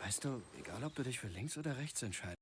Weißt du, egal ob du dich für links oder rechts entscheidest.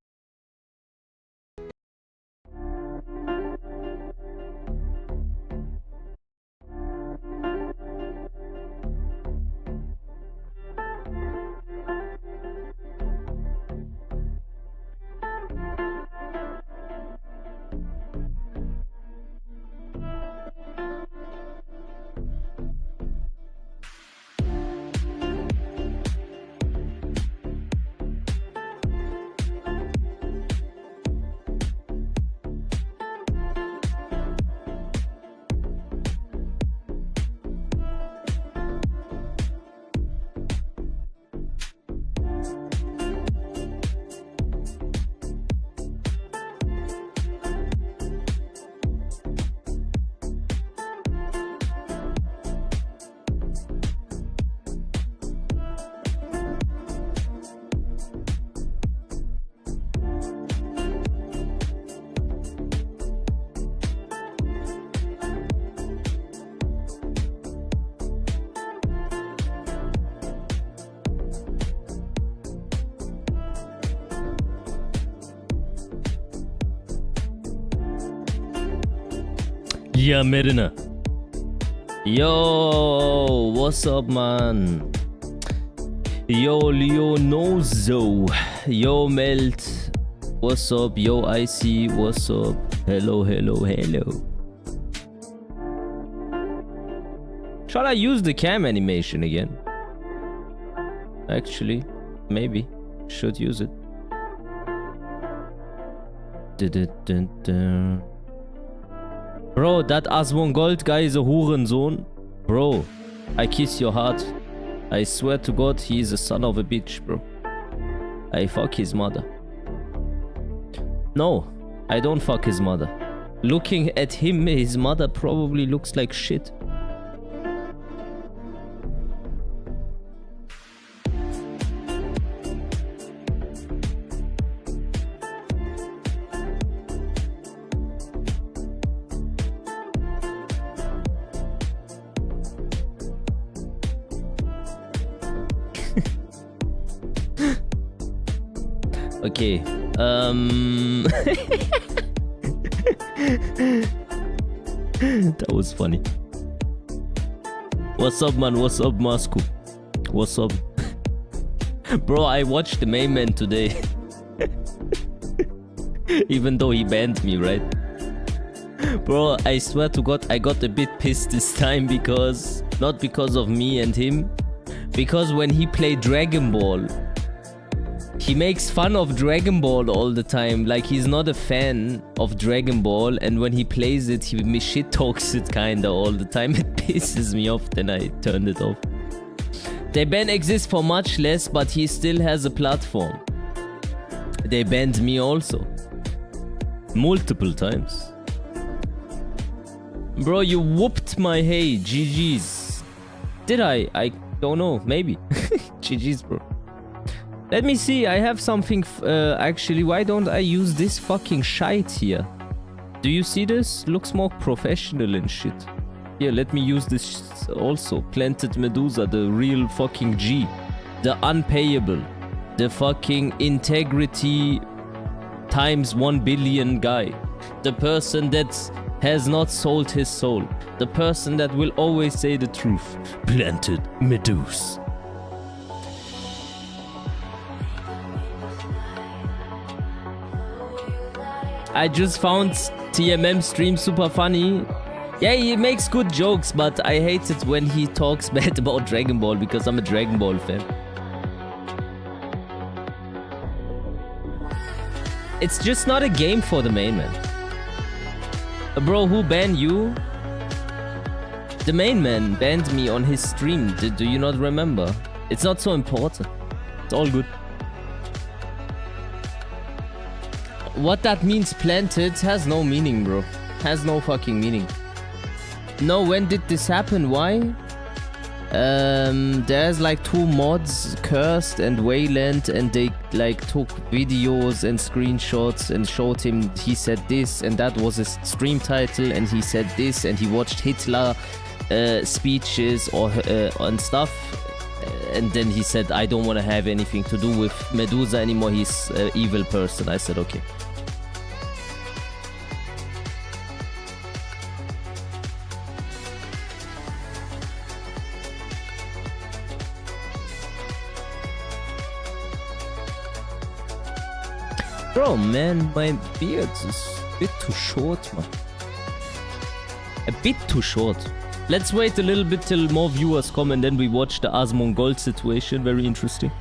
Ja, Medina. Yo, what's up, man? Yo, Leonozo. Yo, Melt. What's up? Yo, Icy. What's up? Hello, hello, hello. Shall I use the cam animation again? Actually, maybe. Should use it. Bro, that Asmon Gold guy is a Hurensohn. Bro, I kiss your heart. I swear to God, he is a son of a bitch, bro. I fuck his mother. No, I don't fuck his mother. Looking at him, his mother probably looks like shit. Okay, that was funny. What's up, man? What's up, Moscow? What's up? Bro, I watched the main man today. Even though he banned me, right? Bro, I swear to God, I got a bit pissed this time because... Not because of me and him. Because when he played Dragon Ball... He makes fun of Dragon Ball all the time, like he's not a fan of Dragon Ball, and when he plays it, he shit talks it kinda all the time. It pisses me off, then I turned it off. They ban exists for much less, but he still has a platform. They banned me also. Multiple times. Bro, you whooped my hay, GG's. Did I? I don't know, maybe. GG's, bro. Let me see, I have something, actually, why don't I use this fucking shite here? Do you see this? Looks more professional and shit. Here, let me use this also. Planted Medusa, the real fucking G. The unpayable. The fucking integrity times 1 billion guy. The person that has not sold his soul. The person that will always say the truth. Planted Medusa. I just found TMM stream super funny. Yeah, he makes good jokes, but I hate it when he talks bad about Dragon Ball because I'm a Dragon Ball fan. It's just not a game for the main man. Bro, who banned you? The main man banned me on his stream. Do you not remember? It's not so important. It's all good. What that means planted has no meaning, bro. Has no fucking meaning. No, when did this happen? Why? There's like 2 mods, Cursed and Wayland, and they like took videos and screenshots and showed him he said this and that was his stream title and he said this and he watched Hitler speeches or and stuff. And then he said, I don't want to have anything to do with Medusa anymore. He's an evil person. I said, okay. Bro, man, my beard is a bit too short, man. A bit too short. Let's wait a little bit till more viewers come and then we watch the Asmongold situation. Very interesting.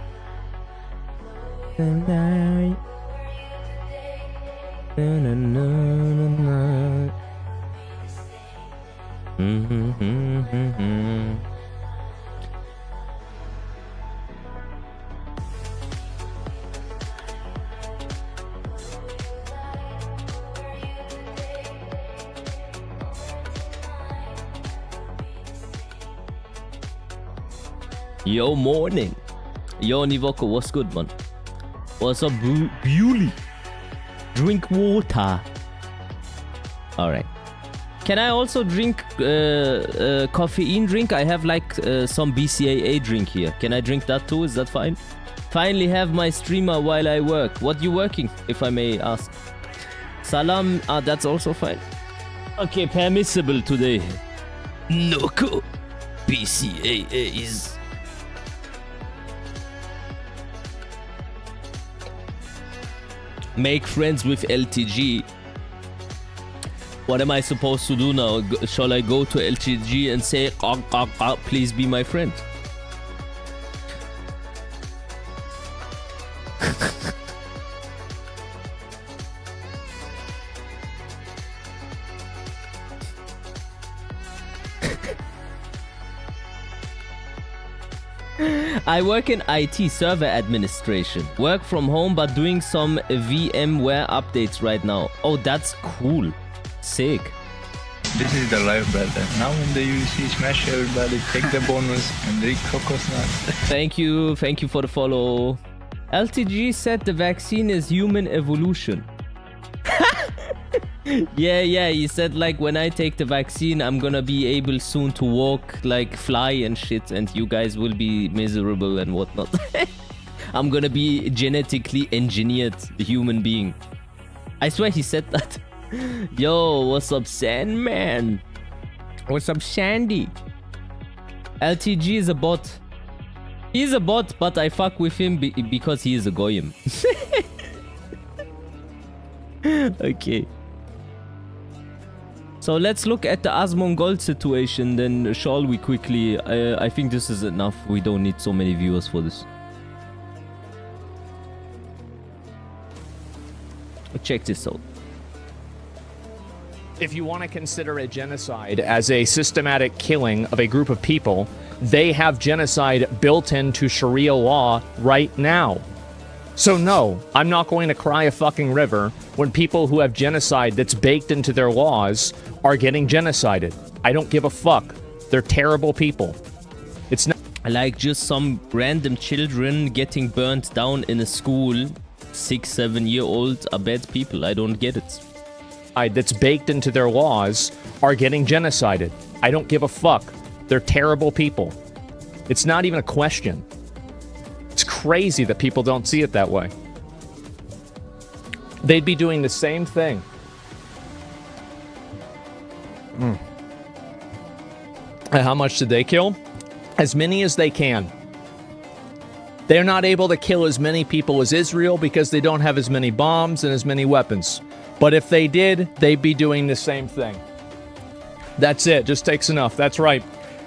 Yo, morning. Yo, Nivoko, what's good, man? What's up, Bewley? Drink water. Alright. Can I also drink caffeine drink? I have like some BCAA drink here. Can I drink that too? Is that fine? Finally have my streamer while I work. What you working, if I may ask? Salam. Ah, that's also fine. Okay, permissible today. Noko. BCAA is... Make friends with LTG. What am I supposed to do now? Shall I go to LTG and say, please be my friend? I work in IT server administration. Work from home but doing some VMware updates right now. Oh, that's cool. Sick. This is the life, brother. Now in the UC, smash everybody, take the bonus, and drink coconut. Thank you for the follow. LTG said the vaccine is human evolution. Yeah, he said like when I take the vaccine, I'm gonna be able soon to walk, like fly and shit, and you guys will be miserable and whatnot. I'm gonna be genetically engineered human being. I swear he said that. Yo, what's up, Sandman? What's up, Shandy? LTG is a bot. He's a bot, but I fuck with him because he is a goyim. Okay. So let's look at the Asmongold situation then, shall we quickly? I think this is enough. We don't need so many viewers for this. Check this out. If you want to consider a genocide as a systematic killing of a group of people, they have genocide built into Sharia law right now. So no, I'm not going to cry a fucking river when people who have genocide that's baked into their laws are getting genocided. I don't give a fuck. They're terrible people. It's not like just some random children getting burnt down in a school. 6-7-year-olds are bad people. I don't get it. That's baked into their laws are getting genocided. I don't give a fuck. They're terrible people. It's not even a question. It's crazy that people don't see it that way. They'd be doing the same thing. And how much did they kill? As many as they can. They're not able to kill as many people as Israel because they don't have as many bombs and as many weapons. But if they did, they'd be doing the same thing. That's it. Just takes enough. That's right.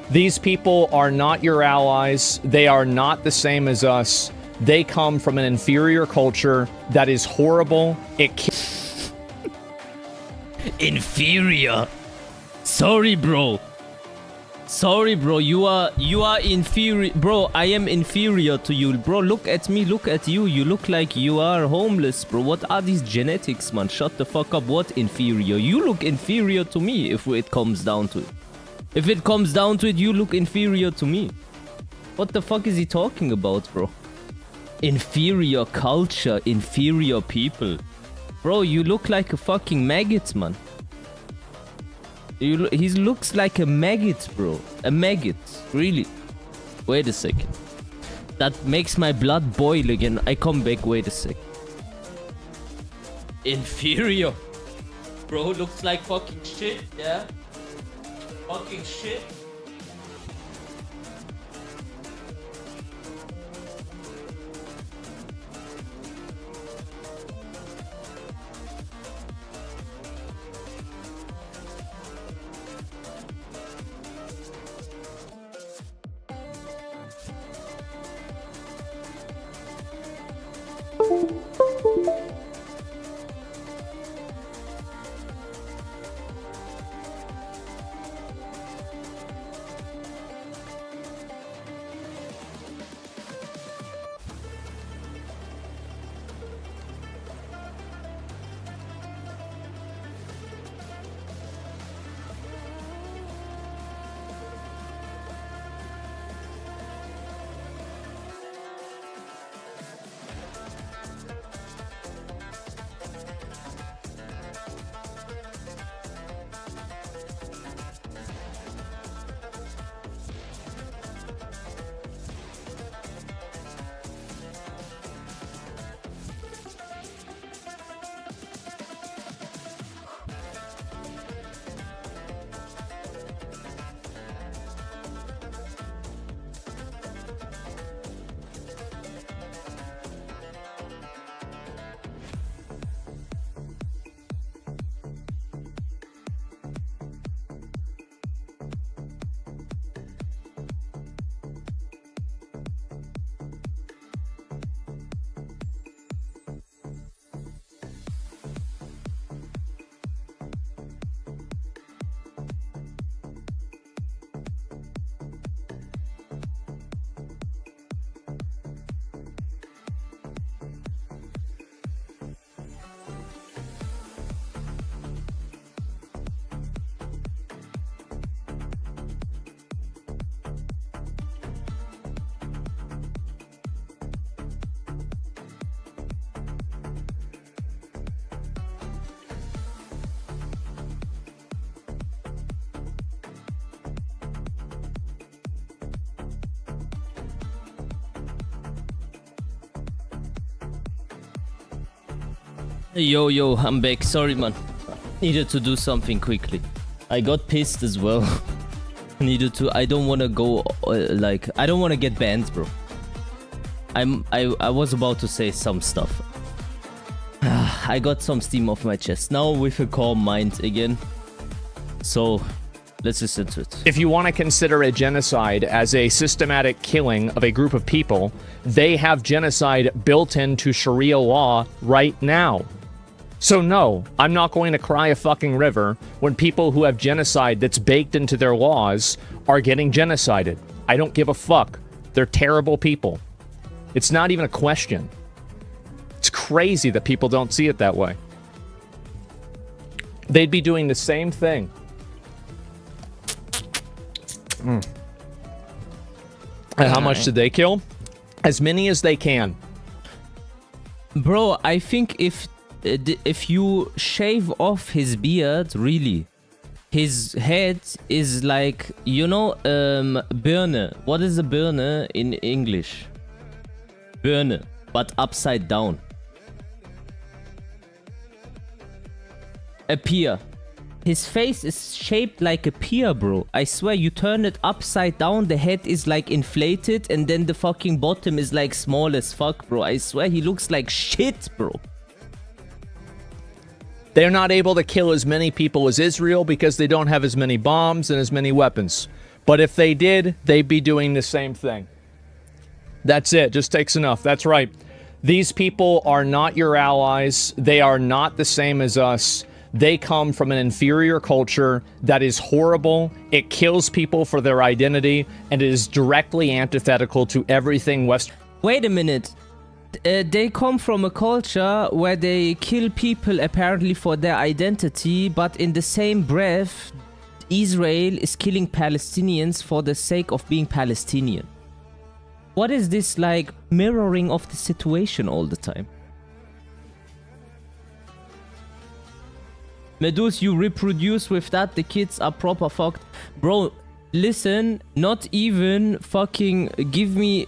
These people are not your allies. They are not the same as us. They come from an inferior culture that is horrible. Inferior. Sorry, bro. Sorry, bro. You are inferior. Bro, I am inferior to you. Bro, look at me. Look at you. You look like you are homeless, bro. What are these genetics, man? Shut the fuck up. What inferior? You look inferior to me if it comes down to it. If it comes down to it, you look inferior to me. What the fuck is he talking about, bro? Inferior culture, inferior people. Bro, you look like a fucking maggot, man. He looks like a maggot, bro. A maggot, really. Wait a second. That makes my blood boil again. I come back, wait a sec. Inferior. Bro, looks like fucking shit, yeah? Fucking shit. Yo, I'm back. Sorry, man. Needed to do something quickly. I got pissed as well. Needed to. I don't want to go. I don't want to get banned, bro. I was about to say some stuff. I got some steam off my chest. Now with a calm mind again. So, let's listen to it. If you want to consider a genocide as a systematic killing of a group of people, they have genocide built into Sharia law right now. So no, I'm not going to cry a fucking river when people who have genocide that's baked into their laws are getting genocided. I don't give a fuck. They're terrible people. It's not even a question. It's crazy that people don't see it that way. They'd be doing the same thing. And how much did they kill? As many as they can. Bro, I think if you shave off his beard, really, his head is like, you know, Birne. What is a Birne in English? Birne, but upside down. A pear. His face is shaped like a pear, bro. I swear, you turn it upside down, the head is like inflated, and then the fucking bottom is like small as fuck, bro. I swear, he looks like shit, bro. They're not able to kill as many people as Israel because they don't have as many bombs and as many weapons. But if they did, they'd be doing the same thing. That's it. Just takes enough. That's right. These people are not your allies. They are not the same as us. They come from an inferior culture that is horrible. It kills people for their identity, and it is directly antithetical to everything Western. Wait a minute. They come from a culture where they kill people apparently for their identity, but in the same breath, Israel is killing Palestinians for the sake of being Palestinian. What is this, like, mirroring of the situation all the time? Medus, you reproduce with that, the kids are proper fucked. Bro, Listen, not even fucking give me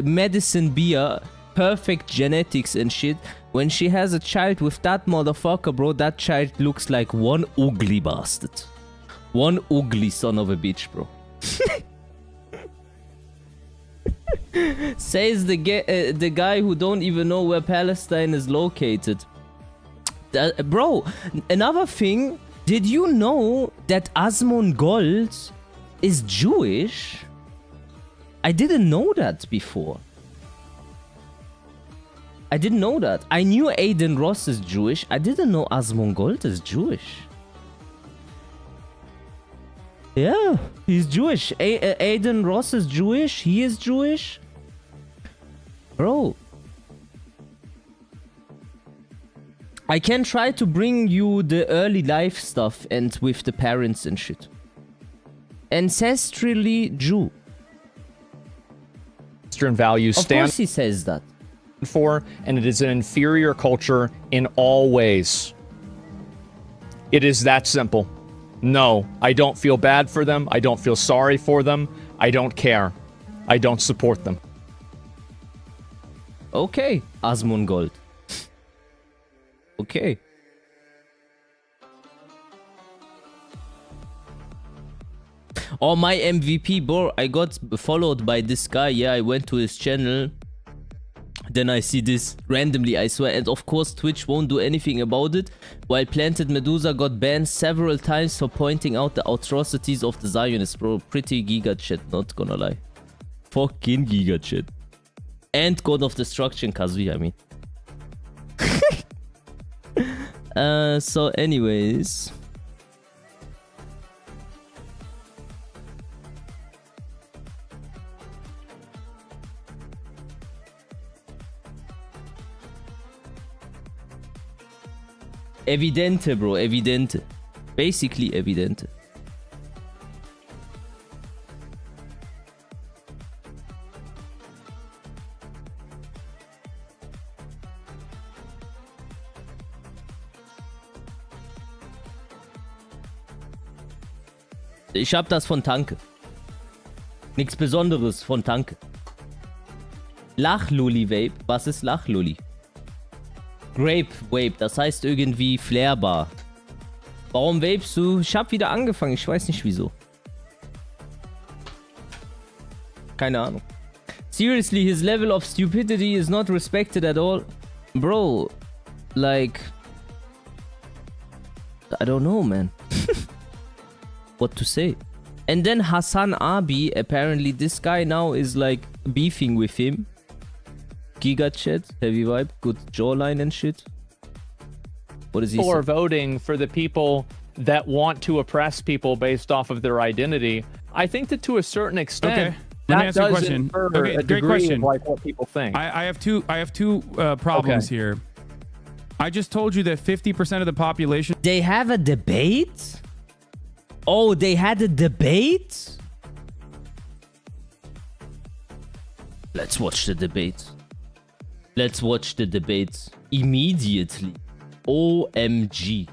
medicine beer, perfect genetics and shit. When she has a child with that motherfucker, bro, that child looks like one ugly bastard. One ugly son of a bitch, bro. Says the guy who don't even know where Palestine is located. Bro, another thing, did you know that Asmongold is Jewish? I didn't know that before. I didn't know that. I knew Aiden Ross is Jewish. I didn't know Asmongold is Jewish. Yeah, he's Jewish. Aiden Ross is Jewish. He is Jewish. Bro. I can try to bring you the early life stuff and with the parents and shit. Ancestrally Jew. Western values Of stand course he says that. for, and it is an inferior culture in all ways. It is that simple. No, I don't feel bad for them. I don't feel sorry for them. I don't care. I don't support them. Okay, Asmongold. Okay. Oh, my MVP, bro. I got followed by this guy. Yeah, I went to his channel. Then I see this randomly, I swear. And of course, Twitch won't do anything about it. While Planted Medusa got banned several times for pointing out the atrocities of the Zionists, bro. Pretty giga chat, not gonna lie. Fucking giga chat. And God of Destruction, Kazuya, I mean. So anyways. Evidente, bro, evidente. Basically evidente. Ich hab das von Tanke. Nichts Besonderes von Tanke. Lachlulli-Vape. Was ist Lachlulli? Grape-Vape, das heißt irgendwie flairbar. Warum vapest du? Ich hab wieder angefangen, ich weiß nicht wieso. Keine Ahnung. Seriously, his level of stupidity is not respected at all. Bro, like... I don't know, man. What to say. And then Hassan Abi, apparently this guy now is like beefing with him. Giga chat, heavy vibe, good jawline and shit. What is he People are saying? voting for the people that want to oppress people based off of their identity. I think that to a certain extent, Okay. Let me that ask you a does question. infer Okay, a great degree question. of like what people think. I have two problems Okay. here. I just told you that 50% of the population They have a debate? Oh, they had a debate? Let's watch the debate. Let's watch the debate immediately. OMG.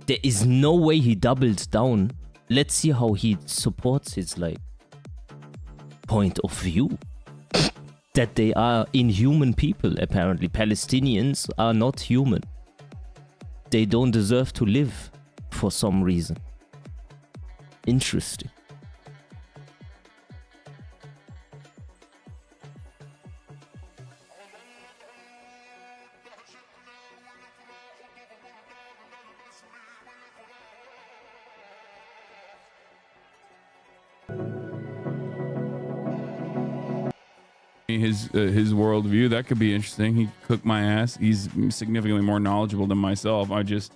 There is no way he doubled down. Let's see how he supports his like point of view. That they are inhuman people, apparently. Palestinians are not human. They don't deserve to live for some reason. Interesting. his worldview. That could be interesting. He cooked my ass. He's significantly more knowledgeable than myself. I just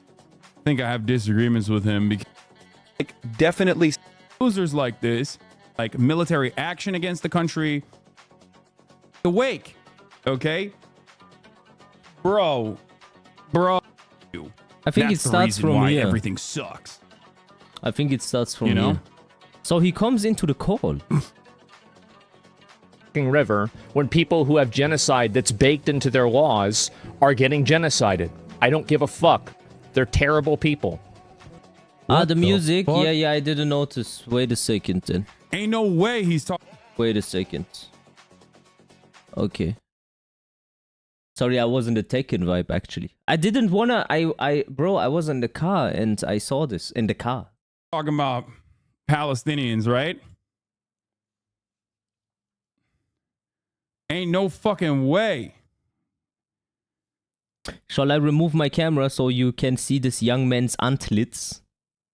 think I have disagreements with him because like, definitely losers like this, like military action against the country. The wake, okay, bro. I think That's it the starts reason from why here. everything sucks. I think it starts from You know? here. So he comes into the call. River when people who have genocide that's baked into their laws are getting genocided. I don't give a fuck. They're terrible people. The music. Yeah, I didn't notice. Wait a second then. Ain't no way he's talking. Wait a second. Okay. Sorry, I wasn't a Taken vibe actually. I didn't wanna. Bro, I was in the car and I saw this in the car. Talking about Palestinians, right? Ain't no fucking way. Shall I remove my camera so you can see this young man's antlitz?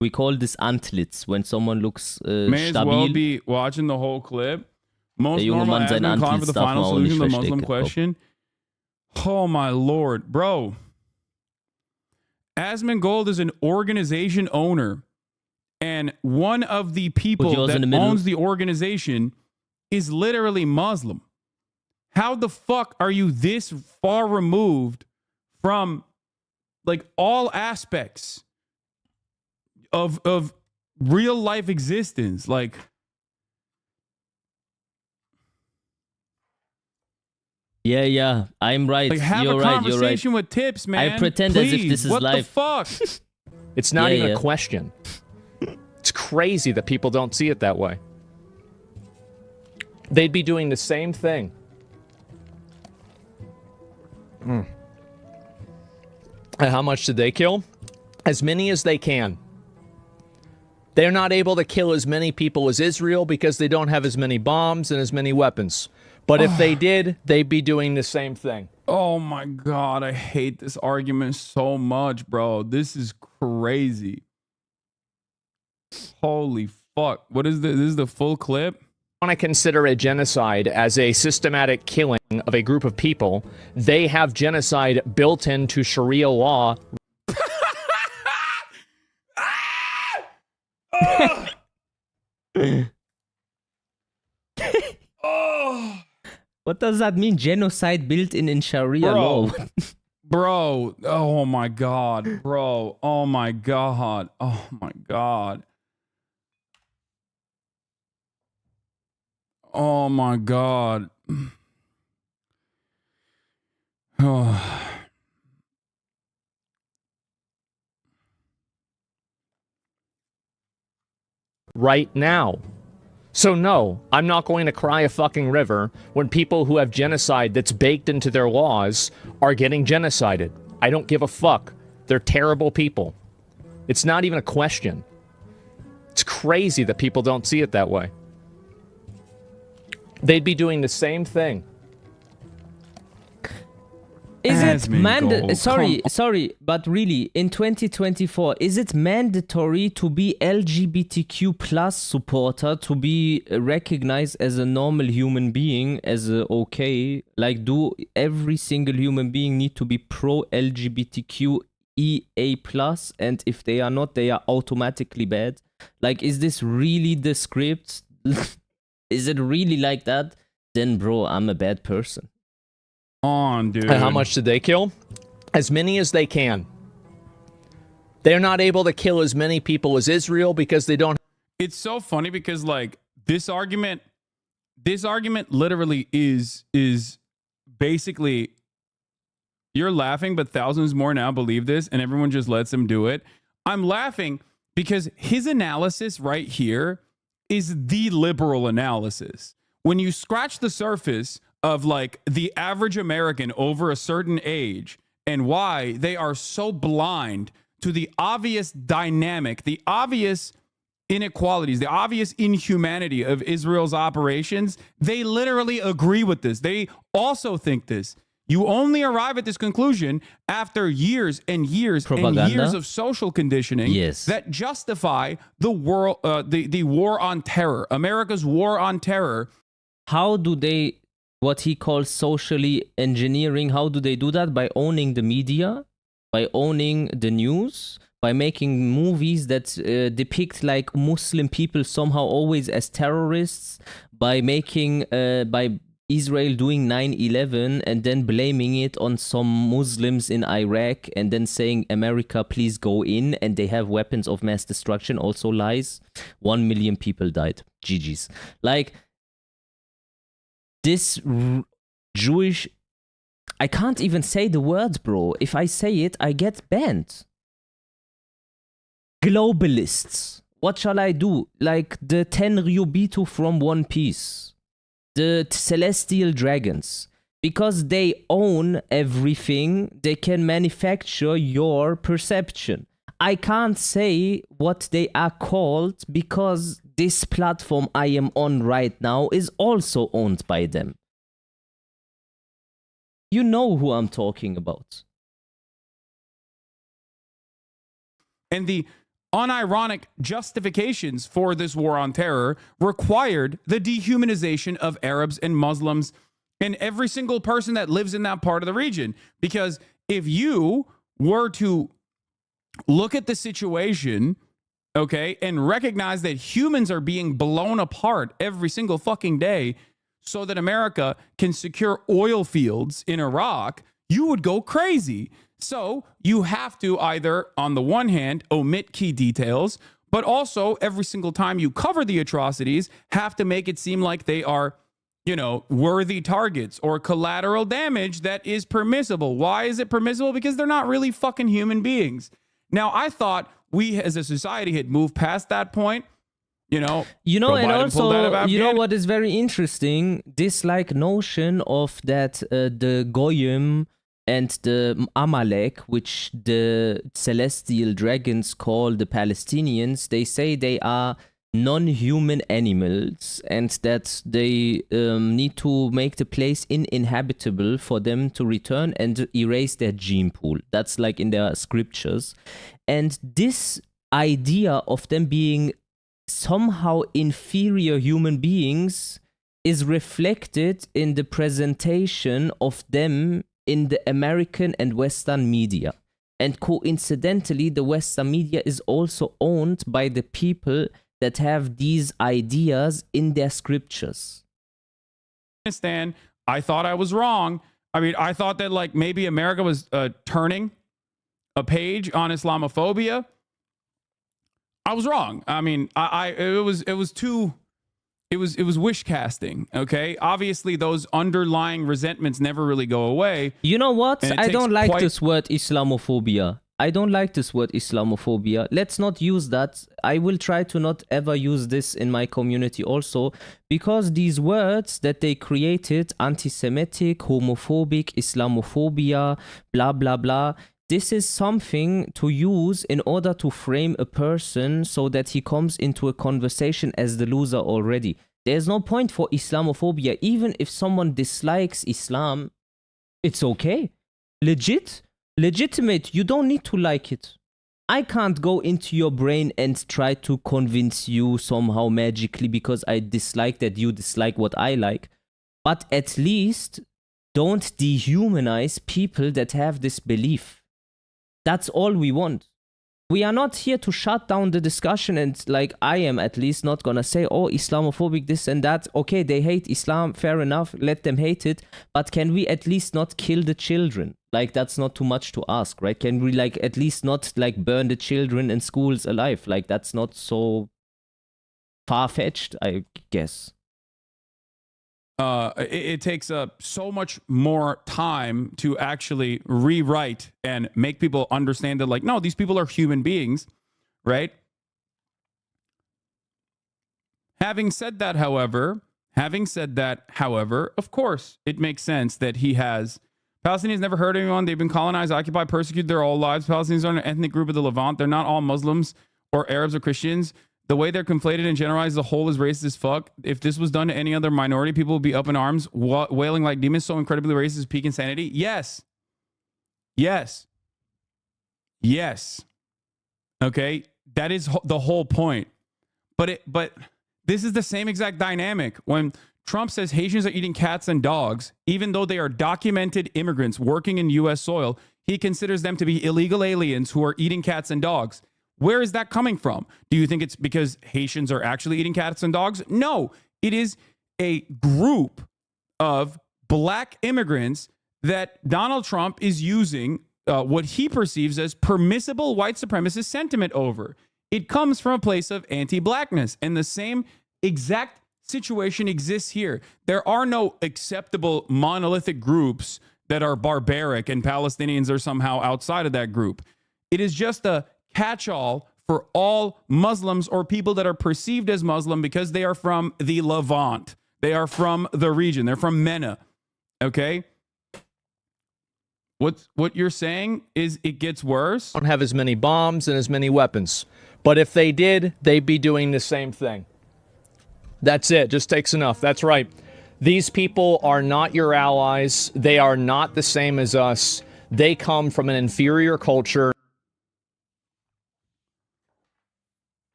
We call this antlitz when someone looks May as well stabil. be watching the whole clip. Most Der junge normal Mann, sein admin calling for the Antlitz darf final man auch nicht solution to the Muslim verstecken. question. Oh my lord, bro. Asmongold is an organization owner, and one of the people yours in that the middle. owns the organization is literally Muslim. How the fuck are you this far removed from like all aspects of real life existence? Like, Yeah, I'm right. have You're a right, you're right. conversation with Tips, man. I pretend as if Please. this is what live. the fuck? It's not Yeah, even yeah. a question. It's crazy that people don't see it that way. They'd be doing the same thing. And how much did they kill? As many as they can. They're not able to kill as many people as Israel because they don't have as many bombs and as many weapons. But if they did, they'd be doing the same thing. Oh my god, I hate this argument so much, bro. This is crazy. Holy fuck. What is this? This is the full clip? Want to consider a genocide as a systematic killing of a group of people, they have genocide built into Sharia law. Oh, What does that mean? Genocide built in Sharia Bro. law. bro. Oh my god, bro. Oh my god. Oh my god. Oh my god. Oh. Right now. So no, I'm not going to cry a fucking river when people who have genocide that's baked into their laws are getting genocided. I don't give a fuck. They're terrible people. It's not even a question. It's crazy that people don't see it that way. They'd be doing the same thing. Is it Asmongold, sorry, but really, in 2024, is it mandatory to be LGBTQ plus supporter to be recognized as a normal human being, as a okay? Like, do every single human being need to be pro LGBTQ EA plus? And if they are not, they are automatically bad? Like, is this really the script? Is it really like that? Then, bro, I'm a bad person. On, dude. And how much did they kill? As many as they can. They're not able to kill as many people as Israel because they don't. It's so funny because like this argument literally is basically, you're laughing, but thousands more now believe this and everyone just lets him do it. I'm laughing because his analysis right here is the liberal analysis. When you scratch the surface of like the average American over a certain age and why they are so blind to the obvious dynamic, the obvious inequalities, the obvious inhumanity of Israel's operations, they literally agree with this. They also think this. You only arrive at this conclusion after years and years Propaganda? and years of social conditioning that justify the world, the war on terror, America's war on terror. How do they, what he calls socially engineering, how do they do that? By owning the media, by owning the news, by making movies that depict like Muslim people somehow always as terrorists, by making, by Israel doing 9/11 and then blaming it on some Muslims in Iraq and then saying, America, please go in, and they have weapons of mass destruction, also lies. 1 million people died. GG's. Like, this Jewish, I can't even say the word, bro. If I say it, I get banned. Globalists. What shall I do? Like the Tenryubitu from One Piece, the celestial dragons. Because they own everything, they can manufacture your perception. I can't say what they are called because this platform I am on right now is also owned by them. You know who I'm talking about. And the unironic justifications for this war on terror required the dehumanization of Arabs and Muslims and every single person that lives in that part of the region. Because if you were to look at the situation, okay, and recognize that humans are being blown apart every single fucking day so that America can secure oil fields in Iraq, you would go crazy. So you have to either, on the one hand, omit key details, but also every single time you cover the atrocities, have to make it seem like they are, you know, worthy targets or collateral damage that is permissible. Why is it permissible? Because they're not really fucking human beings. Now, I thought we as a society had moved past that point. You know, and Biden pulled out of also, you know Afghan- what is very interesting? This like notion of that the Goyim and the Amalek, which the celestial dragons call the Palestinians, they say they are non-human animals and that they need to make the place uninhabitable for them to return and erase their gene pool. That's like in their scriptures. And this idea of them being somehow inferior human beings is reflected in the presentation of them in the American and Western media. And coincidentally, the Western media is also owned by the people that have these ideas in their scriptures. Afghanistan, I thought I was wrong. I mean, I thought that like maybe America was turning a page on Islamophobia. I was wrong. I mean, it was wish casting. Okay, obviously those underlying resentments never really go away. You know what? And it I takes don't like quite- this word Islamophobia. I don't like this word Islamophobia. Let's not use that. I will try to not ever use this in my community also, because these words that they created, anti-Semitic, homophobic, Islamophobia, blah, blah, blah, this is something to use in order to frame a person so that he comes into a conversation as the loser already. There's no point for Islamophobia. Even if someone dislikes Islam, it's okay. Legitimate. You don't need to like it. I can't go into your brain and try to convince you somehow magically because I dislike that you dislike what I like. But at least don't dehumanize people that have this belief. That's all we want. We are not here to shut down the discussion, and like I am at least not gonna say, oh, Islamophobic this and that. Okay, they hate Islam, fair enough, let them hate it, but can we at least not kill the children? Like, that's not too much to ask, right? Can we like at least not like burn the children in schools alive? Like, that's not so far-fetched, I guess. It takes so much more time to actually rewrite and make people understand that, like, no, these people are human beings, right? Having said that, however, of course, it makes sense that he has. Palestinians never hurt anyone. They've been colonized, occupied, persecuted their whole lives. Palestinians are an ethnic group of the Levant. They're not all Muslims or Arabs or Christians. The way they're conflated and generalized as a whole is racist as fuck. If this was done to any other minority, people would be up in arms, wailing like demons. So incredibly racist, peak insanity. Yes. Okay, that is the whole point. But this is the same exact dynamic when Trump says Haitians are eating cats and dogs, even though they are documented immigrants working in U.S. soil. He considers them to be illegal aliens who are eating cats and dogs. Where is that coming from? Do you think it's because Haitians are actually eating cats and dogs? No, it is a group of black immigrants that Donald Trump is using what he perceives as permissible white supremacist sentiment over. It comes from a place of anti-blackness, and the same exact situation exists here. There are no acceptable monolithic groups that are barbaric and Palestinians are somehow outside of that group. It is just a catch-all for all Muslims or people that are perceived as Muslim because they are from the Levant. They are from the region. They're from MENA. Okay? What you're saying is it gets worse? Don't have as many bombs and as many weapons. But if they did, they'd be doing the same thing. That's it. Just takes enough. That's right. These people are not your allies. They are not the same as us. They come from an inferior culture.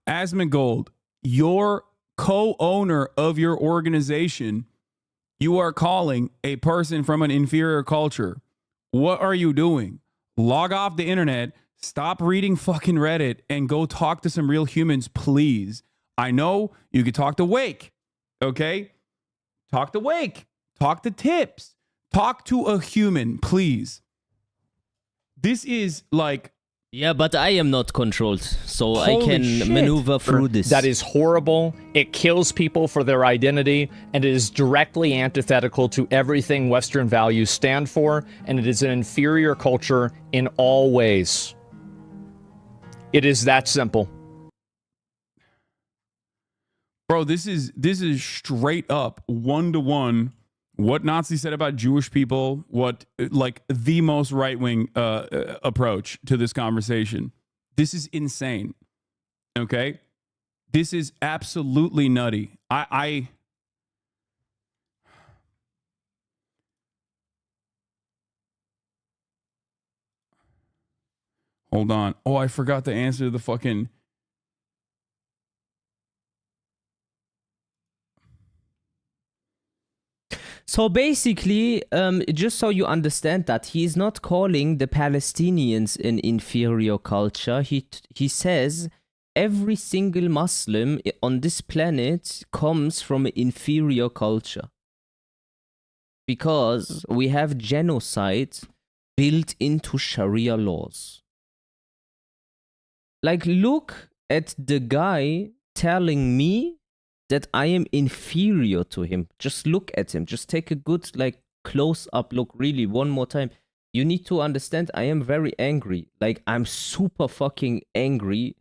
Asmongold, your co-owner of your organization, you are calling a person from an inferior culture. What are you doing? Log off the internet, stop reading fucking Reddit, and go talk to some real humans, please. I know you could talk to Wake, okay? Talk to Wake. Talk to Tips. Talk to a human, please. This is like... Yeah, but I am not controlled, so I Holy can shit. maneuver through this. That is horrible. It kills people for their identity, and it is directly antithetical to everything Western values stand for, and it is an inferior culture in all ways. It is that simple. Bro, this is straight up one-to-one what Nazis said about Jewish people, what like the most right-wing approach to this conversation. This is insane. Okay? This is absolutely nutty. I Hold on. Oh, I forgot to answer the fucking... So basically, just so you understand that, he is not calling the Palestinians an inferior culture. He says every single Muslim on this planet comes from an inferior culture. Because we have genocide built into Sharia laws. Like, look at the guy telling me that I am inferior to him. Just look at him. Just take a good, like, close-up look, really, one more time. You need to understand, I am very angry. Like, I'm super fucking angry.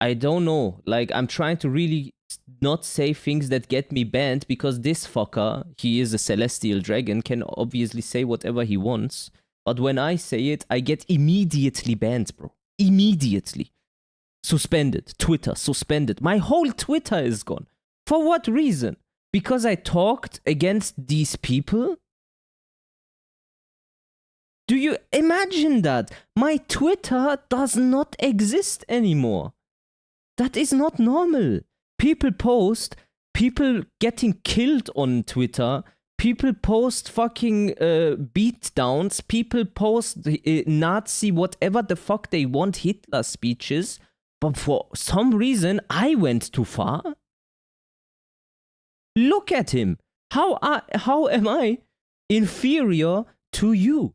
I don't know. Like, I'm trying to really not say things that get me banned, because this fucker, he is a celestial dragon, can obviously say whatever he wants. But when I say it, I get immediately banned, bro. Immediately. Suspended. Twitter, suspended. My whole Twitter is gone. For what reason? Because I talked against these people? Do you imagine that? My Twitter does not exist anymore. That is not normal. People post, people getting killed on Twitter, people post fucking beatdowns, people post Nazi, whatever the fuck they want, Hitler speeches. But for some reason, I went too far. Look at him. How am I inferior to you?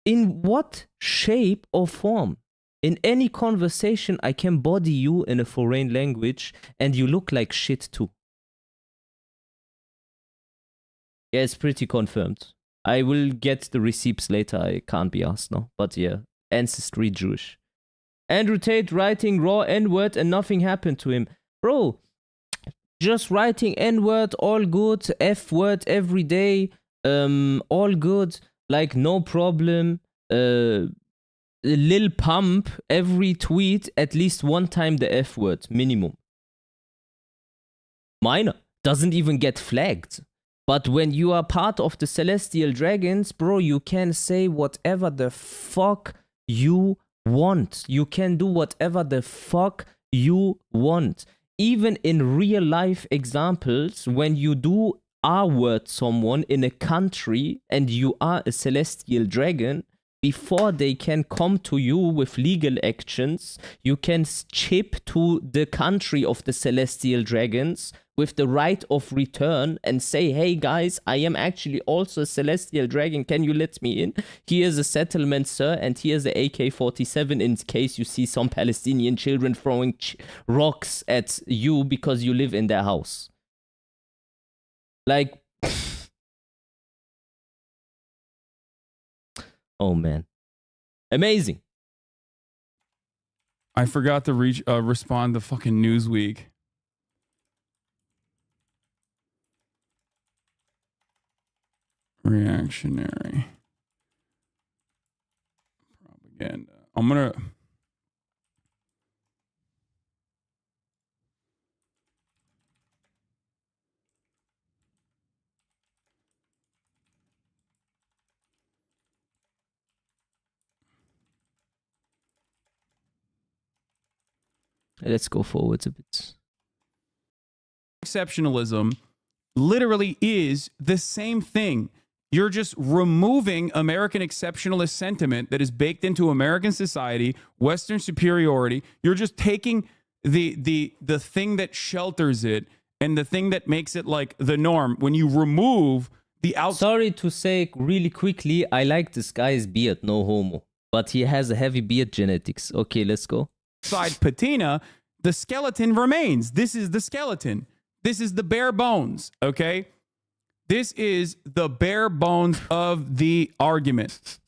In what shape or form? In any conversation, I can body you in a foreign language, and you look like shit too. Yeah, it's pretty confirmed. I will get the receipts later. I can't be asked now. But yeah, ancestry Jewish. Andrew Tate writing raw N-word and nothing happened to him. Bro, just writing N-word, all good. F-word every day, all good. Like, no problem. Lil Pump, every tweet, at least one time the F-word, minimum. Minor. Doesn't even get flagged. But when you are part of the Celestial Dragons, bro, you can say whatever the fuck you want. You can do whatever the fuck you want. Even in real life examples, when you do R-word someone in a country and you are a celestial dragon, before they can come to you with legal actions, you can chip to the country of the celestial dragons with the right of return and say, hey guys, I am actually also a celestial dragon. Can you let me in? Here's a settlement, sir, and here's the AK-47 in case you see some Palestinian children throwing rocks at you because you live in their house. Like, Oh man, amazing. I forgot to respond to fucking Newsweek. Reactionary propaganda. I'm gonna. Let's go forward a bit. Exceptionalism literally is the same thing. You're just removing American exceptionalist sentiment that is baked into American society, Western superiority. You're just taking the thing that shelters it and the thing that makes it like the norm. When you remove the outside. Sorry to say really quickly, I like this guy's beard, no homo. But he has a heavy beard genetics. Okay, let's go. Patina, the skeleton remains. This is the skeleton. This is the bare bones, okay? This is the bare bones of the argument.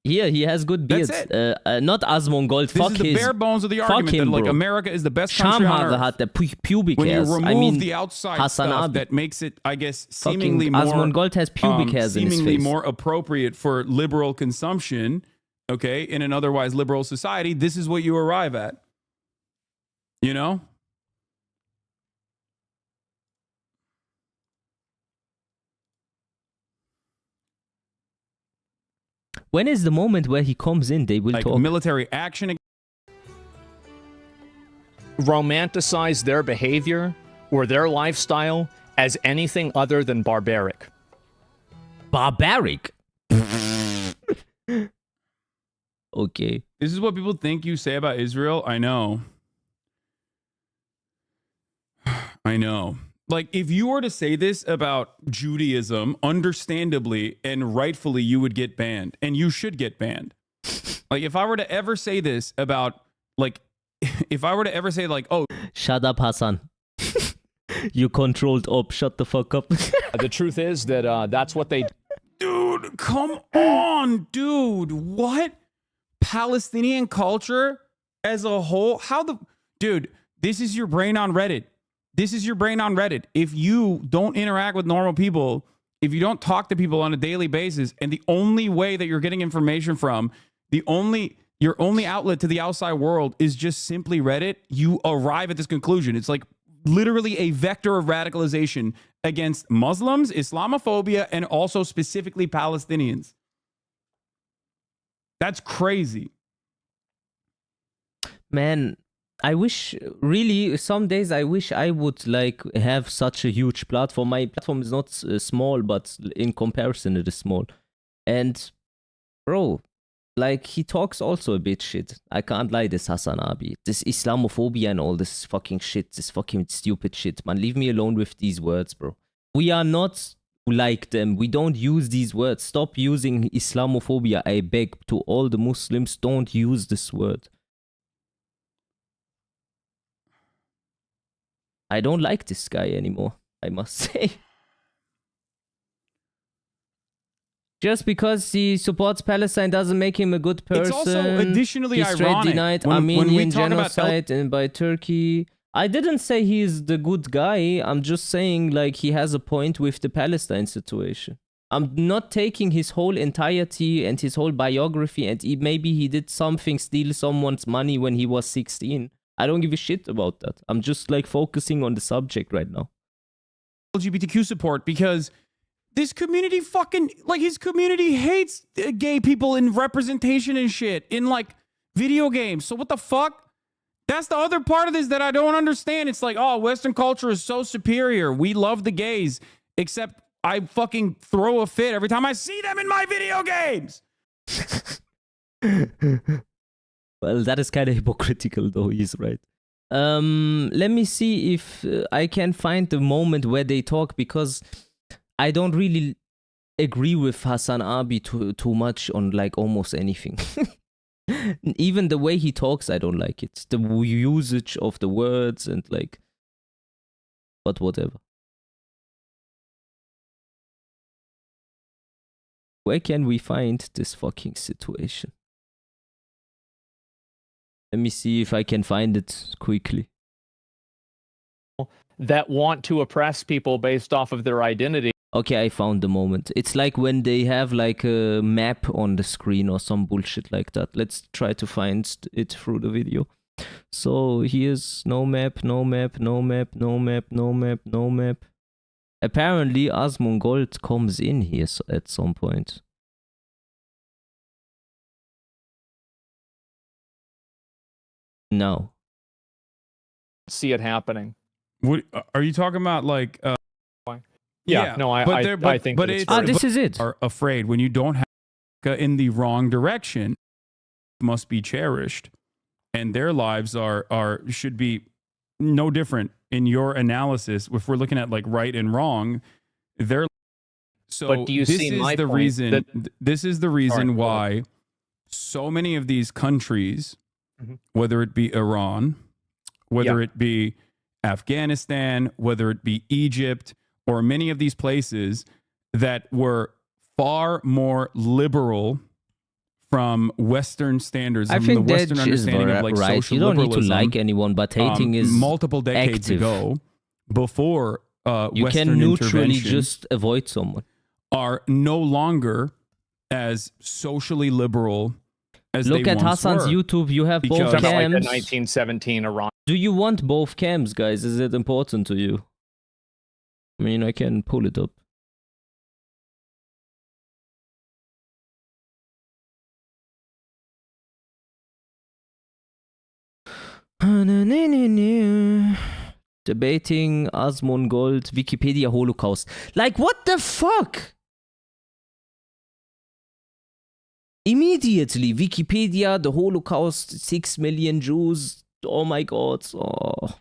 Here, he has good beard. That's it. Not Asmongold. This is the bare bones of the argument him, that like bro. America is the best country on Schamhaare earth. hat der pubic When you hairs. remove I mean, the outside Hassan stuff Abi. that makes it, I guess, Fucking seemingly more Asmongold has pubic hairs in his seemingly face. more appropriate for liberal consumption, okay, in an otherwise liberal society, this is what you arrive at. You know? When is the moment where he comes in? They will Like talk. military action. Romanticize their behavior or their lifestyle as anything other than barbaric. Barbaric. Okay. This is what people think you say about Israel. I know. I know. Like, if you were to say this about Judaism, understandably and rightfully, you would get banned. And you should get banned. Like, if I were to ever say this about, like, if I were to ever say, like, oh, Shut up, Hassan. You controlled up. Shut the fuck up. The truth is that that's what they dude, come on, dude. What? Palestinian culture as a whole? How the... Dude, this is your brain on Reddit. This is your brain on Reddit. If you don't interact with normal people, if you don't talk to people on a daily basis, and the only way that you're getting information from, your only outlet to the outside world is just simply Reddit, you arrive at this conclusion. It's like literally a vector of radicalization against Muslims, Islamophobia, and also specifically Palestinians. That's crazy. Man, I wish, really, some days I wish I would like have such a huge platform. My platform is not small, but in comparison it is small. And bro, like, he talks also a bit shit. I can't lie, this Hassan Abi. This Islamophobia and all this fucking shit, this fucking stupid shit. Man, leave me alone with these words, bro. We are not like them. We don't use these words. Stop using Islamophobia. I beg to all the Muslims, don't use this word. I don't like this guy anymore, I must say. Just because he supports Palestine doesn't make him a good person. It's also additionally He straight ironic. denied when we Armenian talk about genocide and by Turkey. I didn't say he's the good guy. I'm just saying, like, he has a point with the Palestine situation. I'm not taking his whole entirety and his whole biography, and maybe he did something, steal someone's money when he was 16. I don't give a shit about that. I'm just like focusing on the subject right now. LGBTQ support, because this community fucking, like, his community hates gay people in representation and shit in like video games. So what the fuck? That's the other part of this that I don't understand. It's like, oh, Western culture is so superior. We love the gays, except I fucking throw a fit every time I see them in my video games. Well, that is kind of hypocritical, though. He's right. Let me see if I can find the moment where they talk, because I don't really agree with Hassan Abi too much on like almost anything. Even the way he talks, I don't like it. The usage of the words and like, but whatever. Where can we find this fucking situation? Let me see if I can find it quickly. That want to oppress people based off of their identity. Okay, I found the moment. It's like when they have like a map on the screen or some bullshit like that. Let's try to find it through the video. So here's no map, no map, no map, no map, no map, no map. Apparently Asmongold comes in here at some point. No. See it happening. What are you talking about? Like, Yeah, no, I think but that it's it's very- This is it. are afraid when you don't have in the wrong direction must be cherished, and their lives should be no different in your analysis. If we're looking at like right and wrong, they're so. But do you this see is my the point reason? that- This is the reason Sorry, go why so many of these countries, Mhm. whether it be Iran, whether Yeah. it be Afghanistan, whether it be Egypt, or many of these places that were far more liberal from Western standards, I from think the Western that is understanding of like right. social You don't need to liberalism, like anyone, but hating is multiple decades active. ago, before You Western can neutrally intervention, just avoid someone. are no longer as socially liberal as Look they at once Hassan's were. YouTube. You have Because- both Talking about like the cams. 1917 Iran. Do you want both cams, guys? Is it important to you? I mean, I can pull it up. Debating Asmongold, Wikipedia Holocaust. Like, what the fuck? Immediately, Wikipedia, the Holocaust, 6 million Jews. Oh my god. Oh.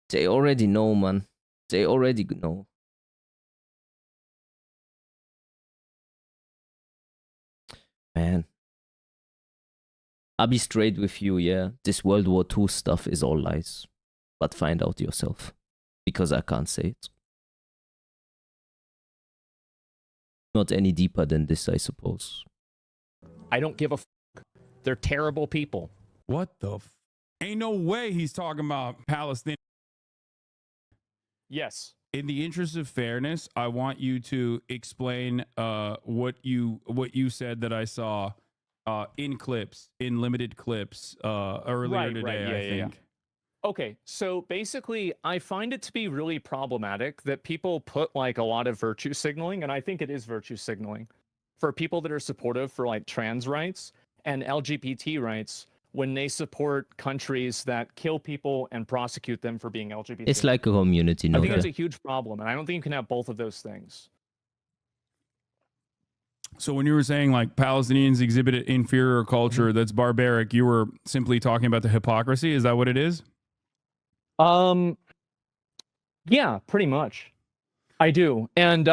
They already know, man. They already know. Man. I'll be straight with you, yeah. This World War II stuff is all lies. But find out yourself. Because I can't say it. Not any deeper than this, I suppose. I don't give a fuck. They're terrible people. What the? Ain't no way he's talking about Palestine. Yes. In the interest of fairness, I want you to explain what you said that I saw in clips, in limited clips earlier today. I think. Okay, so basically, I find it to be really problematic that people put like a lot of virtue signaling, and I think it is virtue signaling, for people that are supportive for like trans rights and LGBT rights when they support countries that kill people and prosecute them for being LGBT. It's like a community, I no? think that's a huge problem, and I don't think you can have both of those things. So when you were saying like Palestinians exhibited inferior culture that's barbaric, you were simply talking about the hypocrisy. Is that what it is? Yeah, pretty much. I do. And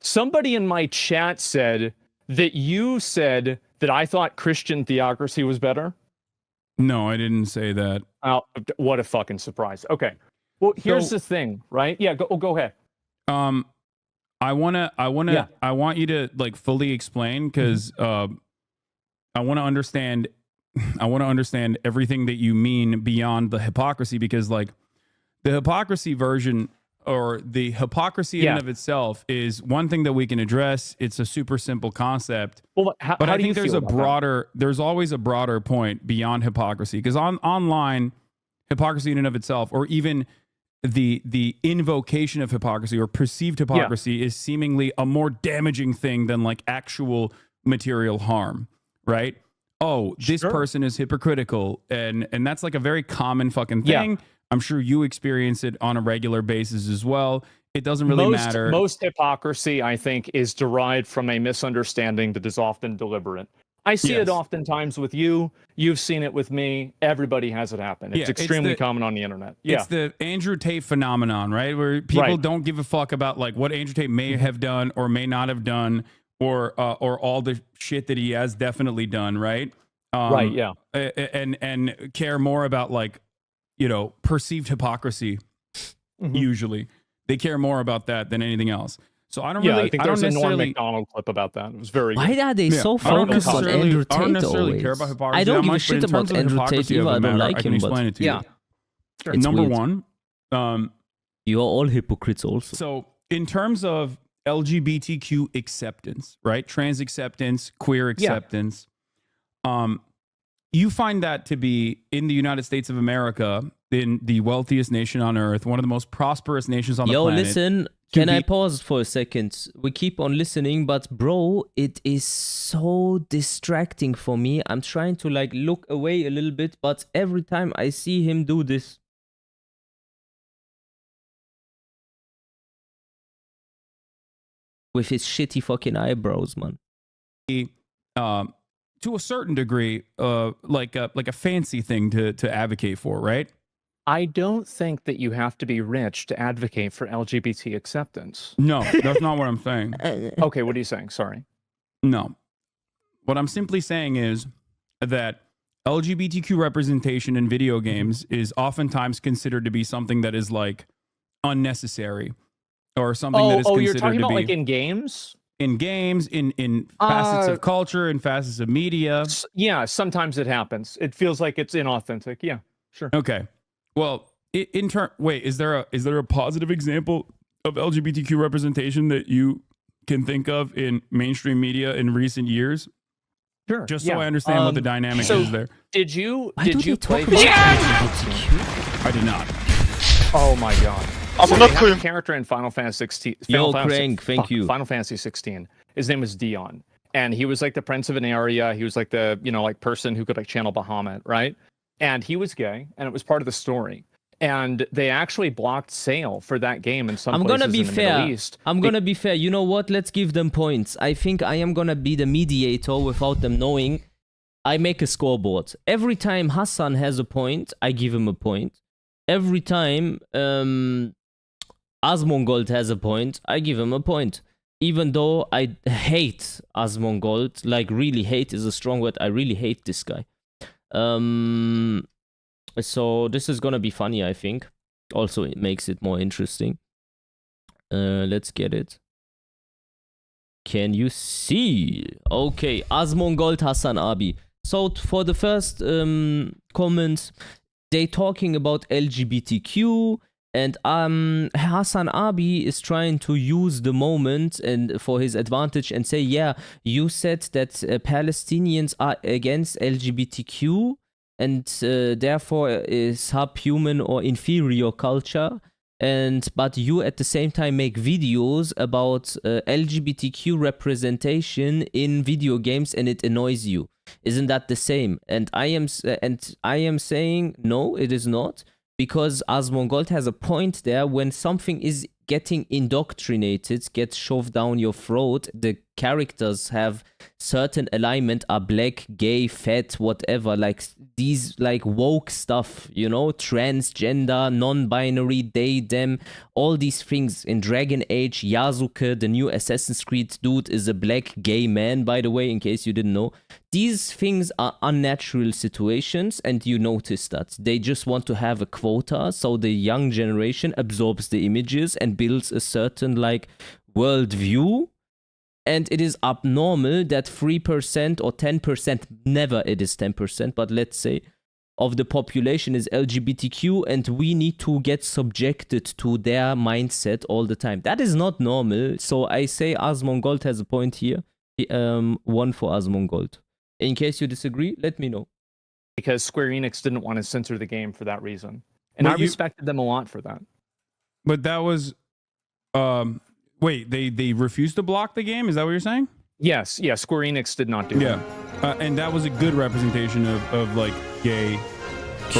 somebody in my chat said that you said that I thought Christian theocracy was better. No, I didn't say that. Oh, what a fucking surprise. Okay. Well, here's the thing, right? Yeah, go ahead. I want you to like fully explain because I want to understand everything that you mean beyond the hypocrisy, because like the hypocrisy version or the hypocrisy in and of itself is one thing that we can address. It's a super simple concept. Well, how But I do you think there's feel a about that? broader, there's always a broader point beyond hypocrisy, because online hypocrisy in and of itself, or even the invocation of hypocrisy or perceived hypocrisy is seemingly a more damaging thing than like actual material harm, right? Oh, this Sure. person is hypocritical, and that's like a very common fucking thing. Yeah. I'm sure you experience it on a regular basis as well. It doesn't really matter. Most hypocrisy, I think, is derived from a misunderstanding that is often deliberate. I see it Yes. oftentimes with you. You've seen it with me. Everybody has it happen. It's Yeah, it's extremely the- common on the internet. Yeah. It's the Andrew Tate phenomenon, right? Where people Right. don't give a fuck about like what Andrew Tate may have done or may not have done, or all the shit that he has definitely done, right? Right, yeah. And care more about like, you know, perceived hypocrisy. Mhm. Usually, they care more about that than anything else. So I don't Yeah, really, I think I don't there's a Norm necessarily, Macdonald clip about that. It was very Why good. are they Yeah, so I don't focused on necessarily- Andrew Tate I don't necessarily always? care about hypocrisy I don't that give a much, but in shit terms about of the Andrew hypocrisy Tate of either. the I don't matter, like I can him, but explain it to Yeah. you. it's Number weird. one, You're all hypocrites also. so in terms of LGBTQ acceptance, right? Trans acceptance, queer acceptance, you find that to be in the United States of America, in the wealthiest nation on earth, one of the most prosperous nations on the Yo, planet. listen, to can I be- pause for a second? We keep on listening, but bro, it is so distracting for me. I'm trying to like look away a little bit, but every time I see him do this. With his shitty fucking eyebrows, man. To a certain degree, like a fancy thing to advocate for, right? I don't think that you have to be rich to advocate for LGBT acceptance. No, that's not what I'm saying. Okay, what are you saying? Sorry. No. What I'm simply saying is that LGBTQ representation in video games is oftentimes considered to be something that is like unnecessary or something that is Oh, considered you're talking to about be like in games? in games, in facets of culture, in facets of media. Yeah, sometimes it happens. It feels like it's inauthentic. Yeah, sure. Okay. Well, wait, is there a positive example of LGBTQ representation that you can think of in mainstream media in recent years? Sure. Just yeah. so I understand what the dynamic so is there. Did you Why do did they you talk play? about LGBTQ? I did not. Oh my god. I'm So not they had cool. a character in Final Fantasy 16. Yo, Final Fantasy- Crank, thank you. Final Fantasy 16. His name was Dion, and he was like the prince of an area. He was like the like person who could like channel Bahamut, right? And he was gay, and it was part of the story. And they actually blocked sale for that game in some I'm places gonna be in the Middle fair. East. I'm gonna be fair. You know what? Let's give them points. I think I am gonna be the mediator without them knowing. I make a scoreboard. Every time Hassan has a point, I give him a point. Every time Asmongold has a point, I give him a point. Even though I hate Asmongold, like really hate is a strong word. I really hate this guy. So this is gonna be funny, I think. Also, it makes it more interesting. Let's get it. Can you see? Okay, Asmongold Hassan Abi. So for the first comment, they talking about LGBTQ, and Hassan Abi is trying to use the moment and for his advantage and say, yeah, you said that Palestinians are against LGBTQ and therefore is subhuman or inferior culture. But you at the same time make videos about LGBTQ representation in video games, and it annoys you. Isn't that the same? And I am saying no, it is not, because Asmongold has a point there. When something is getting indoctrinated, gets shoved down your throat, the characters have certain alignment, are black, gay, fat, whatever, like these like woke stuff, transgender, non-binary, they, them, all these things. In Dragon Age, Yasuke, the new Assassin's Creed dude, is a black gay man, by the way, in case you didn't know. These things are unnatural situations, and you notice that. They just want to have a quota, so the young generation absorbs the images and builds a certain like worldview. And it is abnormal that 3% or 10%, never it is 10%, but let's say, of the population is LGBTQ, and we need to get subjected to their mindset all the time. That is not normal. So I say Asmongold has a point here. One for Asmongold. In case you disagree, let me know. Because Square Enix didn't want to censor the game for that reason. And But I respected them a lot for that. But that was, wait, they refused to block the game? Is that what you're saying? Yes, Square Enix did not do that. And that was a good representation of like gay.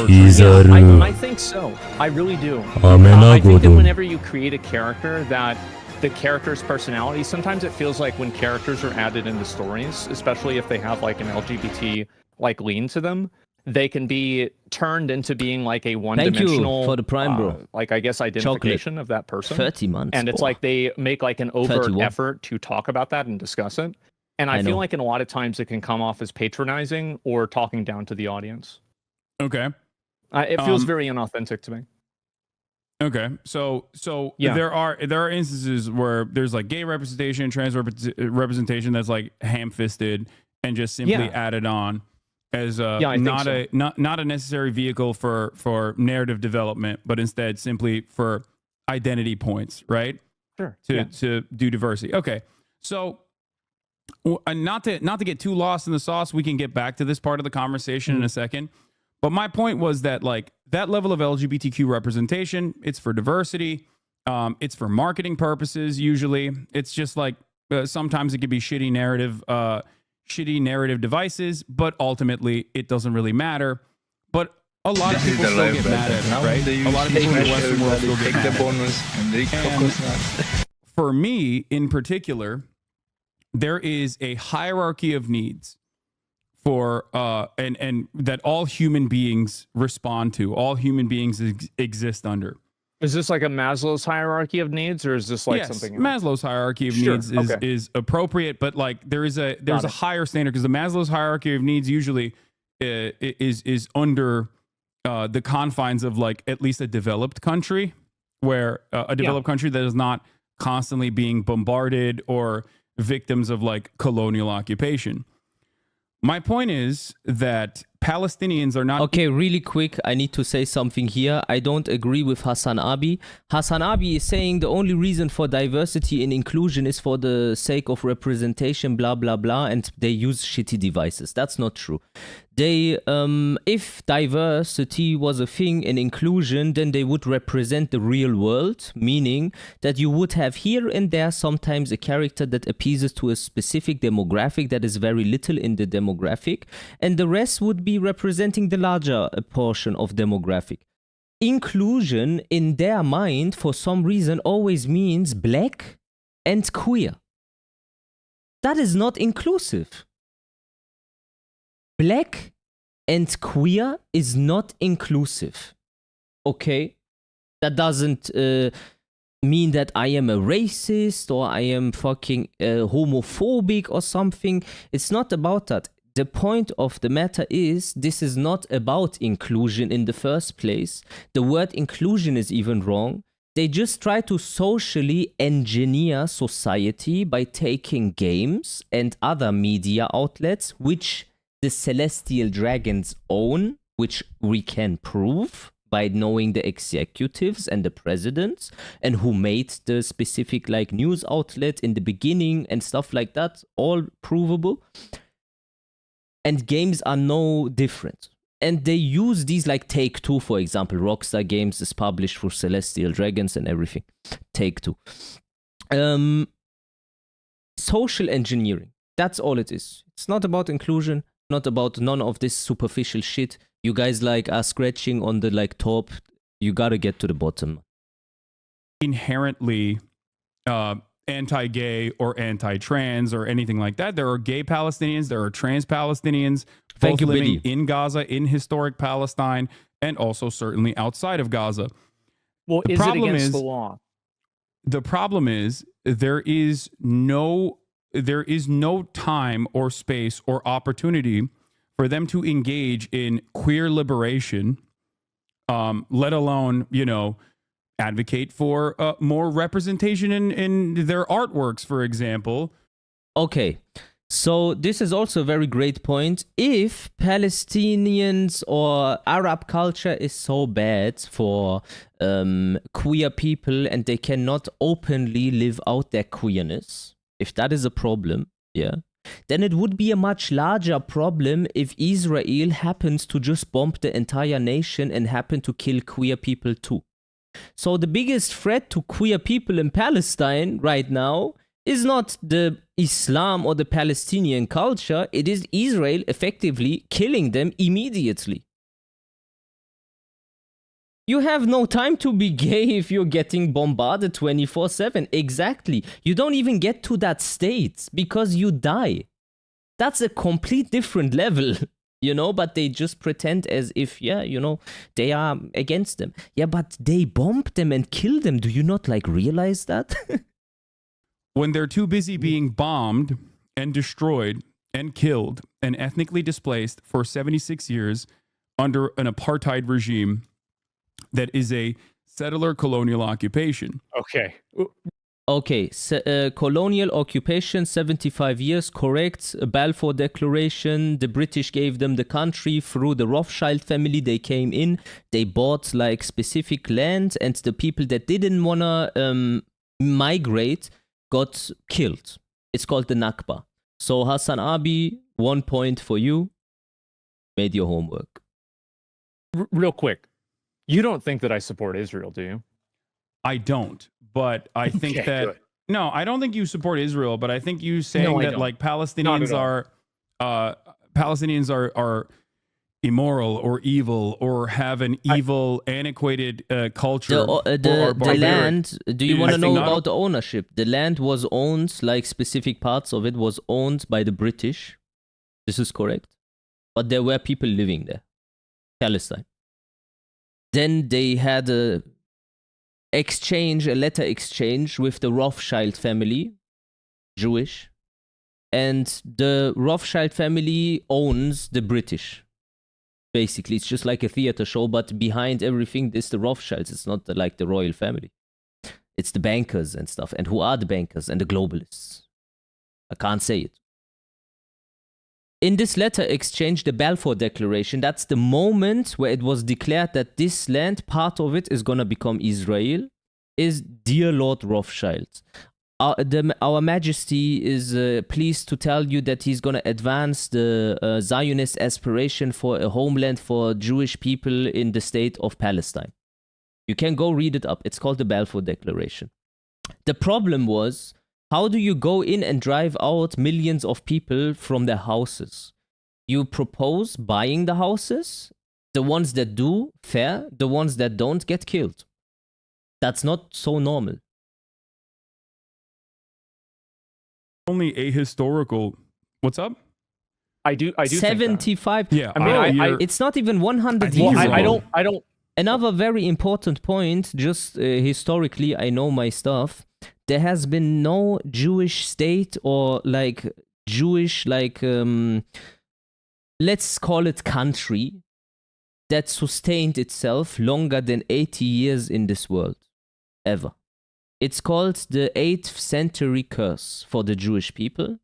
Yeah, I think so. I really do. I think that whenever you create a character, that the character's personality, sometimes it feels like when characters are added into stories, especially if they have like an LGBT like lean to them, they can be turned into being like a one-dimensional. Thank you for the Prime, bro. Like I guess identification of that person. 30 months. And it's boy. like they make like an overt 31. effort to talk about that and discuss it. And I feel know. like in a lot of times it can come off as patronizing or talking down to the audience. Okay. It feels very unauthentic to me. Okay, so Yeah. there are instances where there's like gay representation, trans representation that's like ham-fisted and just simply Yeah. added on as I think so. not a necessary vehicle for narrative development, but instead simply for identity points, right? Sure. To do diversity. Okay, so not to get too lost in the sauce, we can get back to this part of the conversation in a second. But my point was that like that level of LGBTQ representation, it's for diversity, it's for marketing purposes. Usually, it's just like sometimes it could be shitty narrative devices, but ultimately it doesn't really matter. But a lot of This is people the still life, get brother. mad at it, Now right? in the A lot of UFC people in the smash Western world everybody, still get take the mad at it. bonus and they cockles. For me in particular, there is a hierarchy of needs for and that all human beings respond to, all human beings exist under. Is this like a Maslow's hierarchy of needs, or is this like Yes, something else? Maslow's hierarchy of Sure, needs okay. is appropriate, but like there's a Got it. higher standard because the Maslow's hierarchy of needs usually is under the confines of like at least a developed country, where a developed country that is not constantly being bombarded or victims of like colonial occupation. My point is that Palestinians are not Okay, really quick, I need to say something here. I don't agree with Hassan Abi. Hassan Abi is saying the only reason for diversity and inclusion is for the sake of representation, blah, blah, blah, and they use shitty devices. That's not true. They, if diversity was a thing and inclusion, then they would represent the real world, meaning that you would have here and there sometimes a character that appeases to a specific demographic that is very little in the demographic, and the rest would be representing the larger portion of demographic. Inclusion in their mind, for some reason, always means black and queer. That is not inclusive. Black and queer is not inclusive. Okay? That doesn't mean that I am a racist or I am fucking homophobic or something. It's not about that. The point of the matter is this is not about inclusion in the first place. The word inclusion is even wrong. They just try to socially engineer society by taking games and other media outlets, which the Celestial Dragons own, which we can prove by knowing the executives and the presidents and who made the specific like news outlet in the beginning and stuff like that, all provable. And games are no different. And they use these like Take-Two, for example. Rockstar Games is published for Celestial Dragons and everything. Take-Two. Social engineering. That's all it is. It's not about inclusion, not about none of this superficial shit. You guys like are scratching on the like top. You gotta get to the bottom. inherently anti-gay or anti-trans or anything like that. There are gay Palestinians, there are trans Palestinians, Thank both you, living Biddy. in Gaza, in historic Palestine, and also certainly outside of Gaza. Well, The is it problem against is- the law? The problem is there is no time or space or opportunity for them to engage in queer liberation, let alone, advocate for more representation in their artworks, for example. Okay, so this is also a very great point. If Palestinians or Arab culture is so bad for queer people and they cannot openly live out their queerness, if that is a problem, yeah, then it would be a much larger problem if Israel happens to just bomb the entire nation and happen to kill queer people too. So the biggest threat to queer people in Palestine right now is not the Islam or the Palestinian culture, it is Israel effectively killing them immediately. You have no time to be gay if you're getting bombarded 24/7. Exactly. You don't even get to that state because you die. That's a complete different level. But they just pretend as if, they are against them. Yeah, but they bombed them and killed them. Do you not realize that? When they're too busy being bombed and destroyed and killed and ethnically displaced for 76 years under an apartheid regime that is a settler colonial occupation. Okay. Okay, colonial occupation, 75 years, correct. Balfour Declaration, the British gave them the country through the Rothschild family. They came in, they bought like specific land, and the people that didn't wanna migrate got killed. It's called the Nakba. So Hassan Abi, 1 point for you. Made your homework. Real quick, you don't think that I support Israel, do you? I don't, but I think Okay, that good. no, I don't think you support Israel, but I think you saying No, I that don't. like Not Palestinians are immoral or evil or have an evil, antiquated culture or are The barbaric. land, do you I want to think know not- about the ownership? The land was owned, like specific parts of it was owned by the British. This is correct. But there were people living there. Palestine. Then they had a letter exchange with the Rothschild family, Jewish. And the Rothschild family owns the British. Basically, it's just like a theater show, but behind everything is the Rothschilds. It's not like the royal family. It's the bankers and stuff. And who are the bankers and the globalists? I can't say it. In this letter exchange, the Balfour Declaration, that's the moment where it was declared that this land, part of it is going to become Israel, is dear Lord Rothschild. Our Majesty is pleased to tell you that he's going to advance the Zionist aspiration for a homeland for Jewish people in the state of Palestine. You can go read it up. It's called the Balfour Declaration. The problem was, how do you go in and drive out millions of people from their houses? You propose buying the houses. The ones that do, fair. The ones that don't get killed. That's not so normal. Only ahistorical. What's up? I do think that. 75. Yeah, I mean, Bro, it's not even 100 think years you're ago. I don't. Another very important point, just historically, I know my stuff. There has been no Jewish state or like Jewish, like, let's call it country, that sustained itself longer than 80 years in this world. Ever. It's called the 8th century curse for the Jewish people.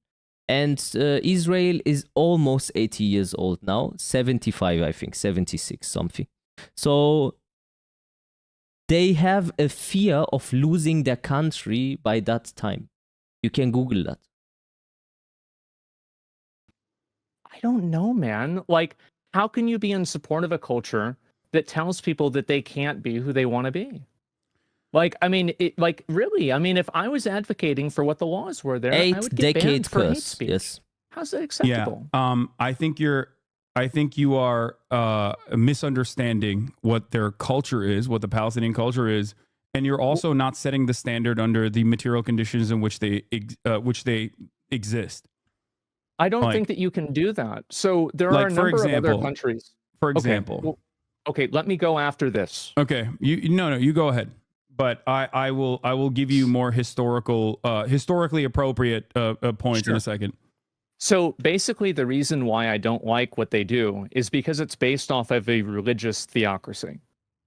And Israel is almost 80 years old now. 75, I think, 76, something. So they have a fear of losing their country by that time. You can Google that. I don't know, man. Like, how can you be in support of a culture that tells people that they can't be who they want to be? Like, I mean, really, I mean, if I was advocating for what the laws were there, I would get banned for hate curse. speech. Yes. How's that Yeah. acceptable? I think you are misunderstanding what their culture is, what the Palestinian culture is, and you're also not setting the standard under the material conditions in which they exist. I don't like- think that you can do that. So there are Like, a for number of example- other countries. For example. Okay, well, okay, let me go after this. Okay, you go ahead. But I will give you more historically appropriate points in Sure. a second. So basically, the reason why I don't like what they do is because it's based off of a religious theocracy.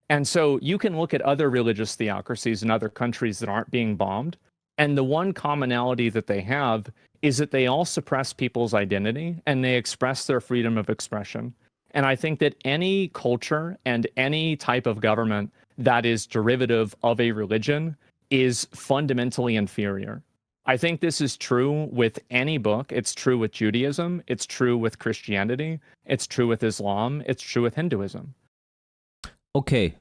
And so you can look at other religious theocracies in other countries that aren't being bombed. And the one commonality that they have is that they all suppress people's identity and they express their freedom of expression. And I think that any culture and any type of government that is derivative of a religion is fundamentally inferior. I think this is true with any book. It's true with Judaism. It's true with Christianity. It's true with Islam. It's true with Hinduism. Okay.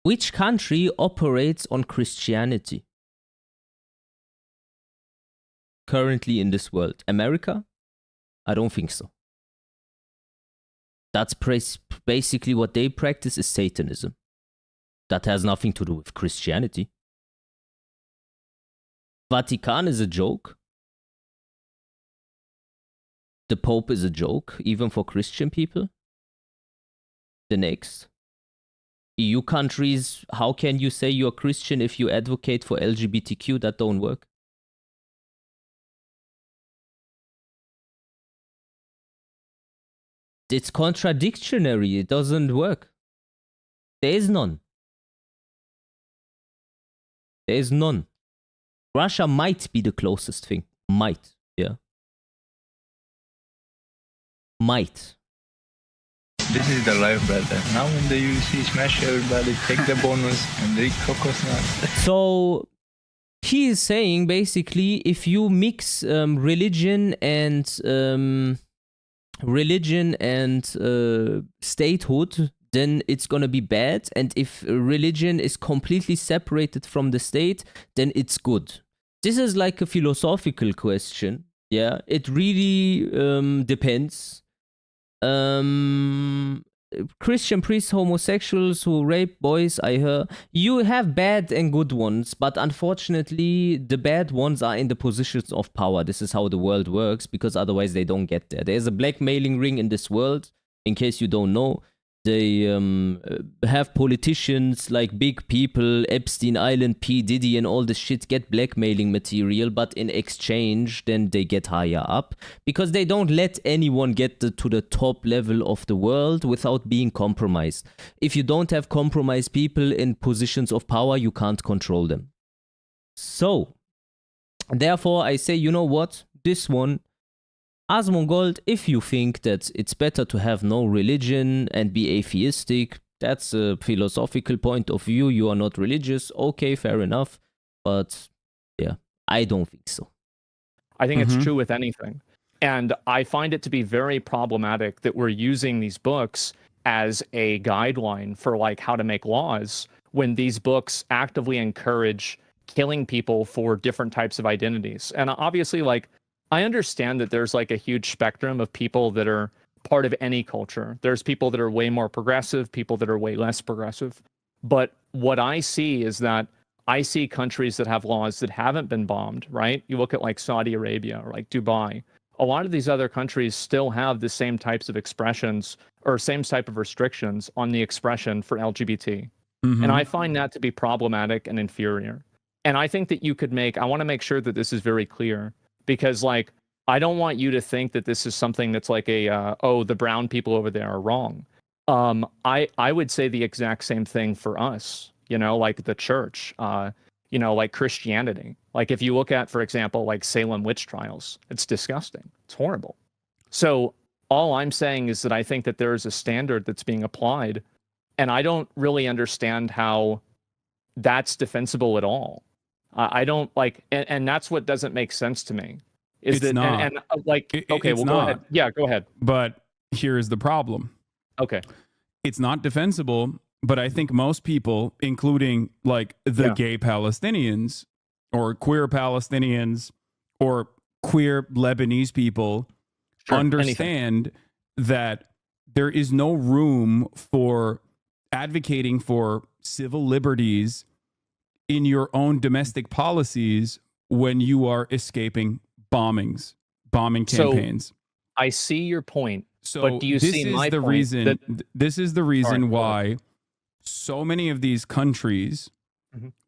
Which country operates on Christianity currently in this world? America? I don't think so. That's basically what they practice is Satanism. That has nothing to do with Christianity. Vatican is a joke. The Pope is a joke, even for Christian people. The next. EU countries, how can you say you're Christian if you advocate for LGBTQ? That don't work. It's contradictory. It doesn't work. There is none. There is none. Russia might be the closest thing. Might, yeah. Might. This is the life, brother. Now in the UFC, smash everybody, take the bonus, and the coconut. So he is saying basically, if you mix religion and statehood, then it's gonna be bad. And if religion is completely separated from the state, then it's good. This is like a philosophical question. Yeah, it really depends. Christian priests, homosexuals who rape boys, I heard. You have bad and good ones, but unfortunately, the bad ones are in the positions of power. This is how the world works, because otherwise they don't get there. There's a blackmailing ring in this world, in case you don't know. They have politicians like big people, Epstein Island, P. Diddy and all this shit get blackmailing material, but in exchange, then they get higher up because they don't let anyone get to the top level of the world without being compromised. If you don't have compromised people in positions of power, you can't control them. So, therefore, I say, you know what? This one, Asmongold, if you think that it's better to have no religion and be atheistic, that's a philosophical point of view. You are not religious. Okay, fair enough. But yeah, I don't think so. I think it's true with anything. And I find it to be very problematic that we're using these books as a guideline for like how to make laws when these books actively encourage killing people for different types of identities. And obviously, like, I understand that there's like a huge spectrum of people that are part of any culture. There's people that are way more progressive, people that are way less progressive. But what I see is that I see countries that have laws that haven't been bombed, right? You look at like Saudi Arabia or like Dubai. A lot of these other countries still have the same types of expressions or same type of restrictions on the expression for LGBT. And I find that to be problematic and inferior. And I think that you could I want to make sure that this is very clear. Because, like, I don't want you to think that this is something that's like the brown people over there are wrong. I would say the exact same thing for us, you know, like the church, you know, like Christianity. Like, if you look at, for example, like Salem witch trials, it's disgusting. It's horrible. So all I'm saying is that I think that there is a standard that's being applied, and I don't really understand how that's defensible at all. I don't like, and that's what doesn't make sense to me. Is It's that not. Okay, well, go ahead. Yeah, go ahead. But here's the problem. Okay. It's not defensible, but I think most people, including like the gay Palestinians or queer Palestinians or queer Lebanese people, understand that there is no room for advocating for civil liberties in your own domestic policies when you are escaping bombing campaigns. So, I see your point. So but do you see my the point? reason? This is the reason why so many of these countries,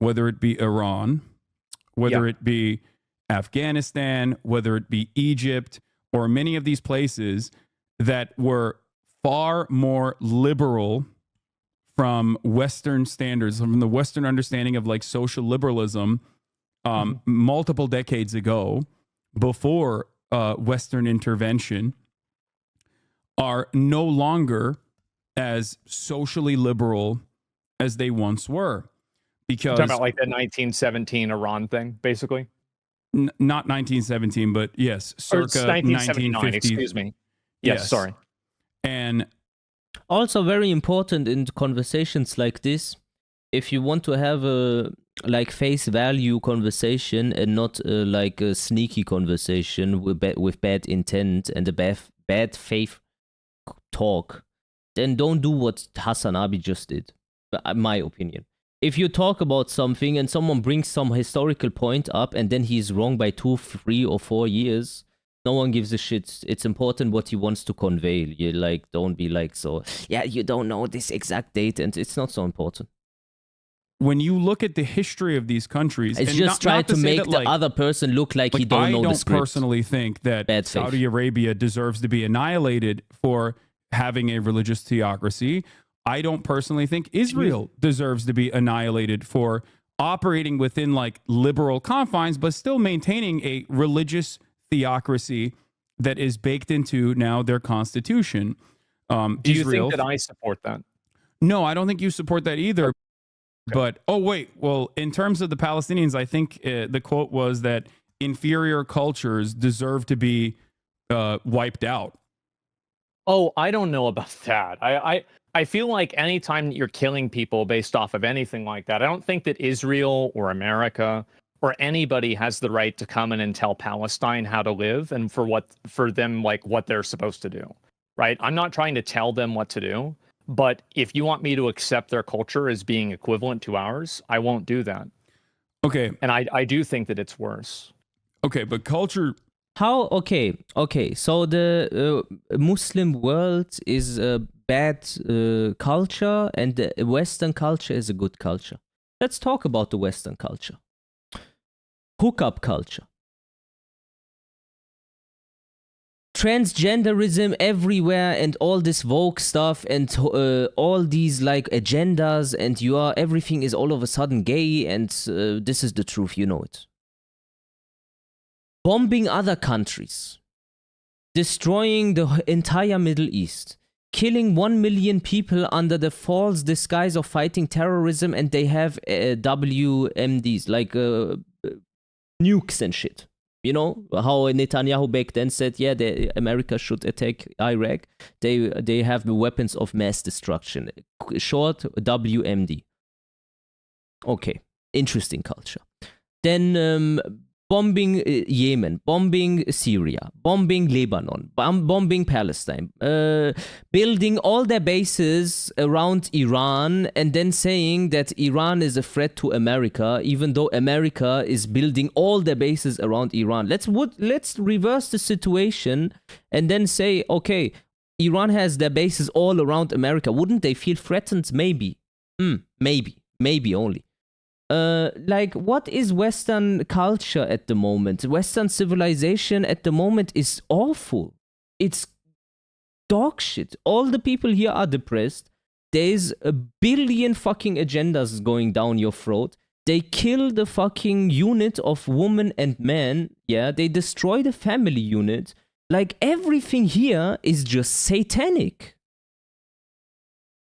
whether it be Iran, whether it be Afghanistan, whether it be Egypt, or many of these places that were far more liberal from Western standards, from the Western understanding of like social liberalism, multiple decades ago, before Western intervention, are no longer as socially liberal as they once were. Because you're talking about like the 1917 Iran thing, basically? Not 1917, but yes, circa 1979, excuse me. Yes, sorry. And also very important in conversations like this, if you want to have a like face value conversation and not like a sneaky conversation with bad intent and a bad faith talk, then don't do what Hassan Abi just did, my opinion. If you talk about something and someone brings some historical point up and then he's wrong by 2, 3, or 4 years, no one gives a shit. It's important what he wants to convey. You like, don't be like, so, yeah, you don't know this exact date, and it's not so important. When you look at the history of these countries, it's and just trying to make the other person look like he don't know the script. I don't personally think that Saudi Arabia deserves to be annihilated for having a religious theocracy. I don't personally think Israel deserves to be annihilated for operating within like liberal confines, but still maintaining a religious theocracy that is baked into now their constitution. Do you think that I support that? No, I don't think you support that either. Okay. But, oh, wait. Well, in terms of the Palestinians, I think the quote was that inferior cultures deserve to be wiped out. Oh, I don't know about that. I feel like anytime you're killing people based off of anything like that, I don't think that Israel or America or anybody has the right to come in and tell Palestine how to live and for them like what they're supposed to do. Right? I'm not trying to tell them what to do, but if you want me to accept their culture as being equivalent to ours, I won't do that. Okay. And I do think that it's worse. Okay, but culture... How? Okay. So the Muslim world is a bad culture, and the Western culture is a good culture. Let's talk about the Western culture. Hookup culture. Transgenderism everywhere, and all this Vogue stuff, and all these like agendas, and everything is all of a sudden gay, and this is the truth, you know it. Bombing other countries, destroying the entire Middle East, killing 1 million people under the false disguise of fighting terrorism, and they have WMDs, like nukes and shit. You know, how Netanyahu back then said, yeah, America should attack Iraq. They have the weapons of mass destruction. Short, WMD. Okay, interesting culture. Then bombing Yemen, bombing Syria, bombing Lebanon, bombing Palestine, building all their bases around Iran, and then saying that Iran is a threat to America, even though America is building all their bases around Iran. Let's reverse the situation and then say, okay, Iran has their bases all around America. Wouldn't they feel threatened? Maybe. Maybe only. Like, what is Western culture at the moment? Western civilization at the moment is awful. It's dog shit. All the people here are depressed. There's a billion fucking agendas going down your throat. They kill the fucking unit of woman and man. Yeah, they destroy the family unit. Like, everything here is just satanic.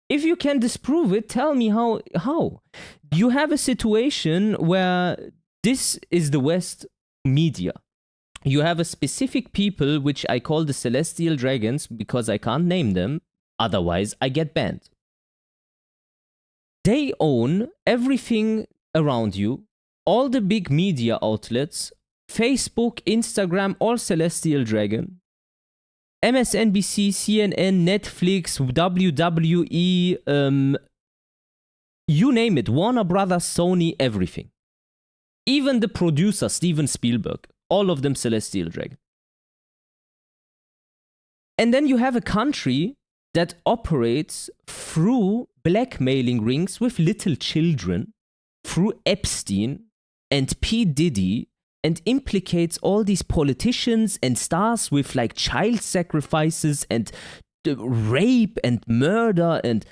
If you can disprove it, tell me how. You have a situation where this is the West media. You have a specific people, which I call the Celestial Dragons, because I can't name them, otherwise I get banned. They own everything around you, all the big media outlets, Facebook, Instagram, all Celestial Dragon, MSNBC, CNN, Netflix, WWE, you name it, Warner Brothers, Sony, everything. Even the producer, Steven Spielberg, all of them Celestial Dragon. And then you have a country that operates through blackmailing rings with little children, through Epstein and P. Diddy, and implicates all these politicians and stars with like child sacrifices and rape and murder and...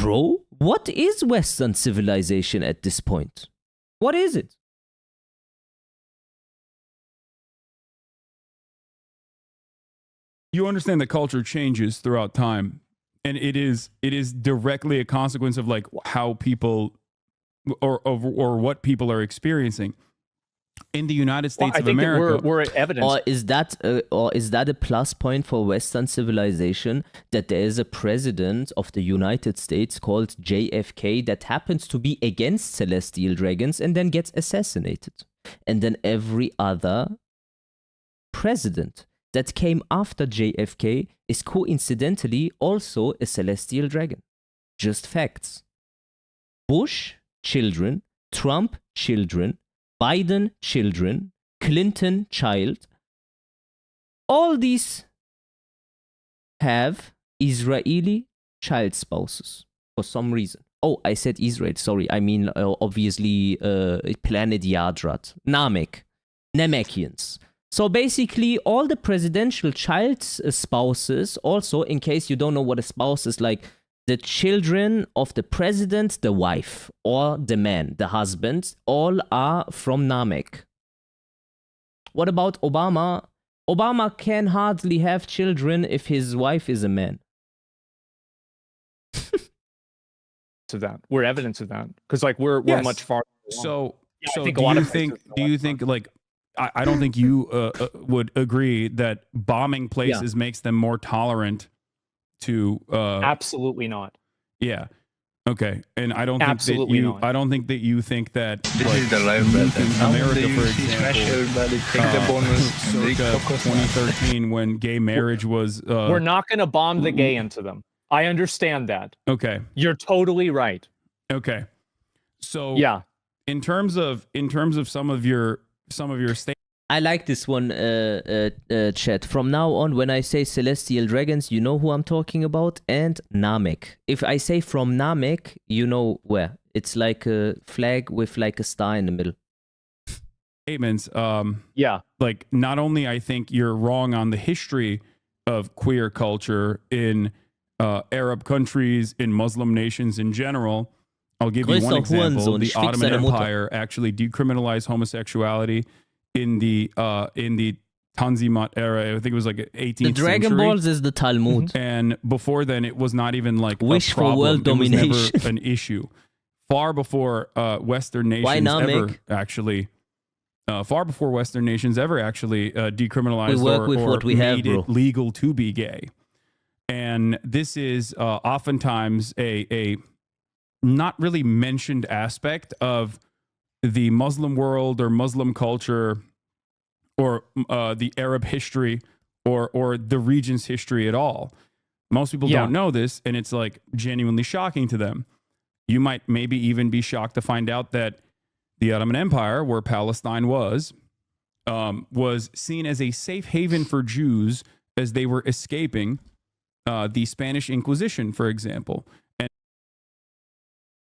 Bro, what is Western civilization at this point? What is it? You understand that culture changes throughout time, and it is directly a consequence of like how people or what people are experiencing. In the United States of America, we're evidence. Or is that a plus point for Western civilization, that there is a president of the United States called JFK that happens to be against Celestial Dragons and then gets assassinated, and then every other president that came after JFK is coincidentally also a Celestial Dragon. Just facts. Bush, children. Trump, children. Biden, children. Clinton, child. All these have Israeli child spouses for some reason. Oh, I said Israel, sorry. I mean, obviously, planet Yadrat. Namekians. So basically, all the presidential child spouses, also, in case you don't know what a spouse is, like the children of the president, the wife, or the man, the husband, all are from Namek. What about Obama? Obama can hardly have children if his wife is a man. To that, we're evidence of that because like we're Yes. much farther along. So, Yeah, I so think a do lot you of think? places Do you think like? I don't think you would agree that bombing places makes them more tolerant to. Absolutely not. Yeah. Okay. And I don't think Absolutely that you. not. I don't think that you think that. This like, is the life, brother. in Now when America, the for UFC smash example, everybody, take the bonus, and they circa focus on 2013, when gay marriage was. We're not going to bomb the gay into them. I understand that. Okay. You're totally right. Okay. So Yeah. in terms of some of your statements. I like this one, chat. From now on, when I say celestial dragons, you know who I'm talking about, and Namek. If I say from Namek, you know where. It's like a flag with like a star in the middle. Yeah. Like, not only I think you're wrong on the history of queer culture in Arab countries, in Muslim nations in general. I'll give you one Größter example. Hurensohn, The ich fick Ottoman seine Mutter. Empire actually decriminalized homosexuality in the Tanzimat era. I think it was like 18th The Dragon century. Balls is the Talmud. And before then, it was not even like Wish a for problem. world It was never domination. an issue. Far before Western Why nations not, ever Mick? actually, far before Western nations ever actually decriminalized We work or, with or what we have, made bro. it legal to be gay. And this is oftentimes a not really mentioned aspect of the Muslim world or Muslim culture or the Arab history or the region's history at all. Most people Yeah. don't know this, and it's like genuinely shocking to them. You might maybe even be shocked to find out that the Ottoman Empire, where Palestine was seen as a safe haven for Jews as they were escaping the Spanish Inquisition, for example.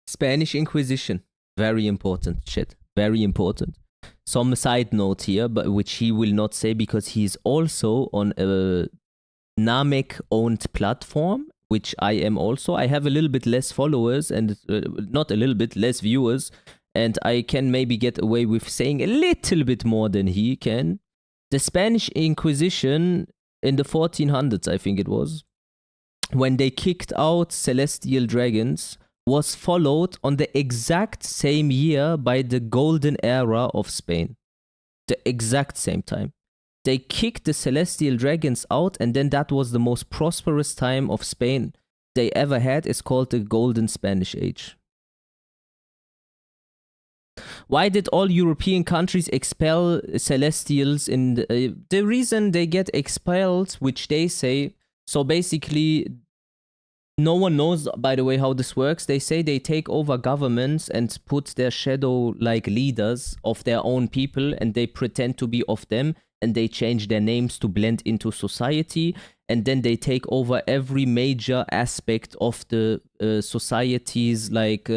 Spanish Inquisition. Very important shit. Very important. Some side note here, but which he will not say because he's also on a Namek-owned platform, which I am also. I have a little bit less followers and not a little bit less viewers, and I can maybe get away with saying a little bit more than he can. The Spanish Inquisition in the 1400s, I think it was, when they kicked out celestial dragons, was followed on the exact same year by the golden era of Spain. The exact same time. They kicked the celestial dragons out, and then that was the most prosperous time of Spain they ever had. It's called the Golden Spanish Age. Why did all European countries expel celestials? The reason they get expelled, which they say, so basically no one knows, by the way, how this works. They say they take over governments and put their shadow-like leaders of their own people, and they pretend to be of them, and they change their names to blend into society, and then they take over every major aspect of the society's like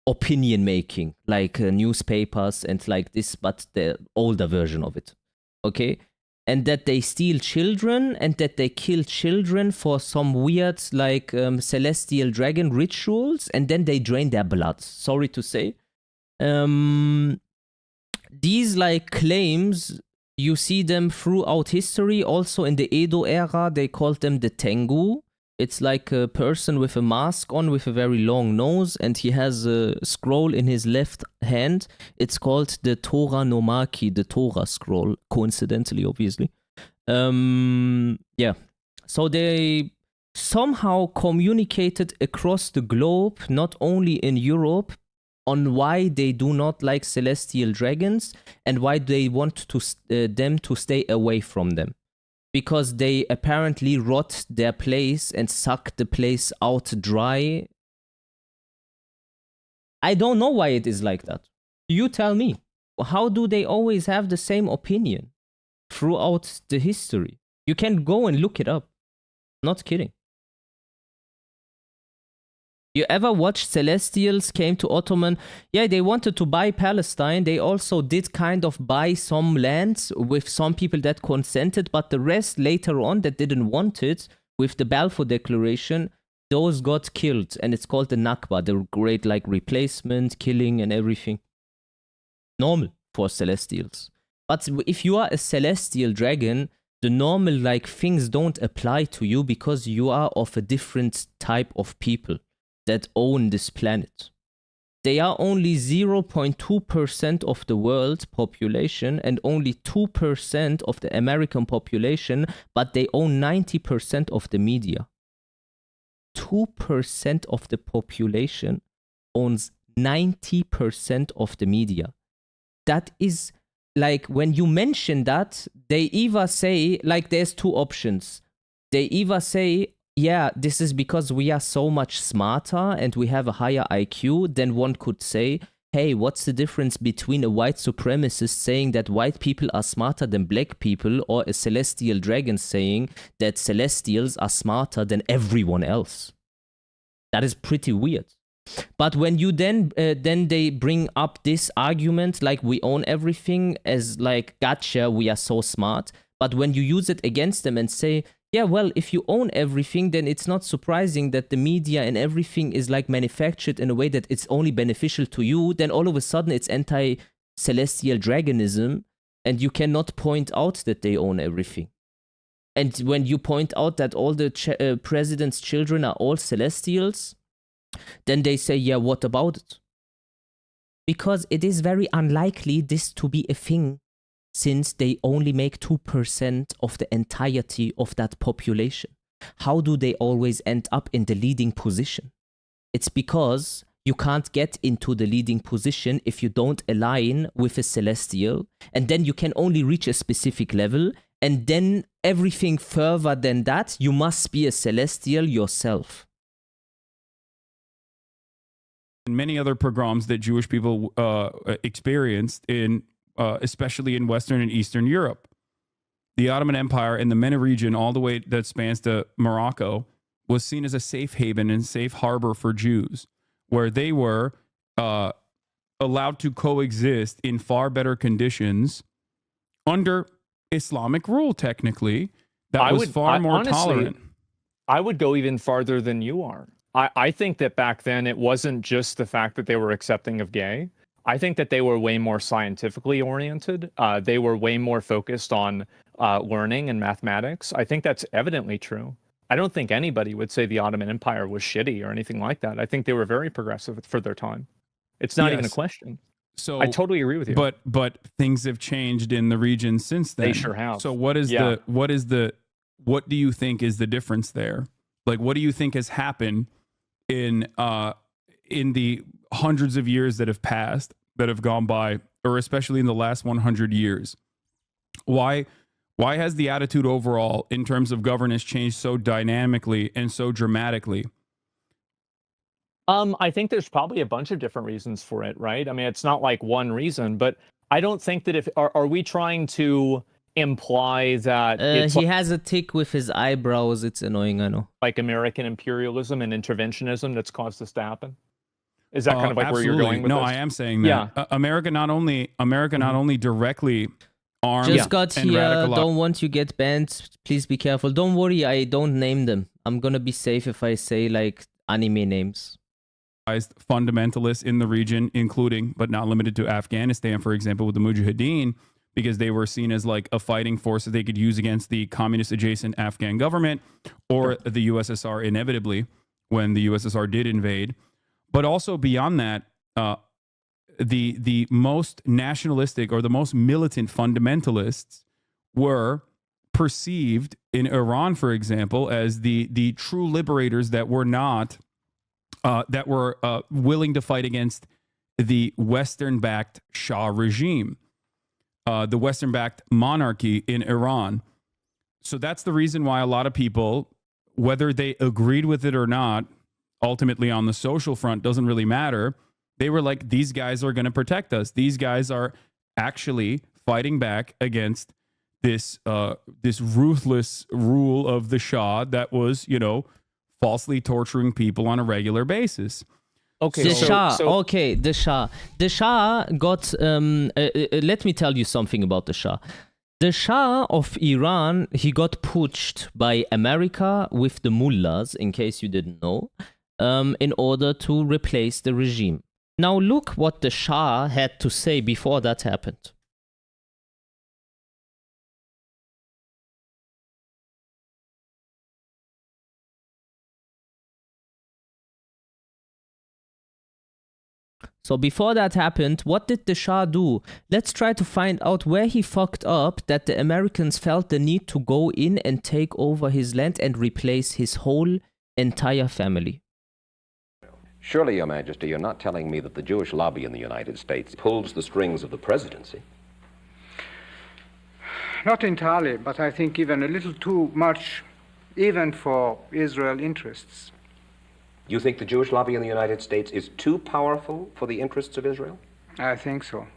opinion making, like newspapers and like this, but the older version of it. Okay? And that they steal children and that they kill children for some weird like celestial dragon rituals, and then they drain their blood. Sorry to say. These like claims, you see them throughout history. Also in the Edo era, they called them the Tengu. It's like a person with a mask on with a very long nose, and he has a scroll in his left hand. It's called the Torah no Maki, the Torah scroll, coincidentally, obviously. Yeah. So they somehow communicated across the globe, not only in Europe, on why they do not like celestial dragons and why they want to them to stay away from them. Because they apparently rot their place and suck the place out dry. I don't know why it is like that. You tell me. How do they always have the same opinion throughout the history? You can go and look it up. Not kidding. You ever watched Celestials came to Ottoman? Yeah, they wanted to buy Palestine. They also did kind of buy some lands with some people that consented, but the rest later on that didn't want it, with the Balfour Declaration, those got killed, and it's called the Nakba, the great like replacement, killing, and everything. Normal for Celestials. But if you are a Celestial dragon, the normal like things don't apply to you because you are of a different type of people that own this planet. They are only 0.2% of the world population and only 2% of the American population, but they own 90% of the media. 2% of the population owns 90% of the media. That is like, when you mention that, they either say, like, there's two options. They either say, yeah, this is because we are so much smarter and we have a higher IQ. Then one could say, hey, what's the difference between a white supremacist saying that white people are smarter than black people, or a celestial dragon saying that celestials are smarter than everyone else? That is pretty weird. But when you then they bring up this argument, like, we own everything, as like, gotcha, we are so smart. But when you use it against them and say, yeah, well, if you own everything, then it's not surprising that the media and everything is like manufactured in a way that it's only beneficial to you, then all of a sudden it's anti-celestial dragonism, and you cannot point out that they own everything. And when you point out that all the president's children are all celestials, then they say, yeah, what about it? Because it is very unlikely this to be a thing, since they only make 2% of the entirety of that population. How do they always end up in the leading position? It's because you can't get into the leading position if you don't align with a celestial, and then you can only reach a specific level, and then everything further than that, you must be a celestial yourself. And many other pogroms that Jewish people experienced in, especially in Western and Eastern Europe. The Ottoman Empire in the MENA region, all the way that spans to Morocco, was seen as a safe haven and safe harbor for Jews, where they were allowed to coexist in far better conditions under Islamic rule, technically. That was far more honestly, tolerant. I would go even farther than you are. I think that back then it wasn't just the fact that they were accepting of gay. I think that they were way more scientifically oriented. They were way more focused on learning and mathematics. I think that's evidently true. I don't think anybody would say the Ottoman Empire was shitty or anything like that. I think they were very progressive for their time. It's not even a question. So I totally agree with you. But things have changed in the region since then. They sure have. So what do you think is the difference there? Like, what do you think has happened in the hundreds of years that have passed, that have gone by, or especially in the last 100 years? Why has the attitude overall in terms of governance changed so dynamically and so dramatically? I think there's probably a bunch of different reasons for it, right? I mean, it's not like one reason, but I don't think that are we trying to imply that he has a tick with his eyebrows? It's annoying, I know. Like American imperialism and interventionism that's caused this to happen? Is that kind of like absolutely. where you're going with this? No, I am saying that. Yeah. America not only directly armed Just got and here, radicalized. don't want you get banned. Please be careful. Don't worry, I don't name them. I'm gonna be safe if I say like anime names. Fundamentalists in the region, including but not limited to Afghanistan, for example, with the Mujahideen, because they were seen as like a fighting force that they could use against the communist adjacent Afghan government or the USSR, inevitably, when the USSR did invade. But also beyond that, the most nationalistic or the most militant fundamentalists were perceived in Iran, for example, as the true liberators that were not willing to fight against the Western-backed Shah regime, the Western-backed monarchy in Iran. So that's the reason why a lot of people, whether they agreed with it or not, ultimately on the social front, doesn't really matter. They were like, these guys are going to protect us. These guys are actually fighting back against this ruthless rule of the Shah that was, falsely torturing people on a regular basis. Okay, The Shah got. Let me tell you something about the Shah. The Shah of Iran, he got putsched by America with the mullahs, in case you didn't know, in order to replace the regime. Now look what the Shah had to say before that happened. So before that happened, what did the Shah do? Let's try to find out where he fucked up that the Americans felt the need to go in and take over his land and replace his whole entire family. Surely, Your Majesty, you're not telling me that the Jewish lobby in the United States pulls the strings of the presidency? Not entirely, but I think even a little too much, even for Israel interests. You think the Jewish lobby in the United States is too powerful for the interests of Israel? I think so.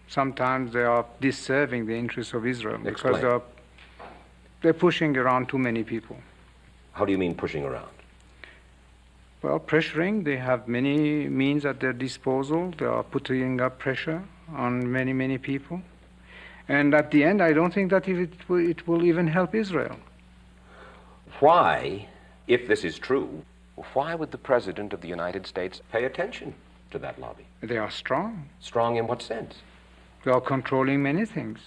Sometimes they are disserving the interests of Israel because Explain. they're pushing around too many people. How do you mean pushing around? Well, pressuring, they have many means at their disposal. They are putting up pressure on many, many people. And at the end, I don't think that it will even help Israel. Why, if this is true, why would the President of the United States pay attention to that lobby? They are strong. Strong in what sense? They are controlling many things.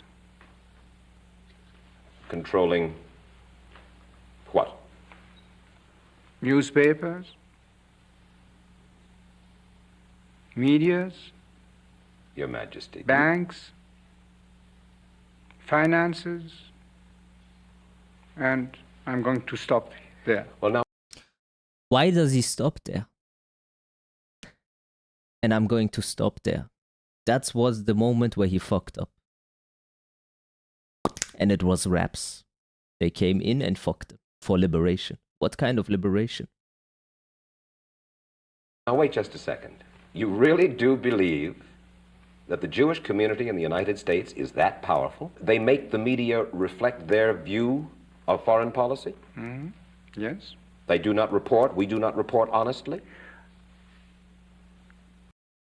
Controlling what? Newspapers, medias, Your Majesty. banks, finances, and I'm going to stop there. Well, now, Why does he stop there? And I'm going to stop there. That was the moment where he fucked up. And it was raps. They came in and fucked him for liberation. What kind of liberation? now wait just a second. You really do believe that the Jewish community in the United States is that powerful? They make the media reflect their view of foreign policy? Yes? They do not report, we do not report honestly?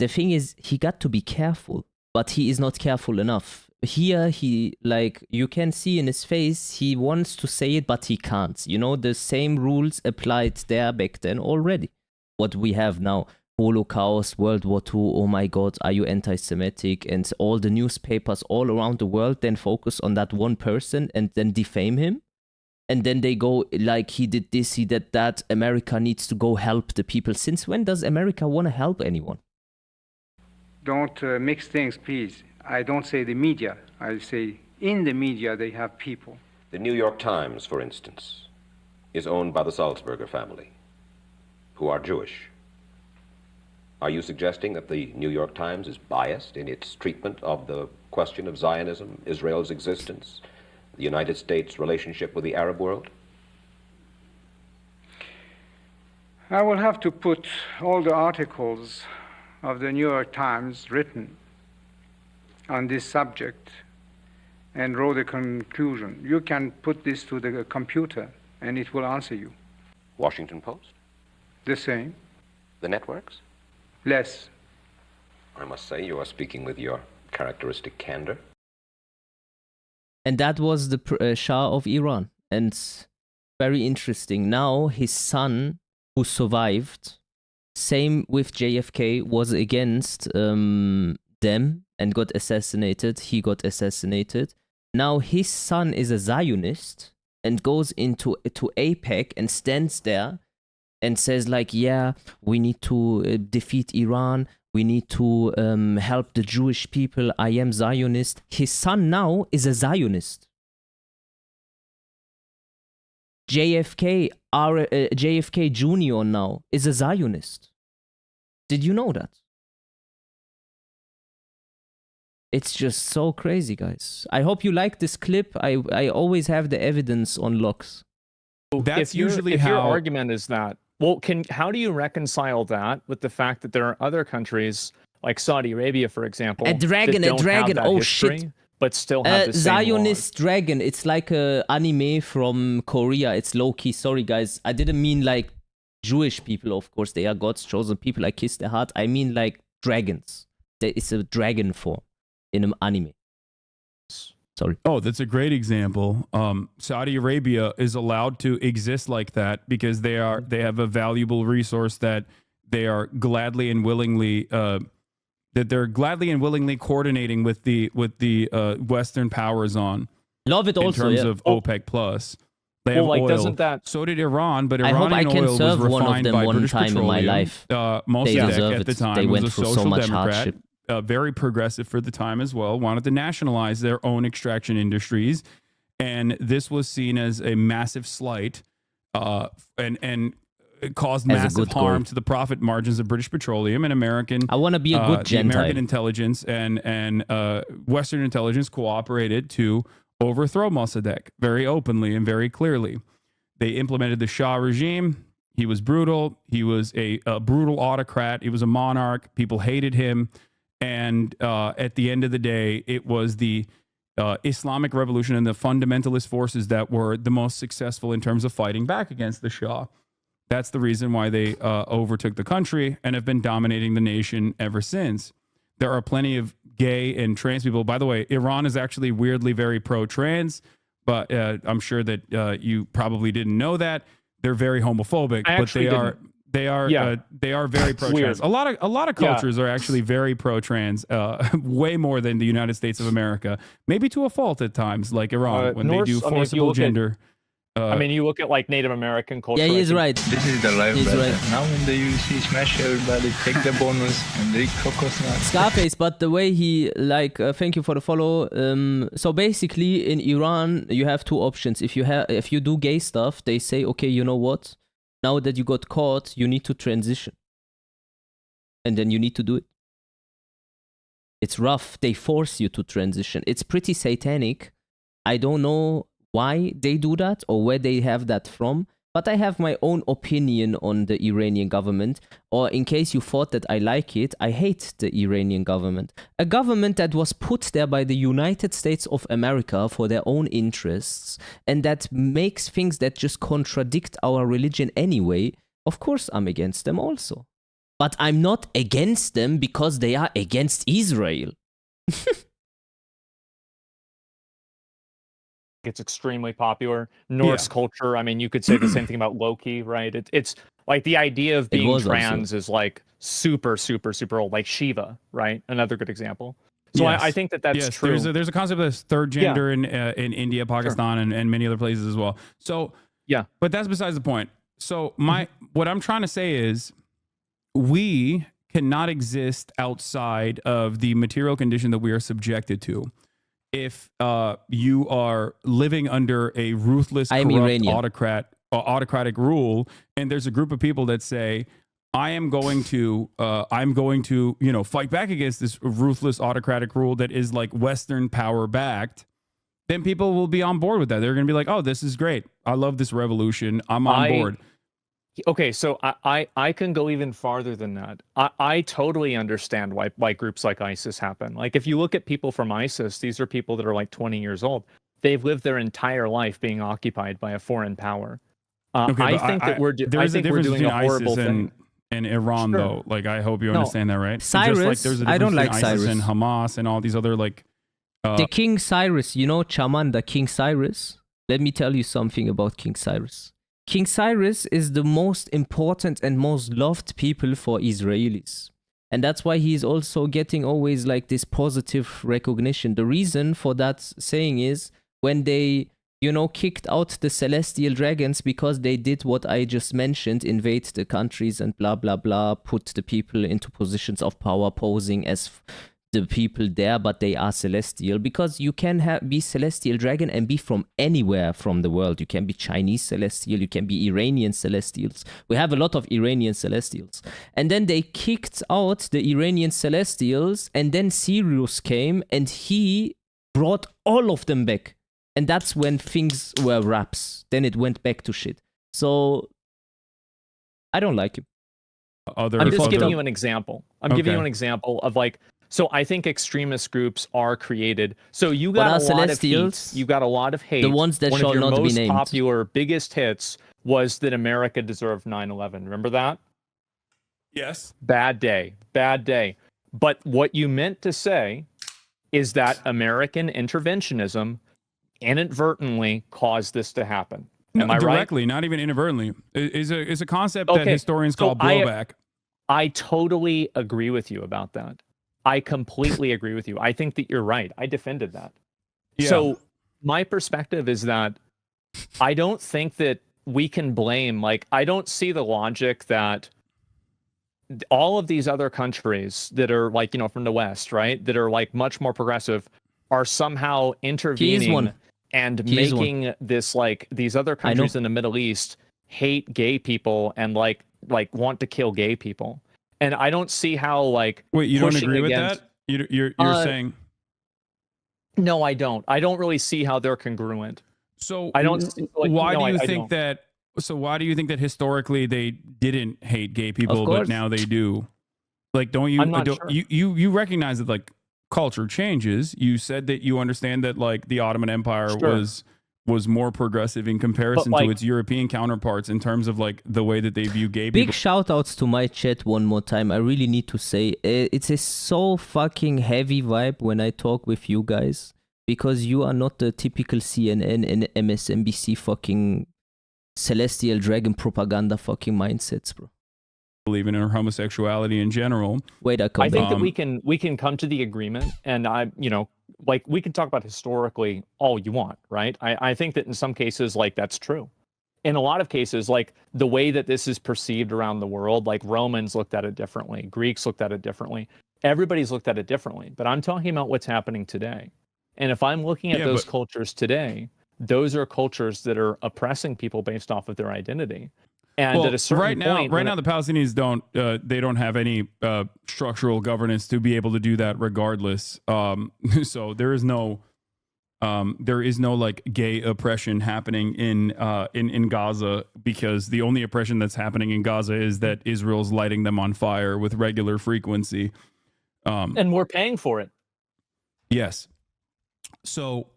The thing is, he got to be careful, but he is not careful enough. Here, you can see in his face, he wants to say it, but he can't. You know, the same rules applied there back then already. What we have now, Holocaust, World War II, oh my God, are you anti-Semitic? And all the newspapers all around the world then focus on that one person and then defame him. And then they go like, he did this, he did that. America needs to go help the people. Since when does America want to help anyone? Don't mix things, please. I don't say the media. I say in the media they have people. The New York Times, for instance, is owned by the Salzburger family, who are Jewish. Are you suggesting that the New York Times is biased in its treatment of the question of Zionism, Israel's existence, the United States' relationship with the Arab world? I will have to put all the articles of the New York Times written on this subject and draw the conclusion. You can put this to the computer and it will answer you. Washington Post? The same, The networks? less. I must say you are speaking with your characteristic candor. And that was the Shah of Iran. And very interesting. Now his son, who survived, same with JFK, was against them and got assassinated. He got assassinated. Now his son is a Zionist and goes into AIPAC and stands there and says like, yeah, we need to defeat Iran. We need to help the Jewish people. I am Zionist. His son now is a Zionist. JFK Jr. now is a Zionist. Did you know that? It's just so crazy, guys. I hope you like this clip. I always have the evidence on locks. That's usually if your how. argument is that, well, how do you reconcile that with the fact that there are other countries like Saudi Arabia, for example, A dragon, that don't have that oh history, shit. but still have the same Zionist laws? dragon. It's like a anime from Korea. It's low key. Sorry, guys. I didn't mean like Jewish people. Of course, they are God's chosen people. I kiss their heart. I mean like dragons. It's a dragon form in an anime. Sorry. Oh, that's a great example. Saudi Arabia is allowed to exist like that because they have a valuable resource that they are gladly and willingly coordinating with the Western powers on. Love it also. In terms yeah. of OPEC plus. They Well, have like, oil. doesn't that- So did Iran, but I hope Iranian I can oil was serve one of refined them by one British time in my Petroleum. life. Mossadegh They deserve at the it. time They was went a through so social much democrat, hardship. very progressive for the time as well, wanted to nationalize their own extraction industries. And this was seen as a massive slight and it caused As a massive good harm goal. to the profit margins of British Petroleum and American. I want to be a good the Gentile. American intelligence and Western intelligence cooperated to overthrow Mossadegh very openly and very clearly. They implemented the Shah regime. He was brutal. He was a brutal autocrat. He was a monarch. People hated him. And at the end of the day, it was the Islamic Revolution and the fundamentalist forces that were the most successful in terms of fighting back against the Shah. That's the reason why they overtook the country and have been dominating the nation ever since. There are plenty of gay and trans people. By the way, Iran is actually weirdly very pro-trans, but I'm sure that you probably didn't know that. They're very homophobic, I but actually they are very pro-trans. Weird. A lot of cultures are actually very pro-trans, way more than the United States of America. Maybe to a fault at times, like Iran, when Norse- they do I mean, if you forcible look at- gender. I mean, you look at like Native American culture. Yeah, I he is think- right. This is the life, He's brother. right. Now in the UFC, smash everybody, take the bonus, and the coconut. Scarface, but the way he thank you for the follow. So basically, in Iran, you have two options. If you do gay stuff, they say, okay, you know what? Now that you got caught, you need to transition, and then you need to do it. It's rough. They force you to transition. It's pretty satanic. I don't know why they do that or where they have that from. But I have my own opinion on the Iranian government, or in case you thought that I like it, I hate the Iranian government. A government that was put there by the United States of America for their own interests, and that makes things that just contradict our religion anyway. Of course, I'm against them also. But I'm not against them because they are against Israel. It's extremely popular. Norse culture. I mean, you could say the same thing about Loki, right? It's like the idea of being was trans is like super, super, super old, like Shiva, right? Another good example. So Yes. I think that that's Yes, true. there's a concept of third gender in India, Pakistan, and many other places as well. So Yeah. but that's besides the point. So what I'm trying to say is we cannot exist outside of the material condition that we are subjected to. If you are living under a ruthless, corrupt autocratic rule, and there's a group of people that say, I'm going to fight back against this ruthless autocratic rule that is like Western power backed, then people will be on board with that. They're going to be like, oh, this is great. I love this revolution. I'm on board. Okay, so I can go even farther than that. I totally understand why groups like ISIS happen. Like if you look at people from ISIS, these are people that are like 20 years old. They've lived their entire life being occupied by a foreign power. I think that we're doing a horrible thing. And Iran, though, like I hope you understand that, right? Cyrus, Just like there's a I don't difference like between ISIS Cyrus. and Hamas and all these other like. The King Cyrus, you know Chamanda, King Cyrus? Let me tell you something about King Cyrus. King Cyrus is the most important and most loved people for Israelis. And that's why he is also getting always like this positive recognition. The reason for that saying is when they, kicked out the celestial dragons because they did what I just mentioned, invade the countries and blah, blah, blah, put the people into positions of power, posing as the people there, but they are celestial, because you can be celestial dragon and be from anywhere from the world. You can be Chinese celestial, you can be Iranian celestials. We have a lot of Iranian celestials. And then they kicked out the Iranian celestials, and then Sirius came and he brought all of them back. And that's when things were wraps. Then it went back to shit. So I don't like him. I'm just giving you an example. I'm giving you an example of like, so I think extremist groups are created. So you got a lot of hate. You got a lot of hate. The ones that shall not be named. One of your most popular, biggest hits was that America deserved 9/11. Remember that? Yes. Bad day. Bad day. But what you meant to say is that American interventionism inadvertently caused this to happen. Am I right? Directly, not even inadvertently. Is a concept that Okay, historians so call blowback. I totally agree with you about that. I completely agree with you. I think that you're right. I defended that. Yeah. So my perspective is that I don't think that we can blame, like, I don't see the logic that all of these other countries that are like, you know, from the West, right, that are like much more progressive are somehow intervening and making this, like, these other countries in the Middle East hate gay people and like want to kill gay people. And I don't see how, like, wait, you don't agree against, with that? You're saying no, I don't. I don't really see how they're congruent. so. I don't. Like, why no, do you I think don't. that? So why do you think that historically they didn't hate gay people, but now they do? Like, don't you? I'm not don't, sure. you recognize that like culture changes. You said that you understand that like the Ottoman Empire was more progressive in comparison like, to its European counterparts in terms of like the way that they view gay people. Big shout outs to my chat one more time. I really need to say it's a so fucking heavy vibe when I talk with you guys, because you are not the typical CNN and MSNBC fucking celestial dragon propaganda fucking mindsets, bro. Believe in homosexuality in general. Wait, I think that we can come to the agreement, and you know, like, we can talk about historically all you want, right? I think that in some cases, like, that's true. In a lot of cases, like, the way that this is perceived around the world, like, Romans looked at it differently, Greeks looked at it differently, everybody's looked at it differently. But I'm talking about what's happening today. And if I'm looking at those cultures today, those are cultures that are oppressing people based off of their identity. And well, at a certain point, right now, the Palestinians don't have any structural governance to be able to do that, regardless. So there is no like gay oppression happening in Gaza, because the only oppression that's happening in Gaza is that Israel's lighting them on fire with regular frequency, and we're paying for it. Yes. So,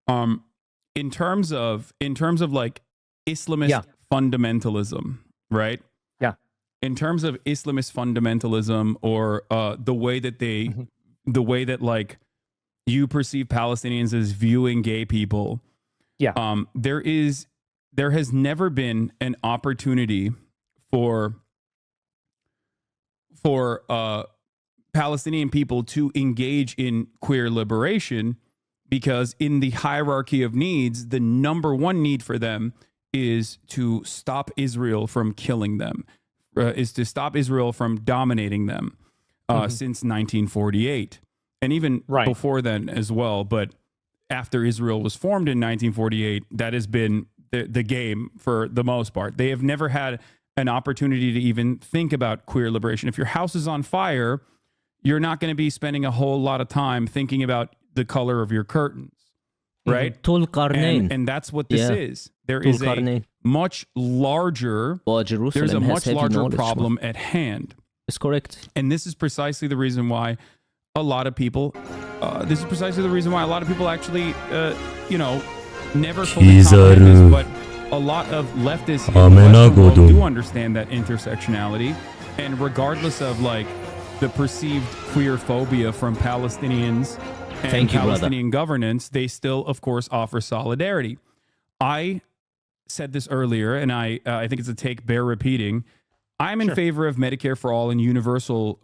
in terms of like Islamist fundamentalism, right? Yeah. In terms of Islamist fundamentalism, or the way that like you perceive Palestinians as viewing gay people, there has never been an opportunity for Palestinian people to engage in queer liberation, because in the hierarchy of needs, the number one need for them is to stop Israel from killing them, is to stop Israel from dominating them since 1948. And even before then as well. But after Israel was formed in 1948, that has been the game for the most part. They have never had an opportunity to even think about queer liberation. If your house is on fire, you're not going to be spending a whole lot of time thinking about the color of your curtains, right? And that's what this is. There is a much larger, there's a much larger problem at hand. It's correct. And this is precisely the reason why a lot of people, actually, never fully comprehend this, but a lot of leftists in the Western world do understand that intersectionality. And regardless of like the perceived queer phobia from Palestinians and Palestinian governance, they still, of course, offer solidarity. I said this earlier, and I think it's a take bear repeating. I'm in favor of Medicare for all and universal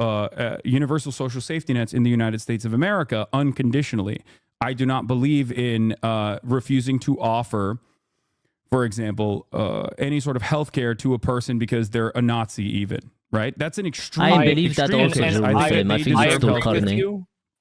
social safety nets in the United States of America unconditionally. I do not believe in refusing to offer, for example, any sort of health care to a person because they're a Nazi even, right? That's an extreme... I believe that also,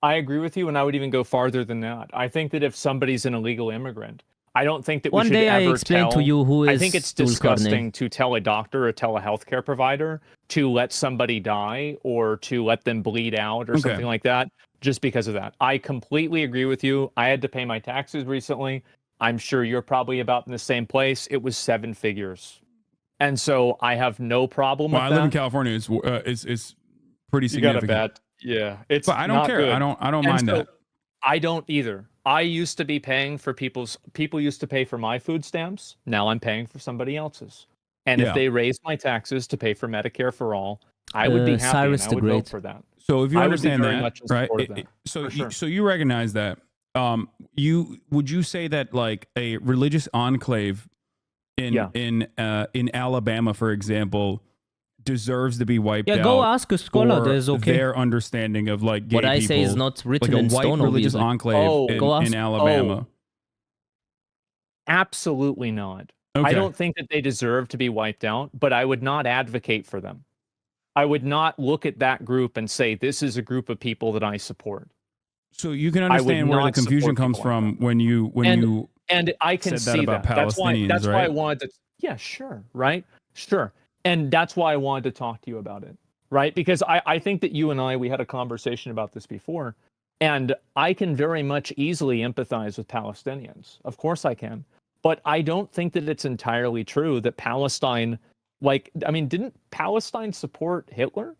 I agree with you, and I would even go farther than that. I think that if somebody's an illegal immigrant, I don't think that we should ever tell... to you who is I think it's disgusting to tell a doctor or tell a healthcare provider to let somebody die or to let them bleed out or something like that just because of that. I completely agree with you. I had to pay my taxes recently. I'm sure you're probably about in the same place. It was 7 figures. And so I have no problem with that. I live in California. It's pretty significant. You got a bet. Yeah. It's but I don't care. Good. I don't mind that. I don't either. I used to be paying for people used to pay for my food stamps. Now I'm paying for somebody else's. And if they raised my taxes to pay for Medicare for all, I would be happy and I would vote for that. So if you I would be understand very that, much in right? support of that, So for sure. so you recognize that. Would you say that like a religious enclave in Alabama, for example, deserves to be wiped out? Yeah, go ask a scholar. for There's okay. their understanding of like gay What I say is people, not written like a in white stone. religious obviously. enclave Go ask- in Alabama. Absolutely not. Okay. I don't think that they deserve to be wiped out, but I would not advocate for them. I would not look at that group and say, this is a group of people that I support. So you can I would understand where the not confusion support comes people like from when you And I can said that see about that. That's why Palestinians, I right? wanted to. Yeah, sure. Right. Sure. And that's why I wanted to talk to you about it. Right. Because I think that you and we had a conversation about this before. And I can very much easily empathize with Palestinians. Of course I can. But I don't think that it's entirely true that Palestine, didn't Palestine support Hitler?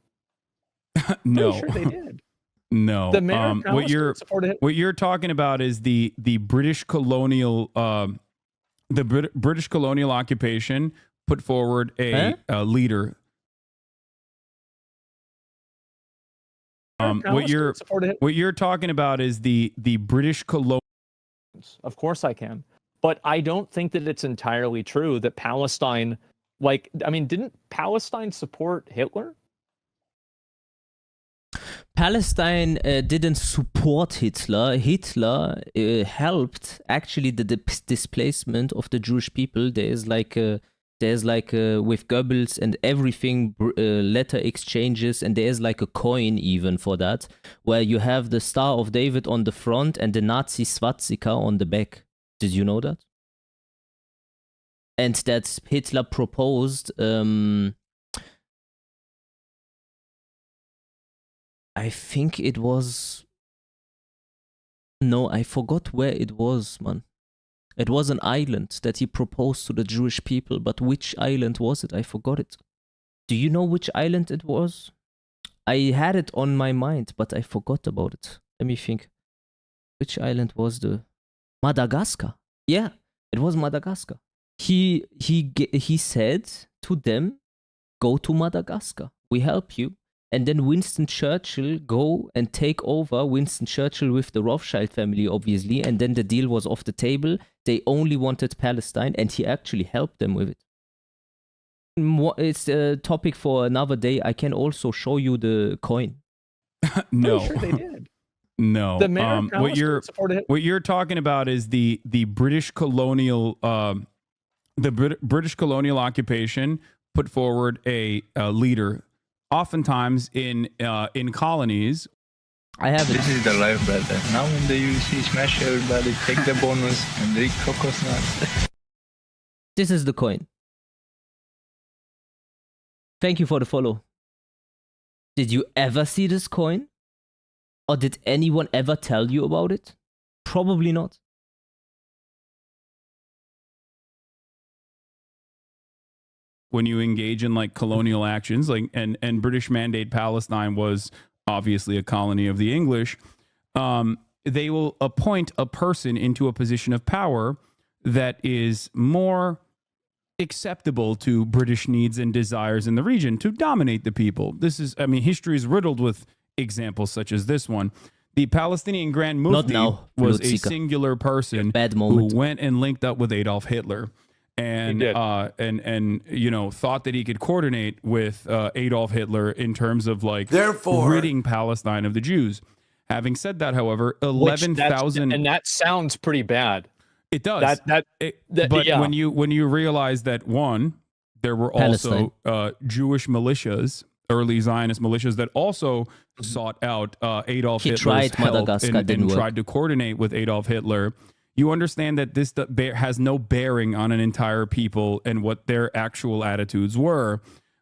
no. Pretty sure they did. No. The mayor of Palestine supported Hitler. What you're talking about is the British colonial British colonial occupation put forward a leader. What you're talking about is the British colonial. Of course I can. But I don't think that it's entirely true that Palestine, didn't Palestine support Hitler? Palestine didn't support Hitler. Hitler helped actually the displacement of the Jewish people. There's like with Goebbels and everything, letter exchanges, and there's like a coin even for that, where you have the Star of David on the front and the Nazi swastika on the back. Did you know that? And that Hitler proposed. I think it was. No, I forgot where it was, man. It was an island that he proposed to the Jewish people, but which island was it? I forgot it. Do you know which island it was? I had it on my mind, but I forgot about it. Let me think. Which island was the Madagascar? Yeah, it was Madagascar. He said to them, "Go to Madagascar. We help you." And then Winston Churchill go and take over. Winston Churchill with the Rothschild family, obviously. And then the deal was off the table. They only wanted Palestine, and he actually helped them with it. It's a topic for another day. I can also show you the coin. No. Pretty sure they did. No. The mayor of Palestine supported Hitler. What you're talking about is the British colonial British colonial occupation put forward a leader. Oftentimes in colonies. I have it. This is the life, brother. Now in the UFC, smash everybody, take the bonus, and drink coconut. This is the coin. Thank you for the follow. Did you ever see this coin? Or did anyone ever tell you about it? Probably not. When you engage in like colonial actions, like and British Mandate Palestine was obviously a colony of the English, they will appoint a person into a position of power that is more acceptable to British needs and desires in the region to dominate the people. This is, I mean, history is riddled with examples such as this one. The Palestinian Grand Mufti was a singular person who went and linked up with Adolf Hitler. And you know, thought that he could coordinate with Adolf Hitler in terms of like ridding Palestine of the Jews. Having said that, however, 11,000 and that sounds pretty bad. It does. When you realize that one, there were also Jewish militias, early Zionist militias that also sought out Adolf Hitler's help and tried to coordinate with Adolf Hitler. You understand that this has no bearing on an entire people and what their actual attitudes were.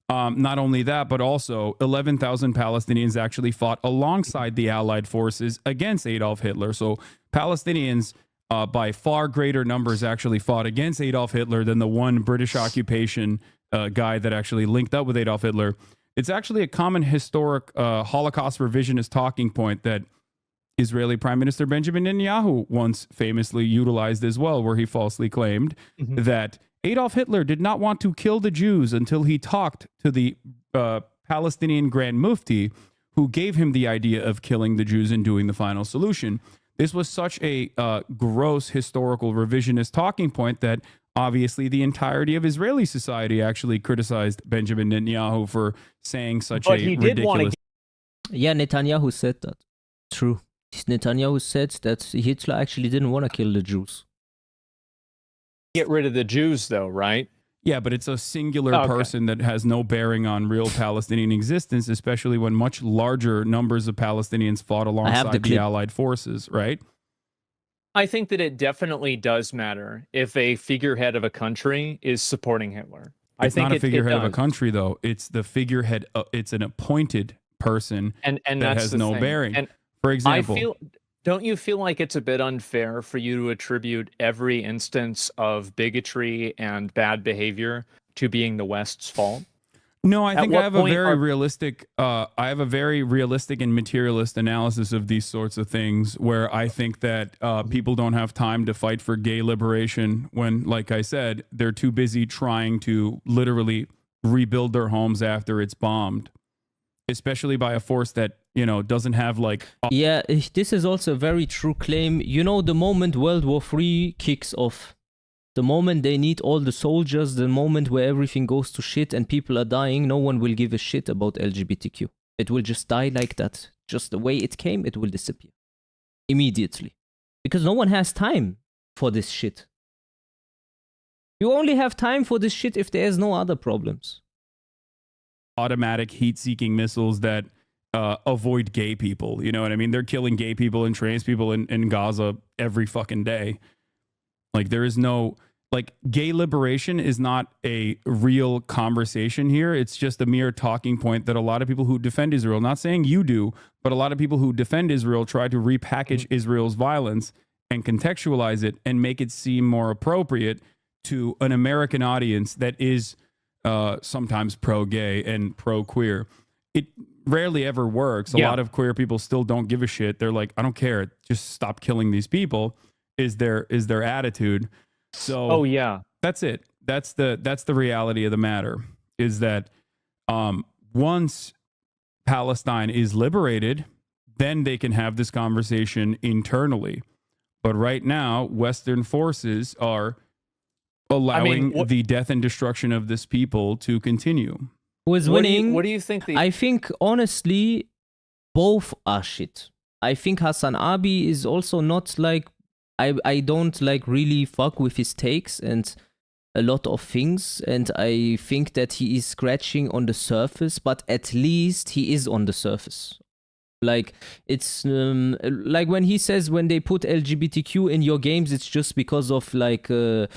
Not only that, but also 11,000 Palestinians actually fought alongside the Allied forces against Adolf Hitler. So Palestinians, by far greater numbers, actually fought against Adolf Hitler than the one British occupation guy that actually linked up with Adolf Hitler. It's actually a common historic Holocaust revisionist talking point that Israeli Prime Minister Benjamin Netanyahu once famously utilized as well, where he falsely claimed that Adolf Hitler did not want to kill the Jews until he talked to the Palestinian Grand Mufti, who gave him the idea of killing the Jews and doing the final solution. This was such a gross historical revisionist talking point that obviously the entirety of Israeli society actually criticized Benjamin Netanyahu for saying such But a he did want ridiculous. to Yeah, Netanyahu said that. True. Netanyahu said that Hitler actually didn't want to kill the Jews. get rid of the Jews, though, right? Yeah, but it's a singular Okay. person that has no bearing on real Palestinian existence, especially when much larger numbers of Palestinians fought alongside the clip. Allied forces, right? I think that it definitely does matter if a figurehead of a country is supporting Hitler. I It's think not a it figurehead of a does. country, though. It's the figurehead. It's an appointed person and that that's has the no thing. bearing. And For I example, feel, don't you feel like it's a bit unfair for you to attribute every instance of bigotry and bad behavior to being the West's fault? no, I At think I what have a point very are- realistic. I have a very realistic and materialist analysis of these sorts of things, where I think that people don't have time to fight for gay liberation when, like I said, they're too busy trying to literally rebuild their homes after it's bombed, especially by a force that doesn't have like. Yeah, this is also a very true claim. You know, the moment World War III kicks off, the moment they need all the soldiers, the moment where everything goes to shit and people are dying, no one will give a shit about LGBTQ. It will just die like that. Just the way it came, it will disappear. Immediately. Because no one has time for this shit. You only have time for this shit if there's no other problems. Automatic heat-seeking missiles that avoid gay people. You know what I mean? They're killing gay people and trans people in Gaza every fucking day. Like, there is no, like, gay liberation is not a real conversation here. It's just a mere talking point that a lot of people who defend Israel, not saying you do, but a lot of people who defend Israel try to repackage Israel's violence and contextualize it and make it seem more appropriate to an American audience that is sometimes pro-gay and pro-queer. It rarely ever works. A Yeah. lot of queer people still don't give a shit. They're like, I don't care. Just stop killing these people. Is their attitude. So Oh, yeah. that's it. That's the reality of the matter, is that once Palestine is liberated, then they can have this conversation internally. But right now, Western forces are allowing the death and destruction of this people to continue. Who is What do winning? you think the I think, honestly, both are shit. I think Hassan Abi is also not like, I don't like really fuck with his takes and a lot of things, and I think that he is scratching on the surface, but at least he is on the surface. Like, it's like when he says when they put LGBTQ in your games, it's just because of like the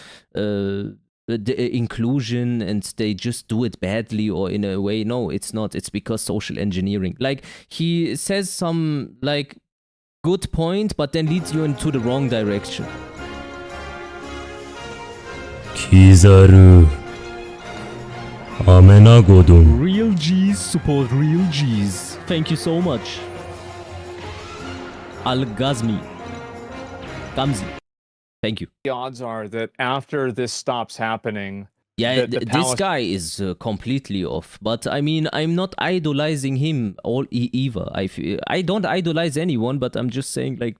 inclusion and they just do it badly or in a way. No, it's not. It's because social engineering. Like, he says some like good point, but then leads you into the wrong direction. Kizaru Amenagodum. Real G's support real G's. Thank you so much. Al-Ghazmi. Gamzi. Thank you. odds are that after this stops happening, Yeah, the this guy is completely off. But I mean, I'm not idolizing him either. I don't idolize anyone, but I'm just saying, like,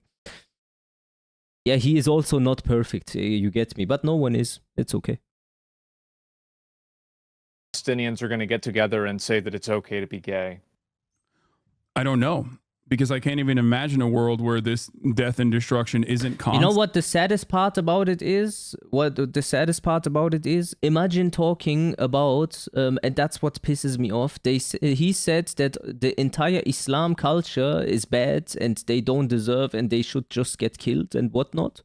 yeah, he is also not perfect. You get me? But no one is. It's okay. Palestinians are going to get together and say that it's okay to be gay. I don't know, because I can't even imagine a world where this death and destruction isn't constant. You know what the saddest part about it is? Imagine talking about, and that's what pisses me off. He said that the entire Islam culture is bad and they don't deserve and they should just get killed and whatnot.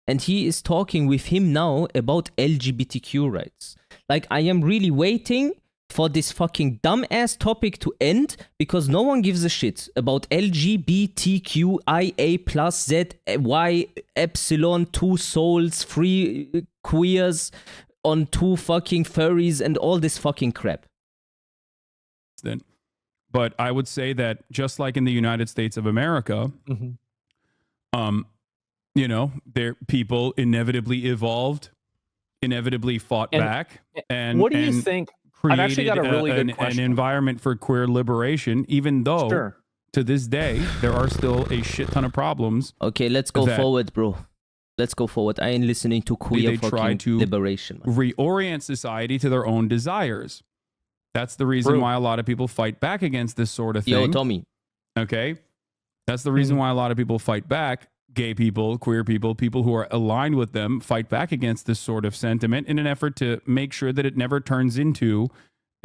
And he is talking with him now about LGBTQ rights. Like, I am really waiting for this fucking dumbass topic to end, because no one gives a shit about LGBTQIA plus Z Y epsilon 2 souls, 3 queers on 2 fucking furries and all this fucking crap. But I would say that just like in the United States of America, you know, people inevitably evolved, inevitably fought back, and what do you think? I've actually created got a really good an question. environment for queer liberation, even though Sure. to this day there are still a shit ton of problems. Okay, let's go that- forward, bro. Let's go forward. I ain't listening to queer they try fucking to liberation. Man. Reorient society to their own desires. That's the reason True. why a lot of people fight back against this sort of thing. Yo, Tommy. Okay. That's the reason why a lot of people fight back. Gay people, queer people, people who are aligned with them fight back against this sort of sentiment in an effort to make sure that it never turns into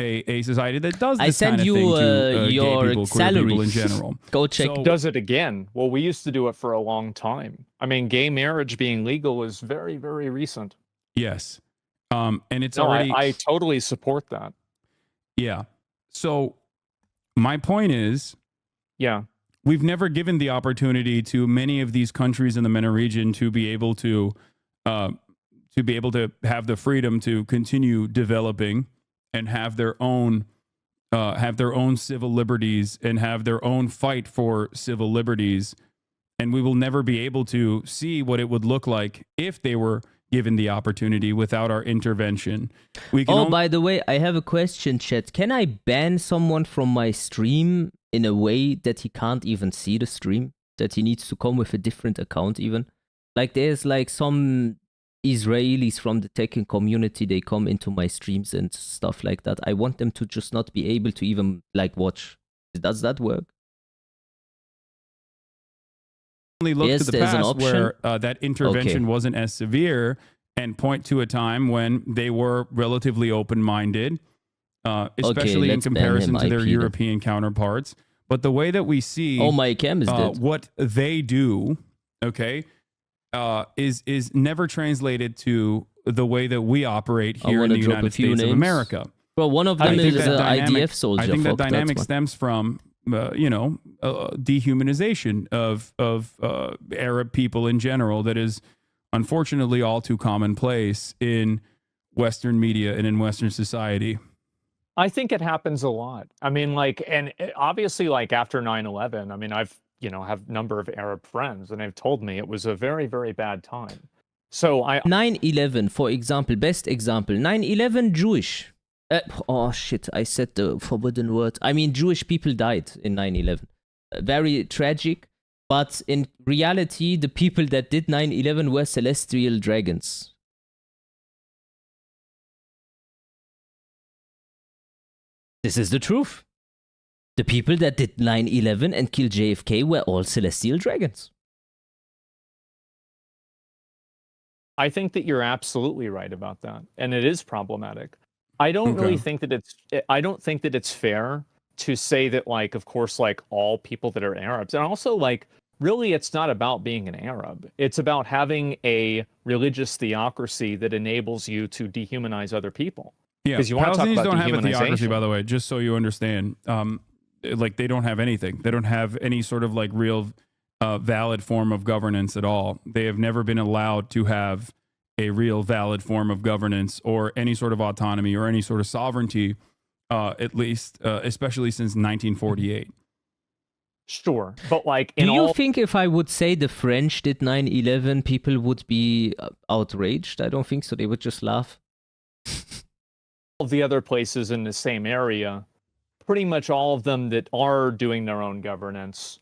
a society that does this I send kind of you thing to your gay people, queer salary. people in general. Go check. So- Does it again? Well, we used to do it for a long time. I mean, gay marriage being legal is very, very recent. Yes. And it's No, already... I totally support that. Yeah. So my point is... Yeah. We've never given the opportunity to many of these countries in the MENA region to be able to have the freedom to continue developing and have their own civil liberties and have their own fight for civil liberties. And we will never be able to see what it would look like if they were given the opportunity without our intervention. We can By the way, I have a question, chat. Can I ban someone from my stream in a way that he can't even see the stream? That he needs to come with a different account even? Like there's like some Israelis from the Tekken community, they come into my streams and stuff like that. I want them to just not be able to even like watch. Does that work? only look Yes, to the there's an past option. where that intervention wasn't as severe and point to a time when they were relatively open-minded, especially in let's ban comparison him, to their IP then. European counterparts. But the way that we see Oh, my cam is dead. what they do, okay, is never translated to the way that we operate I here in wanna the drop a United few States of names. America. Bro, one of I them think is that an dynamic- IDF soldier. I think that Fuck, that's dynamic one. stems from, dehumanization of Arab people in general that is unfortunately all too commonplace in Western media and in Western society. I think it happens a lot. I mean, like, and obviously, like after 9/11, I mean, I've, have a number of Arab friends and they've told me it was a very, very bad time. So 9/11, for example, best example, 9/11 Jewish. Oh shit, I said the forbidden word. I mean, Jewish people died in 9/11. Very tragic, but in reality, the people that did 9/11 were celestial dragons. This is the truth. The people that did 9/11 and killed JFK were all celestial dragons. I think that you're absolutely right about that, and it is problematic. I don't really think that it's fair to say that, like, of course, like all people that are Arabs, and also like really it's not about being an Arab. It's about having a religious theocracy that enables you to dehumanize other people. Yeah, Because you want to talk Palestinians about don't have a theocracy, dehumanization. by the way, just so you understand. Like they don't have anything. They don't have any sort of like real valid form of governance at all. They have never been allowed to have a real valid form of governance or any sort of autonomy or any sort of sovereignty, at least, especially since 1948. Sure, but like Do in you all think if I would say the French did 9/11, people would be outraged? I don't think so. They would just laugh. of the other places in the same area, pretty much all of them that are doing their own governance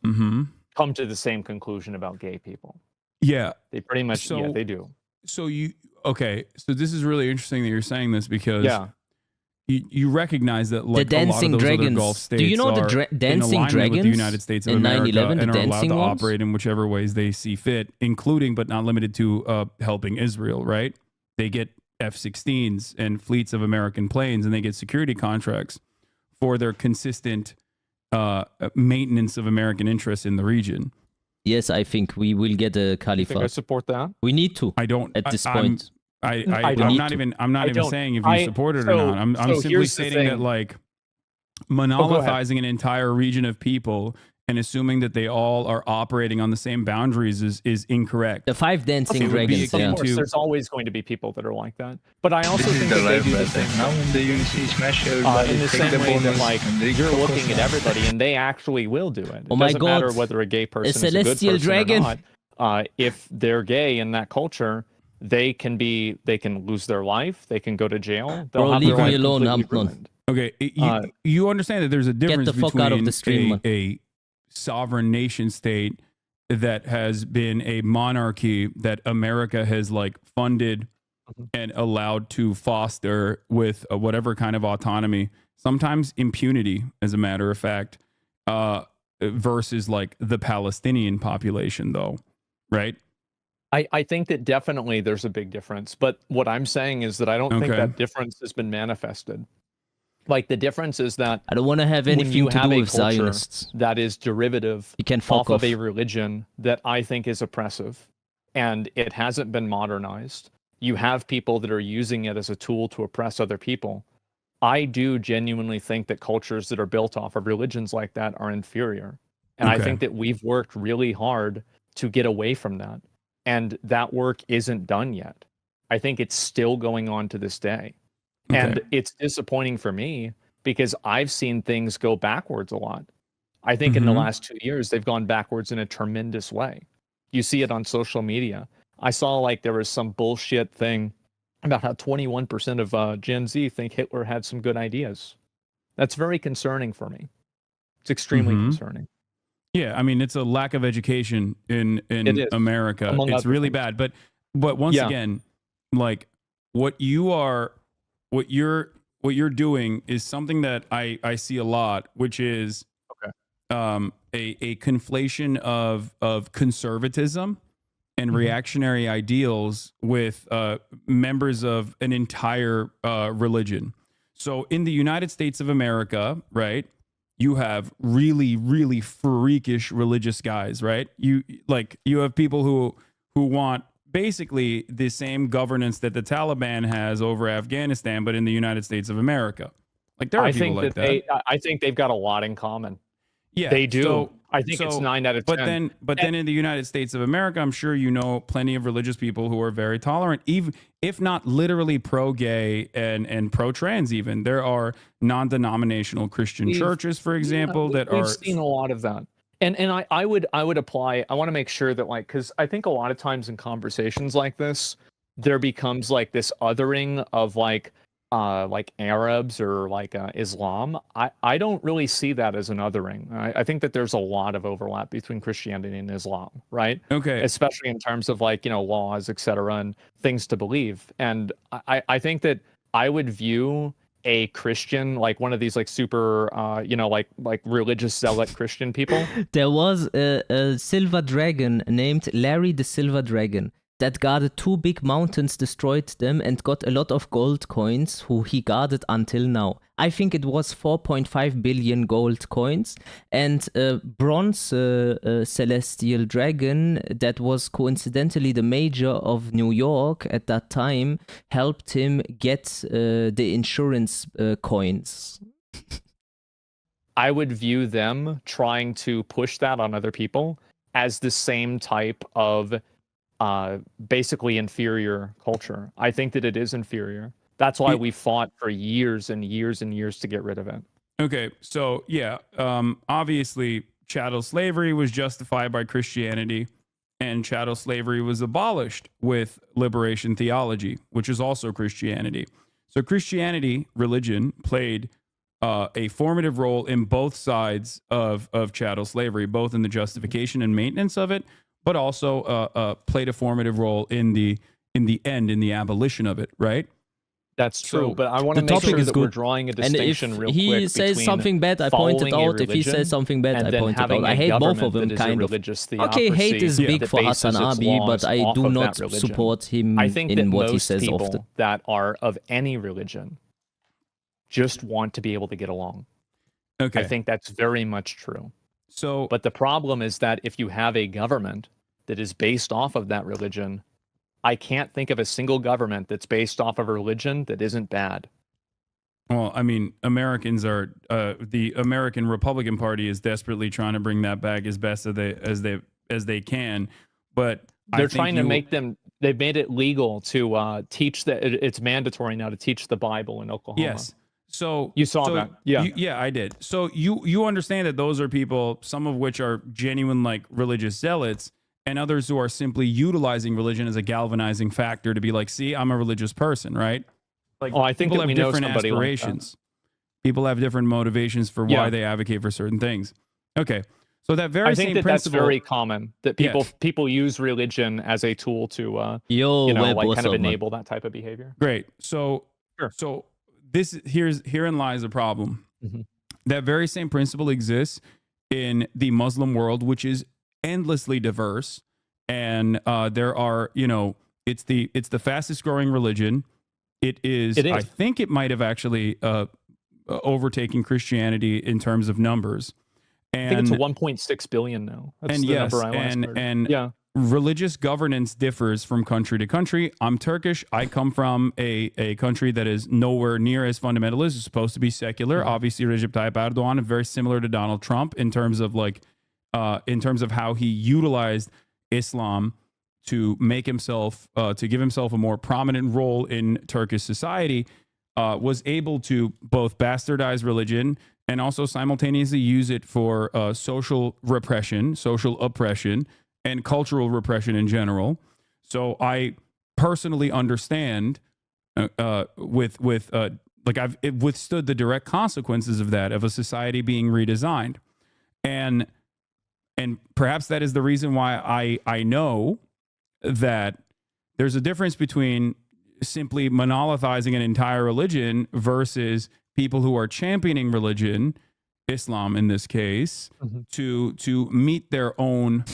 come to the same conclusion about gay people. Yeah. They pretty much, So- yeah, they do. So so this is really interesting that you're saying this because Yeah. you recognize that like The dancing a lot of those dragons. other Gulf states Do you know the are dancing in alignment with dragons the United States of in America 9/11, and the are allowed dancing to ones? operate in whichever ways they see fit, including but not limited to helping Israel, right? They get F-16s and fleets of American planes, and they get security contracts for their consistent maintenance of American interests in the region. Yes, I think we will get a I think I caliphate. support that. We need to. I don't at this I'm- point. I'm don't. not even saying if you I- support it or so- not. I'm so simply here's the stating that thing. like ahead. monopolizing an entire region of people and assuming that they all are operating on the same boundaries is incorrect. The 5 dancing It would be dragons. akin Yeah. Of course, to- there's always going to be people that are like that. But I also This is think the that they life do the battle. same Now in the UC smash everybody, in the take same the way that bonus, like and they you're focus looking at on- everybody and they actually will do it. It Oh my doesn't matter God. whether a gay person is a good celestial person dragon. or not. If they're gay in that culture, they can lose their life, they can go to jail. Bro, have leave their me life alone, completely Amnon. ruined. Okay, you understand that there's a difference the fuck between out of the stream, man. a sovereign nation state that has been a monarchy that America has like funded and allowed to foster with whatever kind of autonomy, sometimes impunity, as a matter of fact, versus like the Palestinian population, though, right? I think that definitely there's a big difference, but what I'm saying is that I don't think Okay. that difference has been manifested. Like the difference is that I don't want to have when anything you to have do a with culture Zionists. that is derivative You can off fuck of off. a religion that I think is oppressive and it hasn't been modernized, you have people that are using it as a tool to oppress other people. I do genuinely think that cultures that are built off of religions like that are inferior. And I Okay. think that we've worked really hard to get away from that. And that work isn't done yet. I think it's still going on to this day. And it's disappointing for me because I've seen things go backwards a lot. I think in the last 2 years, they've gone backwards in a tremendous way. You see it on social media. I saw like there was some bullshit thing about how 21% of Gen Z think Hitler had some good ideas. That's very concerning for me. It's extremely concerning. Yeah, I mean, it's a lack of education in It is, America. among It's other really things. bad. But once Yeah. again, like what you're doing is something that I see a lot, which is a conflation of conservatism and reactionary ideals with members of an entire religion. So in the United States of America, right, you have really, really freakish religious guys, right? You have people who want basically the same governance that the Taliban has over Afghanistan, but in the United States of America. Like there are I people think like that that. I think they've got a lot in common. Yeah, They do. so- I think it's so- 9 out of 10. But then in the United States of America, I'm sure you know plenty of religious people who are very tolerant, even if not literally pro-gay and pro-trans. Even there are non-denominational Christian churches, for example, that we've are. seen a lot of that. And I would apply. I want to make sure that like because I think a lot of times in conversations like this, there becomes like this othering of like Arabs or like Islam. I don't really see that as an othering. I think that there's a lot of overlap between Christianity and Islam, right? Okay. Especially in terms of like, laws, etc., and things to believe. And I think that I would view a Christian like one of these like super like religious zealot Christian people. There was a silver dragon named Larry the Silver Dragon that guarded 2 big mountains, destroyed them, and got a lot of gold coins, who he guarded until now. I think it was 4.5 billion gold coins, and a bronze celestial dragon that was coincidentally the mayor of New York at that time helped him get the insurance coins. I would view them trying to push that on other people as the same type of basically inferior culture. I think that it is inferior. That's why we fought for years and years and years to get rid of it. Okay, so yeah, obviously chattel slavery was justified by Christianity, and chattel slavery was abolished with liberation theology, which is also Christianity. So Christianity, religion, played a formative role in both sides of chattel slavery, both in the justification and maintenance of it, but also played a formative role in the abolition of it, right? That's true, So, but I want to the make topic sure is that we're good. drawing a And if distinction real quick he says between something bad, I point it following a out. If he religion says something bad, and I then point it having out. I a hate both government of them, that is a kind of. religious Okay, hate is theocracy big that for bases Hassan its Abi, laws but I off do of not that religion. support him I think that in what he most says people often. that are of any religion just want to be able to get along. Okay. I think that's very much true. So, But the problem is that if you have a government that is based off of that religion, I can't think of a single government that's based off of a religion that isn't bad. well, I mean, Americans are the American Republican Party is desperately trying to bring that back as best as they can, but They're trying to make them. They've made it legal to teach that. It's mandatory now to teach the Bible in Oklahoma. Yes. So You saw that. Yeah. yeah, I did. So you understand that those are people, some of which are genuine like religious zealots, and others who are simply utilizing religion as a galvanizing factor to be like, see, I'm a religious person, right? Like, I think people that have we know different somebody like that. aspirations. People have different motivations for why they advocate for certain things. Okay, so that very I think same that principle, that's very common. That people use religion as a tool to kind of enable that type of behavior. Great. So herein lies the problem. That very same principle exists in the Muslim world, which is endlessly diverse, and there are, it's the fastest growing religion. It is. I think it might have actually overtaken Christianity in terms of numbers. And, I think it's 1.6 billion now. That's the number I last heard. And religious governance differs from country to country. I'm Turkish. I come from a country that is nowhere near as fundamentalist. It's supposed to be secular. Obviously, Recep Tayyip Erdogan is very similar to Donald Trump in terms of how he utilized Islam to make himself, to give himself a more prominent role in Turkish society, was able to both bastardize religion and also simultaneously use it for social repression, social oppression, and cultural repression in general. So I personally understand I've withstood the direct consequences of that, of a society being redesigned. And perhaps that is the reason why I know that there's a difference between simply monolithizing an entire religion versus people who are championing religion, Islam in this case, to meet their own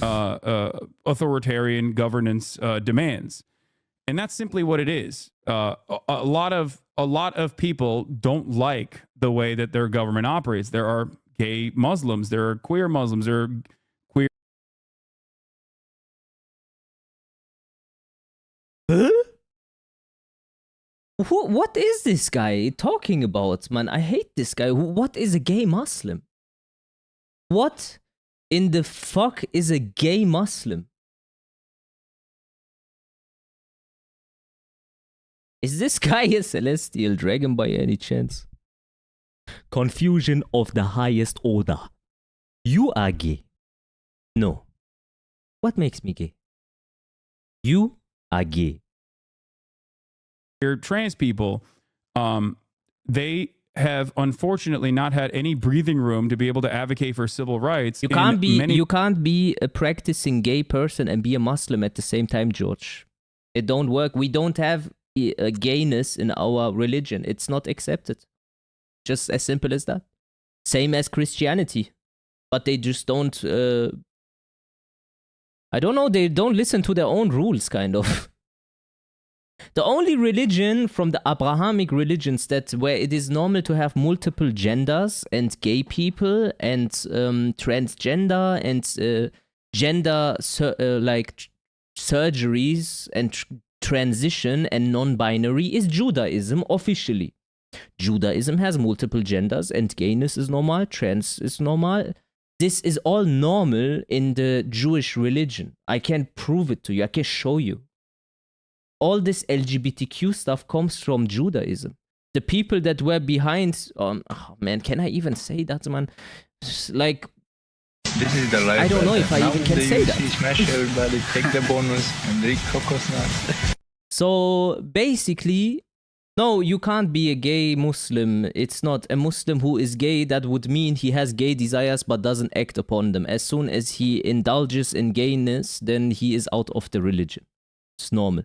authoritarian governance demands. And that's simply what it is. A lot of people don't like the way that their government operates. There are gay Muslims, there are queer Muslims, there are queer. Huh? What is this guy talking about, man? I hate this guy. What is a gay Muslim? What in the fuck is a gay Muslim? Is this guy a celestial dragon by any chance? Confusion of the highest order. You are gay. No. What makes me gay? You are gay. Trans people, they have unfortunately not had any breathing room to be able to advocate for civil rights. You can't be a practicing gay person and be a Muslim at the same time, George. It don't work. We don't have a gayness in our religion. It's not accepted. Just as simple as that. Same as Christianity. But they just don't I don't know, they don't listen to their own rules, kind of. The only religion from the Abrahamic religions where it is normal to have multiple genders and gay people and transgender and gender surgeries and transition and non-binary is Judaism officially. Judaism has multiple genders and gayness is normal, trans is normal. This is all normal in the Jewish religion. I can prove it to you. I can show you. All this LGBTQ stuff comes from Judaism. The people that were behind, oh man, can I even say that, man? Like, this is the life. I don't know if I even can say that. Smash everybody, take the bonus, and drink coconut. So basically, no, you can't be a gay Muslim. It's not a Muslim who is gay. That would mean he has gay desires but doesn't act upon them. As soon as he indulges in gayness, then he is out of the religion. It's normal.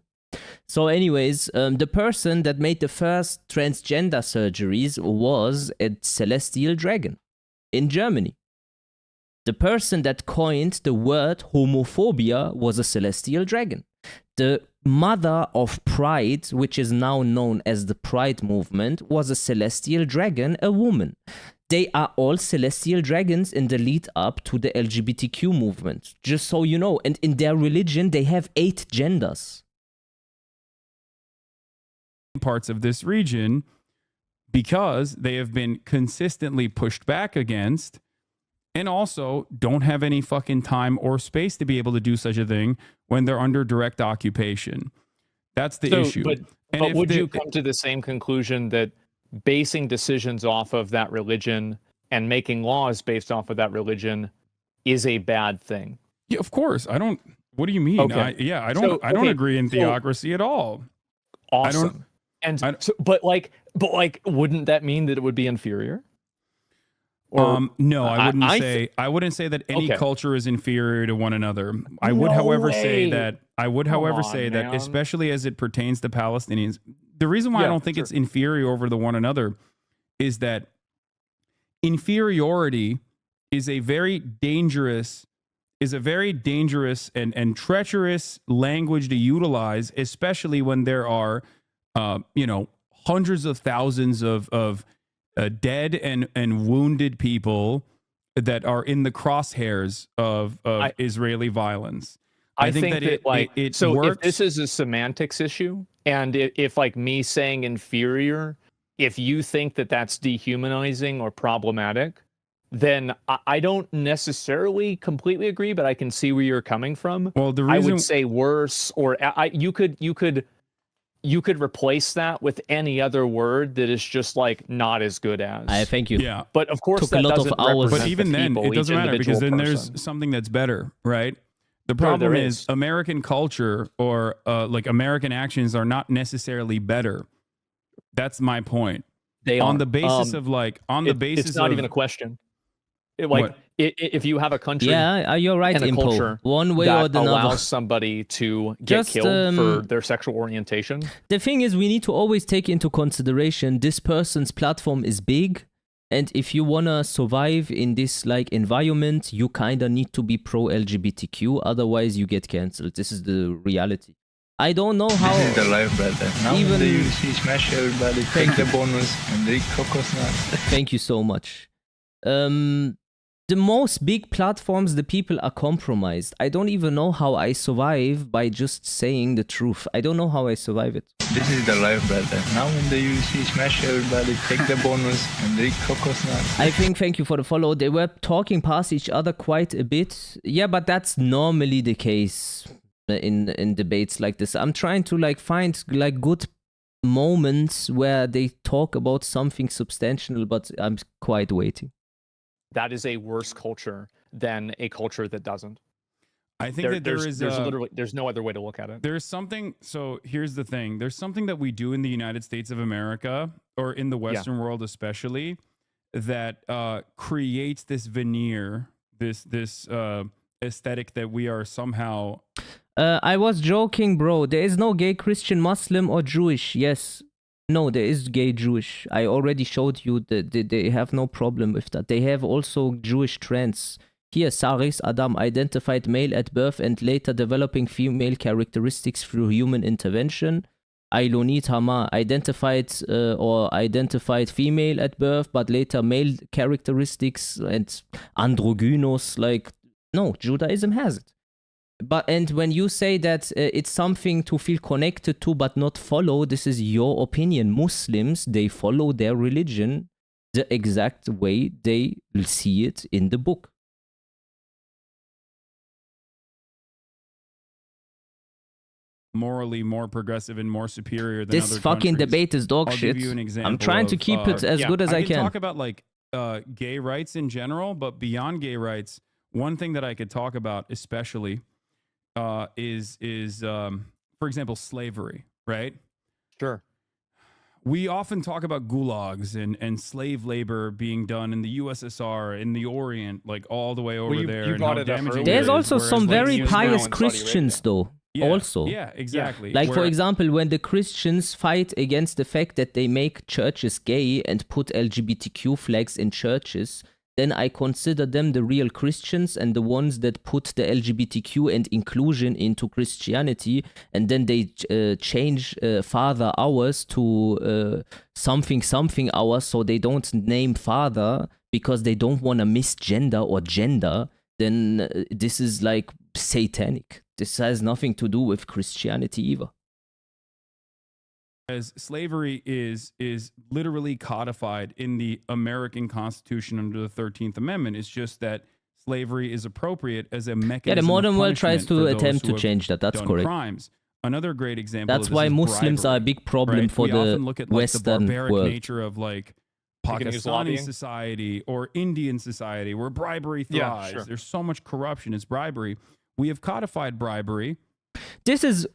So anyways, the person that made the first transgender surgeries was a celestial dragon in Germany. The person that coined the word homophobia was a celestial dragon. The mother of Pride, which is now known as the Pride movement, was a celestial dragon, a woman. They are all celestial dragons in the lead up to the LGBTQ movement, just so you know. And in their religion, they have 8 genders. Parts of this region because they have been consistently pushed back against and also don't have any fucking time or space to be able to do such a thing when they're under direct occupation. That's the issue. But would you come to the same conclusion that basing decisions off of that religion and making laws based off of that religion is a bad thing? Yeah, of course. I don't. What do you mean? Okay. I don't. I don't okay, agree in so- theocracy at all. Awesome. But wouldn't that mean that it would be inferior? No, I wouldn't I say. I wouldn't say that any Okay. culture is inferior to one another. I would, No however, say way. that. Man. Especially as it pertains to Palestinians, the reason why I Yeah, don't think sure. it's inferior over the one another is that inferiority is a very dangerous and treacherous language to utilize, especially when there are, hundreds of thousands of dead and wounded people that are in the crosshairs of Israeli violence. I think that it if works. this is a semantics issue, and if like me saying inferior, if you think that that's dehumanizing or problematic, then I don't necessarily completely agree, but I can see where you're coming from. Well, the I reason would say worse, or you could replace that with any other word that is just like not as good as. I thank you. yeah, But of course, Took a that lot of doesn't hours. represent but the even then, people, it doesn't each matter because then individual there's person. something that's better, right? The Sure, problem there is is. American culture or like American actions are not necessarily better. That's my point. They On are. the basis of like, on the basis it's not of even a question. What? If you have a country Yeah, you're right, and a Impo. culture One way that or another. allows somebody to get Just, killed for their sexual orientation, The thing is, we need to always take into consideration this person's platform is big, and if you wanna survive in this like environment, you kinda need to be pro LGBTQ. Otherwise, you get cancelled. This is the reality. I don't know how. This is the life, brother. Now Even- in the UFC, smash everybody, take the bonus, and they cocos nuts. Thank you so much. The most big platforms, the people are compromised. I don't even know how I survive by just saying the truth. I don't know how I survive it. This is the life, brother. Now in the UFC, smash everybody, take the bonus, and they cocos nuts. I think, thank you for the follow. They were talking past each other quite a bit. Yeah, but that's normally the case in debates like this. I'm trying to like find like good moments where they talk about something substantial, but I'm quite waiting. that is a worse culture than a culture that doesn't. I think that there's literally there's no other way to look at it. There's something. So here's the thing. There's something that we do in the United States of America, or in the Western world especially, that creates this veneer, this aesthetic that we are somehow. I was joking, bro. There is no gay Christian, Muslim, or Jewish. Yes. No, there is gay Jewish. I already showed you that they have no problem with that. They have also Jewish trans. Here, Saris Adam identified male at birth and later developing female characteristics through human intervention. Ailonit Hama identified female at birth, but later male characteristics and androgynous. Like, no, Judaism has it. And when you say that it's something to feel connected to but not follow, this is your opinion. Muslims, they follow their religion the exact way they see it in the book. Morally more progressive and more superior than This other fucking countries. debate is dog I'll shit. give you an example I'm trying to of, keep it as good as I can can. talk about like gay rights in general, but beyond gay rights, one thing that I could talk about especially is for example, slavery, right? Sure. We often talk about gulags and slave labor being done in the USSR, in the Orient, like all the way over you there. brought and how it up damaging earlier. it There's is, also whereas, some like, very Israel pious and Saudi Christians, though. yeah, Also. Yeah, exactly. Like, for Where- example, when the Christians fight against the fact that they make churches gay and put LGBTQ flags in churches, then I consider them the real Christians and the ones that put the LGBTQ and inclusion into Christianity, and then they change Father hours to something hours, so they don't name Father because they don't want to misgender or gender. Then this is like satanic. This has nothing to do with Christianity either. as slavery is literally codified in the American Constitution under the 13th Amendment. It's just that slavery is appropriate as a mechanism. Yeah, the modern of world tries punishment to for those attempt who to have change that. That's done correct. crimes. Another great example. That's of this why is Muslims are a bribery, big problem right? for We the often look at like, Western the barbaric world. nature of like can use Pakistani lobbying. society or Indian society where bribery Yeah, thrives. sure. There's so much corruption. It's bribery. We have codified bribery. This is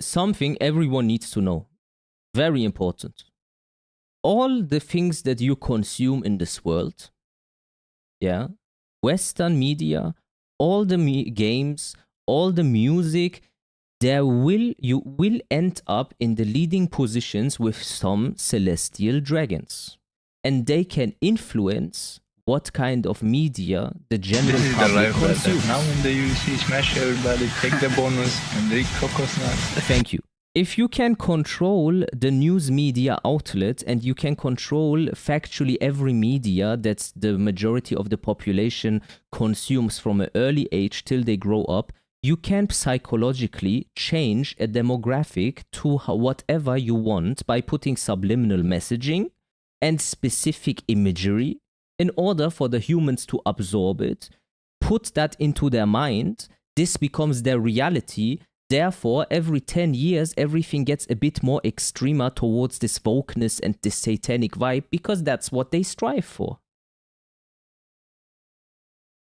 something everyone needs to know. Very important. All the things that you consume in this world, yeah, Western media, all the games, all the music, you will end up in the leading positions with some celestial dragons, and they can influence what kind of media the general This is the public life, brother. consumes. Now in the UFC, smash everybody, take the bonus, and the coconut. Thank you. If you can control the news media outlet and you can control factually every media that the majority of the population consumes from an early age till they grow up, you can psychologically change a demographic to whatever you want by putting subliminal messaging and specific imagery in order for the humans to absorb it, put that into their mind. This becomes their reality. Therefore, every 10 years, everything gets a bit more extremer towards this wokeness and this satanic vibe, because that's what they strive for.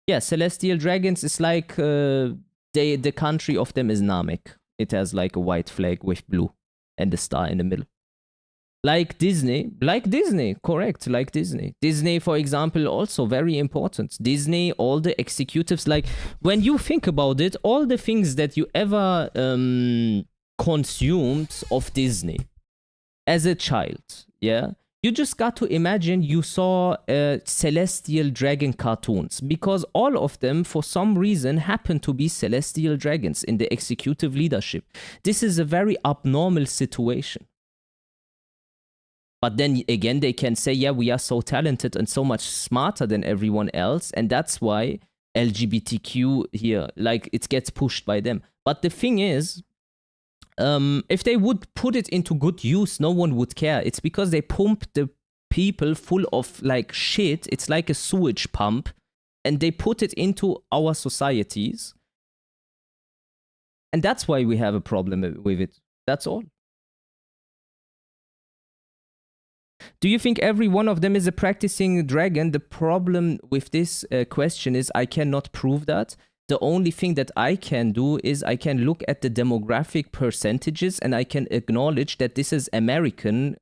Yeah, Celestial Dragons is like, the country of them is Namek. It has like a white flag with blue and the star in the middle. Like Disney, correct, like Disney. Disney, for example, also very important. Disney, all the executives, like, when you think about it, all the things that you ever consumed of Disney as a child, yeah? You just got to imagine you saw celestial dragon cartoons, because all of them, for some reason, happen to be celestial dragons in the executive leadership. This is a very abnormal situation. But then again, they can say, yeah, we are so talented and so much smarter than everyone else. And that's why LGBTQ here, like, it gets pushed by them. But the thing is, if they would put it into good use, no one would care. It's because they pump the people full of, like, shit. It's like a sewage pump. And they put it into our societies. And that's why we have a problem with it. That's all. Do you think every one of them is a practicing dragon? The problem with this question is I cannot prove that. The only thing that I can do is I can look at the demographic percentages and I can acknowledge that this is American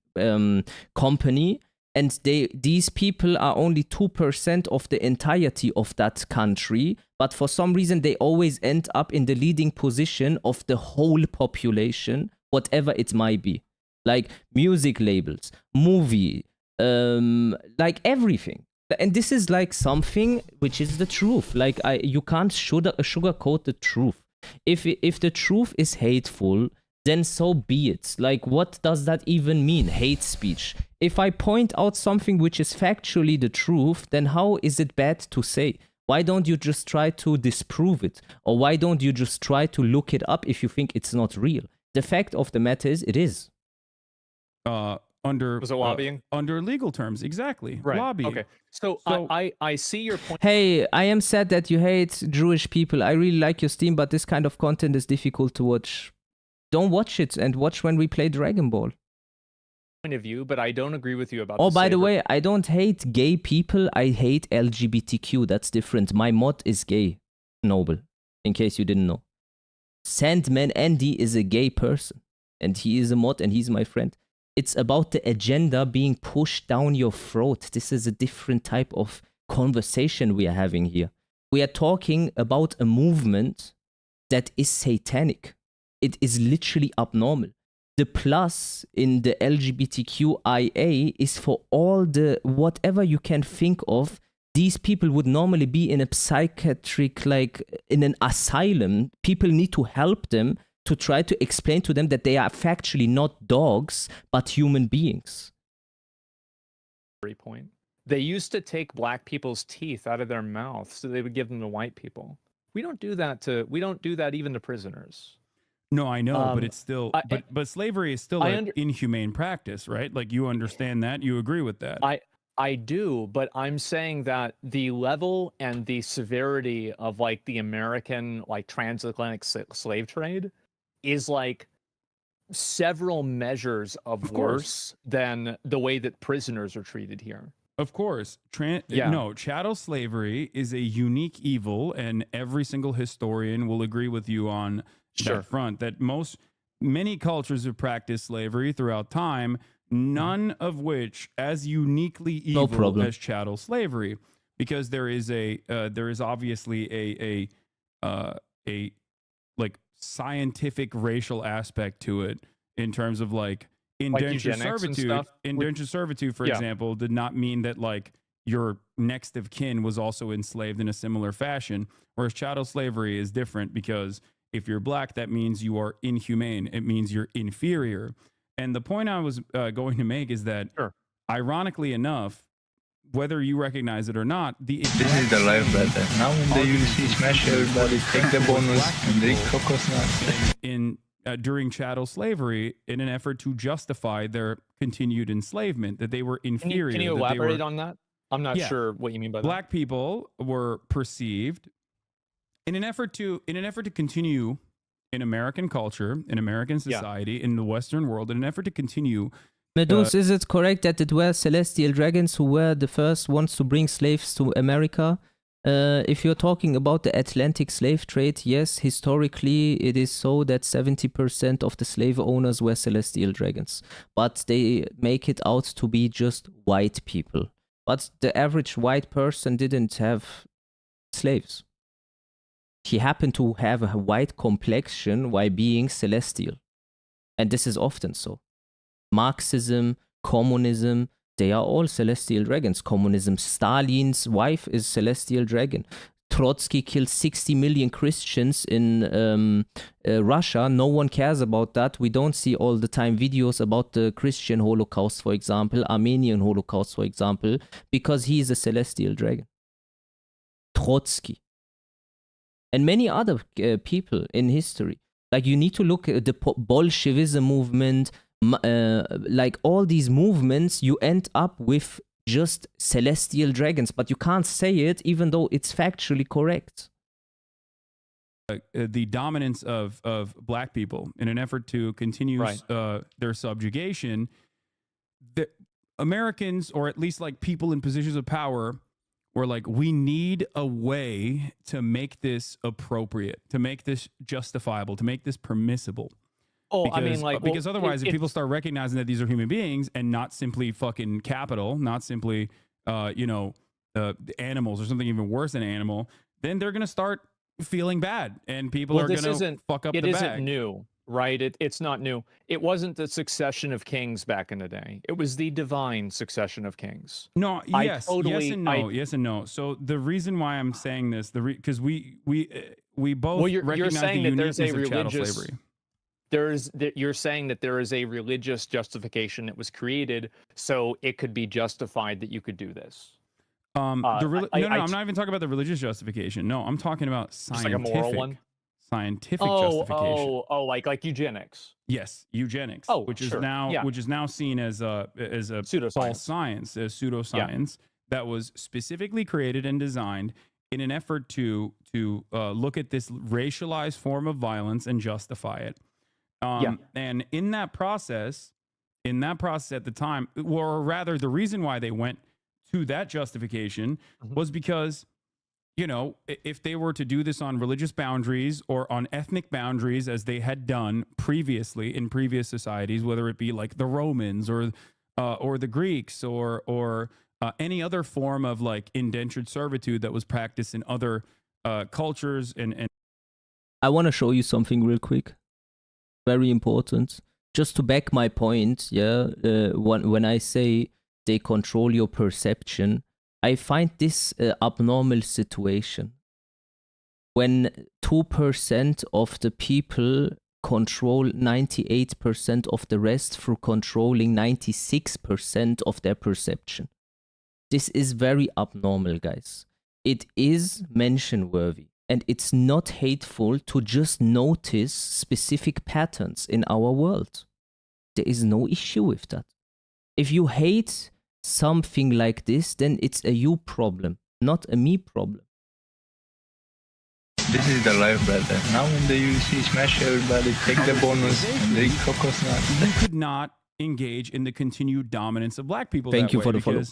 company, and these people are only 2% of the entirety of that country, but for some reason they always end up in the leading position of the whole population, whatever it might be. Like music labels, movie, like everything. And this is like something which is the truth. Like you can't sugarcoat the truth. If the truth is hateful, then so be it. Like, what does that even mean? Hate speech. If I point out something which is factually the truth, then how is it bad to say? Why don't you just try to disprove it? Or why don't you just try to look it up if you think it's not real? The fact of the matter is, it is. Was it lobbying? Under legal terms, exactly. Right. Lobbying. Okay. So I see your point. Hey, I am sad that you hate Jewish people. I really like your Steam, but this kind of content is difficult to watch. Don't watch it, and watch when we play Dragon Ball. Point of view, but I don't agree with you about. Oh, by the way, I don't hate gay people. I hate LGBTQ. That's different. My mod is gay, Noble. In case you didn't know, Sandman Andy is a gay person, and he is a mod, and he's my friend. It's about the agenda being pushed down your throat. This is a different type of conversation we are having here. We are talking about a movement that is satanic. It is literally abnormal. The plus in the LGBTQIA is for all the whatever you can think of. These people would normally be in a psychiatric, like in an asylum. People need to help them to try to explain to them that they are factually not dogs, but human beings. Point. They used to take black people's teeth out of their mouths so they would give them to white people. We don't do that even to prisoners. No, I know, but it's still, but slavery is still an inhumane practice, right? Like, you understand that, you agree with that. I do, but I'm saying that the level and the severity of, like, the American, like, transatlantic slave trade is like several measures of worse than the way that prisoners are treated here. Of course. Yeah. No, chattel slavery is a unique evil, and every single historian will agree with you on that front, that many cultures have practiced slavery throughout time, none of which as uniquely evil as chattel slavery, because there is obviously a like scientific racial aspect to it in terms of like indentured servitude. Indentured servitude, for example, did not mean that like your next of kin was also enslaved in a similar fashion, whereas chattel slavery is different because if you're black, that means you are inhumane. It means you're inferior. And the point I was going to make is that, ironically enough, whether you recognize it or not, this is the life, brother. Now when the UFC smash everybody, take the bonus and drink coconut. During chattel slavery, in an effort to justify their continued enslavement, that they were inferior. Can you elaborate on that? I'm not sure what you mean by that. Black people were perceived in an effort to continue in American culture, in American society, in the Western world, in an effort to continue. Medus, is it correct that it were celestial dragons who were the first ones to bring slaves to America? If you're talking about the Atlantic slave trade, yes, historically it is so that 70% of the slave owners were celestial dragons, but they make it out to be just white people. But the average white person didn't have slaves. He happened to have a white complexion while being celestial. And this is often so. Marxism, communism, they are all celestial dragons. Communism, Stalin's wife is celestial dragon. Trotsky killed 60 million Christians in Russia. No one cares about that. We don't see all the time videos about the Christian Holocaust, for example, Armenian Holocaust, for example, because he is a celestial dragon. Trotsky. And many other people in history. Like, you need to look at the Bolshevism movement, like all these movements, you end up with just celestial dragons, but you can't say it even though it's factually correct. The dominance of black people in an effort to continue their subjugation, the Americans, or at least like people in positions of power, were like, we need a way to make this appropriate, to make this justifiable, to make this permissible. Oh, because, I mean, like, because otherwise, if people start recognizing that these are human beings and not simply fucking capital, not simply, animals or something even worse than animal, then they're gonna start feeling bad, and people are gonna fuck up the bag. It isn't new, right? It's not new. It wasn't the succession of kings back in the day. It was the divine succession of kings. No, yes and no. So the reason why I'm saying this, because we both recognize the uniqueness of chattel slavery. You're saying that there is a religious justification that was created so it could be justified that you could do this. I'm not even talking about the religious justification. No, I'm talking about scientific, like a moral one? Scientific justification. Like eugenics. Yes, eugenics. Which is now seen as a pseudoscience. False science, a pseudoscience that was specifically created and designed in an effort to look at this racialized form of violence and justify it. And in that process at the time, or rather the reason why they went to that justification was because, if they were to do this on religious boundaries or on ethnic boundaries, as they had done previously in previous societies, whether it be like the Romans or the Greeks or any other form of like indentured servitude that was practiced in other cultures. And I want to show you something real quick. Very important, just to back my point. When I say they control your perception, I find this abnormal situation when 2% of the people control 98% of the rest through controlling 96% of their perception. This is very abnormal, guys. It is mention worthy. And it's not hateful to just notice specific patterns in our world. There is no issue with that. If you hate something like this, then it's a you problem, not a me problem. This is the life, brother. Now when the UFC smash everybody, take the bonus and drink coconut. You could not engage in the continued dominance of black people. Thank you for the follow.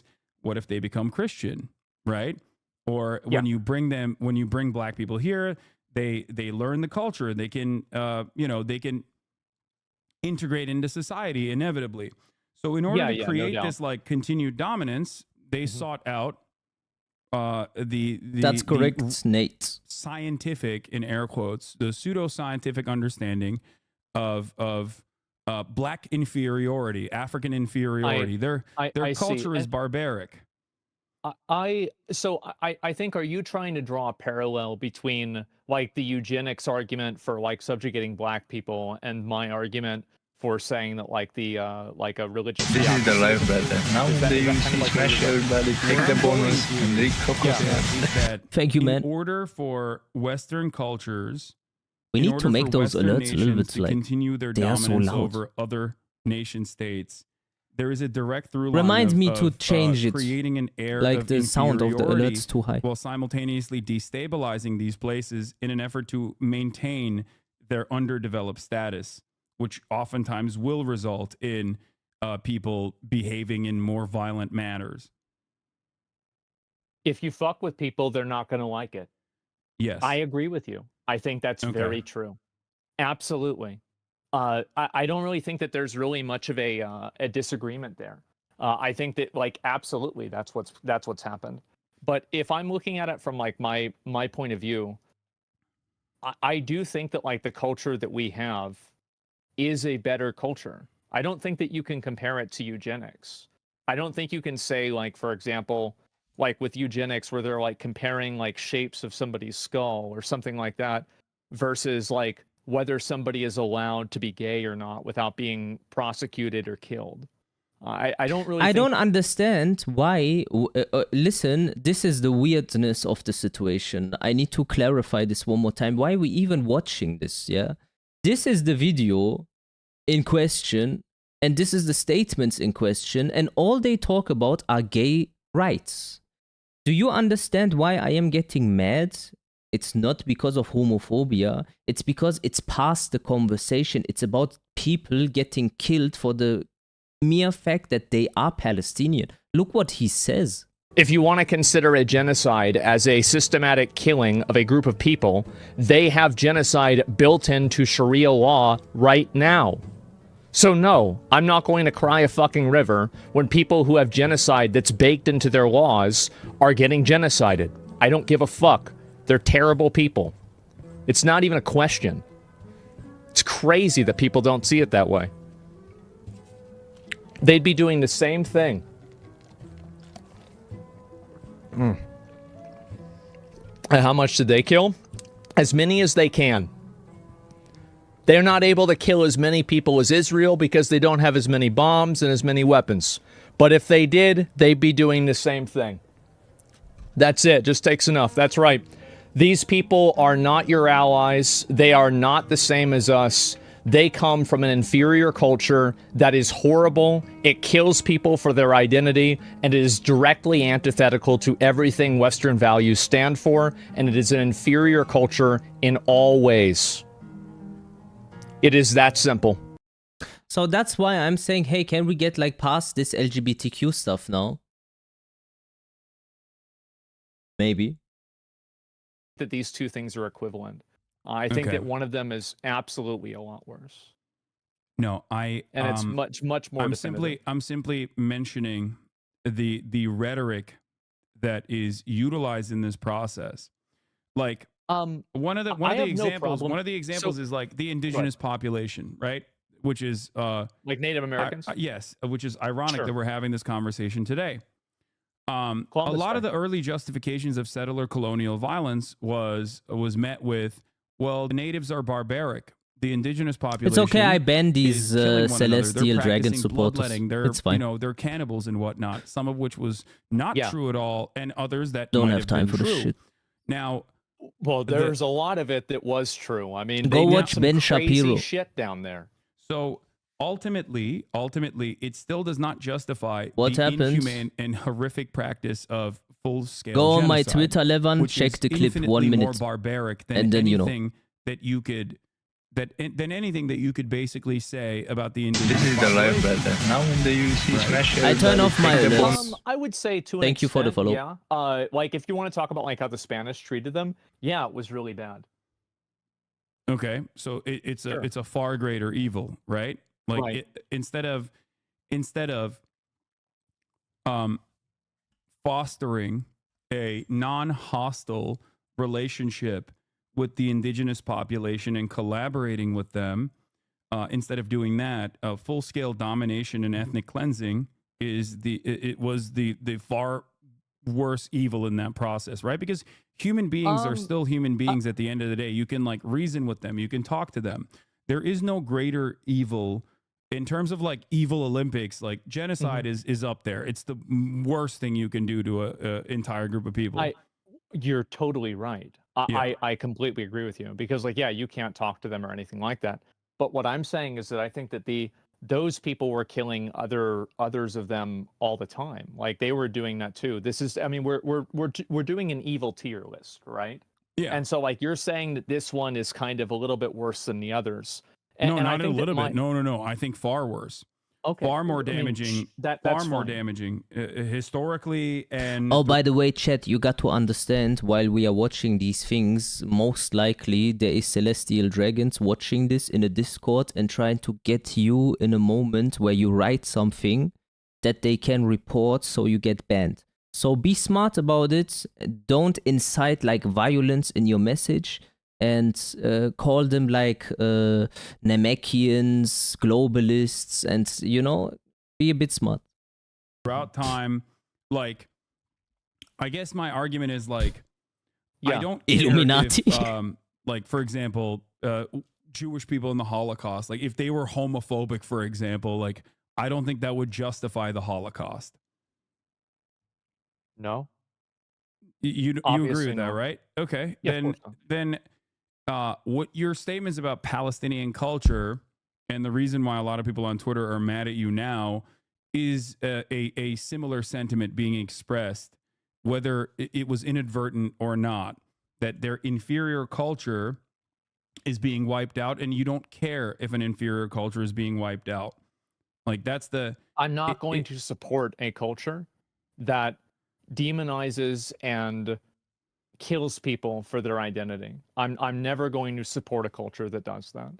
what if they become Christian, right? Or when you bring black people here, they learn the culture. They can, they can integrate into society inevitably. So in order to create this like continued dominance, they sought out that's correct, Nate. Scientific, in air quotes, the pseudo-scientific understanding of black inferiority, African inferiority. Their culture is barbaric. I think, are you trying to draw a parallel between like the eugenics argument for like subjugating black people and my argument for saying that like the like a religious This is the life, brother. Now in the UFC smash everybody, take the bonus and the cocos. Thank you, man. In order for Western cultures, we need to make those alerts a little bit to continue their dominance over other nation states. There is a direct through line reminds me of to change it, creating an air like of the sound of the alerts too high, while simultaneously destabilizing these places in an effort to maintain their underdeveloped status, which oftentimes will result in people behaving in more violent manners. If you fuck with people, they're not going to like it. Yes. I agree with you. I think that's very true. Absolutely. I don't really think that there's really much of a disagreement there. I think that like absolutely that's what's happened. But if I'm looking at it from like my point of view, I do think that like the culture that we have is a better culture. I don't think that you can compare it to eugenics. I don't think you can say like, for example, like with eugenics where they're like comparing like shapes of somebody's skull or something like that versus like whether somebody is allowed to be gay or not without being prosecuted or killed. I don't really. I don't understand why. Listen, this is the weirdness of the situation. I need to clarify this one more time. Why are we even watching this? Yeah, this is the video in question, and this is the statements in question, and all they talk about are gay rights. Do you understand why I am getting mad? It's not because of homophobia. It's because it's past the conversation. It's about people getting killed for the mere fact that they are Palestinian. Look what he says. If you want to consider a genocide as a systematic killing of a group of people, they have genocide built into Sharia law right now. So no, I'm not going to cry a fucking river when people who have genocide that's baked into their laws are getting genocided. I don't give a fuck. They're terrible people. It's not even a question. It's crazy that people don't see it that way. They'd be doing the same thing. And how much did they kill? As many as they can. They're not able to kill as many people as Israel because they don't have as many bombs and as many weapons. But if they did, they'd be doing the same thing. That's it. Just takes enough. That's right. These people are not your allies. They are not the same as us. They come from an inferior culture that is horrible. It kills people for their identity, and it is directly antithetical to everything Western values stand for, and it is an inferior culture in all ways. It is that simple. So that's why I'm saying, hey, can we get like past this LGBTQ stuff now? Maybe. That these two things are equivalent. I think that one of them is absolutely a lot worse. No, it's much more. I'm simply mentioning the rhetoric that is utilized in this process. Like one of the examples is like the indigenous population, right? Which is like Native Americans. Yes, which is ironic that we're having this conversation today. A lot of the early justifications of settler colonial violence was met with, well, the natives are barbaric. The indigenous population. It's okay. I ban these celestial dragon supporters. It's fine. They're cannibals and whatnot. Some of which was not true at all, and others that don't might have time for true. this shit. Now, well, there's a lot of it that was true. I mean, go watch Ben Shapiro. Shit down there. So ultimately, it still does not justify what the happened? inhumane and horrific practice of full-scale Go on genocide, my Twitter, Levan, check the clip 1 minute, more barbaric than and then anything that you could than anything that you could basically say about the This indigenous is the life, population. brother. Now in the UFC smash I turn everybody, off my take the list. bonus. I would say to an Thank you for the extent, follow. Yeah. Like if you want to talk about like how the Spanish treated them, yeah, it was really bad. Okay, so it's Sure. a far greater evil, right? Like Right. instead of fostering a non-hostile relationship with the indigenous population and collaborating with them, instead of doing that, full-scale domination and ethnic cleansing was the far worse evil in that process, right? Because human beings are still human beings at the end of the day. You can like reason with them, you can talk to them. There is no greater evil in terms of like evil Olympics. Like genocide is up there. It's the worst thing you can do to a entire group of people. You're totally right. Yeah. I completely agree with you because like yeah, you can't talk to them or anything like that. But what I'm saying is that I think that those people were killing others of them all the time. Like they were doing that too. This is, I mean, we're doing an evil tier list, right? Yeah. And so like you're saying that this one is kind of a little bit worse than the others. No, And I not a think that little bit. No. I think far worse. Okay. Far more I mean, damaging. that's Far more fine. damaging historically and. Oh, by the way, chat, you got to understand while we are watching these things, most likely there is celestial dragons watching this in a Discord and trying to get you in a moment where you write something that they can report so you get banned. So be smart about it. Don't incite like violence in your message and call them like Namekians, globalists, and you know, be a bit smart. Throughout time, like, I guess my argument is like, Yeah. I don't care Illuminati. if, like, for example, Jewish people in the Holocaust, like, if they were homophobic, for example, like, I don't think that would justify the Holocaust. No. You agree Obviously with that, not. right? Okay. Yeah, of course not. Then what your statements about Palestinian culture and the reason why a lot of people on Twitter are mad at you now is a similar sentiment being expressed, whether it was inadvertent or not, that their inferior culture is being wiped out, and you don't care if an inferior culture is being wiped out. Like that's the. I'm not going to support a culture that demonizes and kills people for their identity. I'm never going to support a culture that does that.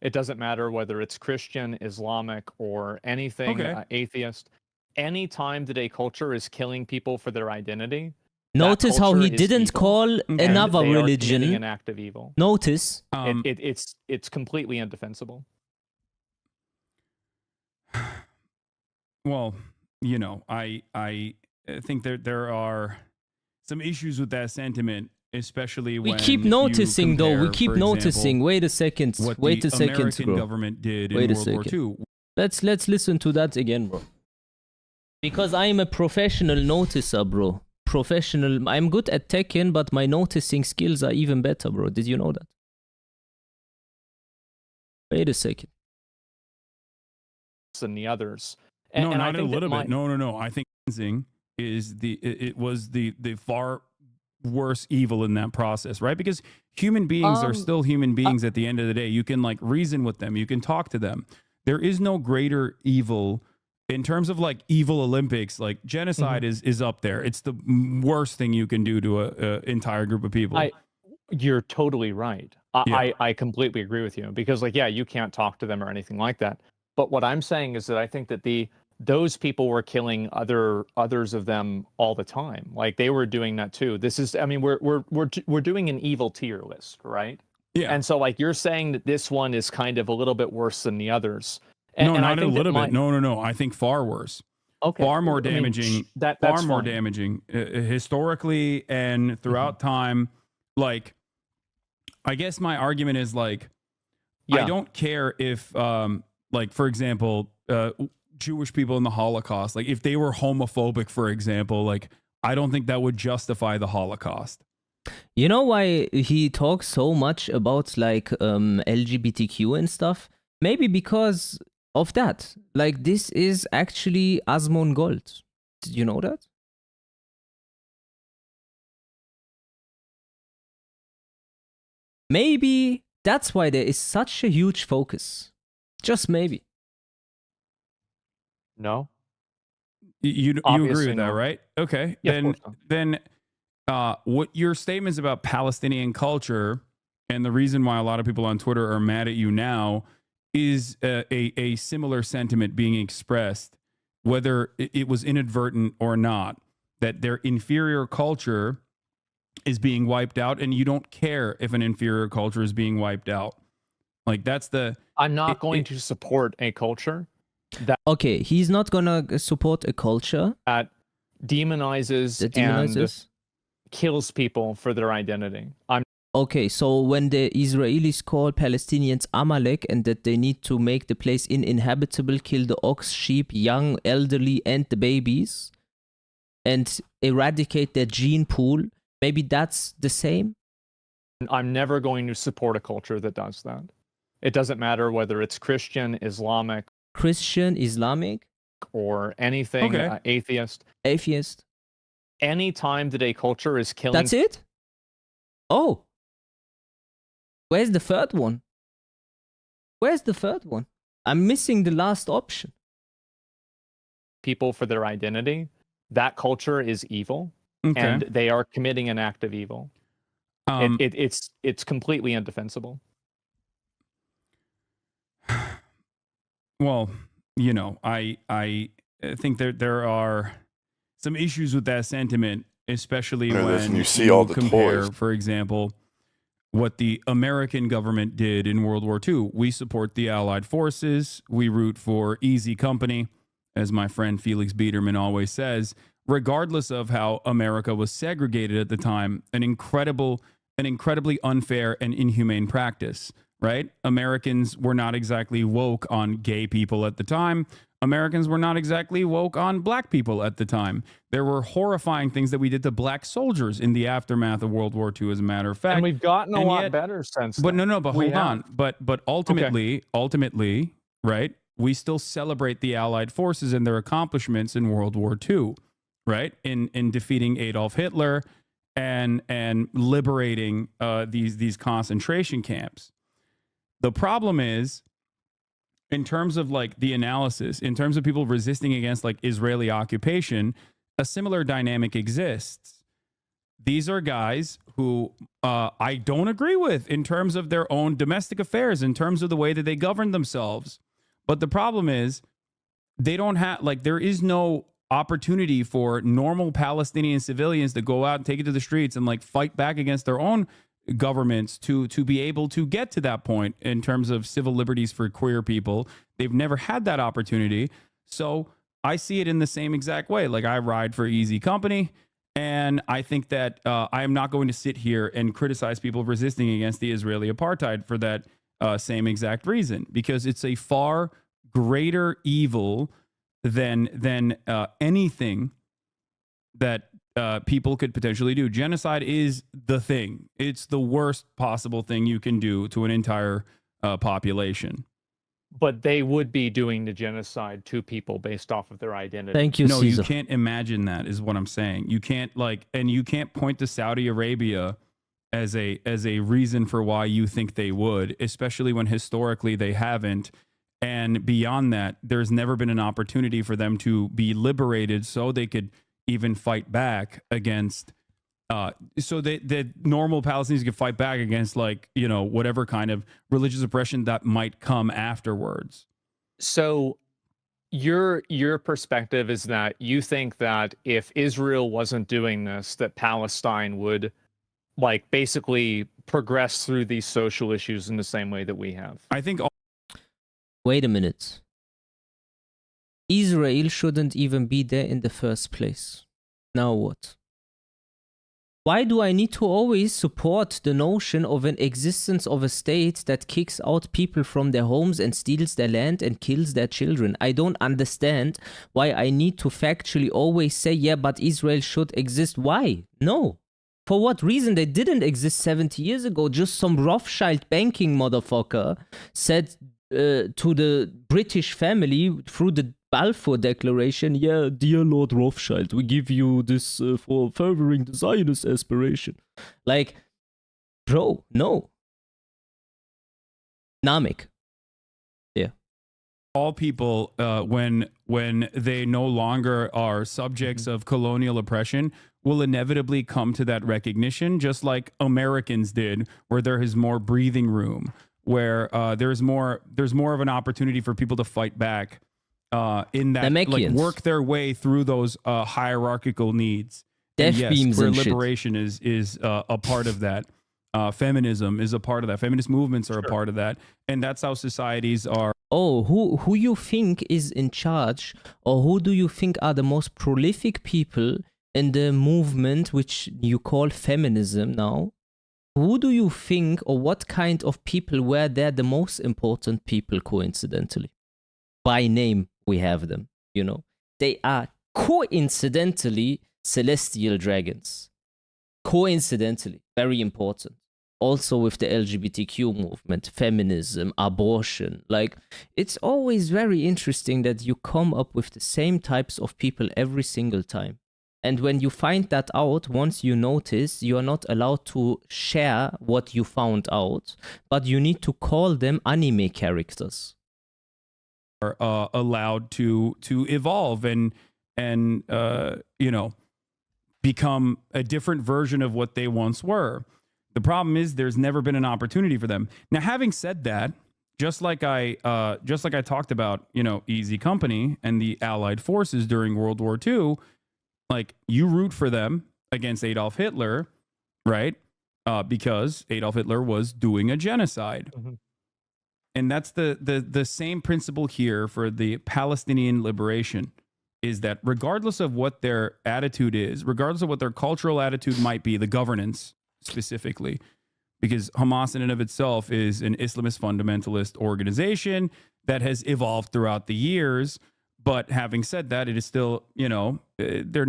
It doesn't matter whether it's Christian, Islamic, or anything, Okay. Atheist. Any time that a culture is killing people for their identity, Notice how culture he is didn't evil, call and another they are committing religion. an act of evil. Notice. It's completely indefensible. Well, you know, I think there are some issues with that sentiment, especially We when keep you noticing though. We compare, keep for example, noticing. Wait a second. what Wait the a second, American bro. government did Wait in a World War second. II. Let's listen to that again, bro. Because I'm a professional noticer, bro. Professional. I'm good at Tekken, but my noticing skills are even better, bro. Did you know that? Wait a second. Than the others. No, and I not a think that little my- bit. No. I think cleansing is it was the far worse evil in that process, right? Because human beings are still human beings at the end of the day. You can like reason with them, you can talk to them. There is no greater evil in terms of like evil Olympics. Like genocide is up there. It's the worst thing you can do to a entire group of people. You're totally right. Yeah. I completely agree with you because like yeah, you can't talk to them or anything like that. But what I'm saying is that I think that those people were killing others of them all the time. Like they were doing that too. This is, I mean, we're doing an evil tier list, right? Yeah. And so like you're saying that this one is kind of a little bit worse than the others. No, and I not a think that little my- bit. No. I think far worse. Okay. Far more I mean, damaging. that's far more fine. damaging historically and throughout time. Like, I guess my argument is like, I Yeah. don't care if, like, for example, Jewish people in the Holocaust, like if they were homophobic, for example, like I don't think that would justify the Holocaust. You know why he talks so much about like LGBTQ and stuff? Maybe because of that. Like this is actually Asmongold. Did you know that? Maybe that's why there is such a huge focus. Just maybe. No. You agree Obviously with that, no. right? Okay. Yeah, of course so. Then what your statements about Palestinian culture and the reason why a lot of people on Twitter are mad at you now is a similar sentiment being expressed, whether it was inadvertent or not, that their inferior culture is being wiped out, and you don't care if an inferior culture is being wiped out. Like that's the. I'm not going to support a culture Okay, he's not gonna support a culture that demonizes, that demonizes. and kills people for their identity. Okay, so when the Israelis call Palestinians Amalek and that they need to make the place uninhabitable, kill the ox, sheep, young, elderly, and the babies, and eradicate their gene pool, maybe that's the same? I'm never going to support a culture that does that. It doesn't matter whether it's Christian, Islamic, or anything, atheist. Atheist. Any time that a culture is killing... That's it? Oh. Where's the third one? I'm missing the last option. People for their identity, that culture is evil, and they are committing an act of evil. It's completely indefensible. Well, I think there are some issues with that sentiment, especially when you see all the compare, toys. for example, what the American government did in World War II. We support the Allied forces. We root for easy company, as my friend Felix Biederman always says, regardless of how America was segregated at the time, an incredibly unfair and inhumane practice, right? Americans were not exactly woke on gay people at the time. Americans were not exactly woke on black people at the time. There were horrifying things that we did to black soldiers in the aftermath of World War II, as a matter of fact. And we've gotten a lot better since But then. but hold on. But ultimately, right, we still celebrate the Allied forces and their accomplishments in World War II, right? In defeating Adolf Hitler and liberating these concentration camps. The problem is, in terms of like the analysis, in terms of people resisting against like Israeli occupation, a similar dynamic exists. These are guys who I don't agree with in terms of their own domestic affairs, in terms of the way that they govern themselves. But the problem is they don't have, like, there is no opportunity for normal Palestinian civilians to go out and take it to the streets and like fight back against their own governments to be able to get to that point in terms of civil liberties for queer people. They've never had that opportunity. So I see it in the same exact way. Like, I ride for easy company, and I think that I am not going to sit here and criticize people resisting against the Israeli apartheid for that same exact reason, because it's a far greater evil than anything that people could potentially do. Genocide is the thing. It's the worst possible thing you can do to an entire population. But they would be doing the genocide to people based off of their identity. Thank you, No, Caesar. you can't imagine that, is what I'm saying. You can't and you can't point to Saudi Arabia as a reason for why you think they would, especially when historically they haven't. And beyond that, there's never been an opportunity for them to be liberated so they could even fight back against so that normal Palestinians could fight back against, like, whatever kind of religious oppression that might come afterwards. So your perspective is that you think that if Israel wasn't doing this, that Palestine would like basically progress through these social issues in the same way that we have. I think Wait a minute. Israel shouldn't even be there in the first place. Now what? Why do I need to always support the notion of an existence of a state that kicks out people from their homes and steals their land and kills their children? I don't understand why I need to factually always say, yeah, but Israel should exist. Why? No. For what reason? They didn't exist 70 years ago. Just some Rothschild banking motherfucker said to the British family through the Balfour Declaration, yeah, dear Lord Rothschild, we give you this for furthering the Zionist aspiration. Like, bro, no. Namek. Yeah. All people, when they no longer are subjects of colonial oppression, will inevitably come to that recognition, just like Americans did, where there is more breathing room, where there's more of an opportunity for people to fight back in that, like, Namekians. work their way through those hierarchical needs. Death And yes, beams queer and shit. liberation is a part of that. Feminism is a part of that. Feminist movements are a part of that, and that's how societies are. Oh, who you think is in charge, or who do you think are the most prolific people in the movement which you call feminism now? Who do you think, or what kind of people were there the most important people, coincidentally? By name, we have them, you know. They are coincidentally celestial dragons. Coincidentally, very important. Also with the LGBTQ movement, feminism, abortion. Like, it's always very interesting that you come up with the same types of people every single time. And when you find that out, once you notice, you are not allowed to share what you found out, but you need to call them anime characters. Are allowed to evolve and you know, become a different version of what they once were. The problem is there's never been an opportunity for them. Now, having said that, just like I talked about, you know, Easy Company and the Allied forces during World War II, like, you root for them against Adolf Hitler, right? Because Adolf Hitler was doing a genocide. Mm-hmm. And that's the same principle here for the Palestinian liberation, is that regardless of what their attitude is, regardless of what their cultural attitude might be, the governance specifically, because Hamas in and of itself is an Islamist fundamentalist organization that has evolved throughout the years. But having said that, it is still, you know, they're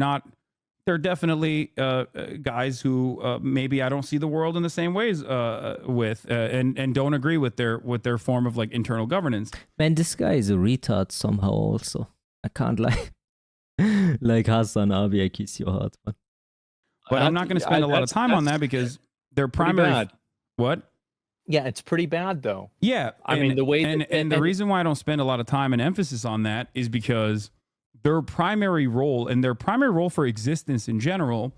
definitely guys who maybe I don't see the world in the same ways with, and don't agree with their form of, like, internal governance. Man, this guy is a retard somehow also. I can't lie. Like Hassan Abi, I kiss your heart, man. But I'm not going to spend a lot of time on that because their primary... bad. What? Yeah, it's pretty bad though. Yeah, I mean, the way and the reason why I don't spend a lot of time and emphasis on that is because their primary role for existence in general,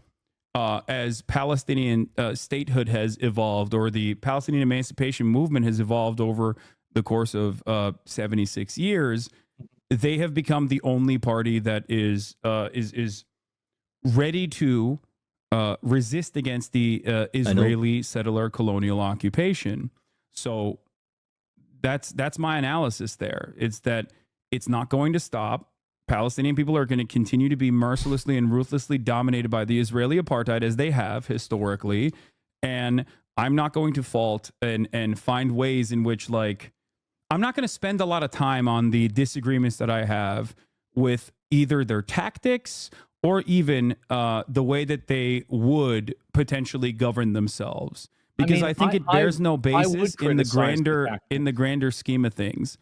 as Palestinian statehood has evolved, or the Palestinian emancipation movement has evolved over the course of 76 years, they have become the only party that is ready to resist against the Israeli settler colonial occupation. So that's my analysis there. It's that it's not going to stop. Palestinian people are going to continue to be mercilessly and ruthlessly dominated by the Israeli apartheid, as they have historically. And I'm not going to fault and find ways in which, like, I'm not going to spend a lot of time on the disagreements that I have with either their tactics or even the way that they would potentially govern themselves, because I think it bears no basis in the grander scheme of things.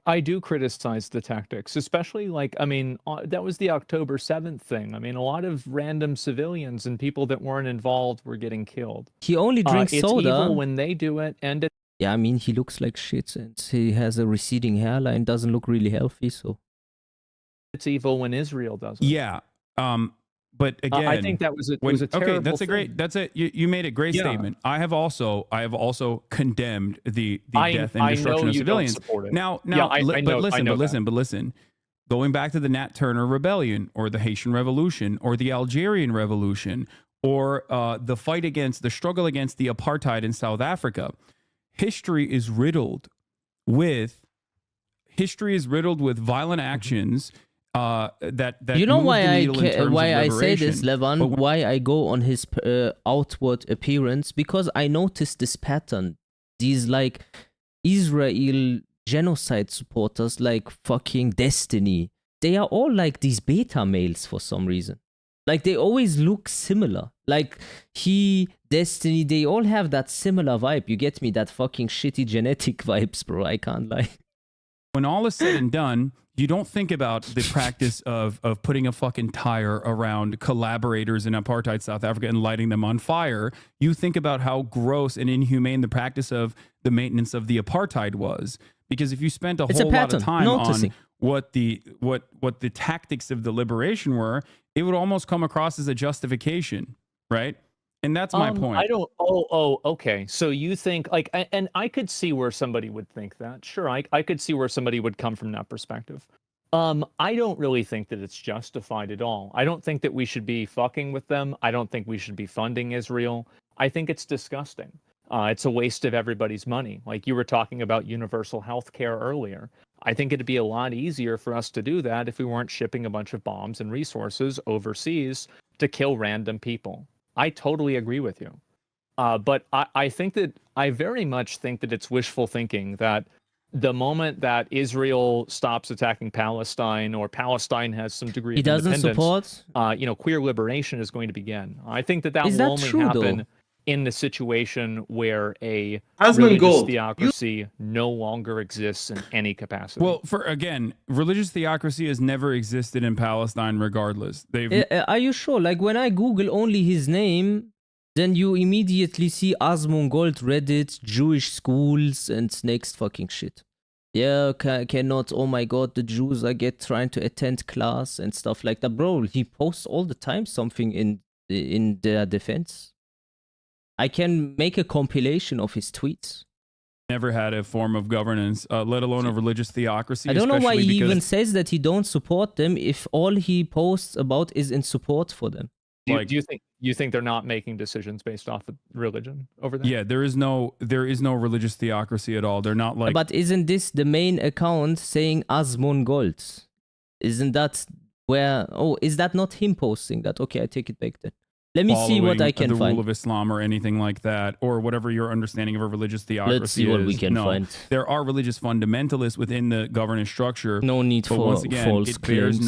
I do criticize the tactics, especially, like, I mean, that was the October 7th thing. I mean, a lot of random civilians and people that weren't involved were getting killed. He only drinks it's soda. Evil when they do it, and yeah, I mean, he looks like shit, and he has a receding hairline, doesn't look really healthy, so... It's evil when Israel does it. Yeah. But again, I think that was a terrible that's a thing. great. That's it. You made a great statement. I have also condemned the death and destruction of civilians. Now, but listen. Going back to the Nat Turner Rebellion, or the Haitian Revolution, or the Algerian Revolution, or the struggle against the apartheid in South Africa, history is riddled with violent actions. That you know why I say liberation. this, Levan? Why I go on his outward appearance? Because I noticed this pattern. These, like, Israel genocide supporters, like fucking Destiny, they are all like these beta males for some reason. Like, they always look similar. Like, Destiny, they all have that similar vibe. You get me? That fucking shitty genetic vibes, bro. I can't lie. When all is said and done, you don't think about the practice of putting a fucking tire around collaborators in apartheid South Africa and lighting them on fire. You think about how gross and inhumane the practice of the maintenance of the apartheid was. Because if you spent a whole lot of time on what the tactics of the liberation were, it would almost come across as a justification, right? And that's my point. I don't. Okay. So you think like, and I could see where somebody would think that. Sure, I could see where somebody would come from that perspective. I don't really think that it's justified at all. I don't think that we should be fucking with them. I don't think we should be funding Israel. I think it's disgusting. It's a waste of everybody's money. Like you were talking about universal health care earlier. I think it'd be a lot easier for us to do that if we weren't shipping a bunch of bombs and resources overseas to kill random people. I totally agree with you. But I think that I very much think that it's wishful thinking that the moment that Israel stops attacking Palestine or Palestine has some degree of independence, queer liberation is going to begin. I think that will only happen in the situation where a religious theocracy no longer exists in any capacity. Well, religious theocracy has never existed in Palestine regardless. Are you sure? Like when I Google only his name, then you immediately see Asmongold, Reddit, Jewish schools, and next fucking shit. Yeah, cannot, oh my god, the Jews are trying to attend class and stuff like that. Bro, he posts all the time something in their defense. I can make a compilation of his tweets. Never had a form of governance, let alone a religious theocracy. I don't know why he even says that he don't support them if all he posts about is in support for them. Do you think they're not making decisions based off of religion over there? Yeah, there is no religious theocracy at all. They're not like. But isn't this the main account saying Asmongold? Isn't that where? Oh, is that not him posting that? Okay, I take it back then. Let me see what I can find. The find. rule of Islam or anything like that, or whatever your understanding of a religious theocracy is. Let's see what we can find. There are religious fundamentalists within the governance structure. No need for once again, false claims.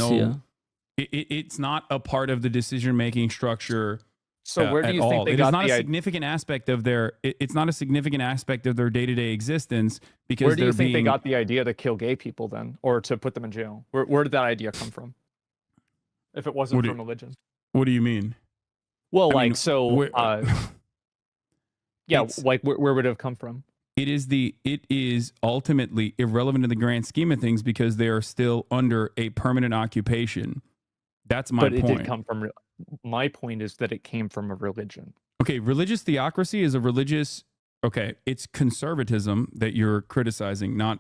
It's not a part of the decision-making structure. So where do you think they it got is not the a significant aspect of their. It's not a significant aspect of their day-to-day existence because where do you think they got the idea to kill gay people then, or to put them in jail? Where did that idea come from? If it wasn't from religion. What do you mean? Well, where would it have come from? It is ultimately irrelevant in the grand scheme of things because they are still under a permanent occupation. That's my point. But it did come from. My point is that it came from a religion. Okay, religious theocracy is a religious. Okay, it's conservatism that you're criticizing, not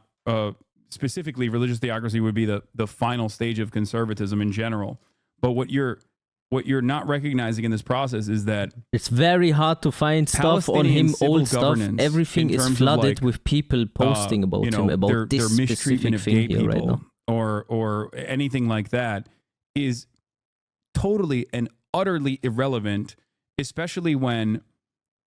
specifically religious theocracy would be the final stage of conservatism in general. But what you're not recognizing in this process is that it's very hard to find stuff on him, old stuff. Everything is flooded with people posting about him, about this specific thing here right now. Or anything like that is totally and utterly irrelevant, especially when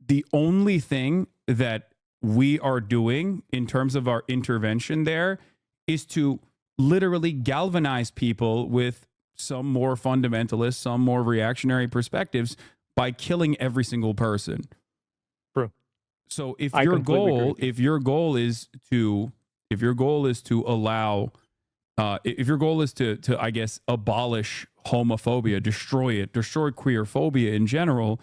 the only thing that we are doing in terms of our intervention there is to literally galvanize people with some more fundamentalist, some more reactionary perspectives by killing every single person. True. So if your goal is to I guess abolish homophobia, destroy queer phobia in general,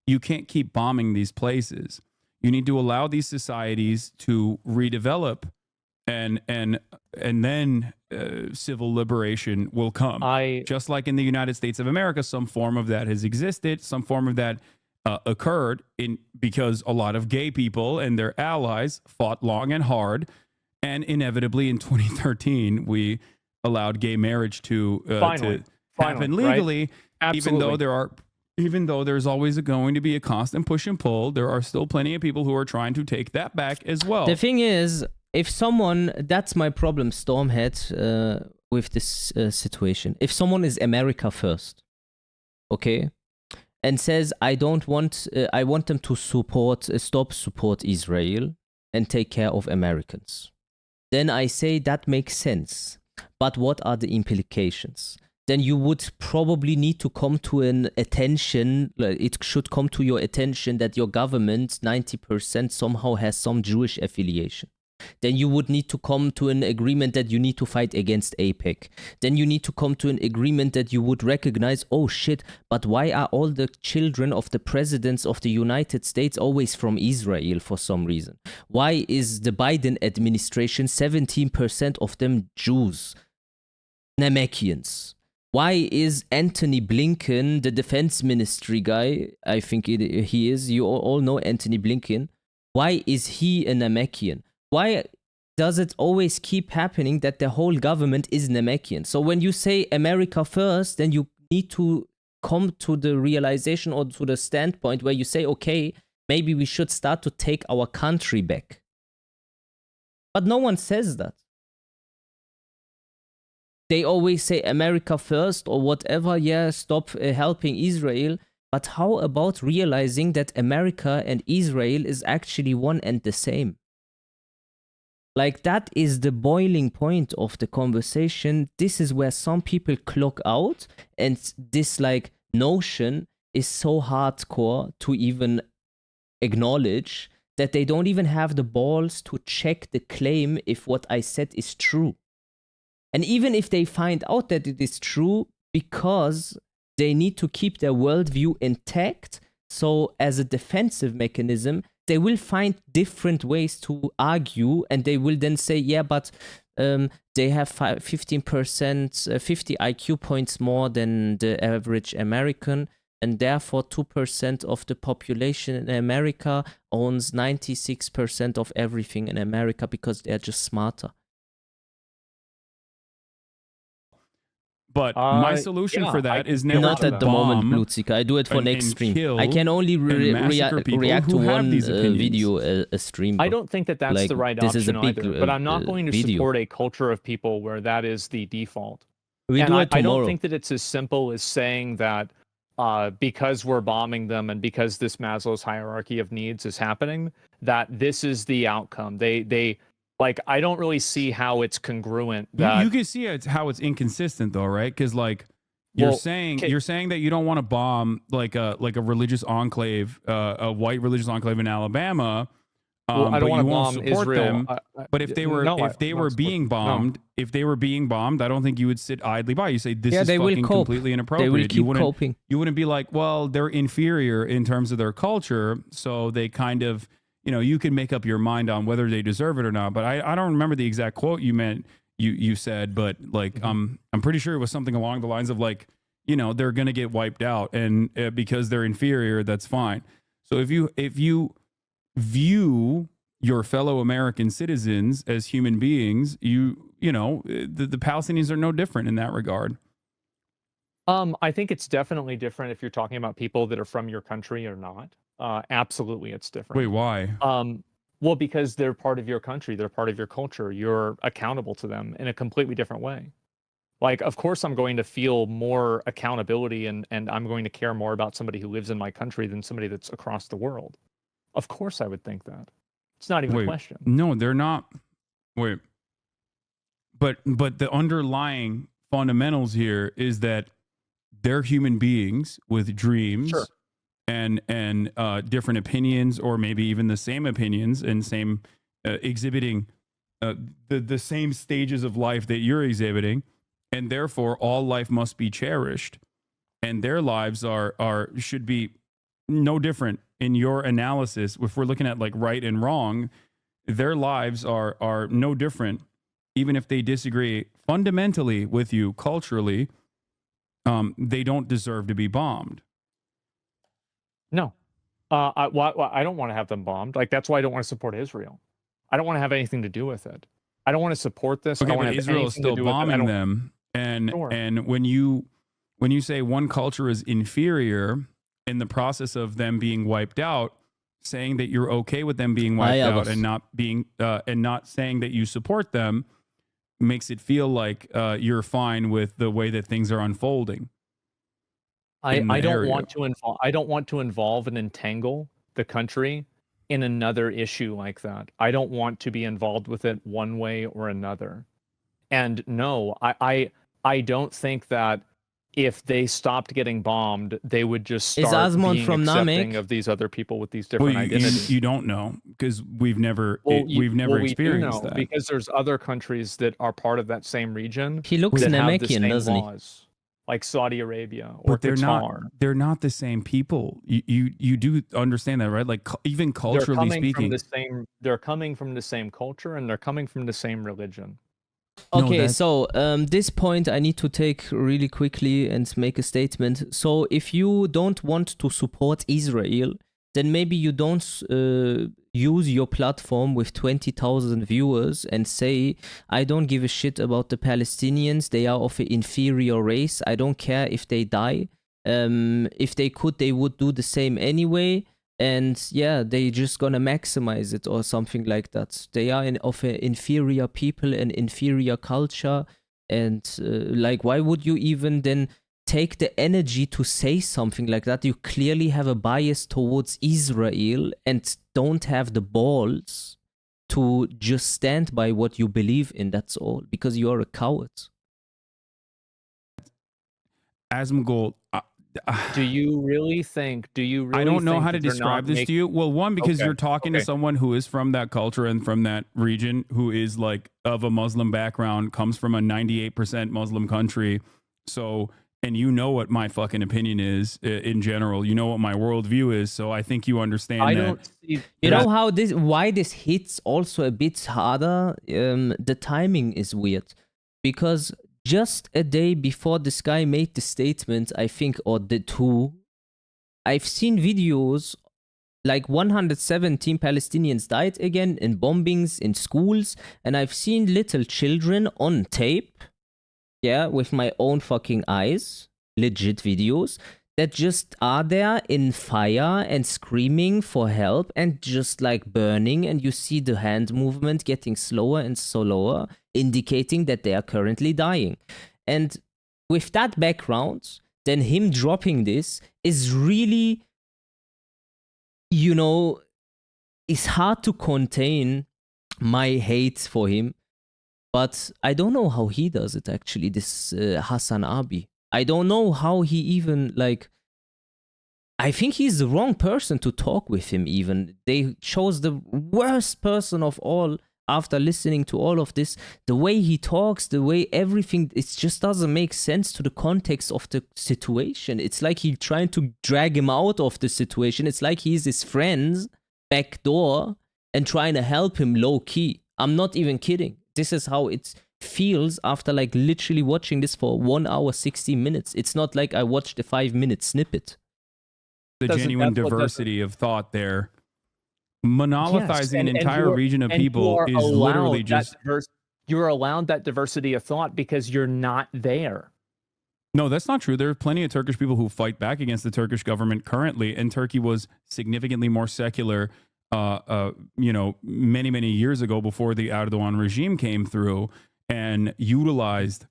you can't keep bombing these places. You need to allow these societies to redevelop and then civil liberation will come. Just like in the United States of America, some form of that has existed, some form of that occurred because a lot of gay people and their allies fought long and hard, and inevitably in 2013 we allowed gay marriage to happen legally. Right? Even though there's always going to be a constant push and pull, there are still plenty of people who are trying to take that back as well. The thing is, if someone, that's my problem, Stormhead, with this situation. If someone is America first, okay, and says, I want them to stop support Israel and take care of Americans, then I say that makes sense. But what are the implications? Then you would probably need to come to an attention, it should come to your attention that your government, 90% somehow has some Jewish affiliation. Then you would need to come to an agreement that you need to fight against APEC. Then you need to come to an agreement that you would recognize, oh shit, but why are all the children of the presidents of the United States always from Israel for some reason? Why is the Biden administration 17% of them Jews, Namekians? Why is Anthony Blinken, the defense ministry guy, I think he is, you all know Anthony Blinken, why is he a Namekian? Why does it always keep happening that the whole government is Namekian? So when you say America first, then you need to come to the realization or to the standpoint where you say, okay, maybe we should start to take our country back. But no one says that. They always say America first or whatever, yeah, stop helping Israel. But how about realizing that America and Israel is actually one and the same? Like, that is the boiling point of the conversation. This is where some people clock out, and this like notion is so hardcore to even acknowledge that they don't even have the balls to check the claim if what I said is true. And even if they find out that it is true, because they need to keep their worldview intact, so as a defensive mechanism, they will find different ways to argue, and they will then say, yeah, but they have 15%, 50 IQ points more than the average American, and therefore 2% of the population in America owns 96% of everything in America because they're just smarter. But my solution for that is never not to at the moment, bomb Blutzika. I do it for next stream. kill I can only massacre people react to who have one these opinions. video a stream. I don't think that that's Like, the right this is option a big, either. But I'm not going to video. support a culture of people where that is the default. We And do I, it tomorrow. I don't think that it's as simple as saying that because we're bombing them and because this Maslow's hierarchy of needs is happening, that this is the outcome. They like, I don't really see how it's congruent. That You can see how it's inconsistent though, right? Because like you're Well, saying okay. you're saying that you don't want to bomb like a religious enclave, a white religious enclave in Alabama. Well, I but don't want you to won't bomb support Israel. them. But if they were no, if they I'm were not being supporting- bombed, I don't think you would sit idly by. You say this Yeah, is they will fucking cope. completely They inappropriate. will you keep wouldn't coping. you wouldn't be like, well, they're inferior in terms of their culture, so they kind of, you can make up your mind on whether they deserve it or not. But I don't remember the exact quote you said, but like I'm pretty sure it was something along the lines of like, they're gonna get wiped out, and because they're inferior, that's fine. So if you view your fellow American citizens as human beings, the Palestinians are no different in that regard. I think it's definitely different if you're talking about people that are from your country or not. Absolutely, it's different. Wait, why? Well, because they're part of your country, they're part of your culture. You're accountable to them in a completely different way. Like, of course, I'm going to feel more accountability and I'm going to care more about somebody who lives in my country than somebody that's across the world. Of course, I would think that. It's not even a question. No, they're not. Wait. But the underlying fundamentals here is that they're human beings with dreams. Sure. And different opinions, or maybe even the same opinions, and same exhibiting the same stages of life that you're exhibiting, and therefore all life must be cherished, and their lives should be no different in your analysis. If we're looking at like right and wrong, their lives are no different, even if they disagree fundamentally with you culturally. They don't deserve to be bombed. No. I don't want to have them bombed. Like, that's why I don't want to support Israel. I don't want to have anything to do with it. I don't want to support this. I Okay, don't want but to have Israel is anything to still do with it. I bombing don't- them, and Sure. and when you say one culture is inferior in the process of them being wiped out, saying that you're okay with them being wiped out and not saying that you support them makes it feel like you're fine with the way that things are unfolding. I don't area. want to involve. I don't want to involve and entangle the country in another issue like that. I don't want to be involved with it one way or another. And no, I don't think that if they stopped getting bombed, they would just Is start Asmon being from accepting Namek? of these other people with these Well, different identities. you don't know because we've never Well, we've never we do experienced know, that. because there's other countries that are part of that same region He looks that have the Namekian, same doesn't he? laws, like Saudi Arabia or But they're Qatar. not the same people. You do understand that, right? Like even culturally speaking. They're coming from the same culture, and they're coming from the same religion. No, Okay, that's- so this point I need to take really quickly and make a statement. So if you don't want to support Israel, then maybe you don't use your platform with 20,000 viewers and say, I don't give a shit about the Palestinians. They are of an inferior race. I don't care if they die. If they could, they would do the same anyway. And yeah, they just gonna maximize it or something like that. They are of an inferior people and inferior culture. And like, why would you even then take the energy to say something like that? You clearly have a bias towards Israel and don't have the balls to just stand by what you believe in. That's all, because you are a coward. Asmongold, Do you really think? I don't know how to describe this to you. Well, one, because you're talking to someone who is from that culture and from that region, who is like of a Muslim background, comes from a 98% Muslim country. So, and you know what my fucking opinion is in general. You know what my worldview is. So I think you understand I that. don't see. You know how why this hits also a bit harder? The timing is weird, because just a day before this guy made the statement, I think, or the two, I've seen videos like 117 Palestinians died again in bombings in schools, and I've seen little children on tape, yeah, with my own fucking eyes, legit videos, that just are there in fire and screaming for help and just like burning, and you see the hand movement getting slower and slower, indicating that they are currently dying. And with that background, then him dropping this is really, you know, it's hard to contain my hate for him. But I don't know how he does it, actually, this Hassan Abi. I don't know how he even, like, I think he's the wrong person to talk with him even. They chose the worst person of all after listening to all of this. The way he talks, the way everything, it just doesn't make sense to the context of the situation. It's like he's trying to drag him out of the situation. It's like he's his friend's back door and trying to help him low key. I'm not even kidding. This is how it feels after like literally watching this for 1 hour, 60 minutes. It's not like I watched a 5-minute snippet. The genuine diversity of thought there. Monopolizing an entire region of people is literally just... You're allowed that diversity of thought because you're not there. No, that's not true. There are plenty of Turkish people who fight back against the Turkish government currently, and Turkey was significantly more secular many, many years ago before the Erdogan regime came through and utilized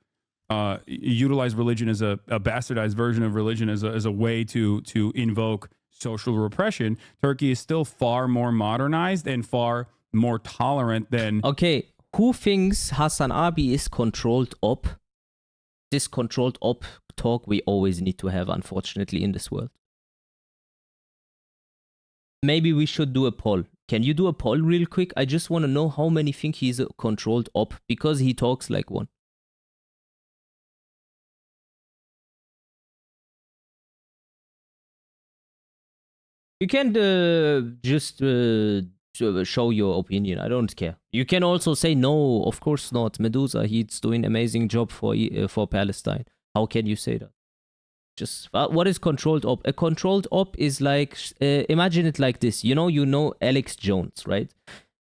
religion as a bastardized version of religion as a way to invoke social repression. Turkey is still far more modernized and far more tolerant than... Okay, who thinks Hassan Abi is controlled op? This controlled op talk we always need to have, unfortunately, in this world. Maybe we should do a poll. Can you do a poll real quick? I just want to know how many think he's a controlled op, because he talks like one. You can just show your opinion. I don't care. You can also say no, of course not. Medusa, he's doing amazing job for Palestine. How can you say that? Just what is controlled op? A controlled op is like, imagine it like this. You know Alex Jones, right?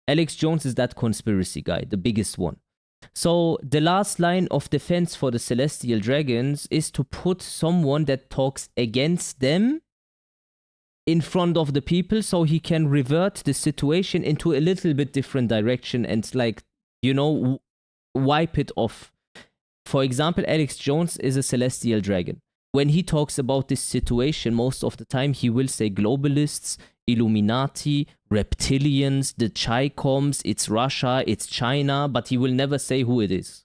Alex Jones is that conspiracy guy, the biggest one. So the last line of defense for the Celestial Dragons is to put someone that talks against them in front of the people, so he can revert the situation into a little bit different direction and, like, wipe it off. For example, Alex Jones is a Celestial Dragon. When he talks about this situation, most of the time he will say globalists, Illuminati, reptilians, the Chi-Coms, it's Russia, it's China, but he will never say who it is.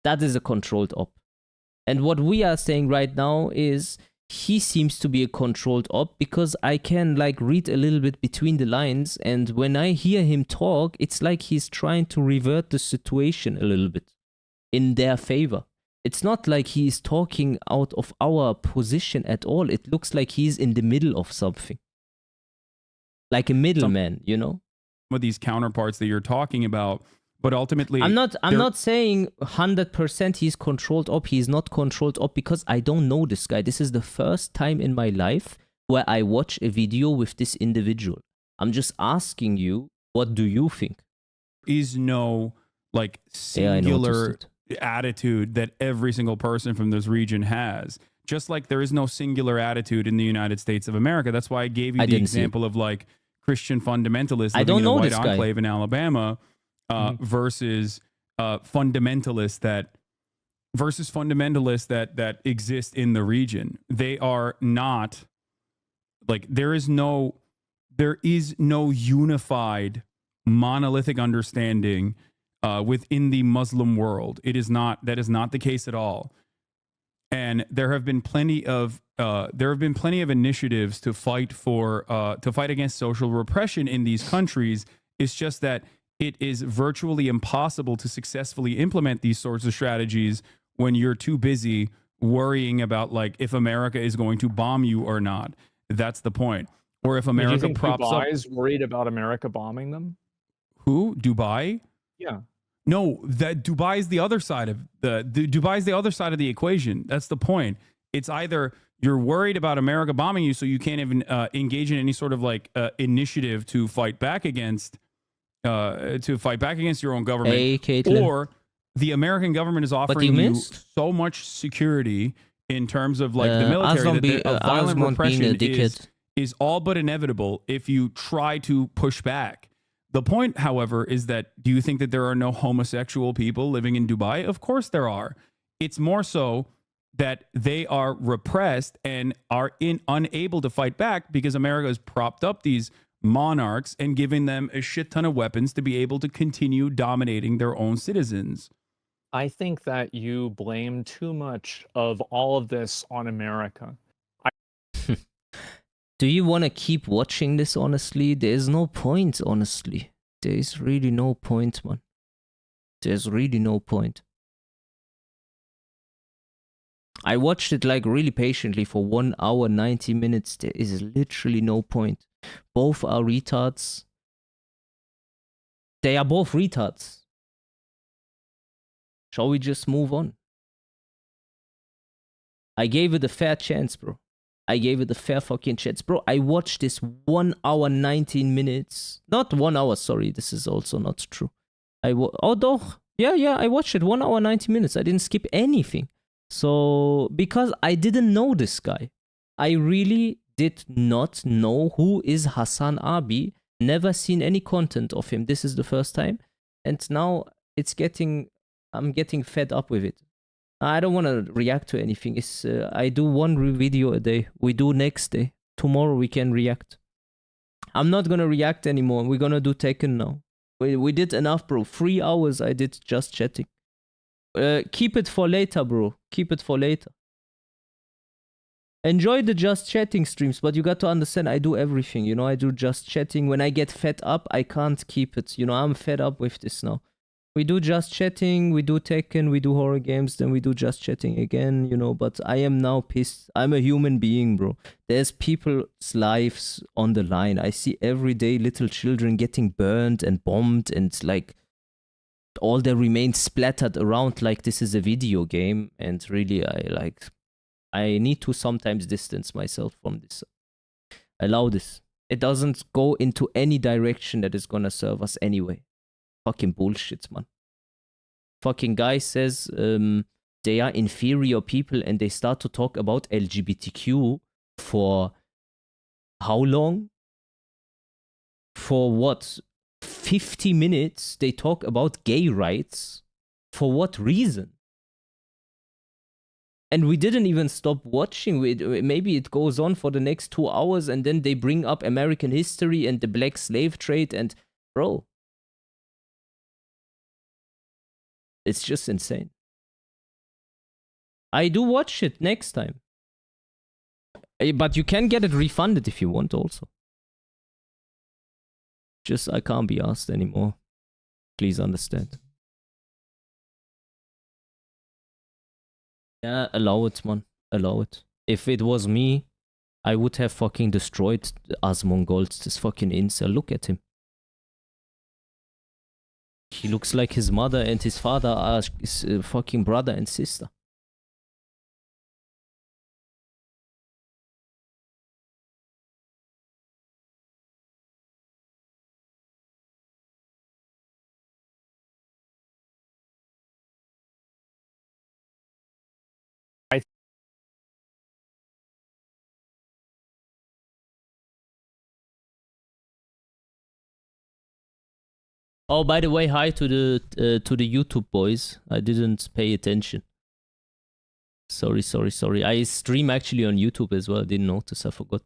That is a controlled op. And what we are saying right now is he seems to be a controlled op because I can like read a little bit between the lines, and when I hear him talk, it's like he's trying to revert the situation a little bit in their favor. It's not like he's talking out of our position at all. It looks like he's in the middle of something. Like a middleman, you know? With these counterparts that you're talking about, but ultimately I'm not saying 100% he's controlled op. He's not controlled op because I don't know this guy. This is the first time in my life where I watch a video with this individual. I'm just asking you, what do you think? Is no like singular attitude that every single person from this region has. Just like there is no singular attitude in the United States of America. That's why I gave you the example of like Christian fundamentalists living in the white enclave in Alabama versus fundamentalists that exist in the region. They are not like there is no unified monolithic understanding within the Muslim world. That is not the case at all. And there have been plenty of initiatives to fight against social repression in these countries. It's just that it is virtually impossible to successfully implement these sorts of strategies when you're too busy worrying about like if America is going to bomb you or not. That's the point. Or if America props up. Dubai is worried about America bombing them? Who? Dubai? Yeah. No, that Dubai is the other side of Dubai is the other side of the equation. That's the point. It's either you're worried about America bombing you, so you can't even engage in any sort of like initiative to fight back against your own government, or the American government is offering you so much security in terms of like the military that violent repression is all but inevitable if you try to push back. The point, however, is that do you think that there are no homosexual people living in Dubai? Of course there are. It's more so that they are repressed and are unable to fight back because America has propped up these monarchs and giving them a shit ton of weapons to be able to continue dominating their own citizens. I think that you blame too much of all of this on America. Do you want to keep watching this, honestly? There's no point, honestly. There's really no point, man. There's really no point. I watched it like really patiently for 1 hour, 90 minutes. There is literally no point. Both are retards. They are both retards. Shall we just move on? I gave it a fair chance, bro. I gave it a fair fucking chance. Bro, I watched this 1 hour, 19 minutes. Not 1 hour, sorry. This is also not true. I watched it 1 hour, 90 minutes. I didn't skip anything. So, because I didn't know this guy. I really did not know who is Hassan Abi. Never seen any content of him. This is the first time. And now I'm getting fed up with it. I don't want to react to anything. I do one video a day. We do next day. Tomorrow we can react. I'm not going to react anymore. We're going to do Tekken now. We did enough, bro. 3 hours I did just chatting. Keep it for later, bro. Keep it for later. Enjoy the just chatting streams, but you got to understand I do everything. You know, I do just chatting. When I get fed up, I can't keep it. You know, I'm fed up with this now. We do just chatting, we do Tekken, we do horror games, then we do just chatting again, you know, but I am now pissed. I'm a human being, bro. There's people's lives on the line. I see every day little children getting burned and bombed and like all their remains splattered around like this is a video game. And really, I need to sometimes distance myself from this. Allow this. It doesn't go into any direction that is gonna serve us anyway. Fucking bullshit, man. Fucking guy says they are inferior people and they start to talk about LGBTQ for how long? For what? 50 minutes they talk about gay rights? For what reason? And we didn't even stop watching. Maybe it goes on for the next 2 hours and then they bring up American history and the black slave trade and bro. It's just insane. I do watch it next time. But you can get it refunded if you want also. Just I can't be asked anymore. Please understand. Yeah, allow it, man. Allow it. If it was me, I would have fucking destroyed us Mongols. This fucking incel. Look at him. He looks like his mother and his father are his fucking brother and sister. Oh, by the way, hi to the YouTube boys. I didn't pay attention. Sorry. I stream actually on YouTube as well. I didn't notice. I forgot.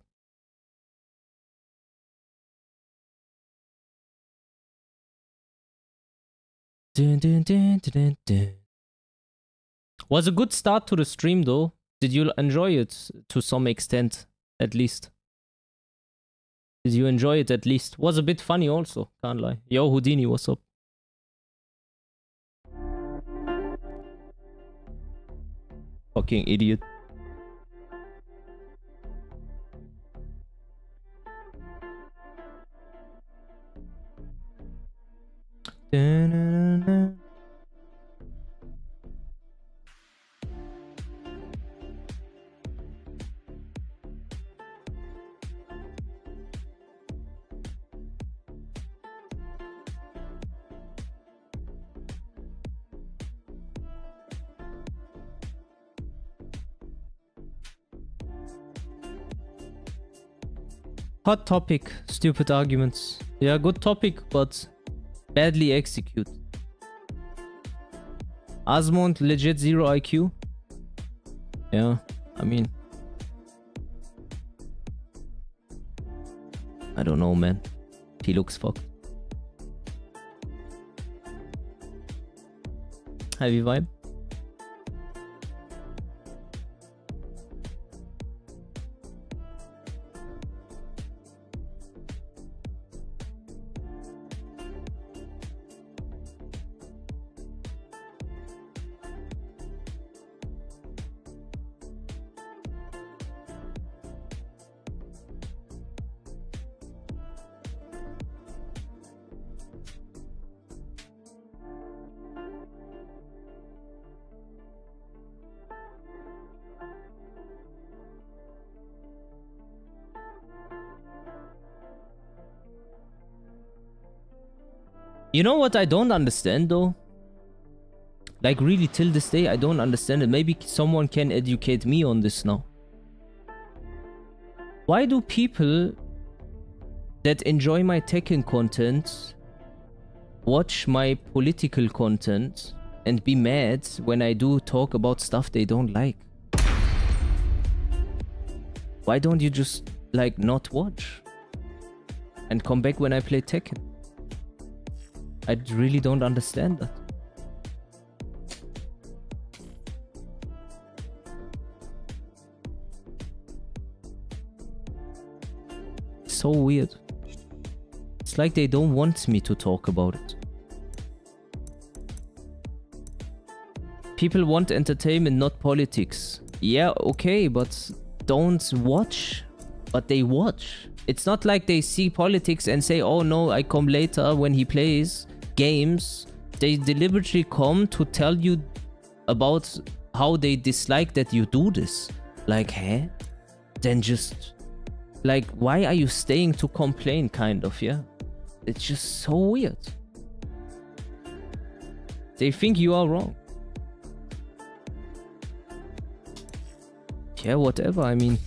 Was a good start to the stream though. Did you enjoy it to some extent, at least? Did you enjoy it at least? Was a bit funny also, can't lie. Yo, Houdini, what's up? Fucking idiot. Da-na-na-na. Hot topic, stupid arguments. Yeah, good topic, but badly executed. Asmund, legit 0 IQ. Yeah, I mean, I don't know, man. He looks fucked. Heavy vibe. You know what I don't understand though? Like really till this day I don't understand it. Maybe someone can educate me on this now. Why do people that enjoy my Tekken content watch my political content and be mad when I do talk about stuff they don't like? Why don't you just like not watch and come back when I play Tekken? I really don't understand that. So weird. It's like they don't want me to talk about it. People want entertainment, not politics. Yeah, okay, but don't watch. But they watch. It's not like they see politics and say, oh no, I come later when he plays games. They deliberately come to tell you about how they dislike that you do this. Like, huh? Then just, like, why are you staying to complain, kind of, yeah? It's just so weird. They think you are wrong. Yeah, whatever, I mean,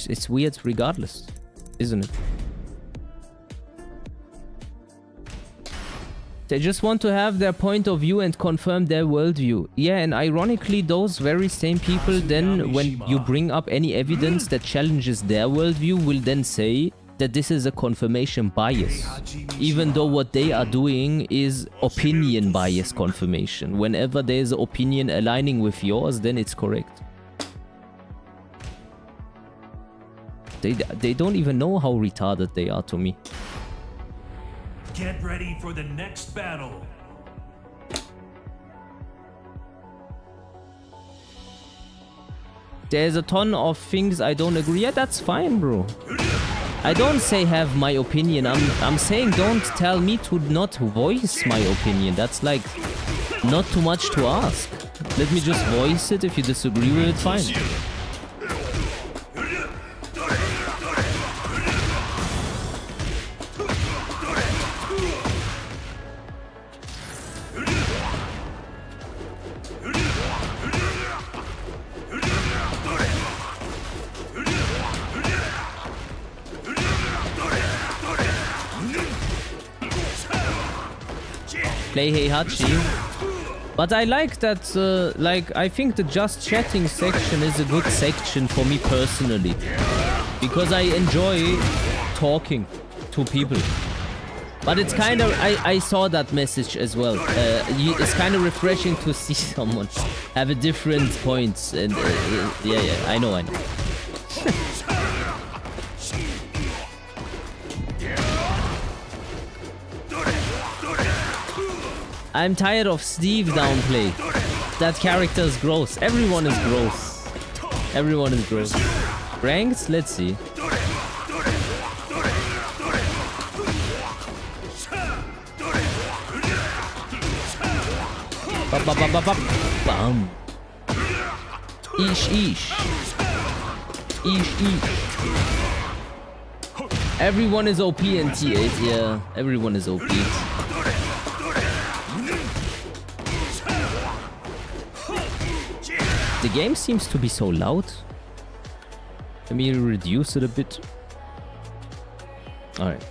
it's weird regardless, isn't it? They just want to have their point of view and confirm their worldview. Yeah, and ironically, those very same people then, when you bring up any evidence that challenges their worldview, will then say, that this is a confirmation bias, even though what they are doing is opinion bias confirmation. Whenever there's an opinion aligning with yours, then it's correct. They don't even know how retarded they are to me. Get ready for the next battle. There's a ton of things I don't agree. Yeah, that's fine, bro. I don't say have my opinion. I'm saying don't tell me to not voice my opinion. That's like not too much to ask. Let me just voice it. If you disagree with it, fine. Play Heihachi. But I like that, like, I think the just chatting section is a good section for me personally. Because I enjoy talking to people. But it's kind of, I saw that message as well. It's kind of refreshing to see someone have a different points. And yeah, I know. I'm tired of Steve downplay. That character is gross. Everyone is gross. Everyone is gross. Ranked? Let's see. Bam. Ish. Everyone is OP in T8. Yeah, everyone is OP. The game seems to be so loud. Let me reduce it a bit. Alright.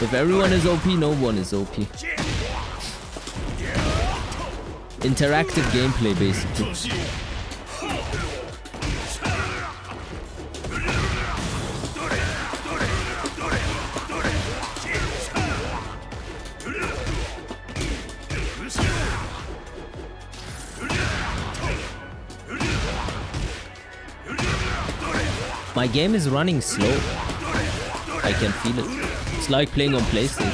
If everyone is OP, no one is OP. Interactive gameplay, basically. My game is running slow. I can feel it. It's like playing on PlayStation.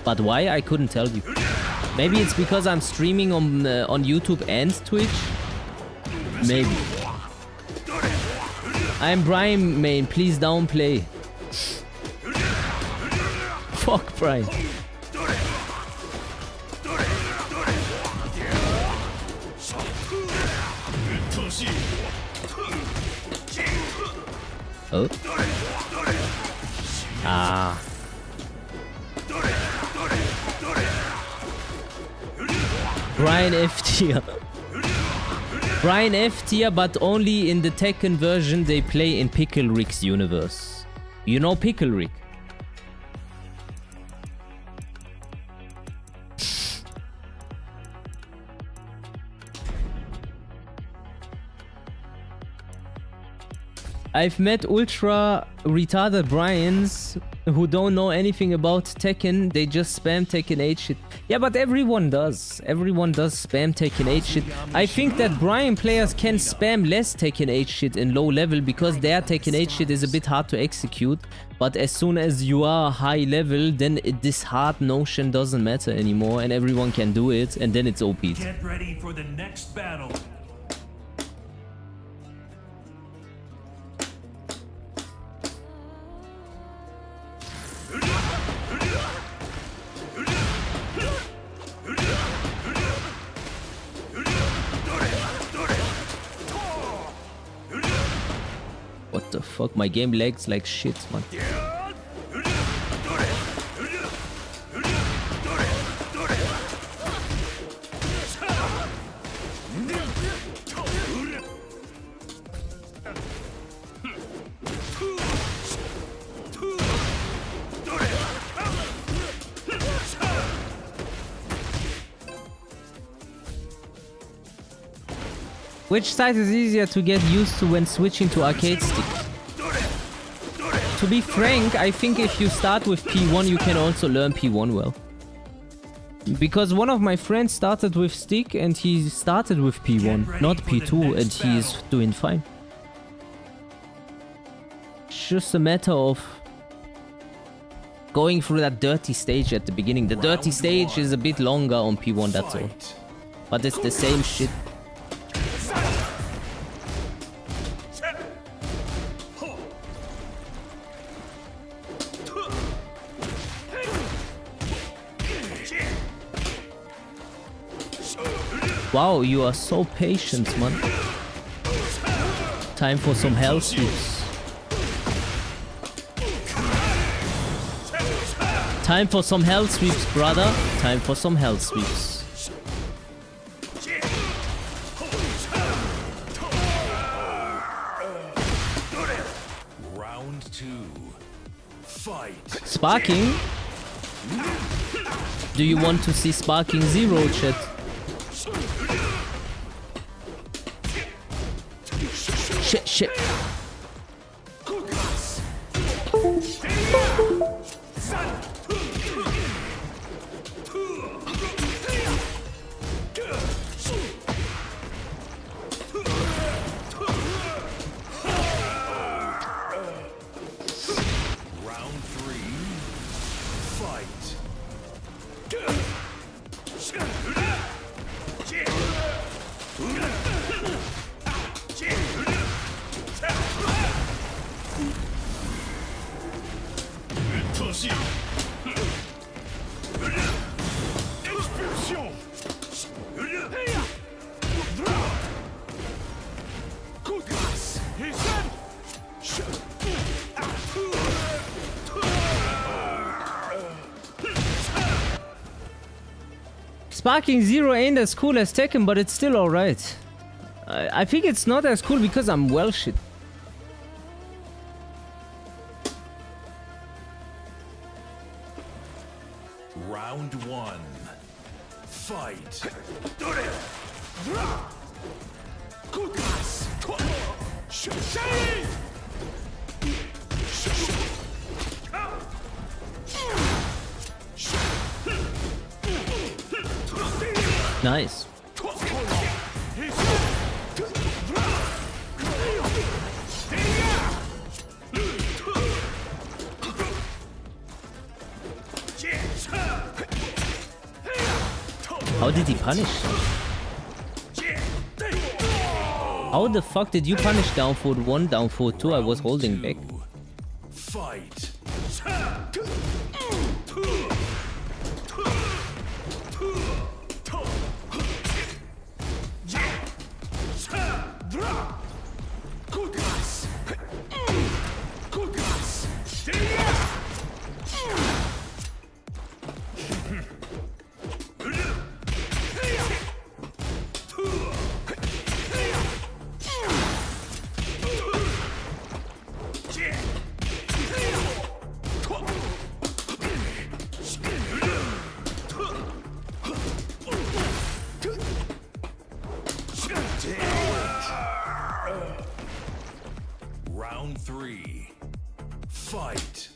But why? I couldn't tell you. Maybe it's because I'm streaming on YouTube and Twitch. Maybe. I'm Brian main. Please downplay. Fuck Brian. Oh. Ah. Brian F tier. Brian F tier, but only in the Tekken version they play in Pickle Rick's universe. You know Pickle Rick? I've met ultra retarded Brians who don't know anything about Tekken. They just spam Tekken 8 shit. Yeah, but everyone does. Everyone does spam Tekken 8 shit. I think that Brian players can spam less Tekken 8 shit in low level because their Tekken 8 shit is a bit hard to execute. But as soon as you are high level, then this hard notion doesn't matter anymore and everyone can do it and then it's OP. Get ready for the next battle. What the fuck? My game lags like shit, man. Which side is easier to get used to when switching to arcade stick? To be frank, I think if you start with P1, you can also learn P1 well. Because one of my friends started with stick and he started with P1, not P2, and he is doing fine. It's just a matter of going through that dirty stage at the beginning. The dirty stage is a bit longer on P1, that's all. But it's the same shit. Wow, you are so patient, man. Time for some hell sweeps. Time for some hell sweeps, brother. Time for some hell sweeps. Round 2. Fight. Sparking? Do you want to see Sparking Zero, chat? Shit. Sparking Zero ain't as cool as Tekken, but it's still alright. I think it's not as cool because I'm well shit. Round 1. Fight. Nice. How did he punish? How the fuck did you punish down forward 1, down forward 2? I was holding back. Fight. Round 3. Fight.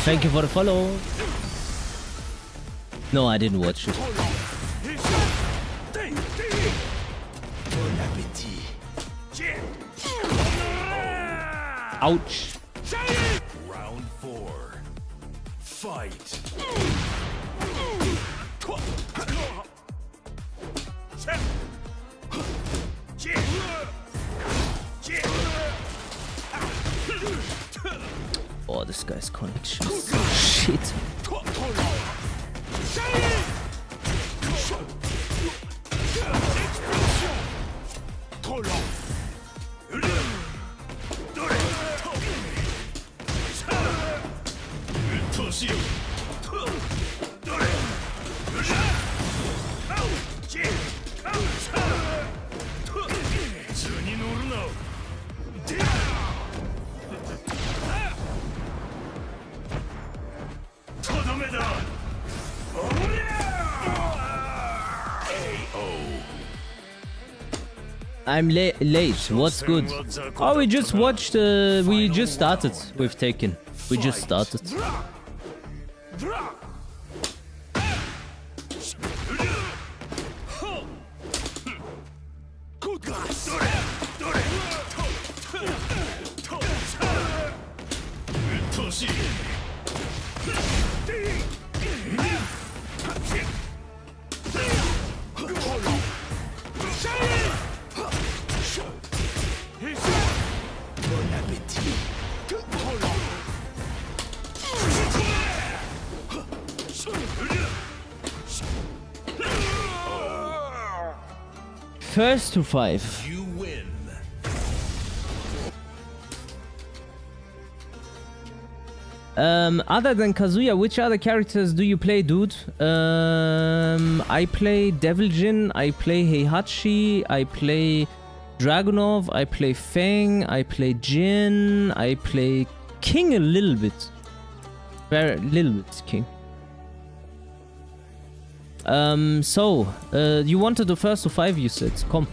Thank you for the follow. No, I didn't watch it. Ouch. Round 4. Fight. Oh, this guy's connection is so shit. I'm late. What's good? Oh, we just watched. We just started with Tekken. We just started. First to 5. You win. Other than Kazuya, which other characters do you play, dude? I play Devil Jin, I play Heihachi, I play Dragunov, I play Feng, I play Jin, I play King a little bit. Very little bit King. You wanted the first to 5, you said. Come.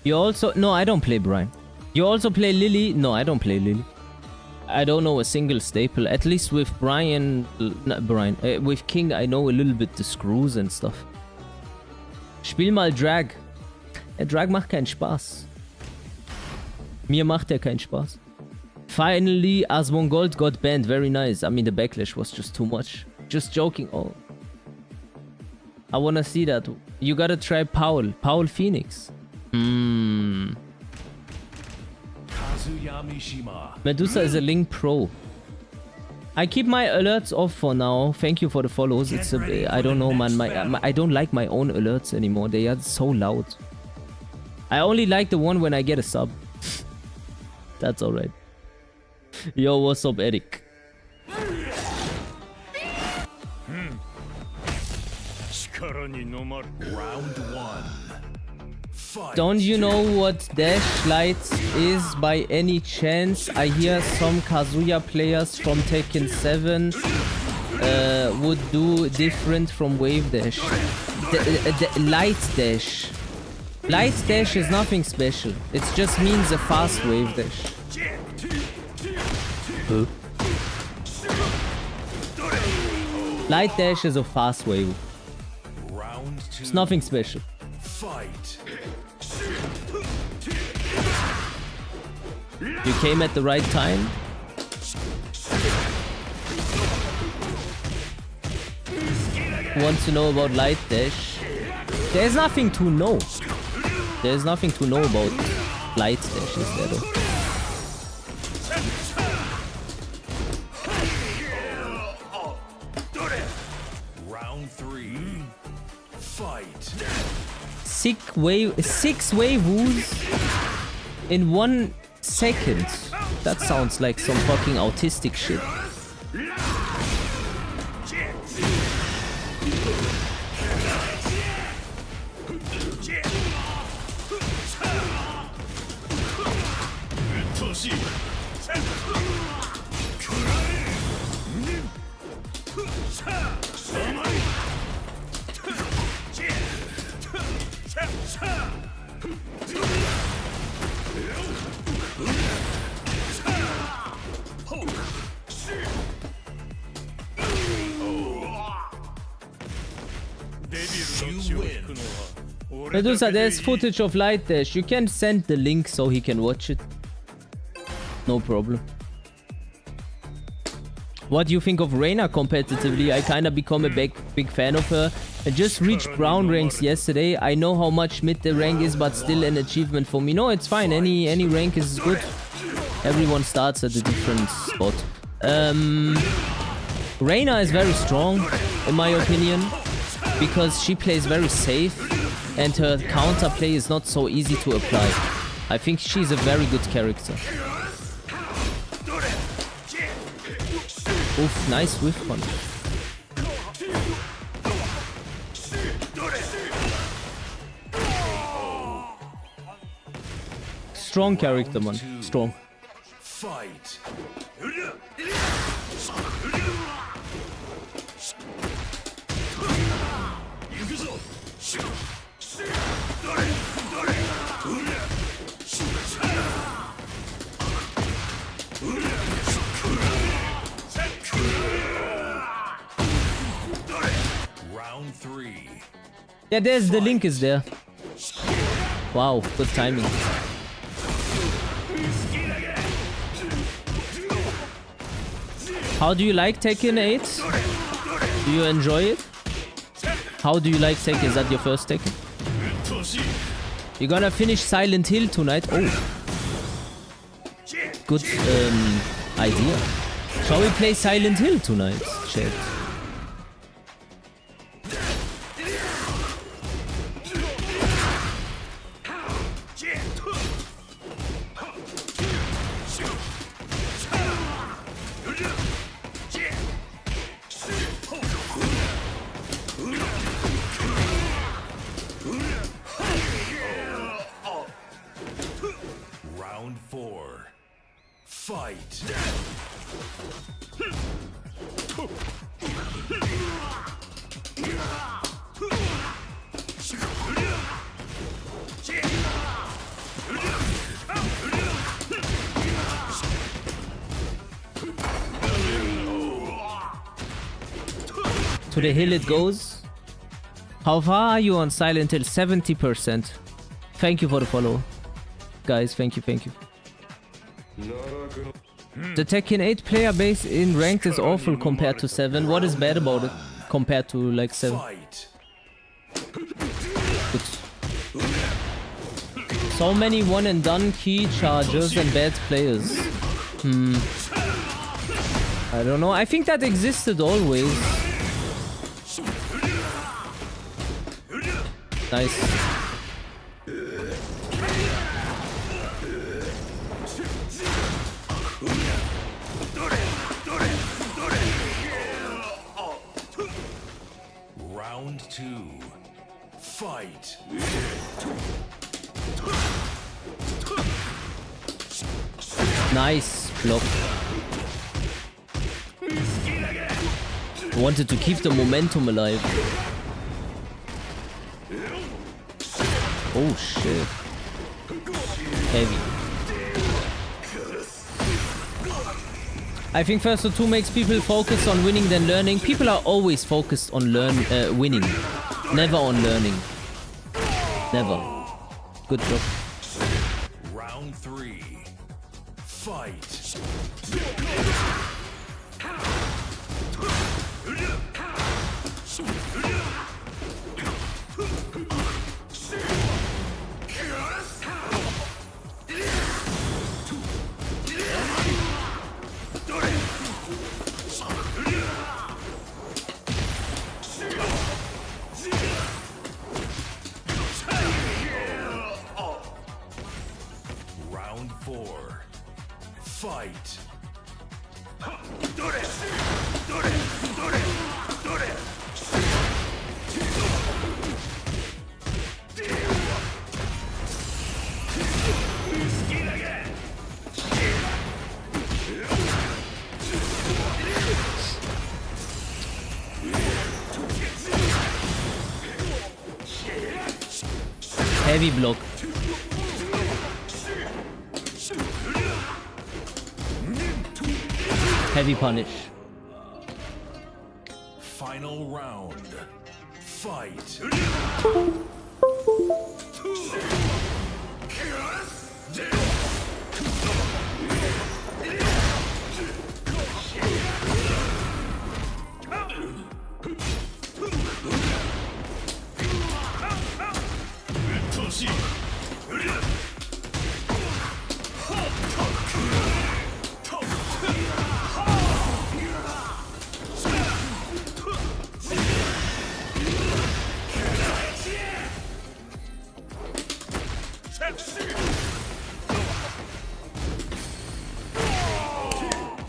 You also... No, I don't play Brian. You also play Lily? No, I don't play Lily. I don't know a single staple. At least with Brian... Not Brian. With King, I know a little bit the screws and stuff. Spiel mal Drag. Drag macht keinen Spaß. Mir macht er keinen Spaß. Finally, Asmongold got banned. Very nice. I mean, the backlash was just too much. Just joking. Oh. I wanna see that. You gotta try Paul. Paul Phoenix. Medusa is a Link Pro. I keep my alerts off for now. Thank you for the follows. It's a, I don't know, man. I don't like my own alerts anymore. They are so loud. I only like the one when I get a sub. That's alright. Yo, what's up, Eric? Round 1. Fight. Don't you know what Dash Light is by any chance? I hear some Kazuya players from Tekken 7 would do different from Wave Dash. Light Dash. Light Dash is nothing special. It just means a fast Wave Dash. Huh? Light Dash is a fast wave. It's nothing special. Fight. You came at the right time. Want to know about Light Dash? There's nothing to know. There's nothing to know about Light Dash, is there though? Round 3. Fight. 6 waivus in 1 second. That sounds like some fucking autistic shit. Medusa, there's footage of Light Dash. You can send the link so he can watch it. No problem. What do you think of Reina competitively? I kinda become a big fan of her. I just reached brown ranks yesterday. I know how much mid the rank is, but still an achievement for me. No, it's fine. Any rank is good. Everyone starts at a different spot. Reina is very strong, in my opinion. because she plays very safe and her counterplay is not so easy to apply. I think she's a very good character. Oof, nice whiff punch. Strong character, man. Strong. Fight. Round 3. Yeah, there's the link is there. Wow, good timing. How do you like Tekken 8? Do you enjoy it? How do you like Tekken? Is that your first Tekken? You're gonna finish Silent Hill tonight? Oh. Good idea. Shall we play Silent Hill tonight, chat? Round 4. Fight. To the hill it goes. How far are you on Silent Hill? 70%. Thank you for the follow. Guys, thank you, thank you. The Tekken 8 player base in ranked is awful compared to 7. What is bad about it compared to like 7? Good. So many one and done key chargers and bad players. I don't know. I think that existed always. Nice. Round 2. Fight. Nice block. Wanted to keep the momentum alive. Oh shit. Heavy. I think first to 2 makes people focus on winning than learning. People are always focused on winning. Never on learning. Never. Good job. Round 3. Fight. Round 4. Fight. Heavy block. Heavy punish. Final round. Fight.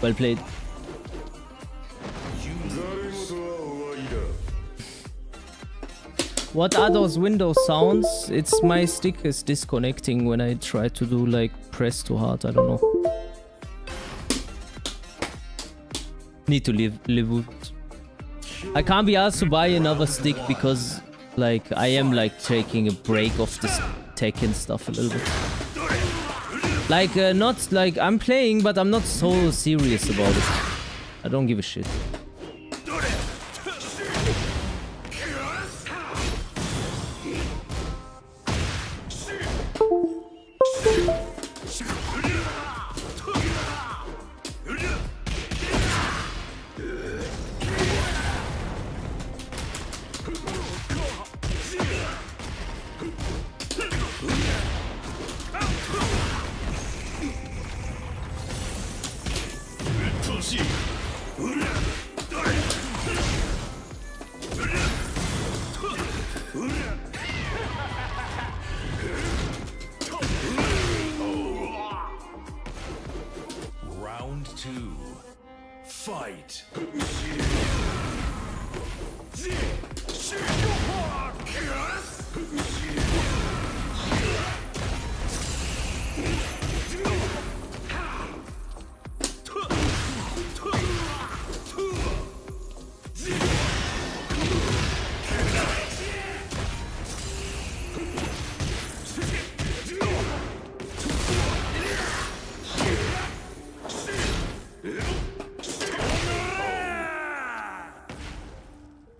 Well played. What are those Windows sounds? It's my stick is disconnecting when I try to do like press too hard. I don't know. Need to live with. I can't be asked to buy another stick because like I am like taking a break of this tech and stuff a little bit. Like not like I'm playing, but I'm not so serious about it. I don't give a shit. Round 2. Fight.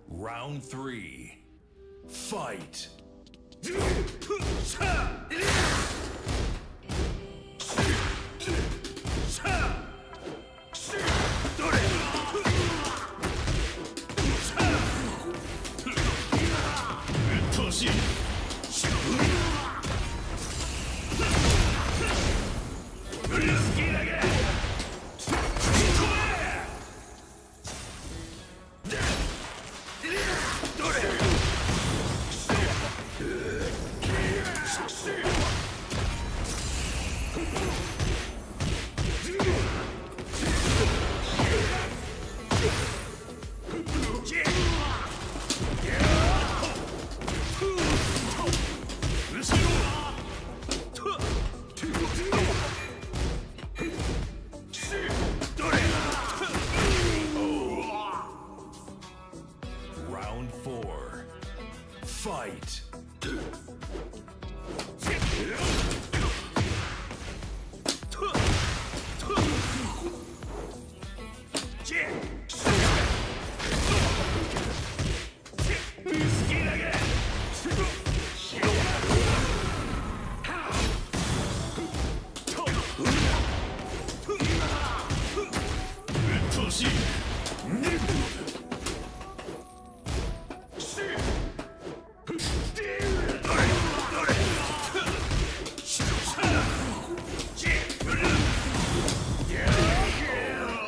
Round 3. Fight. Round 4. Fight.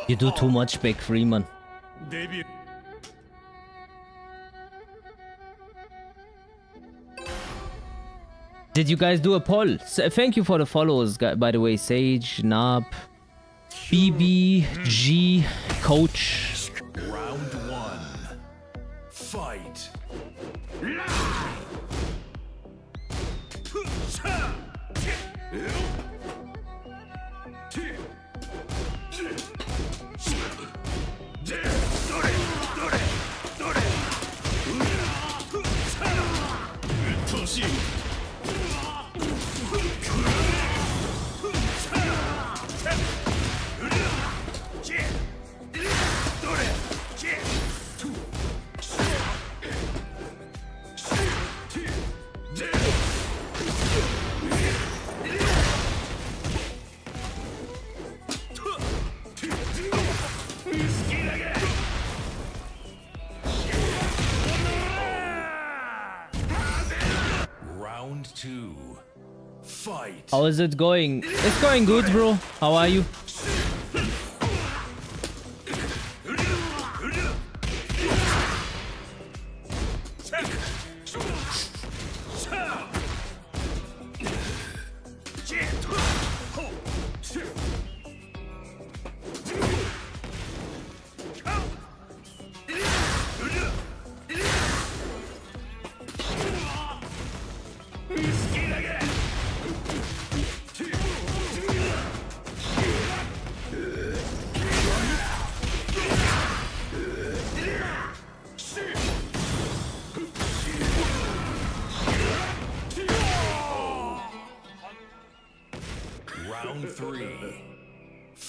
You do too much back free, man. Did you guys do a poll? Thank you for the follows, by the way. Sage, Nab, BB, G, Coach. Round 1. Fight. Round 2. Fight. How is it going? It's going good, bro. How are you?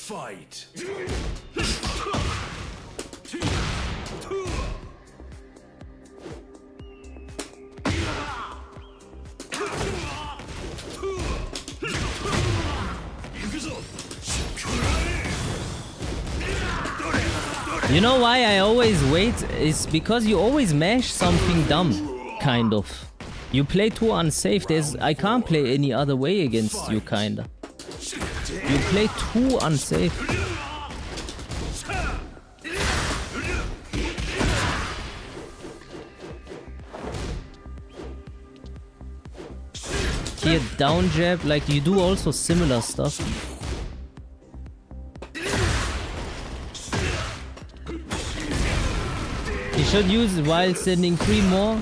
Fight. You know why I always wait? It's because you always mash something dumb, kind of. You play too unsafe. I can't play any other way against you, kinda. You play too unsafe. Here, down jab, like you do also similar stuff. He should use it while sending 3 more.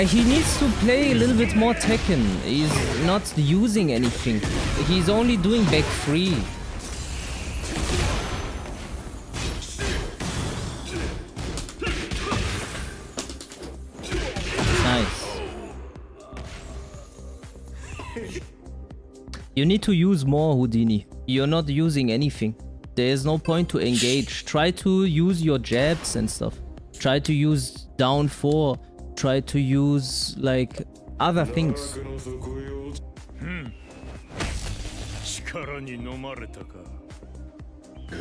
He needs to play a little bit more Tekken. He's not using anything. He's only doing back 3. Nice. You need to use more, Houdini. You're not using anything. There is no point to engage. Try to use your jabs and stuff. Try to use down 4. Try to use like other things.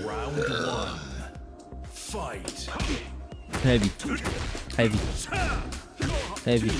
Round 1. Fight. Heavy. Heavy. Heavy.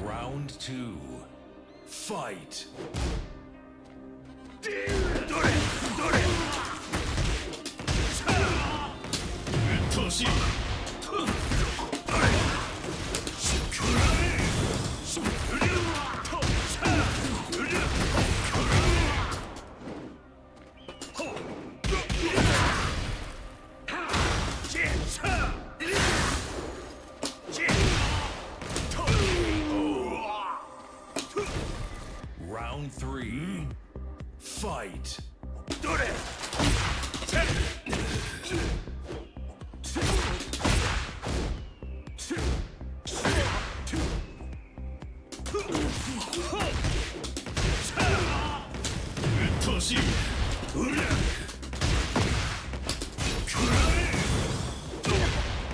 Round 2. Fight. Round 3. Fight.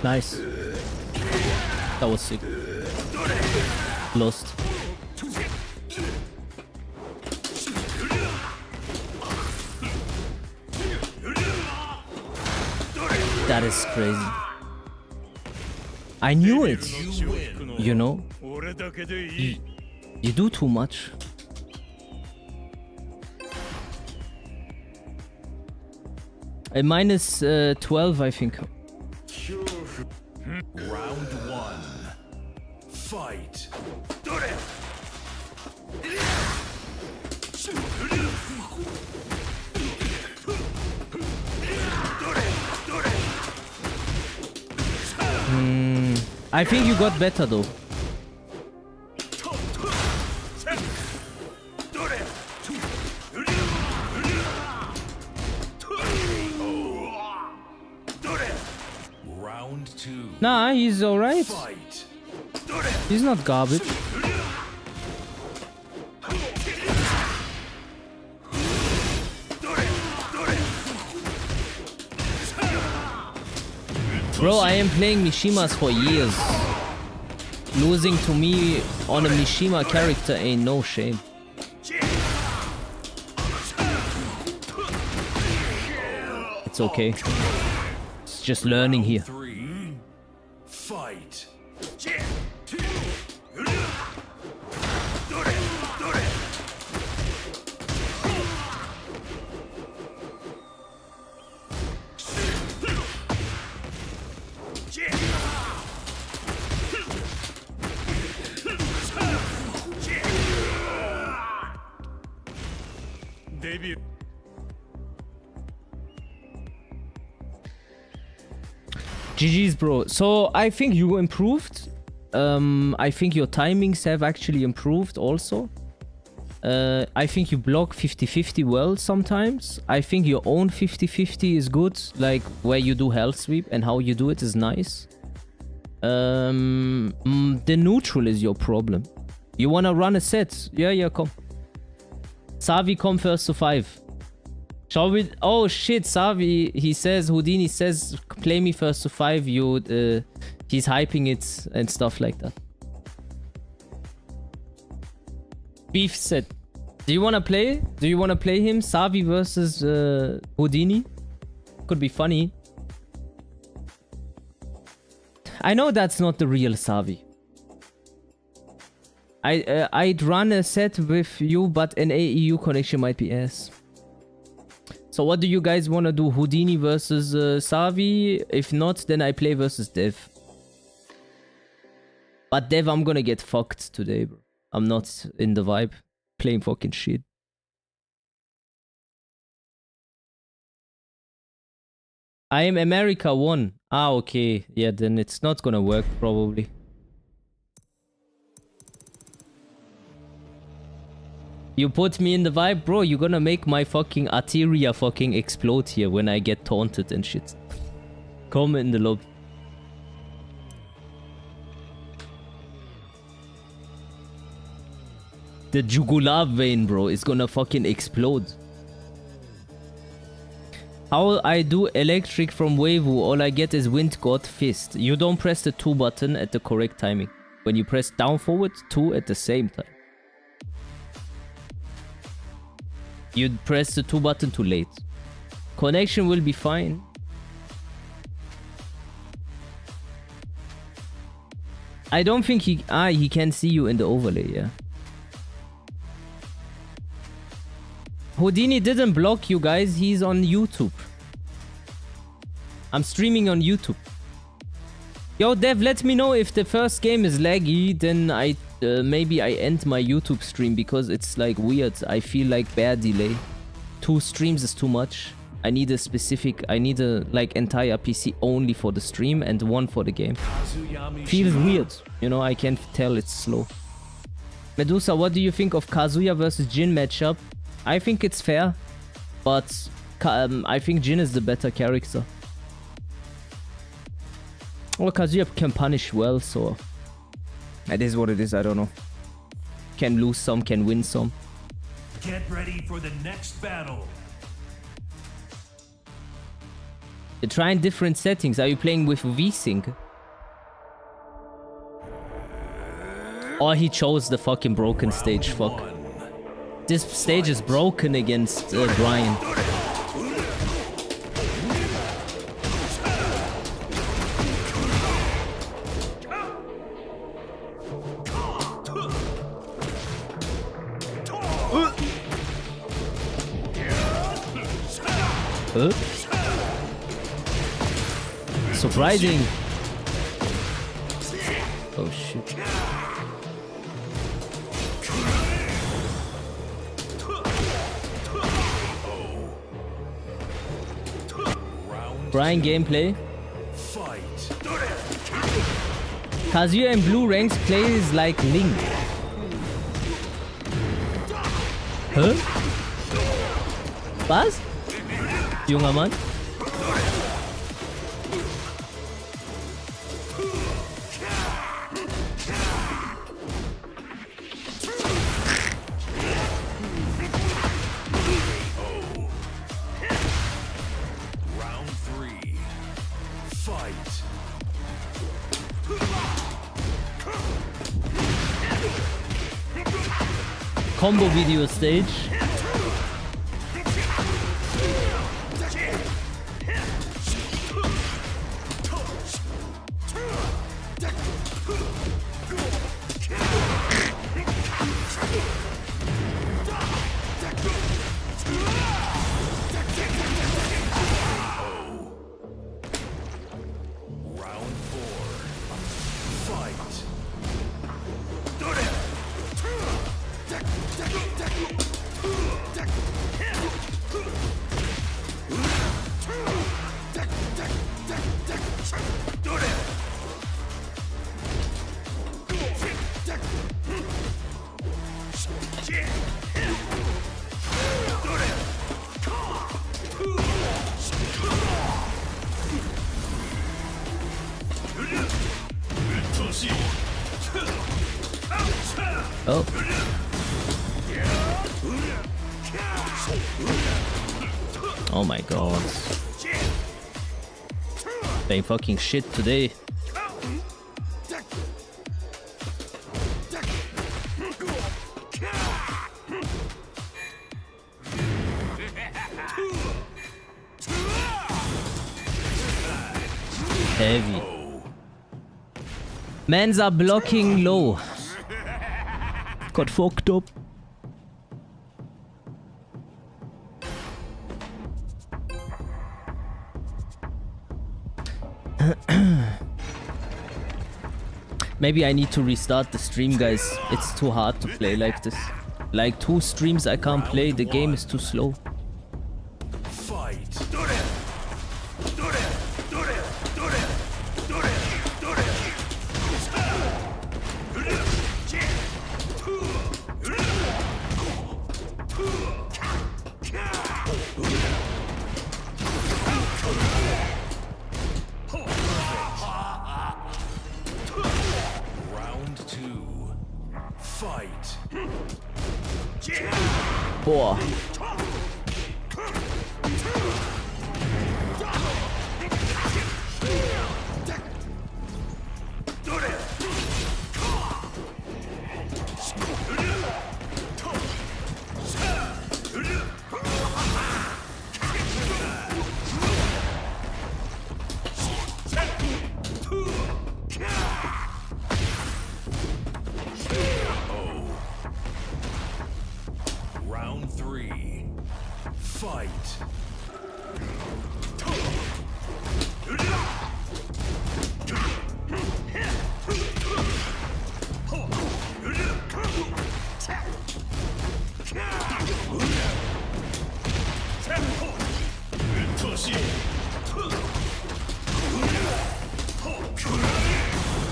Nice. That was sick. Lost. That is crazy. I knew it. You know? You do too much. A minus 12, I think. Round 1. Fight. I think you got better though. Round 2. Nah, he's alright. Fight. He's not garbage. Bro, I am playing Mishimas for years. Losing to me on a Mishima character ain't no shame. It's okay. It's just learning here. 3. Fight. GG's, bro. So I think you improved. I think your timings have actually improved also. I think you block 50-50 well sometimes. I think your own 50-50 is good. Like where you do health sweep and how you do it is nice. The neutral is your problem. You wanna run a set? Yeah, come. Savi, come first to 5. Shall we? Oh shit, Savi, he says, Houdini says, play me first to 5. He's hyping it and stuff like that. Beef said, do you wanna play? Do you wanna play him? Savi versus Houdini? Could be funny. I know that's not the real Savi. I'd run a set with you, but an AEU connection might be ass. So what do you guys want to do? Houdini versus Savi? If not, then I play versus Dev. But Dev, I'm gonna get fucked today, bro. I'm not in the vibe. Playing fucking shit. I am America 1. Ah, okay. Yeah, then it's not gonna work, probably. You put me in the vibe, bro. You're gonna make my fucking arteria fucking explode here when I get taunted and shit. Come in the lobby. The jugular vein, bro, is gonna fucking explode. How I do electric from Weiwu, all I get is Wind God Fist. You don't press the 2 button at the correct timing. When you press down forward, 2 at the same time. You press the 2 button too late. Connection will be fine. I don't think he can see you in the overlay, yeah. Houdini didn't block you guys, he's on YouTube. I'm streaming on YouTube. Yo, Dev, let me know if the first game is laggy, then maybe I end my YouTube stream because it's like weird. I feel like bad delay. 2 streams is too much. I need a like entire PC only for the stream and 1 for the game. Feels weird. You know, I can tell it's slow. Medusa, what do you think of Kazuya versus Jin matchup? I think it's fair, but I think Jin is the better character. Well, Kazuya can punish well, so it is what it is. I don't know. Can lose some, can win some. Get ready for the next battle. You're trying different settings. Are you playing with VSync? Oh, he chose the fucking broken stage. Fuck. This stage is broken against Brian. Surprising. Oh shit. Brian gameplay. Kazuya in blue ranks plays like Link. Huh? Was? Junger Mann? Combo video stage. Oh. Oh my god. Playing fucking shit today. Heavy. Mans are blocking low. Got fucked up. Maybe I need to restart the stream, guys. It's too hard to play like this. Like 2 streams I can't play, the game is too slow. Fight. Round 2. Fight. Boah. Round 3. Fight.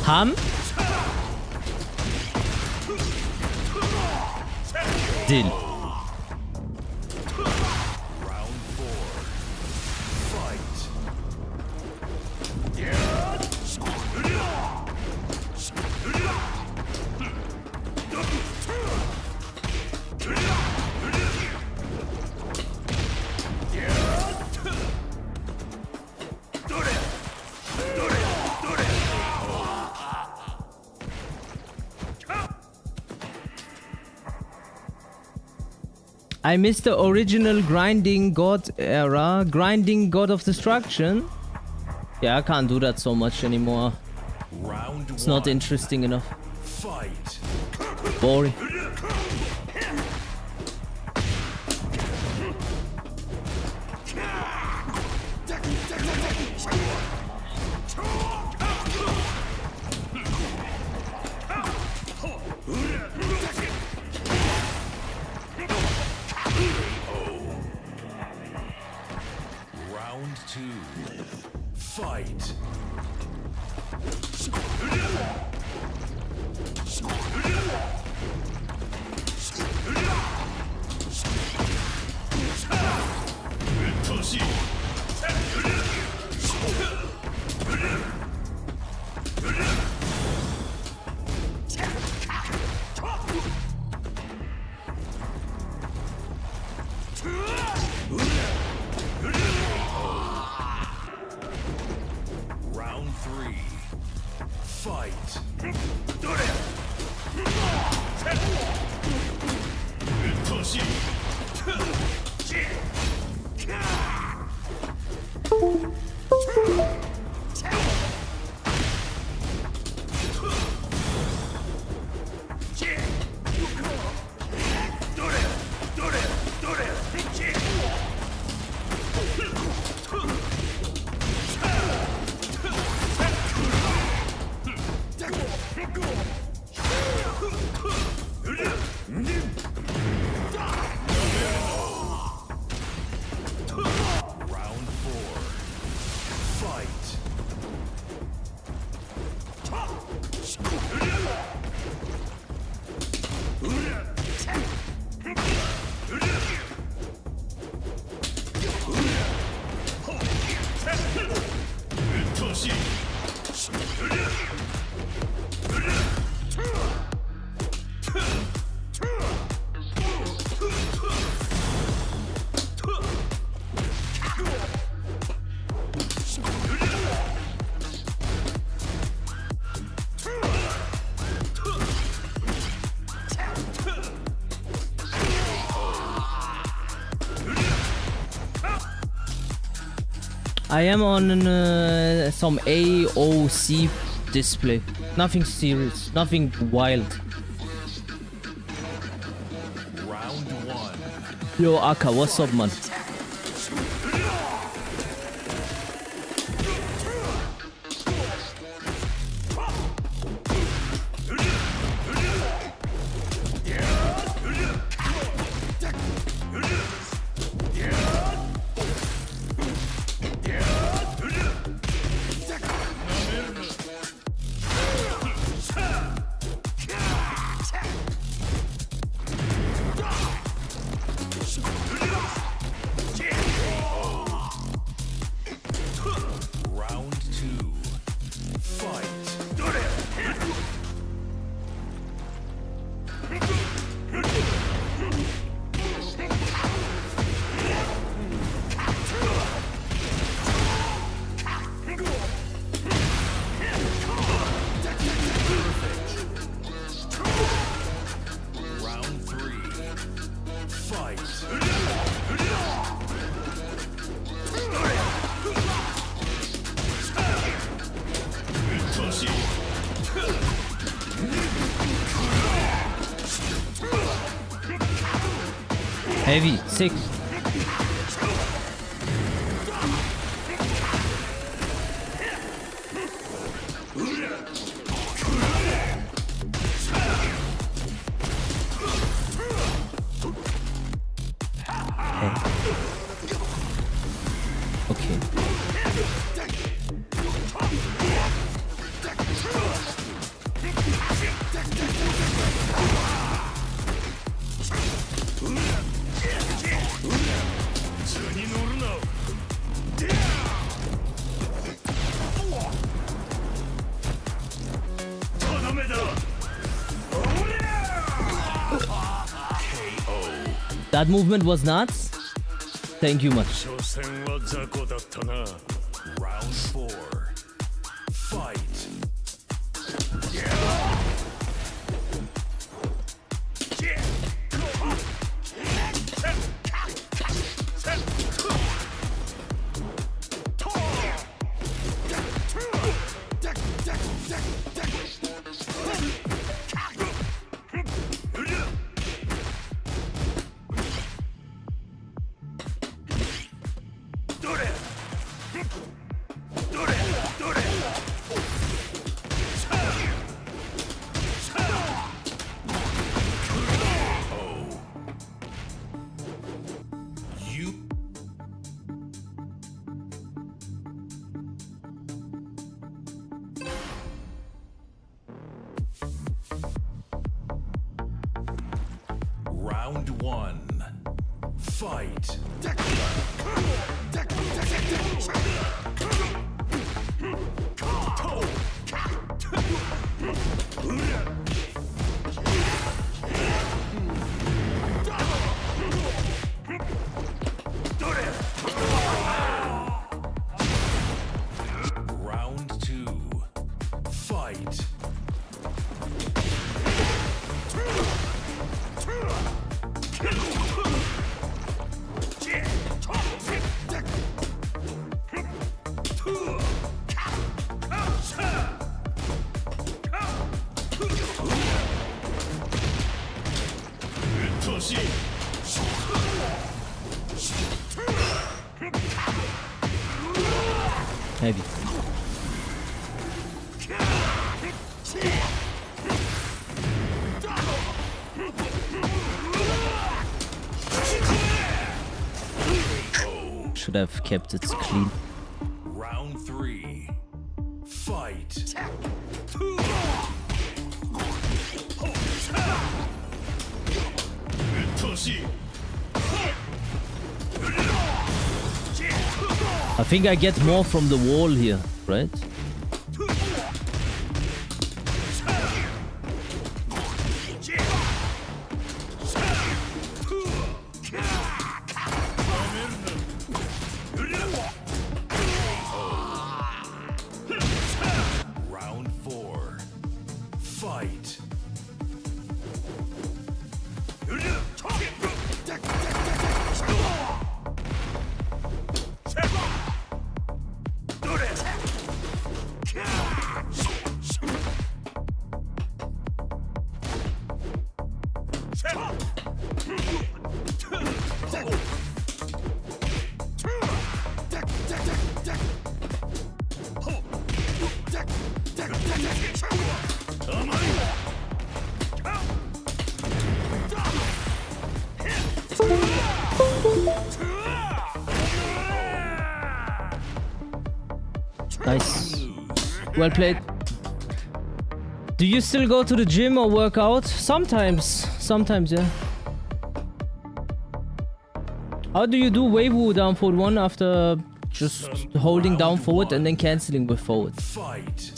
Ham? Deal. Round 4. Fight. I missed the original Grinding God era. Grinding God of Destruction? Yeah, I can't do that so much anymore. Round It's 1. not interesting enough. Fight. Boring. Round 2. Fight. Round 3. Fight. Round 4. I am on some AOC display. Nothing serious, nothing wild. Round one. Yo, Aka, what's up, man? Round two. Fight. Round three. Fight. Heavy, 6. Okay. That movement was nuts. Thank you much. 所詮は雑魚だったな。Round four. Fight. Round one. Fight. Round two. Fight. Heavy. Should have kept it clean. Round three. Fight. I think I get more from the wall here, right? Round four. Fight. Nice. Well played. Do you still go to the gym or work out? Sometimes. Sometimes, yeah. How do you do wave woo down forward 1 after just holding down forward and then cancelling with forward? Fight.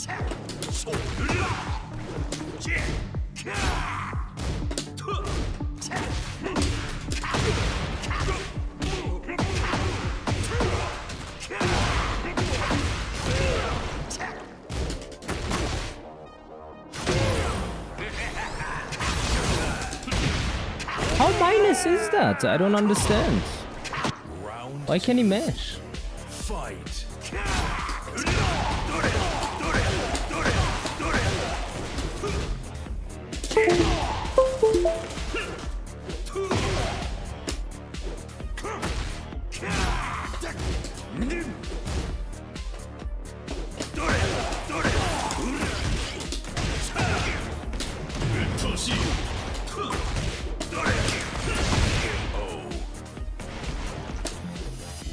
How minus is that? I don't understand. Why can't he mash? Fight.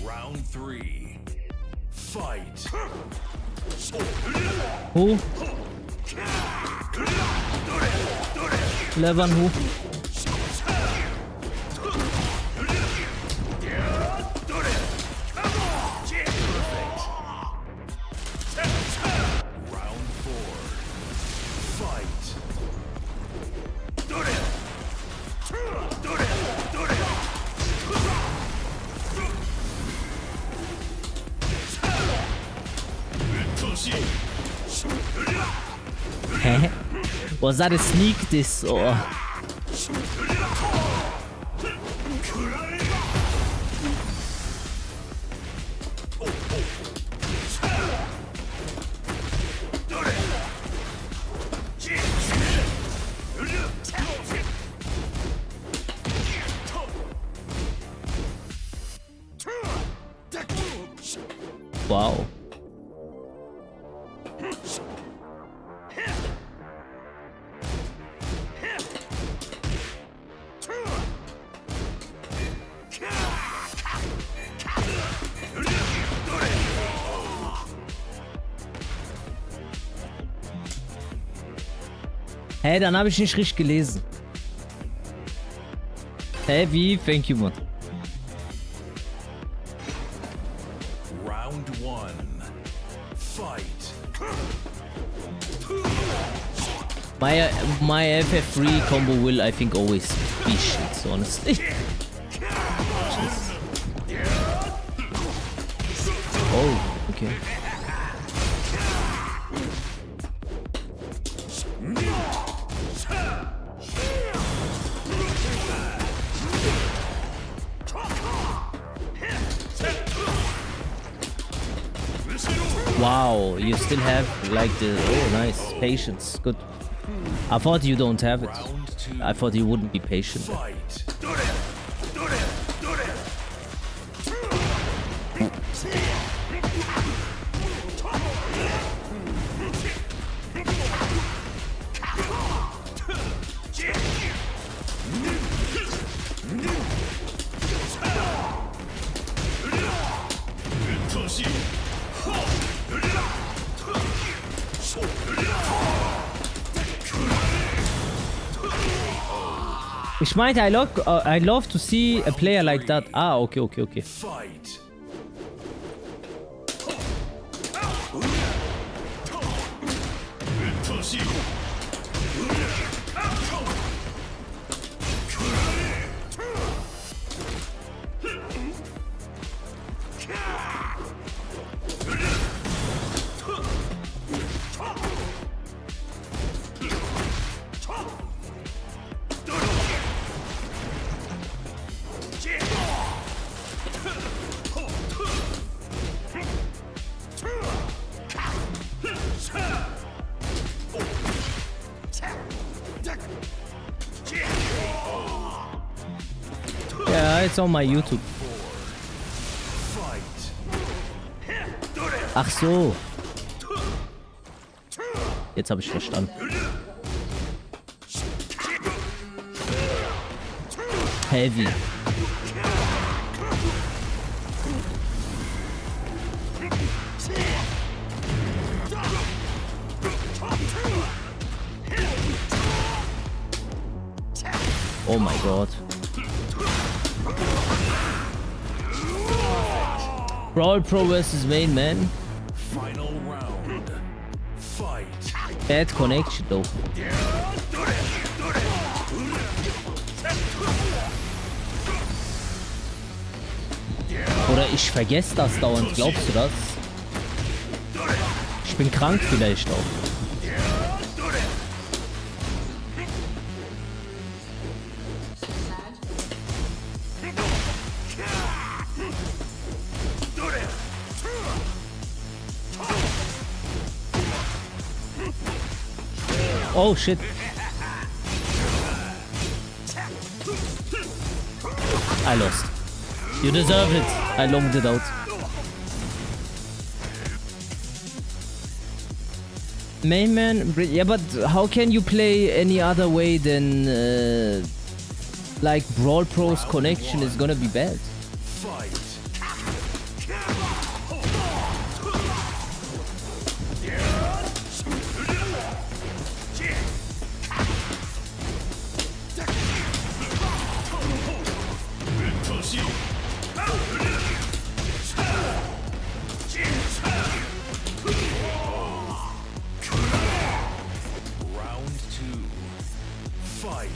Round 3. Fight. Who? Levan who? Round 4. Fight. Hä? Was that a sneak diss or? Wow. Hä, dann habe ich nicht richtig gelesen. Hä, wie? Thank you, man. Round 1. Fight. My FF3 combo will, I think, always be shit, honestly. Oh, okay. Wow, you still have like the oh nice patience. Good. I thought you don't have it. I thought you wouldn't be patient. Fight. Ich meinte, I love to see a player like that. Ah, okay, okay, okay. Fight. Yeah, it's on my YouTube. Ach so. Jetzt habe ich verstanden. Heavy. Oh my god. Brawl Pro versus main man. Final round. Fight. Bad connection though. Oder ich vergesse das dauernd, glaubst du das? Ich bin krank vielleicht auch. Oh shit. I lost. You deserved it. I longed it out. Main man, yeah, but how can you play any other way than like Brawl Pro's connection is gonna be bad? Fight. Round 2. Fight.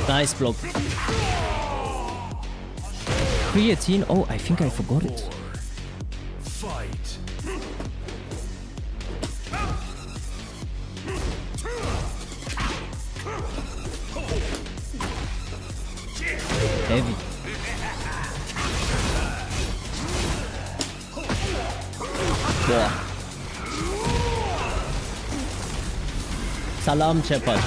Nice block. Creatine. Oh, I think I forgot it. Fight. Heavy. Boah. Salam Shepard.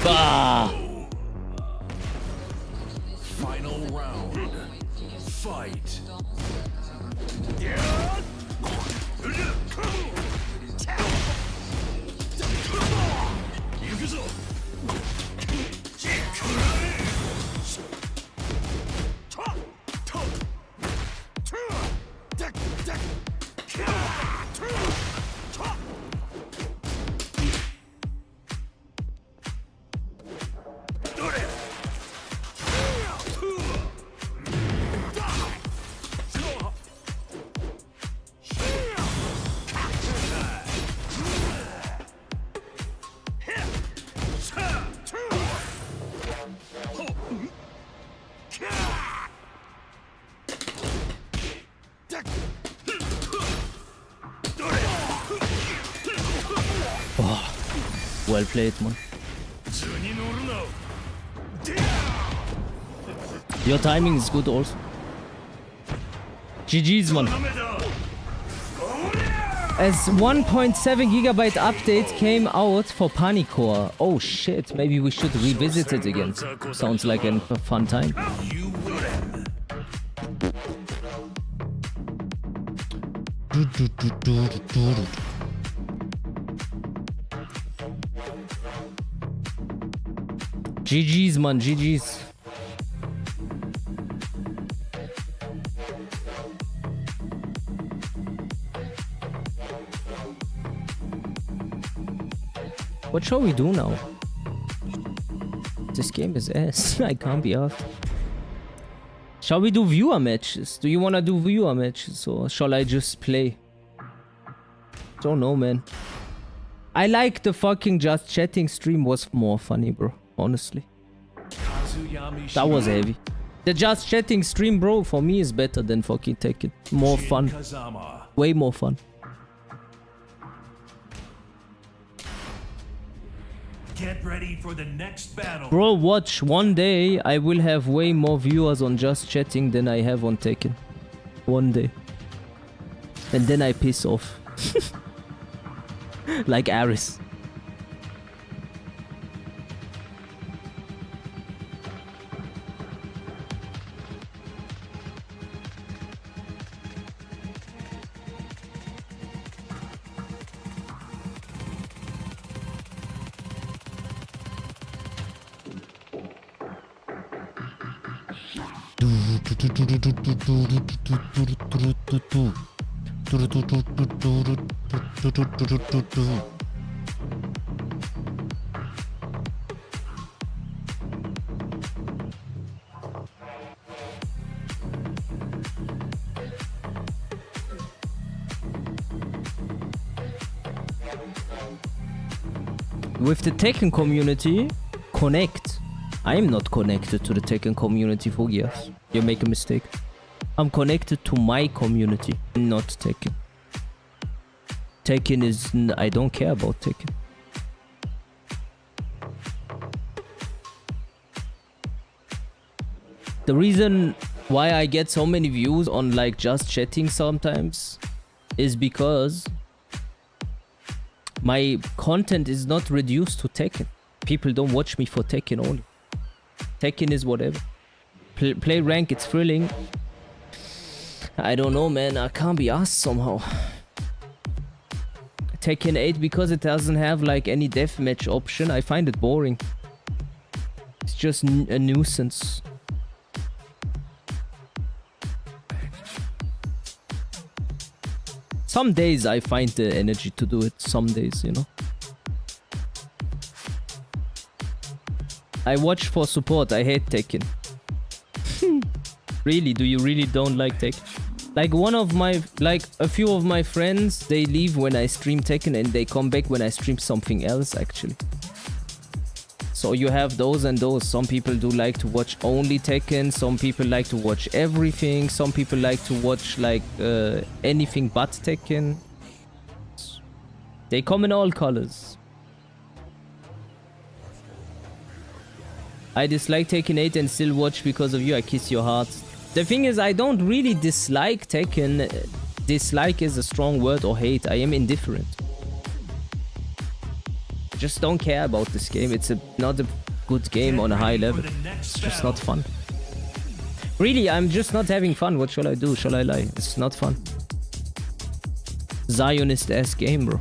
Ah. Final round. Fight. Well played, man. Your timing is good also. GG's, man. As 1.7 gigabyte update came out for Panicore. Oh shit, maybe we should revisit it again. Sounds like a fun time. GG's, man, GG's. What shall we do now? This game is ass. I can't be asked. Shall we do viewer matches? Do you want to do viewer matches or shall I just play? Don't know, man. I like the fucking Just Chatting stream was more funny, bro. Honestly. That was heavy. The Just Chatting stream, bro, for me is better than fucking Tekken. More fun. Way more fun. Get ready for the next battle. Bro, watch. One day I will have way more viewers on Just Chatting than I have on Tekken. One day. And then I piss off. Like Aris. With the Tekken community, connect. I am not connected to the Tekken community, Fogias. You make a mistake. I'm connected to my community, not Tekken. Tekken is... I don't care about Tekken. The reason why I get so many views on like Just Chatting sometimes is because my content is not reduced to Tekken. People don't watch me for Tekken only. Tekken is whatever. Play rank, it's thrilling. I don't know, man. I can't be asked somehow. Tekken 8, because it doesn't have like any deathmatch option, I find it boring. It's just a nuisance. Some days I find the energy to do it. Some days, you know. I watch for support. I hate Tekken. Really? Do you really don't like Tekken? Like a few of my friends, they leave when I stream Tekken and they come back when I stream something else actually. So you have those and those. Some people do like to watch only Tekken. Some people like to watch everything. Some people like to watch like anything but Tekken. They come in all colors. I dislike Tekken 8 and still watch because of you. I kiss your heart. The thing is, I don't really dislike Tekken. Dislike is a strong word, or hate. I am indifferent. Just don't care about this game. It's not a good game on a high level. It's just not fun. Really, I'm just not having fun. What shall I do? Shall I lie? It's not fun. Zionist-ass game, bro.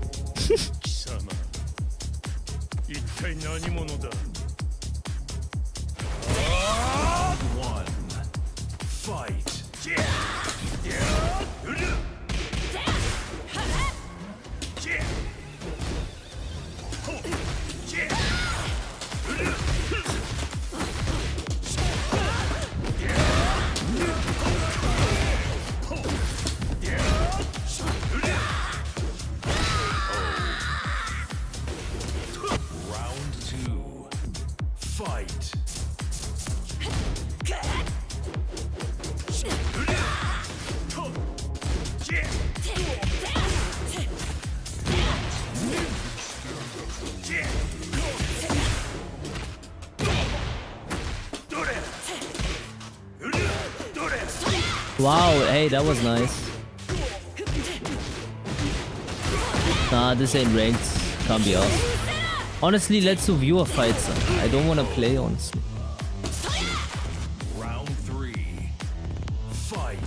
Wow, hey, that was nice. Nah, this ain't ranked. Can't be off. Honestly, let's do viewer fights. I don't want to play, honestly. Round 3. Fight.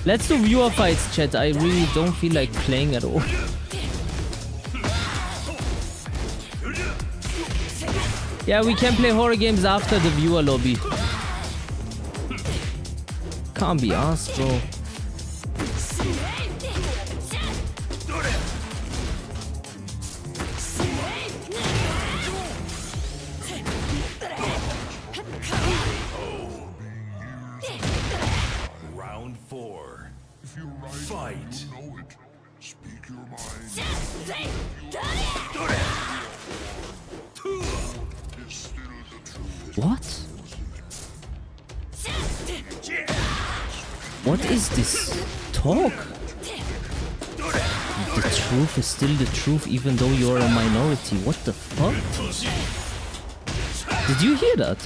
Let's do viewer fights, chat. I really don't feel like playing at all. Yeah, we can play horror games after the viewer lobby. Can't be asked, bro. Fight. What? What is this talk? The truth is still the truth even though you're a minority. What the fuck? Did you hear that?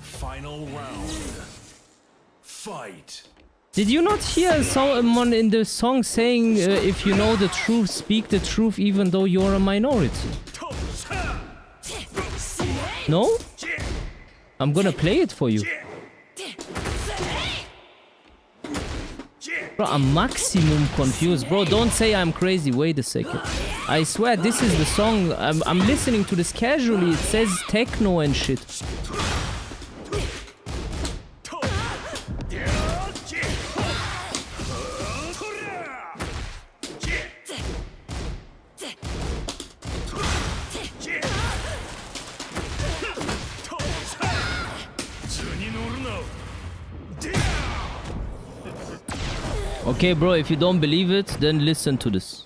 Final round. Fight. Did you not hear someone in the song saying if you know the truth, speak the truth even though you're a minority? No? I'm gonna play it for you. Bro, I'm maximum confused. Bro, don't say I'm crazy. Wait a second. I swear this is the song. I'm listening to this casually. It says techno and shit. Okay, bro, if you don't believe it, then listen to this.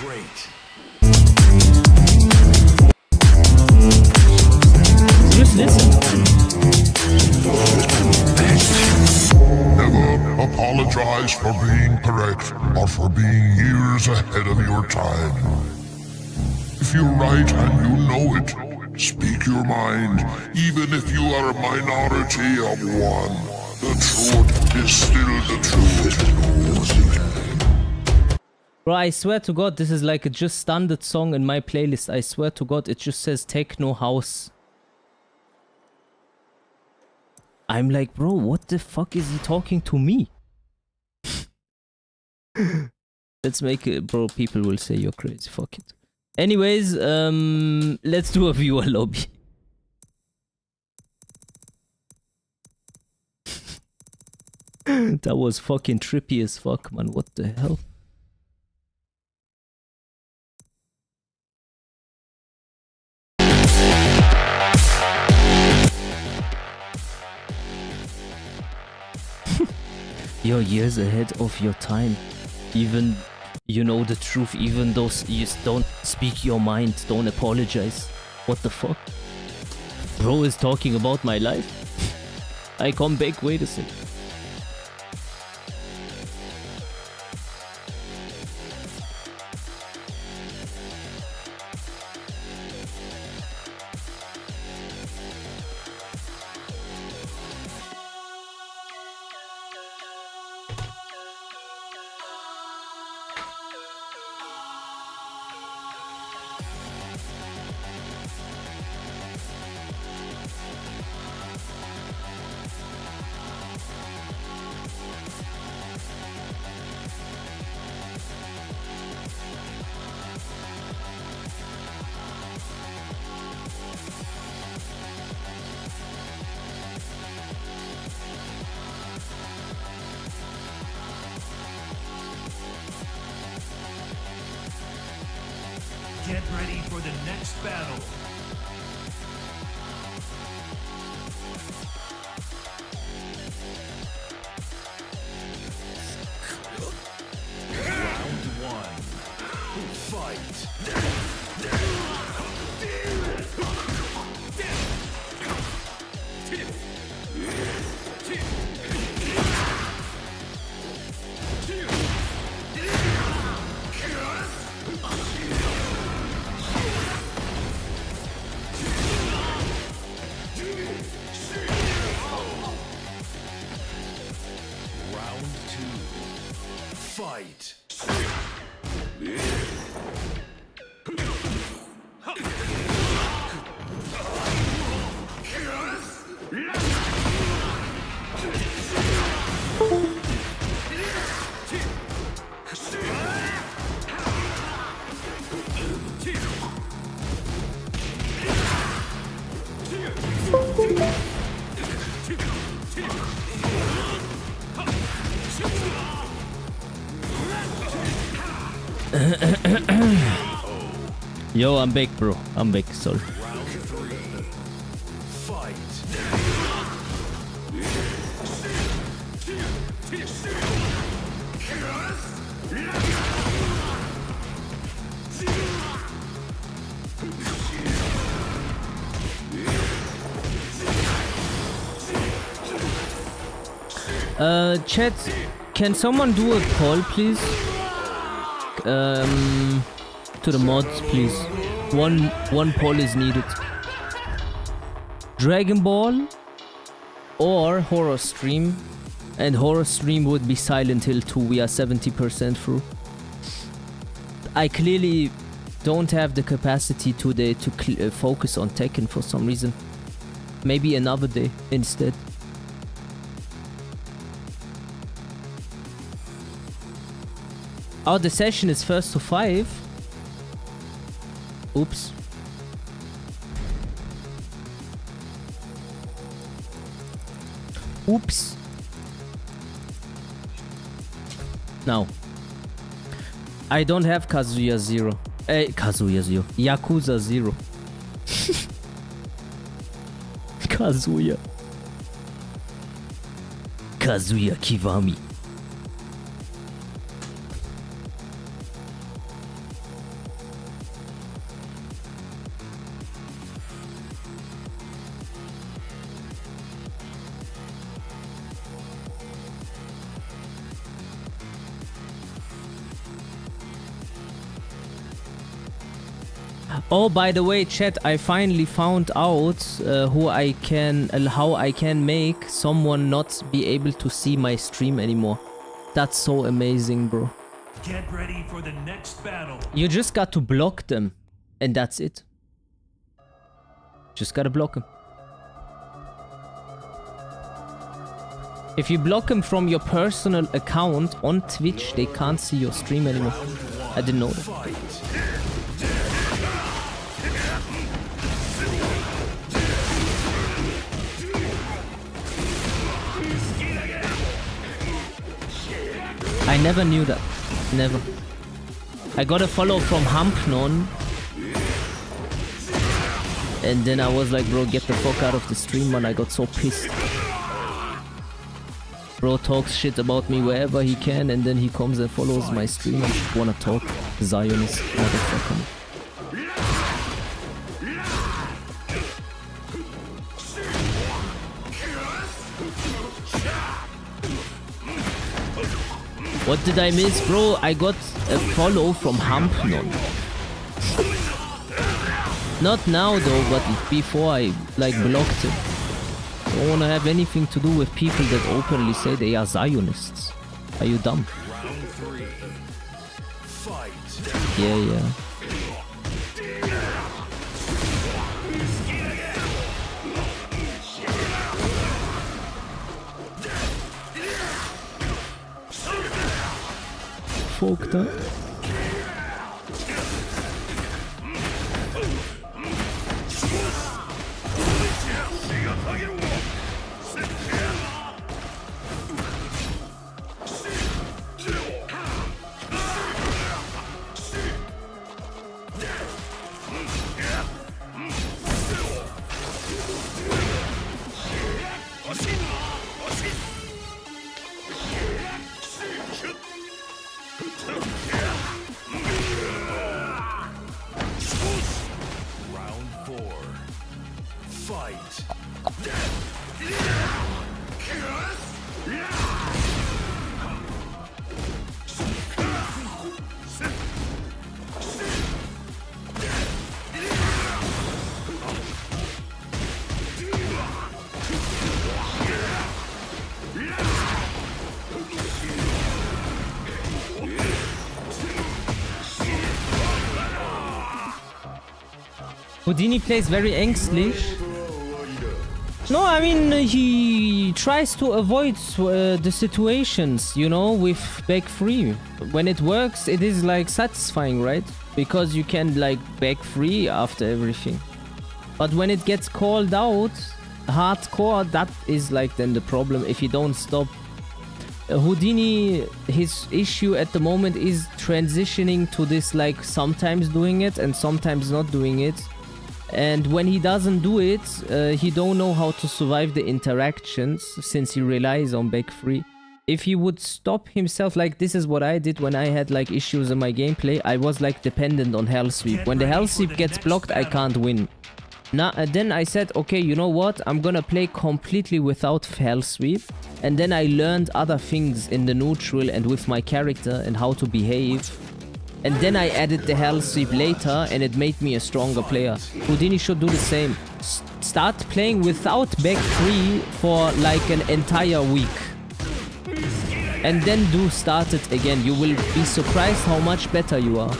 Great. Just listen. Never apologize for being correct or for being years ahead of your time. If you're right and you know it, speak your mind, even if you are a minority of one. The truth is still the truth. Bro, I swear to God, this is like a just standard song in my playlist. I swear to God, it just says techno house. I'm like, bro, what the fuck is he talking to me? Let's make it, bro, people will say you're crazy. Fuck it. Anyways, let's do a viewer lobby. That was fucking trippy as fuck, man. What the hell? You're years ahead of your time. Even you know the truth, even though you don't speak your mind, don't apologize. What the fuck? Bro is talking about my life. I come back, wait a second. Get ready for the next battle. Round one. Fight. Yo, I'm back, bro. I'm back. Sorry. Round 3. Fight. Chat, can someone do a poll, please? To the mods, please. One poll is needed. Dragon Ball or Horror Stream, and Horror Stream would be Silent Hill 2. We are 70% through. I clearly don't have the capacity today to focus on Tekken for some reason. Maybe another day instead. Oh, the session is 1st to 5. Oops. Oops. No. I don't have Kazuya 0. Kazuya 0. Yakuza 0. Kazuya. Kazuya Kiwami. Oh, by the way, chat, I finally found out how I can make someone not be able to see my stream anymore. That's so amazing, bro. Get ready for the next battle. You just got to block them, and that's it. Just gotta block them. If you block them from your personal account on Twitch, they can't see your stream anymore. I didn't know that. I never knew that. Never. I got a follow from Hampnon. And then I was like, bro, get the fuck out of the stream, man. I got so pissed. Bro talks shit about me wherever he can, and then he comes and follows my stream and wanna talk. Zionist motherfucker. What did I miss, bro? I got a follow from Hampnon. Not now though, but before I like blocked him. Don't wanna have anything to do with people that openly say they are Zionists. Are you dumb? Round 3. Fight. Yeah. Fuck that. Round 4. Fight. Houdini plays very ängstlich. No, I mean, he tries to avoid the situations, you know, with back free. When it works, it is like satisfying, right? Because you can like back free after everything. But when it gets called out hardcore, that is like then the problem if you don't stop Houdini, his issue at the moment is transitioning to this, like, sometimes doing it and sometimes not doing it. And when he doesn't do it, he don't know how to survive the interactions since he relies on back free. If he would stop himself, like this is what I did when I had like issues in my gameplay, I was like dependent on hell sweep. When the hell sweep gets blocked, I can't win. Now, then I said, okay, you know what? I'm gonna play completely without hell sweep. And then I learned other things in the neutral and with my character and how to behave. And then I added the hell sweep later and it made me a stronger player. Houdini should do the same. Start playing without back free for like an entire week. And then do start it again. You will be surprised how much better you are.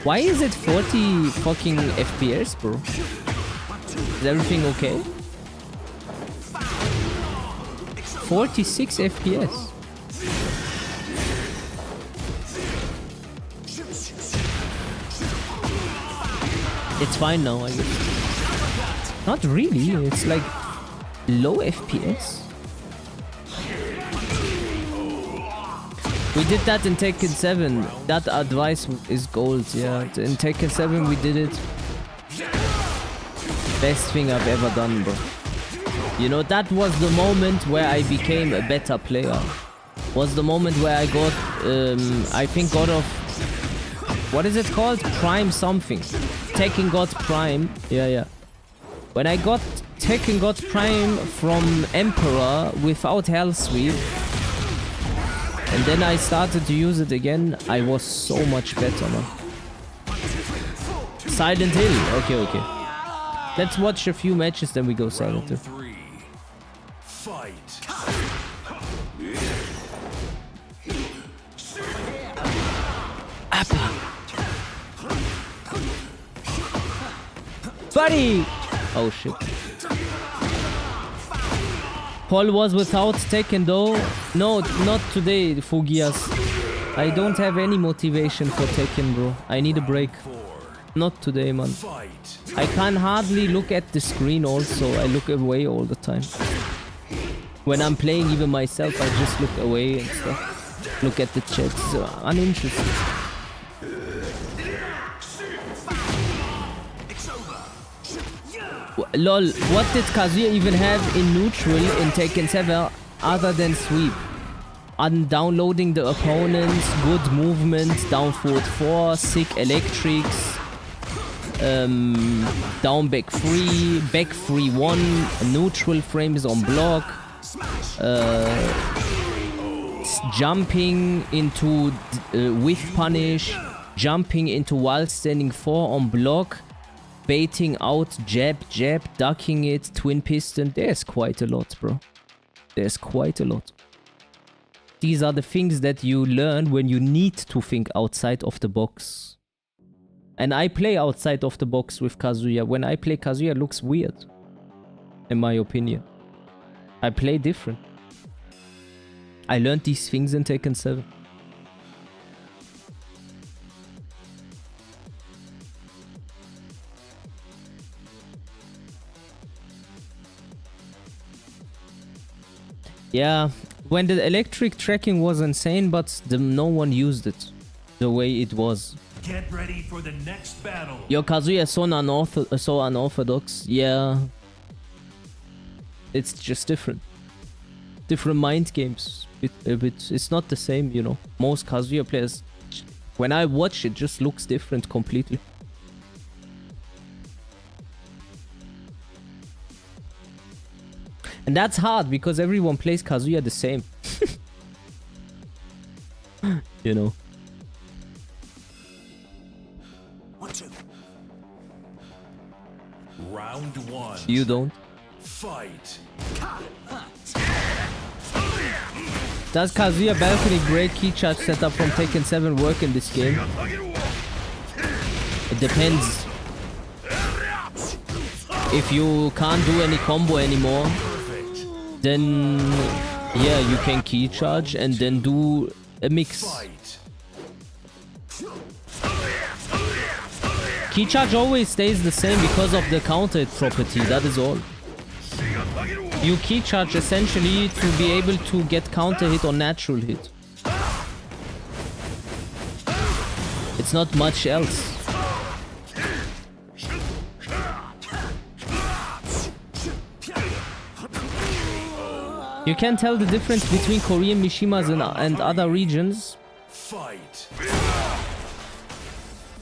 Why is it 40 fucking FPS, bro? Is everything okay? 46 FPS. It's fine now, I guess. Not really, it's like low FPS. We did that in Tekken 7. That advice is gold, yeah. In Tekken 7 we did it. Best thing I've ever done, bro. You know, that was the moment where I became a better player. Was the moment where I got, I think God of... What is it called? Prime something. Tekken God Prime. Yeah. When I got Tekken God Prime from Emperor without Hell Sweep, and then I started to use it again, I was so much better, man. Silent Hill. Okay. Let's watch a few matches, then we go Silent Hill. Fight. Buddy! Oh shit. Paul was without Tekken though. No, not today, Fugias. I don't have any motivation for Tekken, bro. I need a break. Not today, man. I can hardly look at the screen also. I look away all the time. When I'm playing even myself, I just look away and stuff. Look at the chat. So uninteresting. Lol, what did Kazuya even have in neutral in Tekken 7 other than sweep? Downloading the opponents, good movement, down forward 4, sick electrics, down back 3 1, neutral frames on block, jumping into with punish, jumping into while standing 4 on block, baiting out, jab, ducking it, twin piston. There's quite a lot, bro. There's quite a lot. These are the things that you learn when you need to think outside of the box. And I play outside of the box with Kazuya. When I play Kazuya, it looks weird. In my opinion. I play different. I learned these things in Tekken 7. Yeah, when the electric tracking was insane, but no one used it the way it was. Get ready for the next battle. Yo, Kazuya is so unorthodox. Yeah. It's just different. Different mind games. It's not the same, you know. Most Kazuya players, when I watch it, just looks different completely. And that's hard because everyone plays Kazuya the same. You know. 1, 2. Round 1. You don't. Fight. Does Kazuya balcony break key charge setup from Tekken 7 work in this game? It depends. If you can't do any combo anymore, then yeah, you can key charge and then do a mix. Key charge always stays the same because of the counter hit property, that is all. You key charge essentially to be able to get counter hit or natural hit. It's not much else. You can tell the difference between Korean Mishimas and other regions. Fight.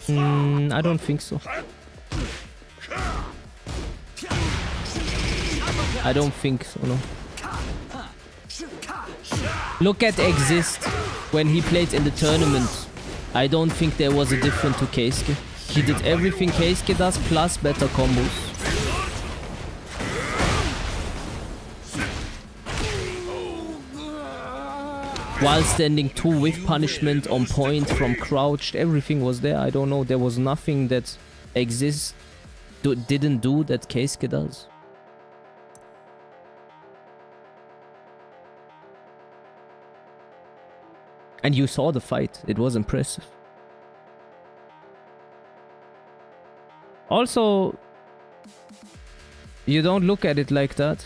I don't think so. I don't think so, no. Look at Exist when he played in the tournament. I don't think there was a difference to Keisuke. He did everything Keisuke does plus better combos. While standing 2 with punishment on point from crouched, everything was there. I don't know, there was nothing that Exist didn't do that Keisuke does. And you saw the fight, it was impressive. Also, you don't look at it like that.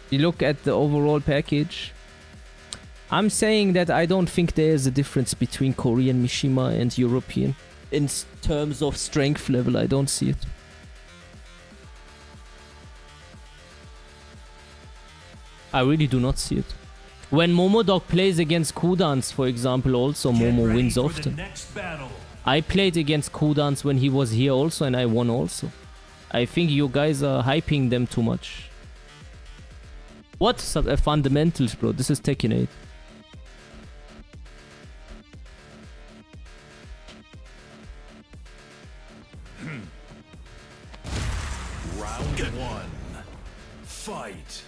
You look at the overall package. I'm saying that I don't think there is a difference between Korean Mishima and European. In terms of strength level, I don't see it. I really do not see it. When Momodog plays against Kudans, for example, also Momo wins often. I played against Kudans when he was here also and I won also. I think you guys are hyping them too much. What fundamentals, bro? This is Tekken 8. Round 1. Fight.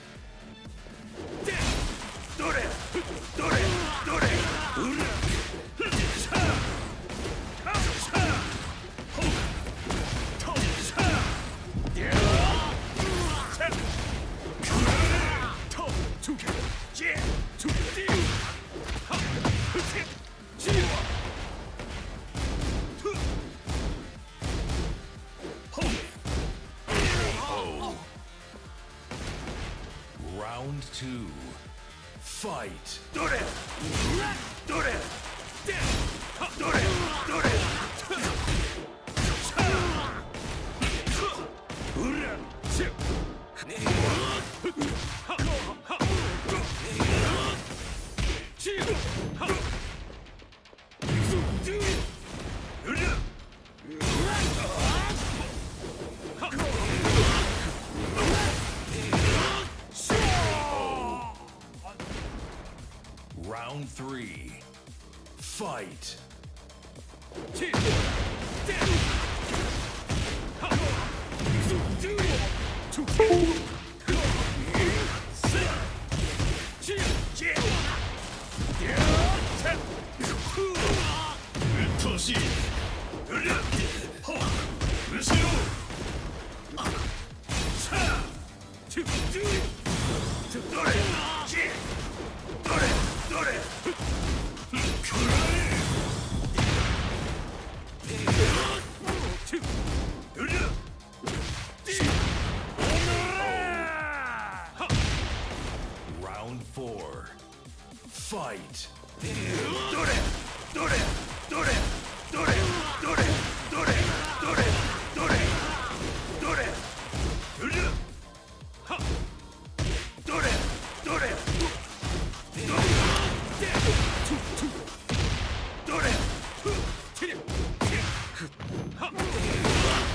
Round 2. Fight. Round 3. Fight. Round 4. Fight.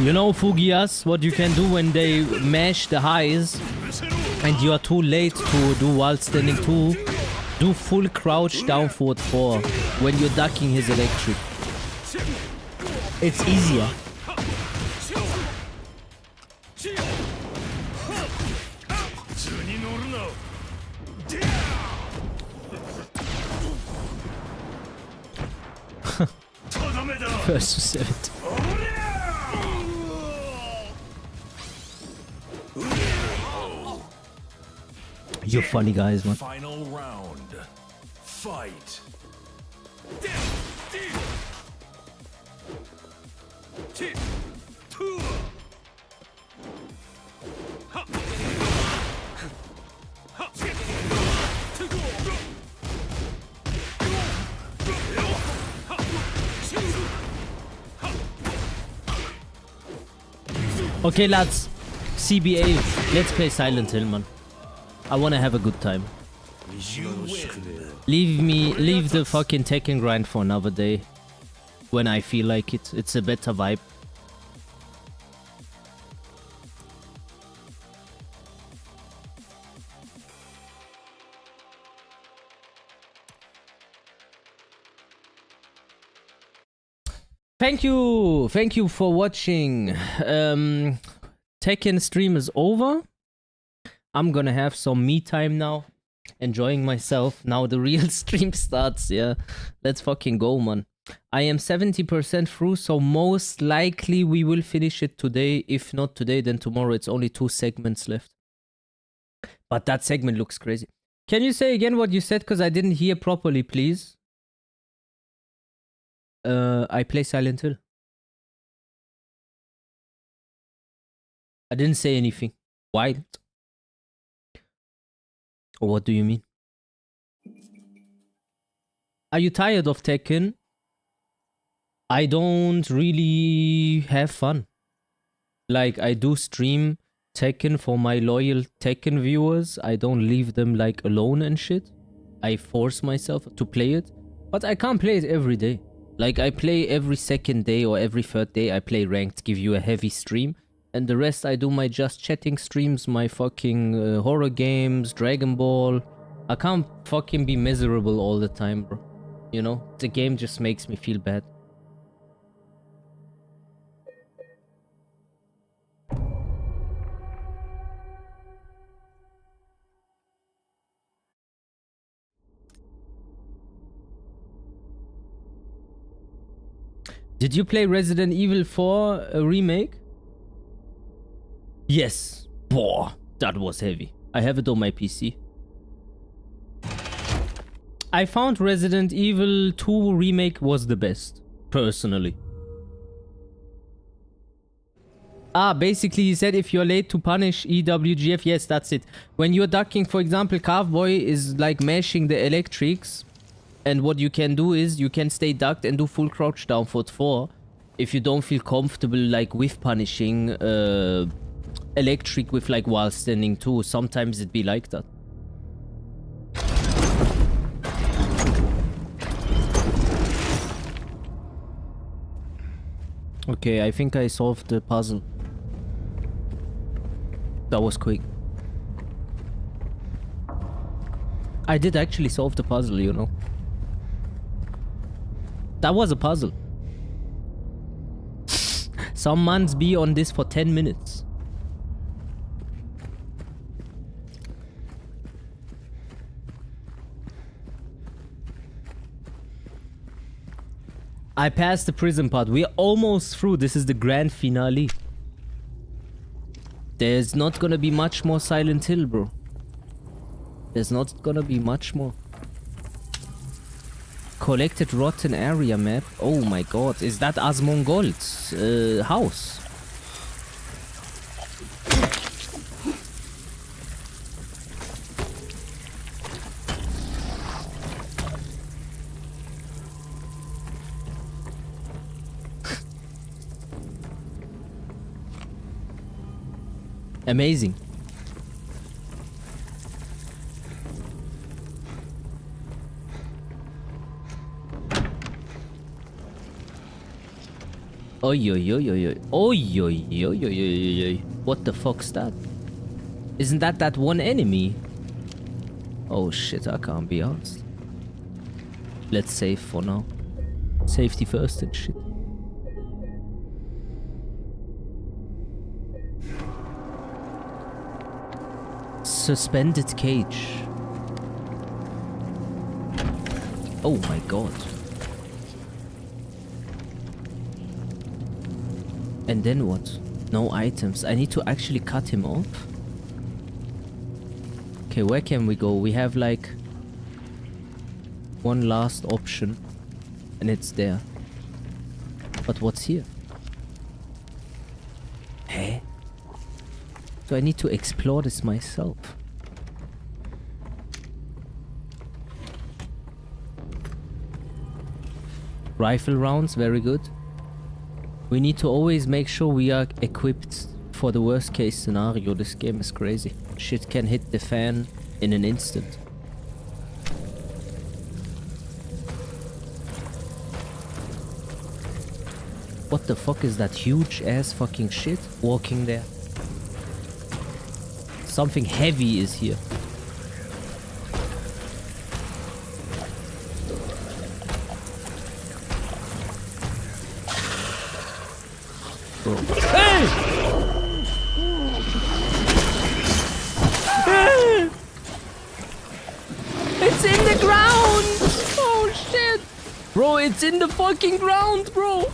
You know, Fugias, what you can do when they mash the highs and you are too late to do while standing 2, do full crouch down forward 4 when you're ducking his electric. It's easier. First to 70. You're funny guys, man. Final round. Fight. Okay, lads. CBA. Let's play Silent Hill, man. I wanna have a good time. Leave the fucking Tekken grind for another day. When I feel like it. It's a better vibe. Thank you for watching. Tekken stream is over. I'm gonna have some me time now, enjoying myself. Now the real stream starts. Yeah, let's fucking go, man. I am 70% through, so most likely we will finish it today. If not today, then tomorrow. It's only 2 segments left, but that segment looks crazy. Can you say again what you said, because I didn't hear properly, please? I play Silent Hill. I didn't say anything wild. Or what do you mean? Are you tired of Tekken? I don't really have fun. Like, I do stream Tekken for my loyal Tekken viewers. I don't leave them like alone and shit. I force myself to play it, but I can't play it every day. Like, I play every second day or every third day. I play ranked, give you a heavy stream. And the rest I do my just chatting streams, my fucking horror games, Dragon Ball. I can't fucking be miserable all the time, bro. You know, the game just makes me feel bad. Did you play Resident Evil 4 remake? Yes. Boah, that was heavy. I have it on my PC. I found Resident Evil 2 remake was the best, personally. Ah, basically he said if you're late to punish EWGF, yes, that's it. When you're ducking, for example, Calfboy is like mashing the electrics. And what you can do is you can stay ducked and do full crouch down for 4 if you don't feel comfortable like with punishing electric with like while standing too. Sometimes it be like that. Okay, I think I solved the puzzle. That was quick. I did actually solve the puzzle, you know. That was a puzzle. Some mans be on this for 10 minutes. I passed the prison part. We're almost through. This is the grand finale. There's not gonna be much more Silent Hill, bro. There's not gonna be much more. Collected rotten area map. Oh my god, is that Asmongold's house? Amazing. Oi, oi, oi, oi, oi. Oi, oi, oi, oi, oi, oi. What the fuck's that? Isn't that one enemy? Oh shit, I can't be asked. Let's save for now. Safety first and shit. Suspended cage. Oh my god. And then what? No items. I need to actually cut him off. Okay, where can we go? We have like one last option. And it's there. But what's here? Hey? So I need to explore this myself. Rifle rounds, very good. We need to always make sure we are equipped for the worst case scenario. This game is crazy. Shit can hit the fan in an instant. What the fuck is that huge ass fucking shit walking there? Something heavy is here. Bro. Hey! It's in the ground! Oh shit! Bro, it's in the fucking ground, bro!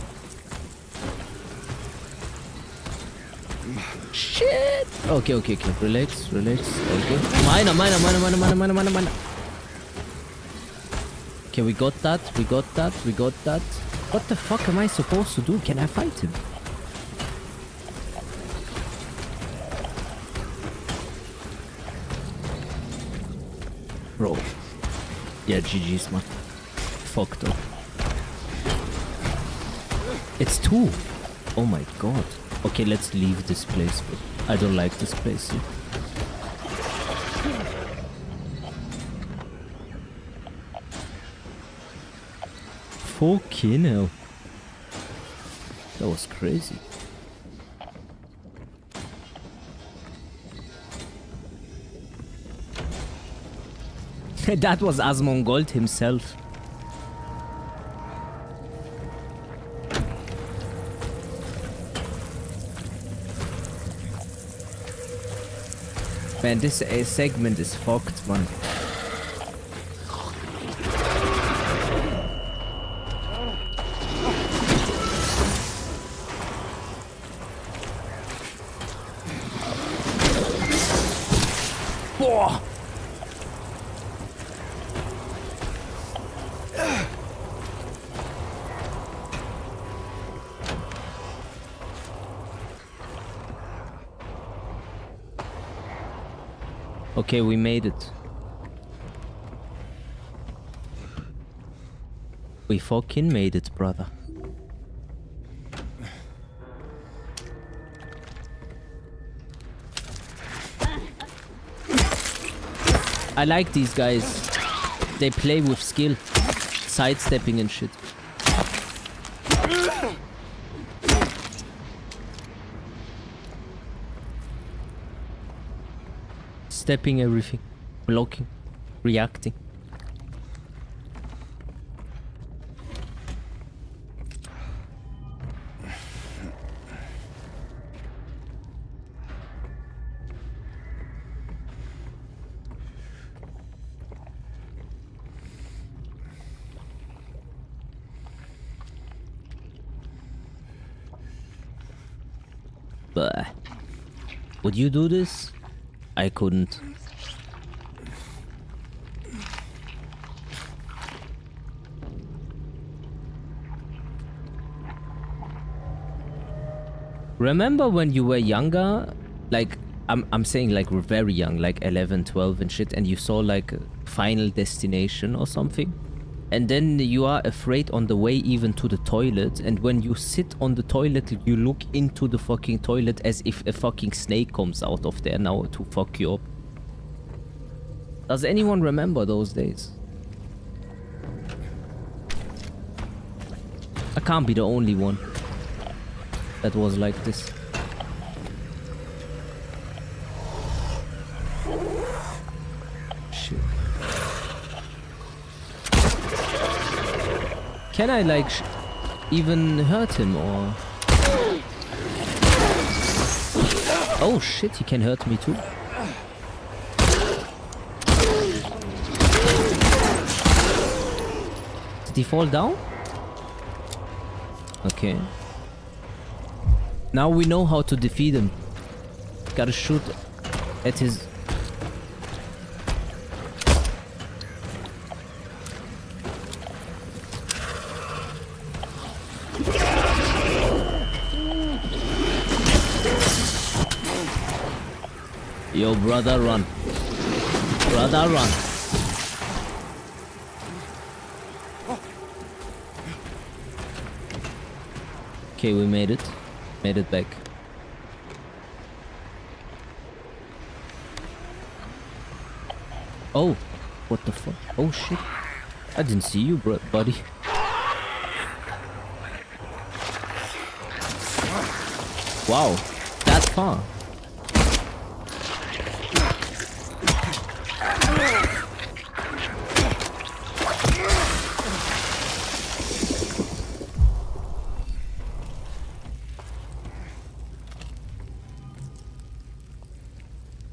Shit! Okay. Relax. Okay. Miner. Okay, we got that. What the fuck am I supposed to do? Can I fight him? Bro. Yeah, GG's, man. Fucked up. It's 2. Oh my god. Okay, let's leave this place, bro. I don't like this place here. Fucking hell. That was crazy. That was Asmongold himself. Man, this segment is fucked, man. Boah! Okay, we made it. We fucking made it, brother. I like these guys. They play with skill. Sidestepping and shit. Stepping everything. Blocking. Reacting. But would you do this? I couldn't. Remember when you were younger? Like, I'm saying like we're very young, like 11, 12 and shit, and you saw like Final Destination or something? And then you are afraid on the way even to the toilet, and when you sit on the toilet, you look into the fucking toilet as if a fucking snake comes out of there now to fuck you up. Does anyone remember those days? I can't be the only one that was like this. Shit. Can I like even hurt him or? Oh shit, he can hurt me too. Did he fall down? Okay. Now we know how to defeat him. Gotta shoot at his... Yo, brother, run. Brother, run. Okay, we made it. Made it back. Oh, what the fuck? Oh shit. I didn't see you, buddy. Wow, that far.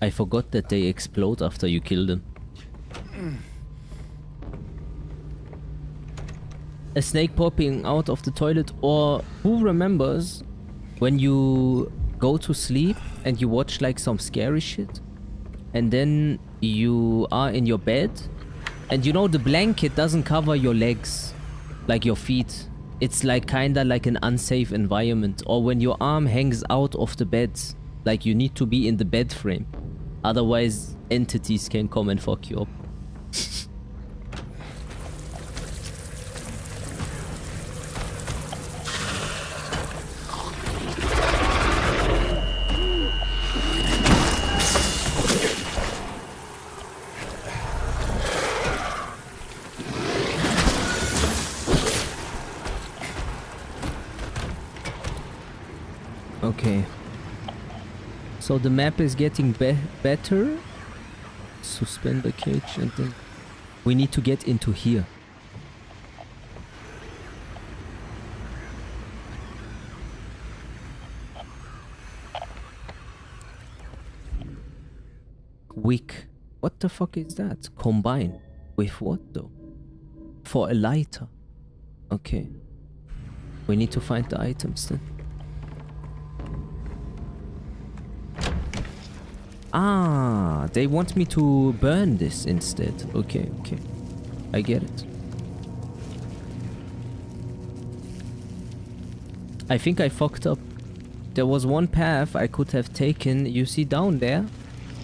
I forgot that they explode after you kill them. A snake popping out of the toilet, or who remembers when you go to sleep and you watch like some scary shit and then you are in your bed and you know the blanket doesn't cover your legs, like your feet. It's like kinda like an unsafe environment. Or when your arm hangs out of the bed, like you need to be in the bed frame. Otherwise, entities can come and fuck you up. Okay. So the map is getting better. Suspend the cage and then we need to get into here. Wick. What the fuck is that? Combine. With what though? For a lighter. Okay. We need to find the items then. Ah, they want me to burn this instead. Okay, okay. I get it. I think I fucked up. There was one path I could have taken. You see down there?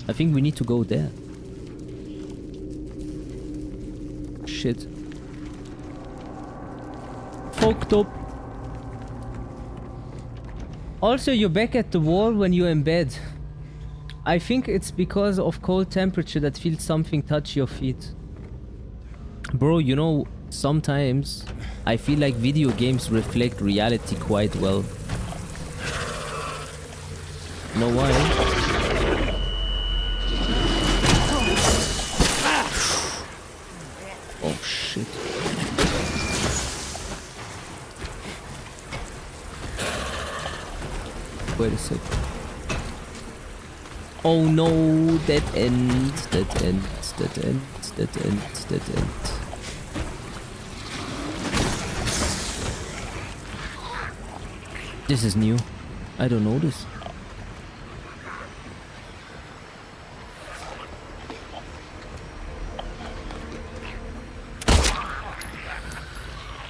I think we need to go there. Shit. Fucked up. Also, you're back at the wall when you're in bed. I think it's because of cold temperature that feels something touch your feet. Bro, you know, sometimes I feel like video games reflect reality quite well. You know why? Oh shit. Wait a sec. Oh no, dead end, dead end, dead end, dead end, dead end. This is new. I don't know this.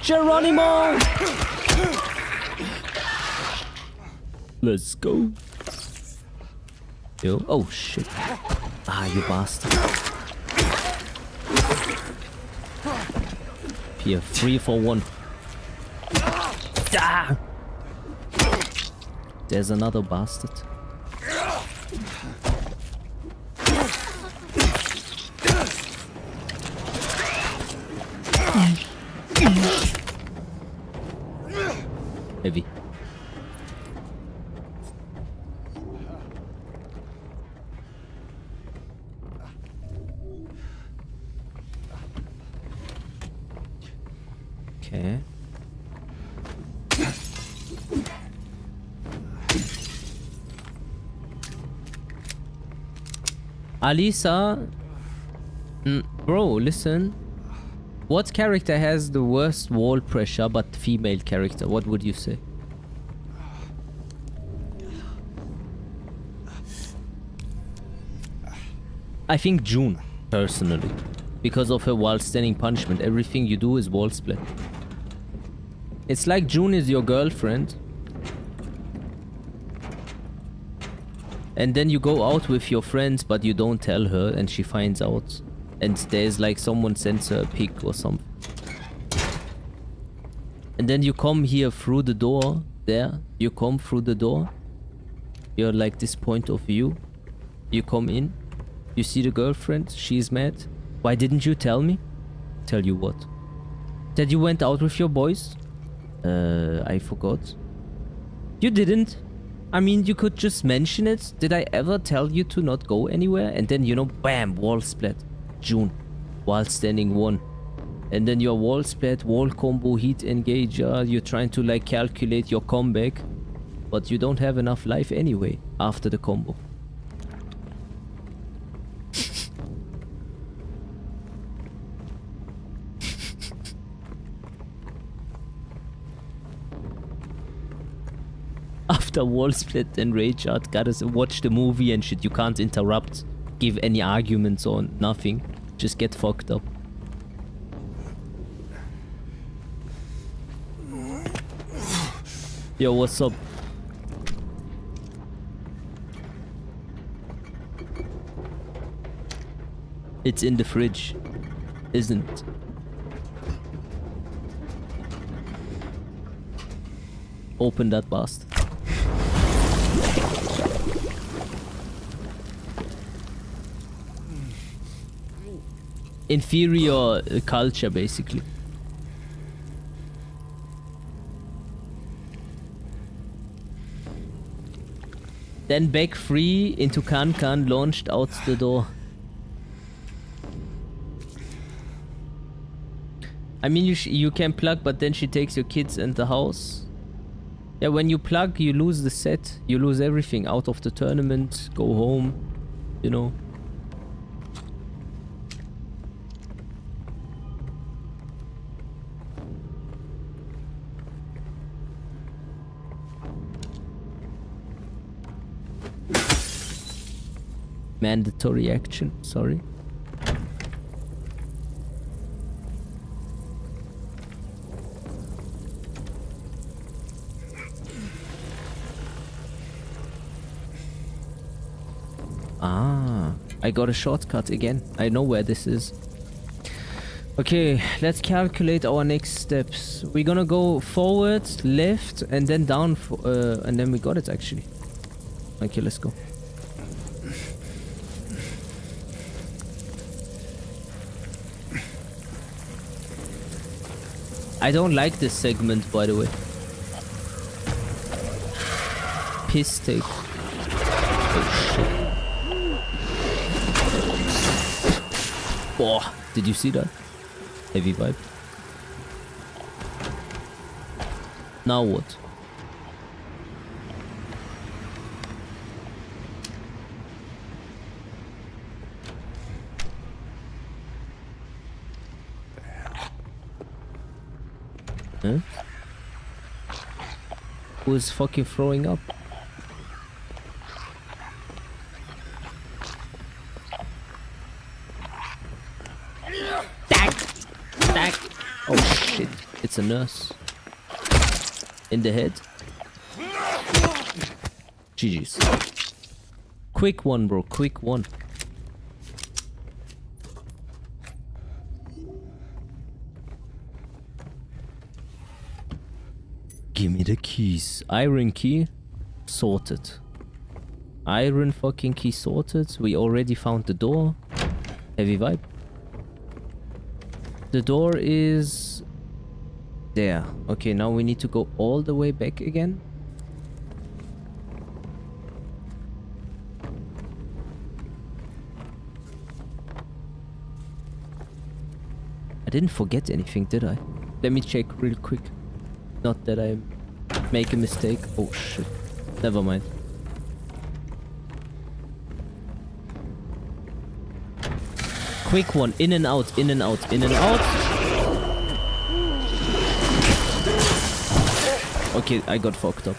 Geronimo! Let's go. Yo. Oh shit. Ah, you bastard. Here, 3 for 1. Ah! There's another bastard. Heavy. Okay. Alisa, bro, listen. What character has the worst wall pressure but female character? What would you say? I think June, personally. Because of her wall standing punishment. Everything you do is wall split. It's like June is your girlfriend. And then you go out with your friends but you don't tell her and she finds out. And there's like someone sends her a pic or something. And then you come here through the door. There. You come through the door. You're like this point of view. You come in. You see the girlfriend? She's mad. Why didn't you tell me? Tell you what? That you went out with your boys? I forgot. You didn't. I mean, you could just mention it. Did I ever tell you to not go anywhere? And then, you know, bam, wall splat. June. While standing 1. And then your wall splat, wall combo, heat engager. You're trying to like calculate your comeback. But you don't have enough life anyway after the combo. After wall split and rage art, gotta watch the movie and shit. You can't interrupt, give any arguments or nothing. Just get fucked up. Yo, what's up? It's in the fridge, isn't it? Open that bastard. Inferior culture, basically. Then back free into Kankan, launched out the door. I mean, you can plug, but then she takes your kids and the house. Yeah, when you plug, you lose the set. You lose everything out of the tournament. Go home, you know. Mandatory action, sorry. Ah, I got a shortcut again. I know where this is. Okay, let's calculate our next steps. We're gonna go forward, left, and then down, and then we got it actually. Okay, let's go. I don't like this segment, by the way. Piss take. Oh shit. Oh, did you see that? Heavy vibe. Now what? Huh? Who is fucking throwing up? Stack! Oh shit, it's a nurse. In the head. GG's. Quick one, bro, quick one. Give me the keys. Iron key sorted. Iron fucking key sorted. We already found the door. Heavy vibe. The door is there. Okay, now we need to go all the way back again. I didn't forget anything, did I? Let me check real quick. Not that I make a mistake. Oh shit. Never mind. Quick one. In and out, in and out, in and out. Okay, I got fucked up.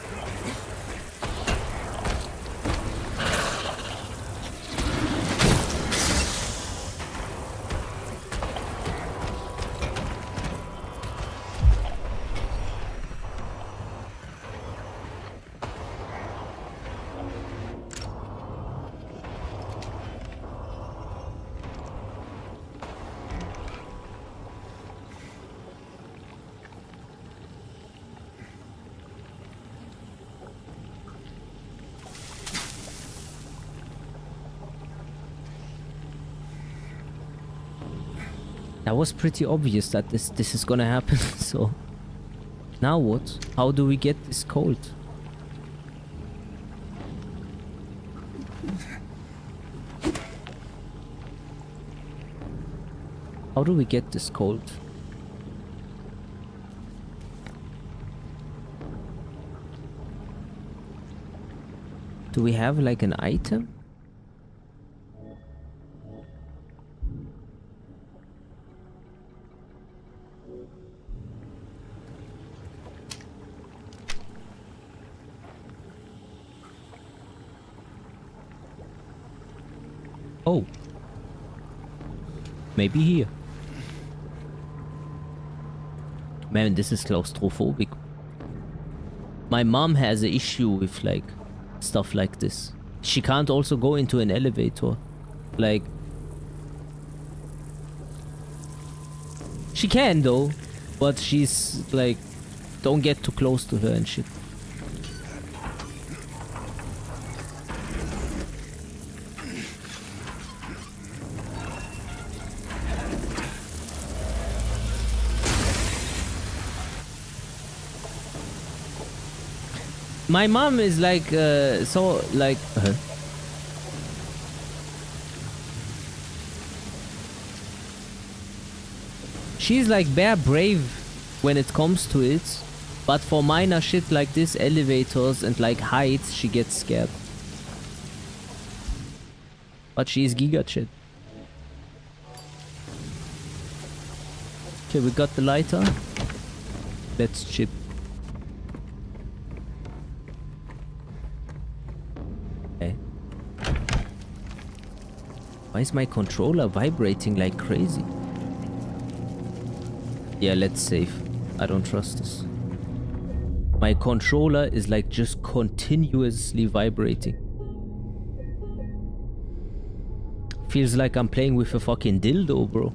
That was pretty obvious that this is gonna happen. So now what? How do we get this cold? How do we get this cold? Do we have like an item? Oh. Maybe here. Man, this is claustrophobic. My mom has an issue with like stuff like this. She can't also go into an elevator. Like, she can though, but she's like, don't get too close to her and shit. My mom is like, so like, she's like bare brave when it comes to it, but for minor shit like this, elevators and like heights, she gets scared. But she's giga shit. Okay, we got the lighter. Let's chip. Why is my controller vibrating like crazy? Yeah, let's save. I don't trust this. My controller is like just continuously vibrating. Feels like I'm playing with a fucking dildo, bro.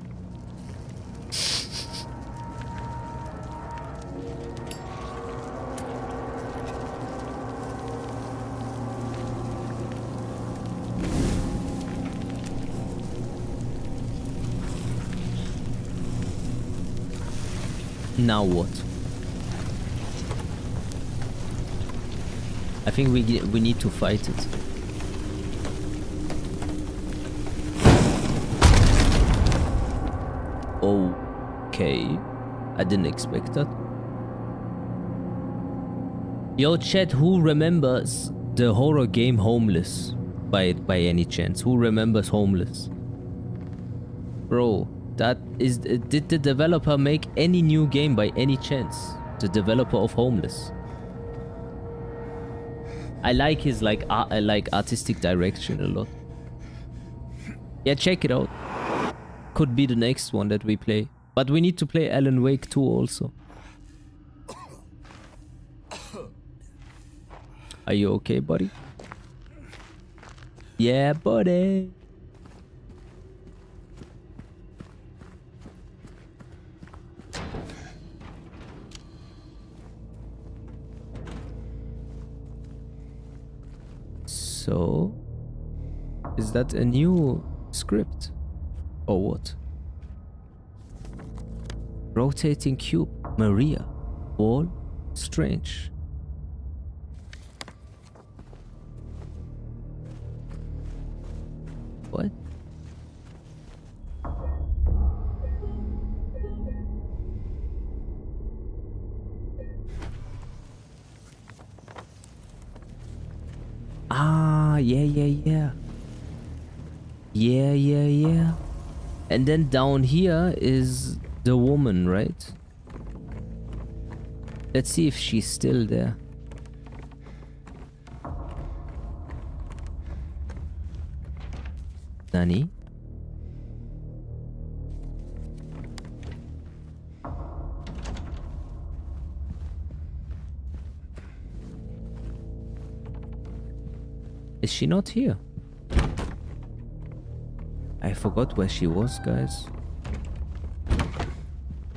Now what? I think we need to fight it. Okay, I didn't expect that. Yo chat, who remembers the horror game Homeless? By any chance, who remembers Homeless? Bro, that is, did the developer make any new game by any chance? The developer of Homeless. I like his like artistic direction a lot. Yeah, check it out. Could be the next one that we play. But we need to play Alan Wake 2 also. Are you okay, buddy? Yeah, buddy. So, is that a new script or what? Rotating cube, Maria, wall, strange. What? Ah, yeah. Yeah. And then down here is the woman, right? Let's see if she's still there. Nani? Is she not here? I forgot where she was, guys.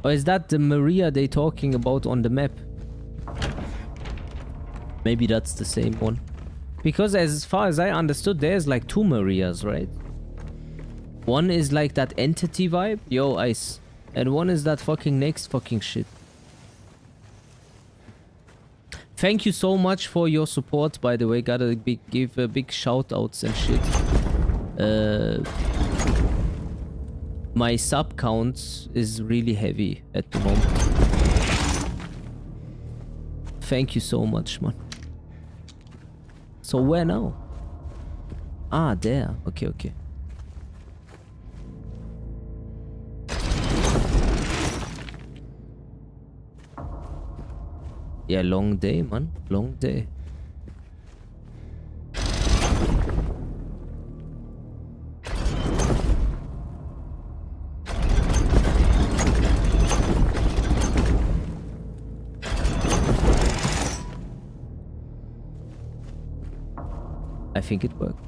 Or is that the Maria they talking about on the map? Maybe that's the same one. Because as far as I understood, there's like two Marias, right? One is like that entity vibe. Yo, Ice. And one is that fucking next fucking shit. Thank you so much for your support, by the way. Gotta give big shout outs and shit. My sub count is really heavy at the moment. Thank you so much, man. So where now? Ah, there. Okay, okay. Yeah, long day, man. Long day. I think it worked.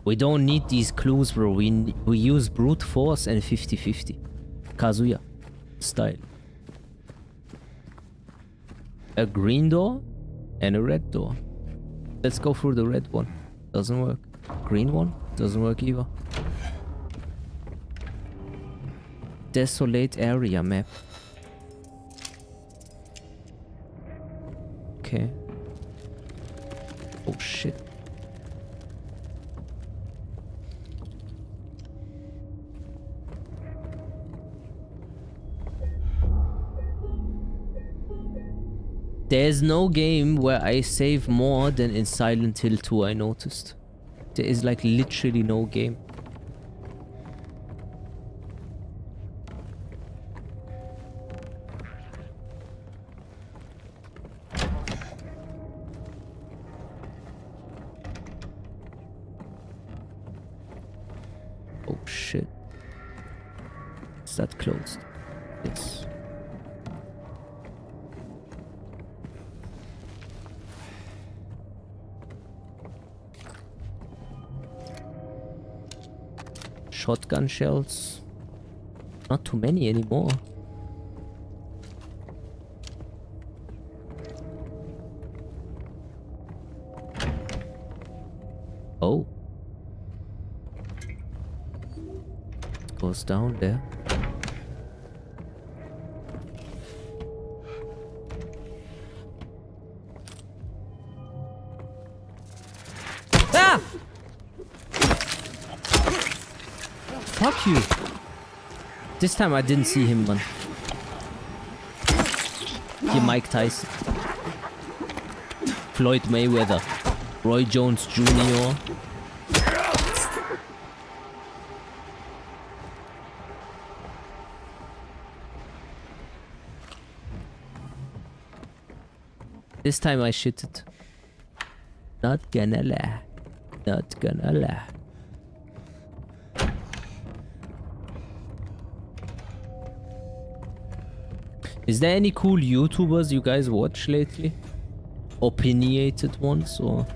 We don't need these clues, bro. We use brute force and 50-50. Kazuya style. A green door and a red door. Let's go through the red one. Doesn't work. Green one? Doesn't work either. Desolate area map. Okay. Oh shit. There's no game where I save more than in Silent Hill 2, I noticed. There is like literally no game. Oh shit. Is that closed? Yes. Shotgun shells. Not too many anymore. Oh. It goes down there. Ah! Fuck you. This time I didn't see him, man. Here, Mike Tyson. Floyd Mayweather. Roy Jones Jr. This time I shitted. Not gonna lie. Not gonna lie. Is there any cool YouTubers you guys watch lately? Opinionated ones, or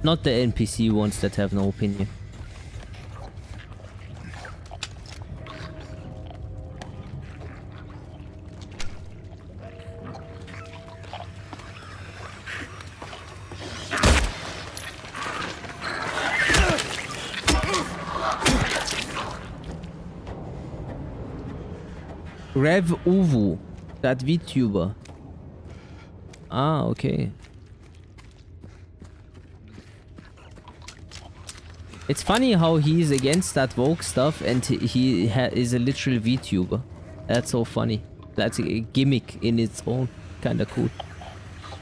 not the NPC ones that have no opinion? Rev Uvu. That VTuber. Ah, okay. It's funny how he's against that woke stuff and he is a literal VTuber. That's so funny. That's a gimmick in its own. Kinda cool.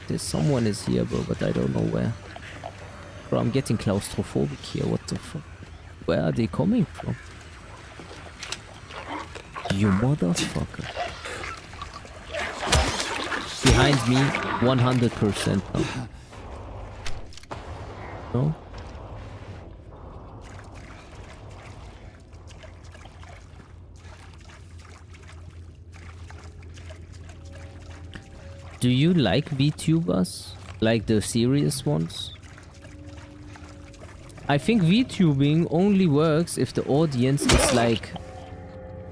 There's someone is here, bro, but I don't know where. Bro, I'm getting claustrophobic here. What the fuck? Where are they coming from? You motherfucker. Behind me, 100% now. No? Do you like VTubers? Like the serious ones? I think VTubing only works if the audience is like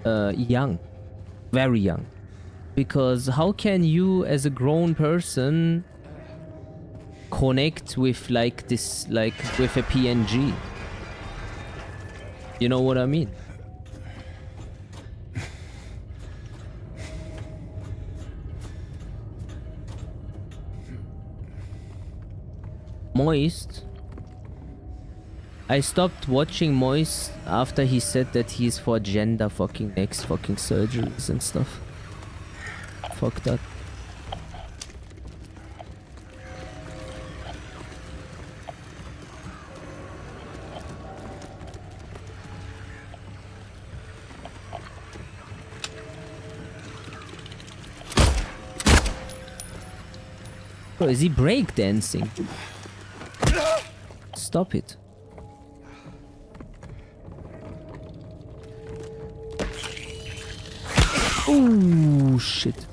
young. Very young. Because how can you as a grown person connect with like this, like with a PNG? You know what I mean? Moist. I stopped watching Moist after he said that he's for gender fucking next fucking surgeries and stuff. Fuck that. Bro, is he breakdancing? Stop it. Oh shit.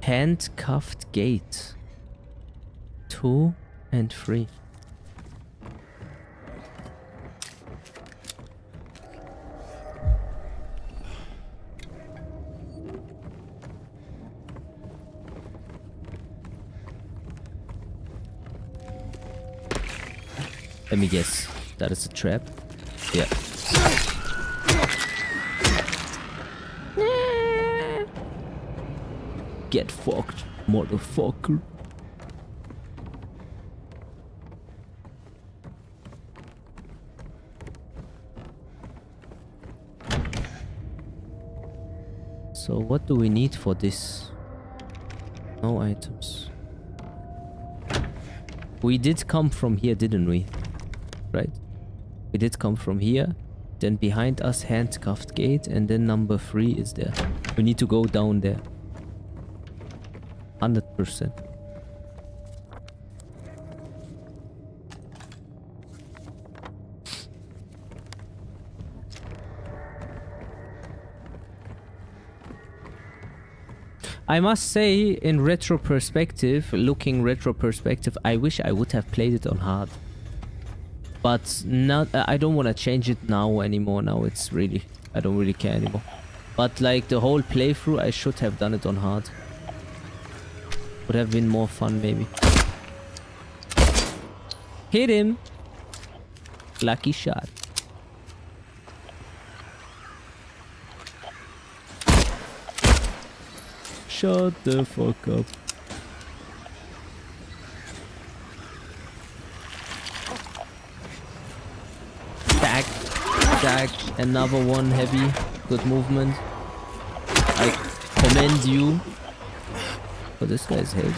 Handcuffed gate. 2 and 3. Let me guess. That is a trap? Yeah. Get fucked, motherfucker. So what do we need for this? No items. We did come from here, didn't we? Right? We did come from here. Then behind us, handcuffed gate. And then number 3 is there. We need to go down there. 100%. I must say, in retro perspective, I wish I would have played it on hard. But not, I don't want to change it now anymore. Now it's really, I don't really care anymore. But like the whole playthrough, I should have done it on hard. Would have been more fun, maybe. Hit him! Lucky shot. Shut the fuck up. Tag. Tag. Another one heavy. Good movement. I commend you. Oh, this guy's head.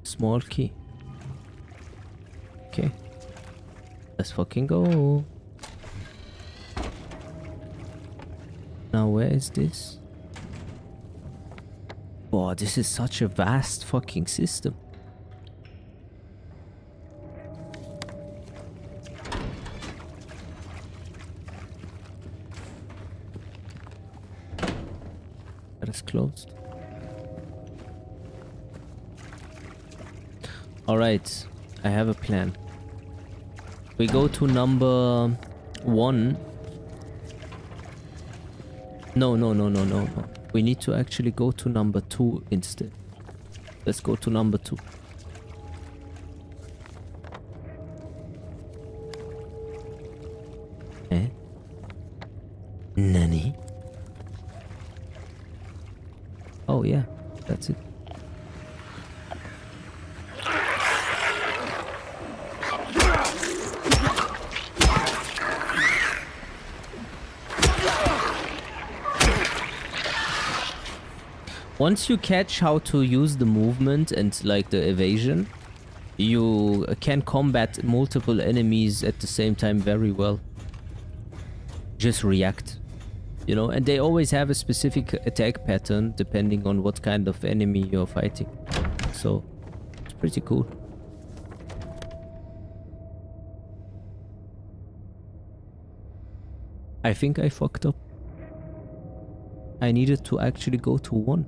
Small key. Okay. Let's fucking go. Now where is this? Boah, this is such a vast fucking system. That is closed. Alright, I have a plan. We go to number 1. No. We need to actually go to number 2 instead. Let's go to number 2. Eh? Nani? Oh yeah, that's it. Once you catch how to use the movement and like the evasion, you can combat multiple enemies at the same time very well. Just react, you know, and they always have a specific attack pattern depending on what kind of enemy you're fighting. So it's pretty cool. I think I fucked up. I needed to actually go to 1.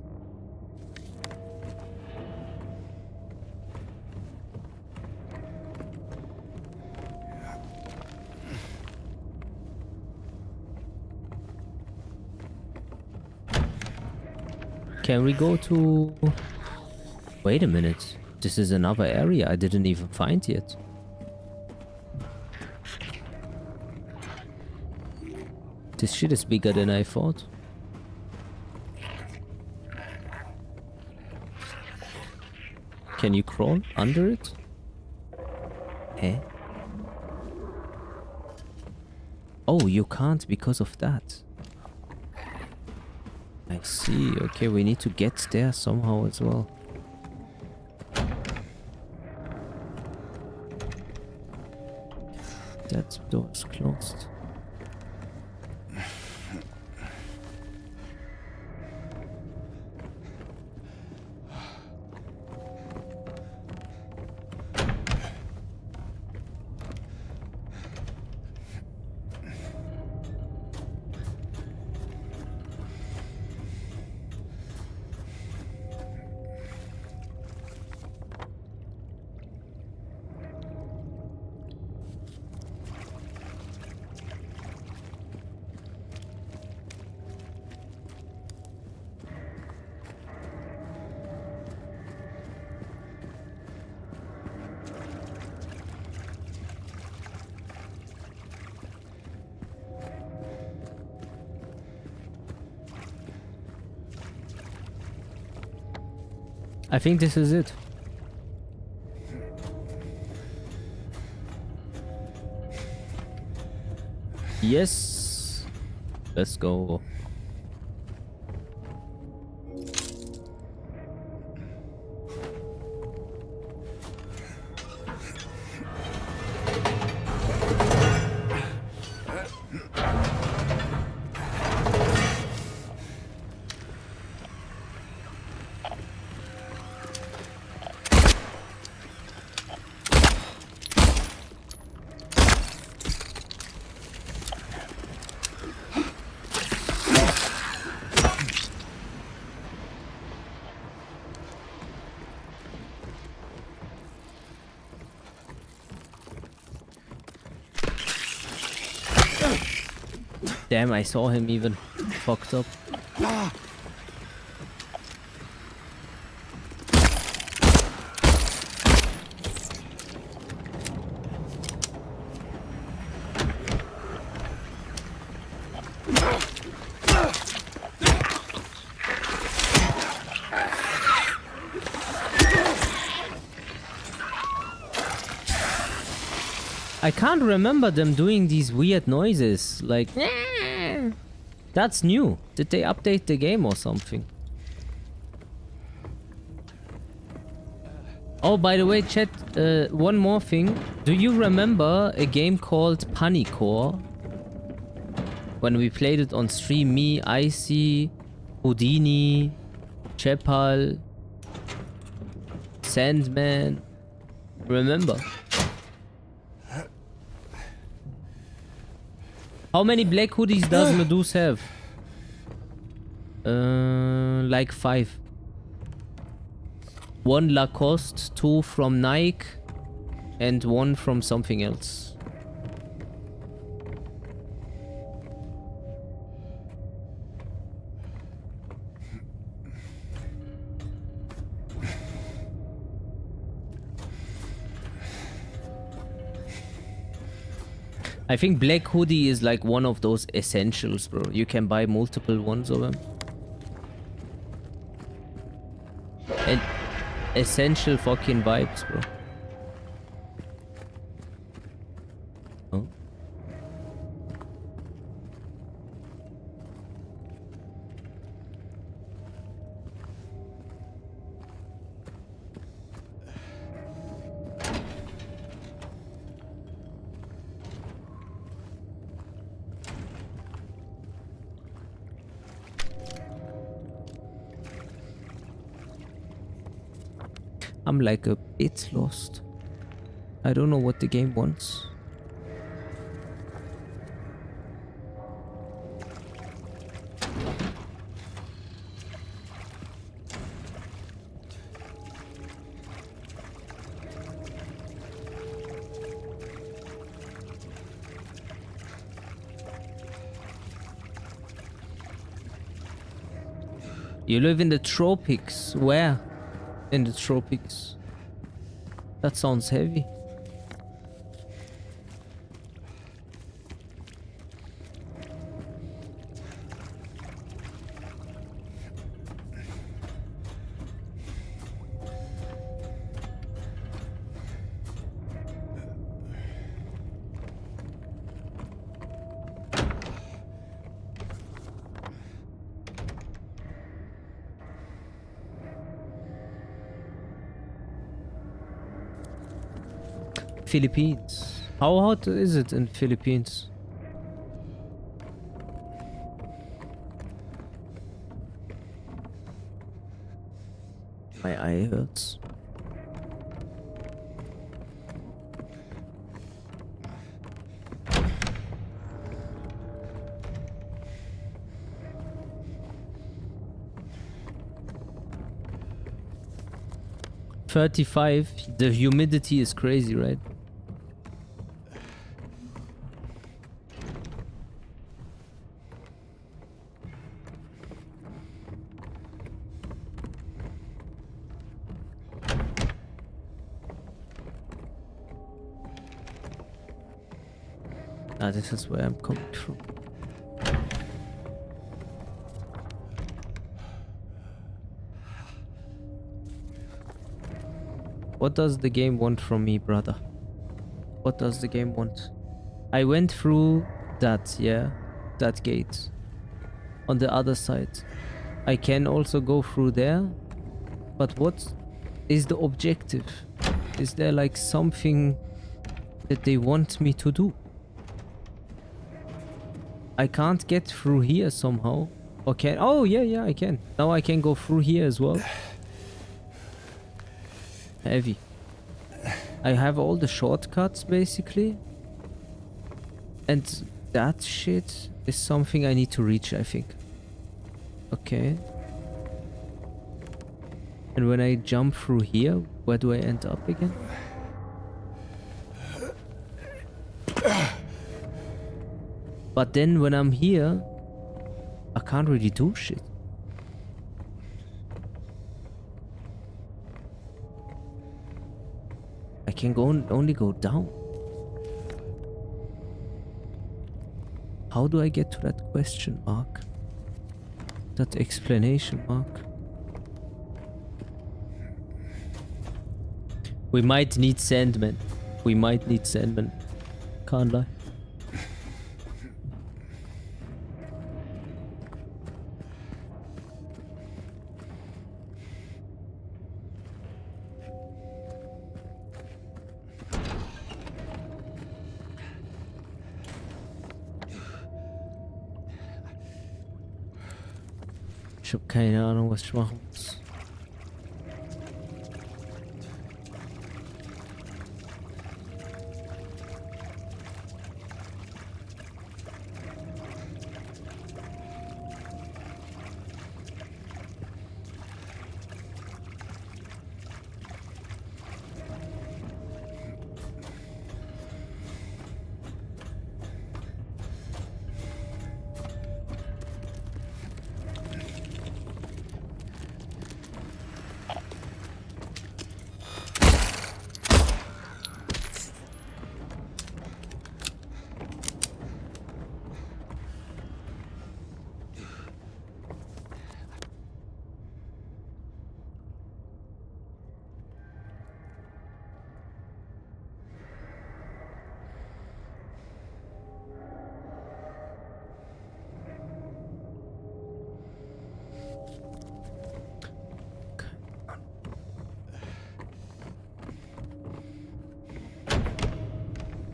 Can we go to... Wait a minute. This is another area I didn't even find yet. This shit is bigger than I thought. Can you crawl under it? Eh? Oh, you can't because of that. I see. Okay, we need to get there somehow as well. That door's closed. I think this is it. Yes. Let's go. Damn, I saw him even fucked up. I can't remember them doing these weird noises, like... That's new. Did they update the game or something? Oh, by the way, chat, one more thing. Do you remember a game called Panicore? When we played it on stream, me, Icy, Houdini, Chepal, Sandman. Remember? How many black hoodies does Meduse have? Like 5. 1 Lacoste, 2 from Nike, and 1 from something else. I think Black Hoodie is like one of those essentials, bro. You can buy multiple ones of them. And essential fucking vibes, bro. Oh. I'm like a bit lost. I don't know what the game wants. You live in the tropics. Where? In the tropics. That sounds heavy. Philippines. How hot is it in Philippines? My eye hurts. .35. The humidity is crazy, right? Ah, this is where I'm coming from. What does the game want from me, brother? What does the game want? I went through that, yeah? That gate. On the other side. I can also go through there. But what is the objective? Is there like something that they want me to do? I can't get through here somehow. Okay. Oh, yeah, I can. Now I can go through here as well. Heavy. I have all the shortcuts basically. And that shit is something I need to reach, I think. Okay. And when I jump through here, where do I end up again? But then when I'm here, I can't really do shit. I can only go down. How do I get to that question mark? That explanation mark? We might need Sandman. We might need Sandman. Can't lie. Ich habe keine Ahnung, was ich machen muss.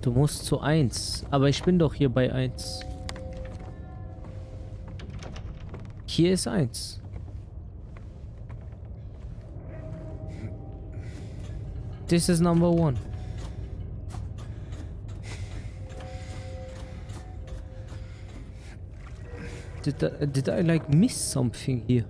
Du musst zu 1. Aber ich bin doch hier bei 1. Hier ist 1. This is number 1. Did I like miss something here?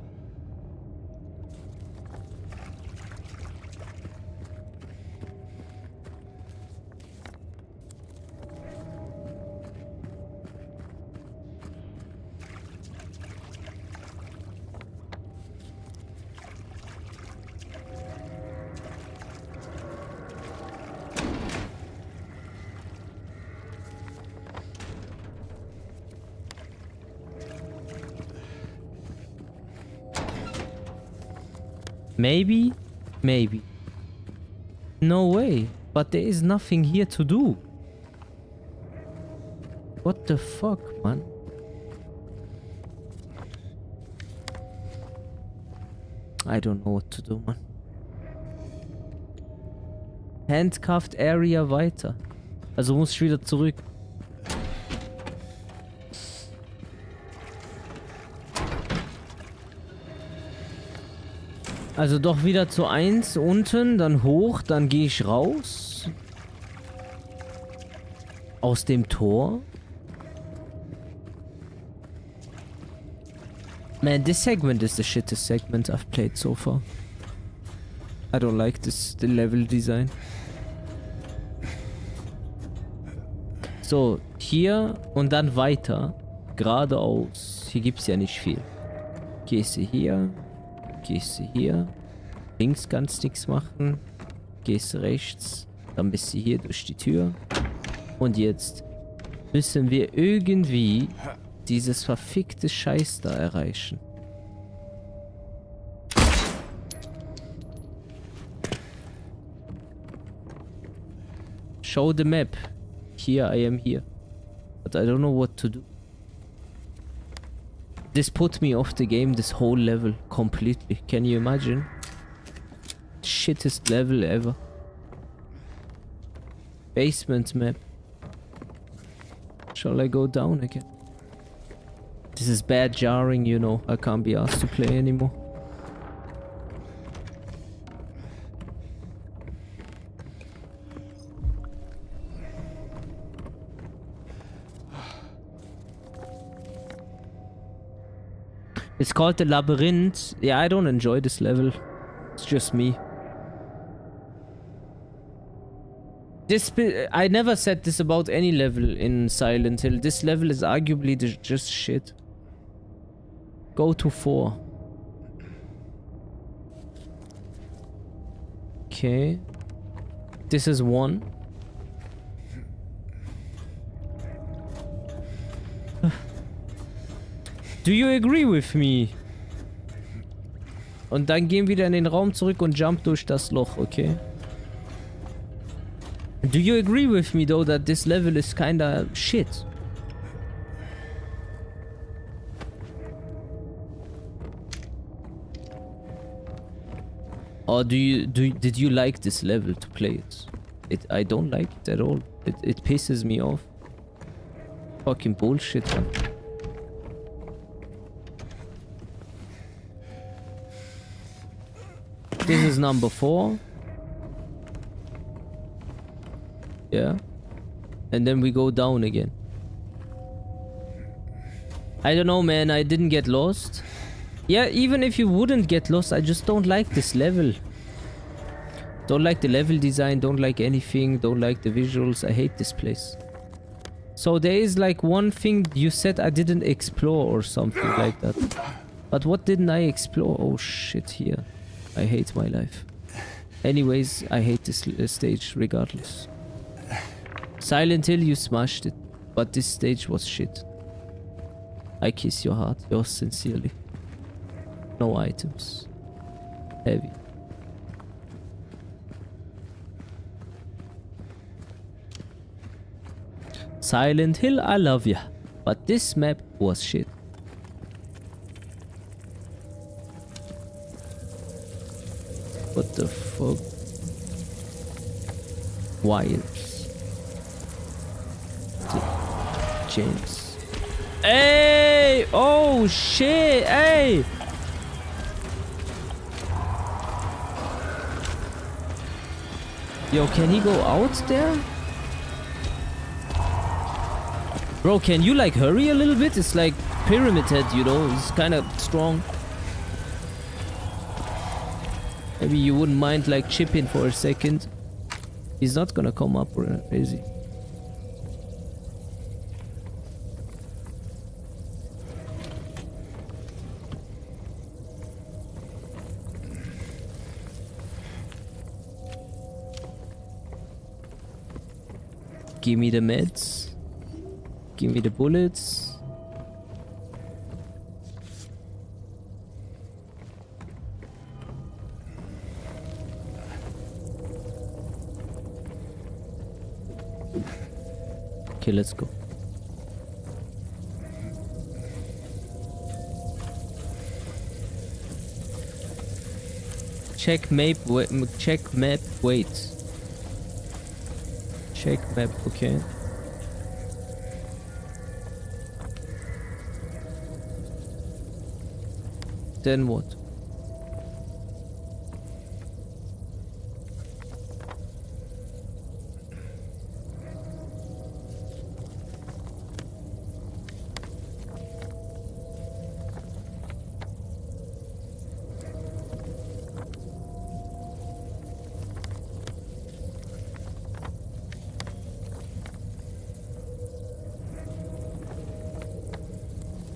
Maybe? Maybe. No way. But there is nothing here to do. What the fuck, man? I don't know what to do, man. Handcuffed Area weiter. Also muss ich wieder zurück. Also doch wieder zu 1 unten, dann hoch, dann gehe ich raus. Aus dem Tor. Man, this segment is the shittest segment I've played so far. I don't like the level design. So, hier und dann weiter. Geradeaus. Hier gibt's ja nicht viel. Gehst du hier. Gehst du hier. Links kannst nichts machen. Gehst du rechts. Dann bist du hier durch die Tür. Und jetzt müssen wir irgendwie dieses verfickte Scheiß da erreichen. Show the map. Here I am here. But I don't know what to do. This put me off the game, this whole level, completely. Can you imagine? Shittest level ever. Basement map. Shall I go down again? This is bad jarring, you know. I can't be asked to play anymore. It's called the Labyrinth. Yeah, I don't enjoy this level. It's just me. I never said this about any level in Silent Hill. This level is arguably just shit. Go to 4. Okay. This is 1. Do you agree with me? Und dann gehen wir wieder in den Raum zurück und jump durch das Loch, okay? Do you agree with me though that this level is kinda shit? Or did you like this level to play it? I don't like it at all. It pisses me off. Fucking bullshit, man. This is number 4. Yeah. And then we go down again. I don't know, man. I didn't get lost. Yeah, even if you wouldn't get lost, I just don't like this level. Don't like the level design, don't like anything, don't like the visuals. I hate this place. So there is like one thing you said I didn't explore or something like that. But what didn't I explore? Oh shit, here. I hate my life. Anyways, I hate this stage regardless. Silent Hill, you smashed it. But this stage was shit. I kiss your heart, yours sincerely. No items. Heavy. Silent Hill, I love ya. But this map was shit. What the fuck? Wires. James. Hey! Oh shit! Hey! Yo, can he go out there? Bro, can you like hurry a little bit? It's like Pyramid Head, you know? It's kind of strong. Maybe you wouldn't mind like chipping for a second. He's not gonna come up, is he? Give me the meds. Give me the bullets. Okay, let's go. Check map. Check map. Wait. Check map. Okay. Then what?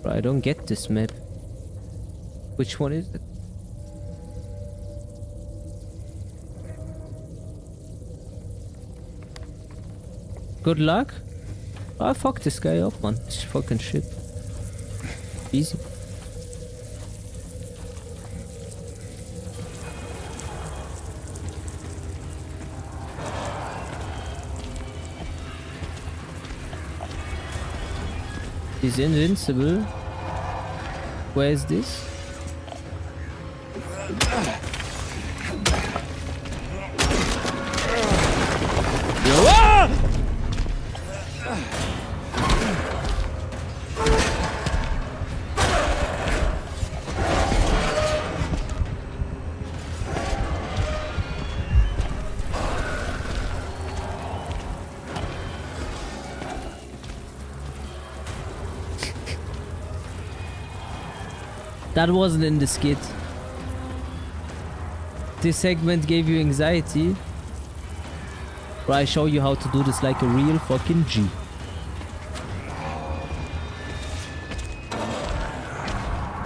I don't get this map. Which one is it? Good luck. I fuck this guy up, man. This fucking shit. Easy. He's invincible. Where is this? That wasn't in the skit. This segment gave you anxiety. But I show you how to do this like a real fucking G.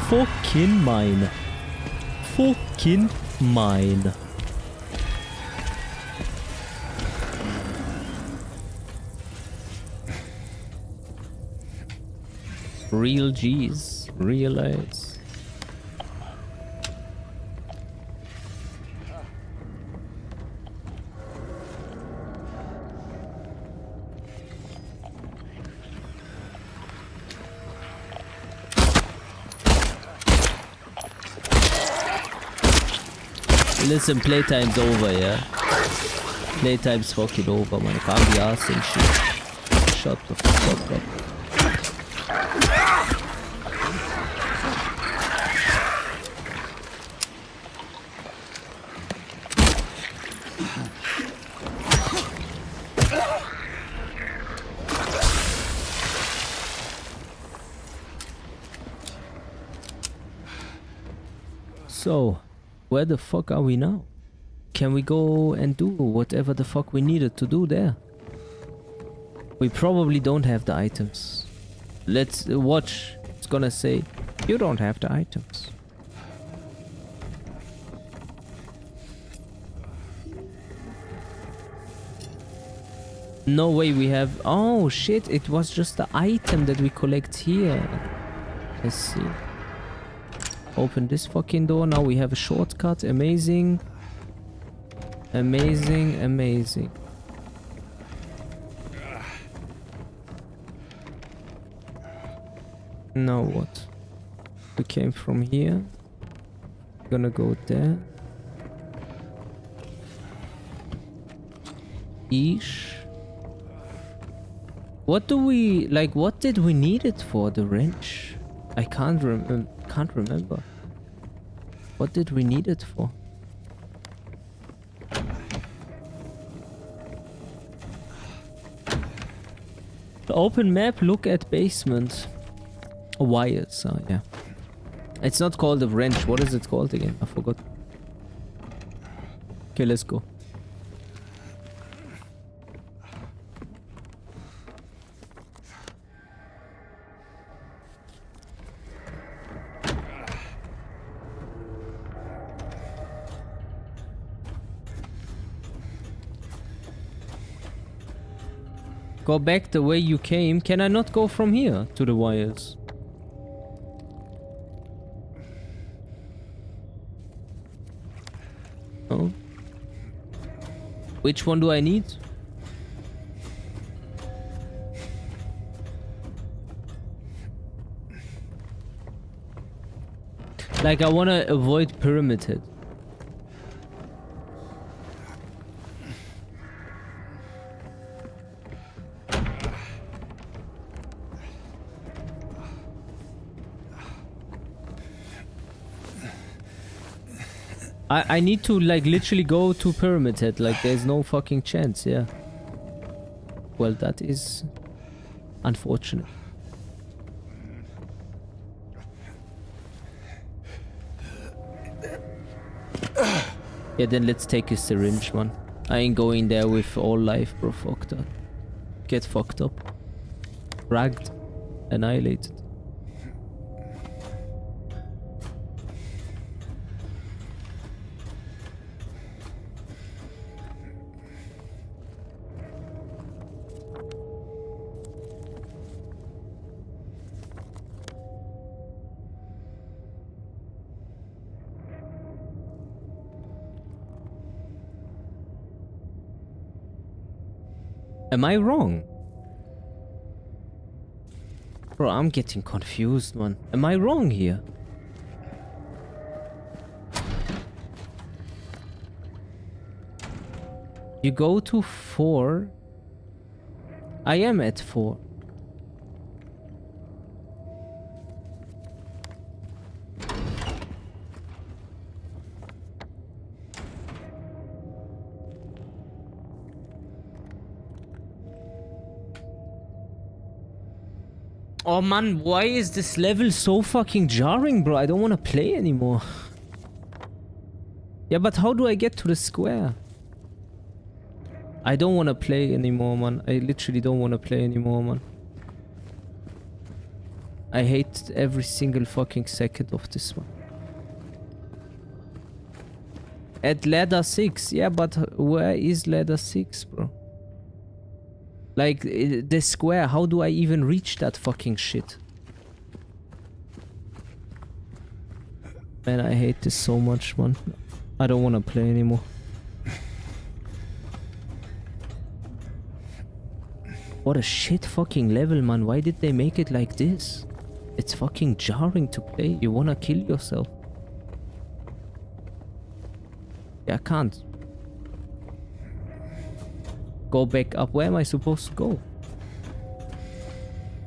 Fucking mine. Fucking mine. Real G's. Realize. Listen, playtime's over, yeah? Playtime's fucking over, man. I can't be arsed and shit. Shut the fuck up. So, where the fuck are we now? Can we go and do whatever the fuck we needed to do there? We probably don't have the items. Let's watch. It's gonna say, you don't have the items. No way we have... Oh shit, it was just the item that we collect here. Let's see. Open this fucking door. Now we have a shortcut. Amazing. Amazing, amazing. Now what? We came from here. Gonna go there. Eesh. What do we... like, what did we need it for? The wrench? I can't remember. What did we need it for? Open map, look at basement. Wires, yeah. It's not called a wrench. What is it called again? I forgot. Okay, let's go. Go back the way you came. Can I not go from here to the wires? Oh. Which one do I need? Like, I want to avoid Pyramid Head. I need to, like, literally go to Pyramid Head. Like, there's no fucking chance, yeah. Well, that is unfortunate. Yeah, then let's take a syringe, man. I ain't going there with all life, bro. Fuck that. Get fucked up. Ragged. Annihilated. Am I wrong? Bro, I'm getting confused, man. Am I wrong here? You go to 4. I am at 4. Oh man, why is this level so fucking jarring, bro? I don't want to play anymore. Yeah, but how do I get to the square? I don't want to play anymore, man. I literally don't want to play anymore, man. I hate every single fucking second of this one. At ladder 6, yeah, but where is ladder 6, bro? Like, the square, how do I even reach that fucking shit? Man, I hate this so much, man. I don't want to play anymore. What a shit fucking level, man. Why did they make it like this? It's fucking jarring to play. You wanna kill yourself. Yeah, I can't. Go back up. Where am I supposed to go?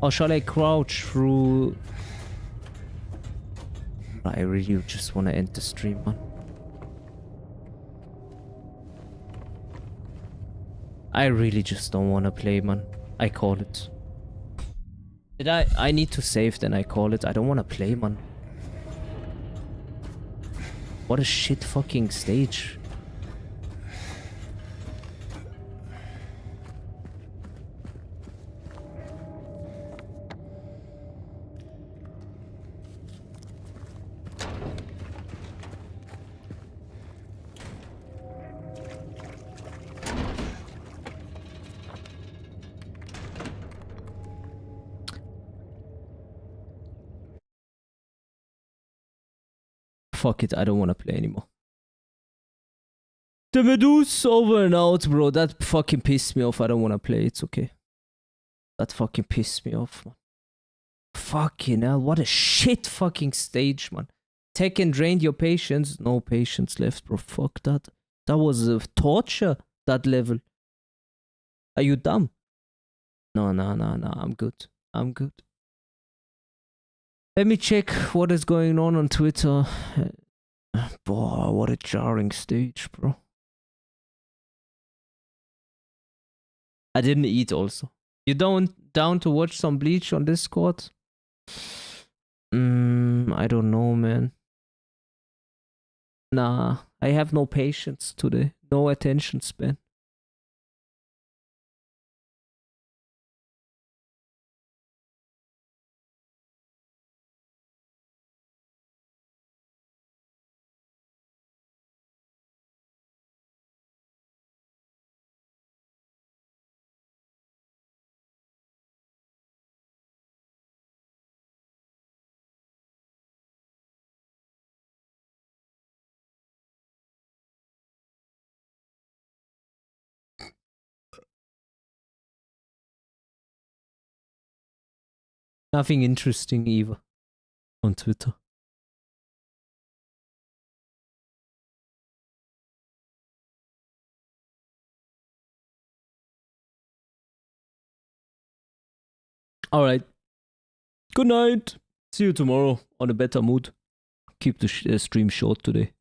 Or shall I crouch through? I really just want to end the stream, man. I really just don't want to play, man. I call it. I need to save, then I call it. I don't want to play, man. What a shit fucking stage. Fuck it, I don't want to play anymore. The Medusa over and out, bro. That fucking pissed me off. I don't want to play. It's okay. That fucking pissed me off, man. Fucking hell, what a shit fucking stage, man. Tekken drained your patience. No patience left, bro. Fuck that. That was a torture, that level. Are you dumb? No. I'm good. I'm good. Let me check what is going on Twitter. Boy, what a jarring stage, bro. I didn't eat also. You down to watch some Bleach on Discord? I don't know, man. Nah, I have no patience today. No attention span. Nothing interesting either on Twitter. Alright. Good night. See you tomorrow on a better mood. Keep the stream short today.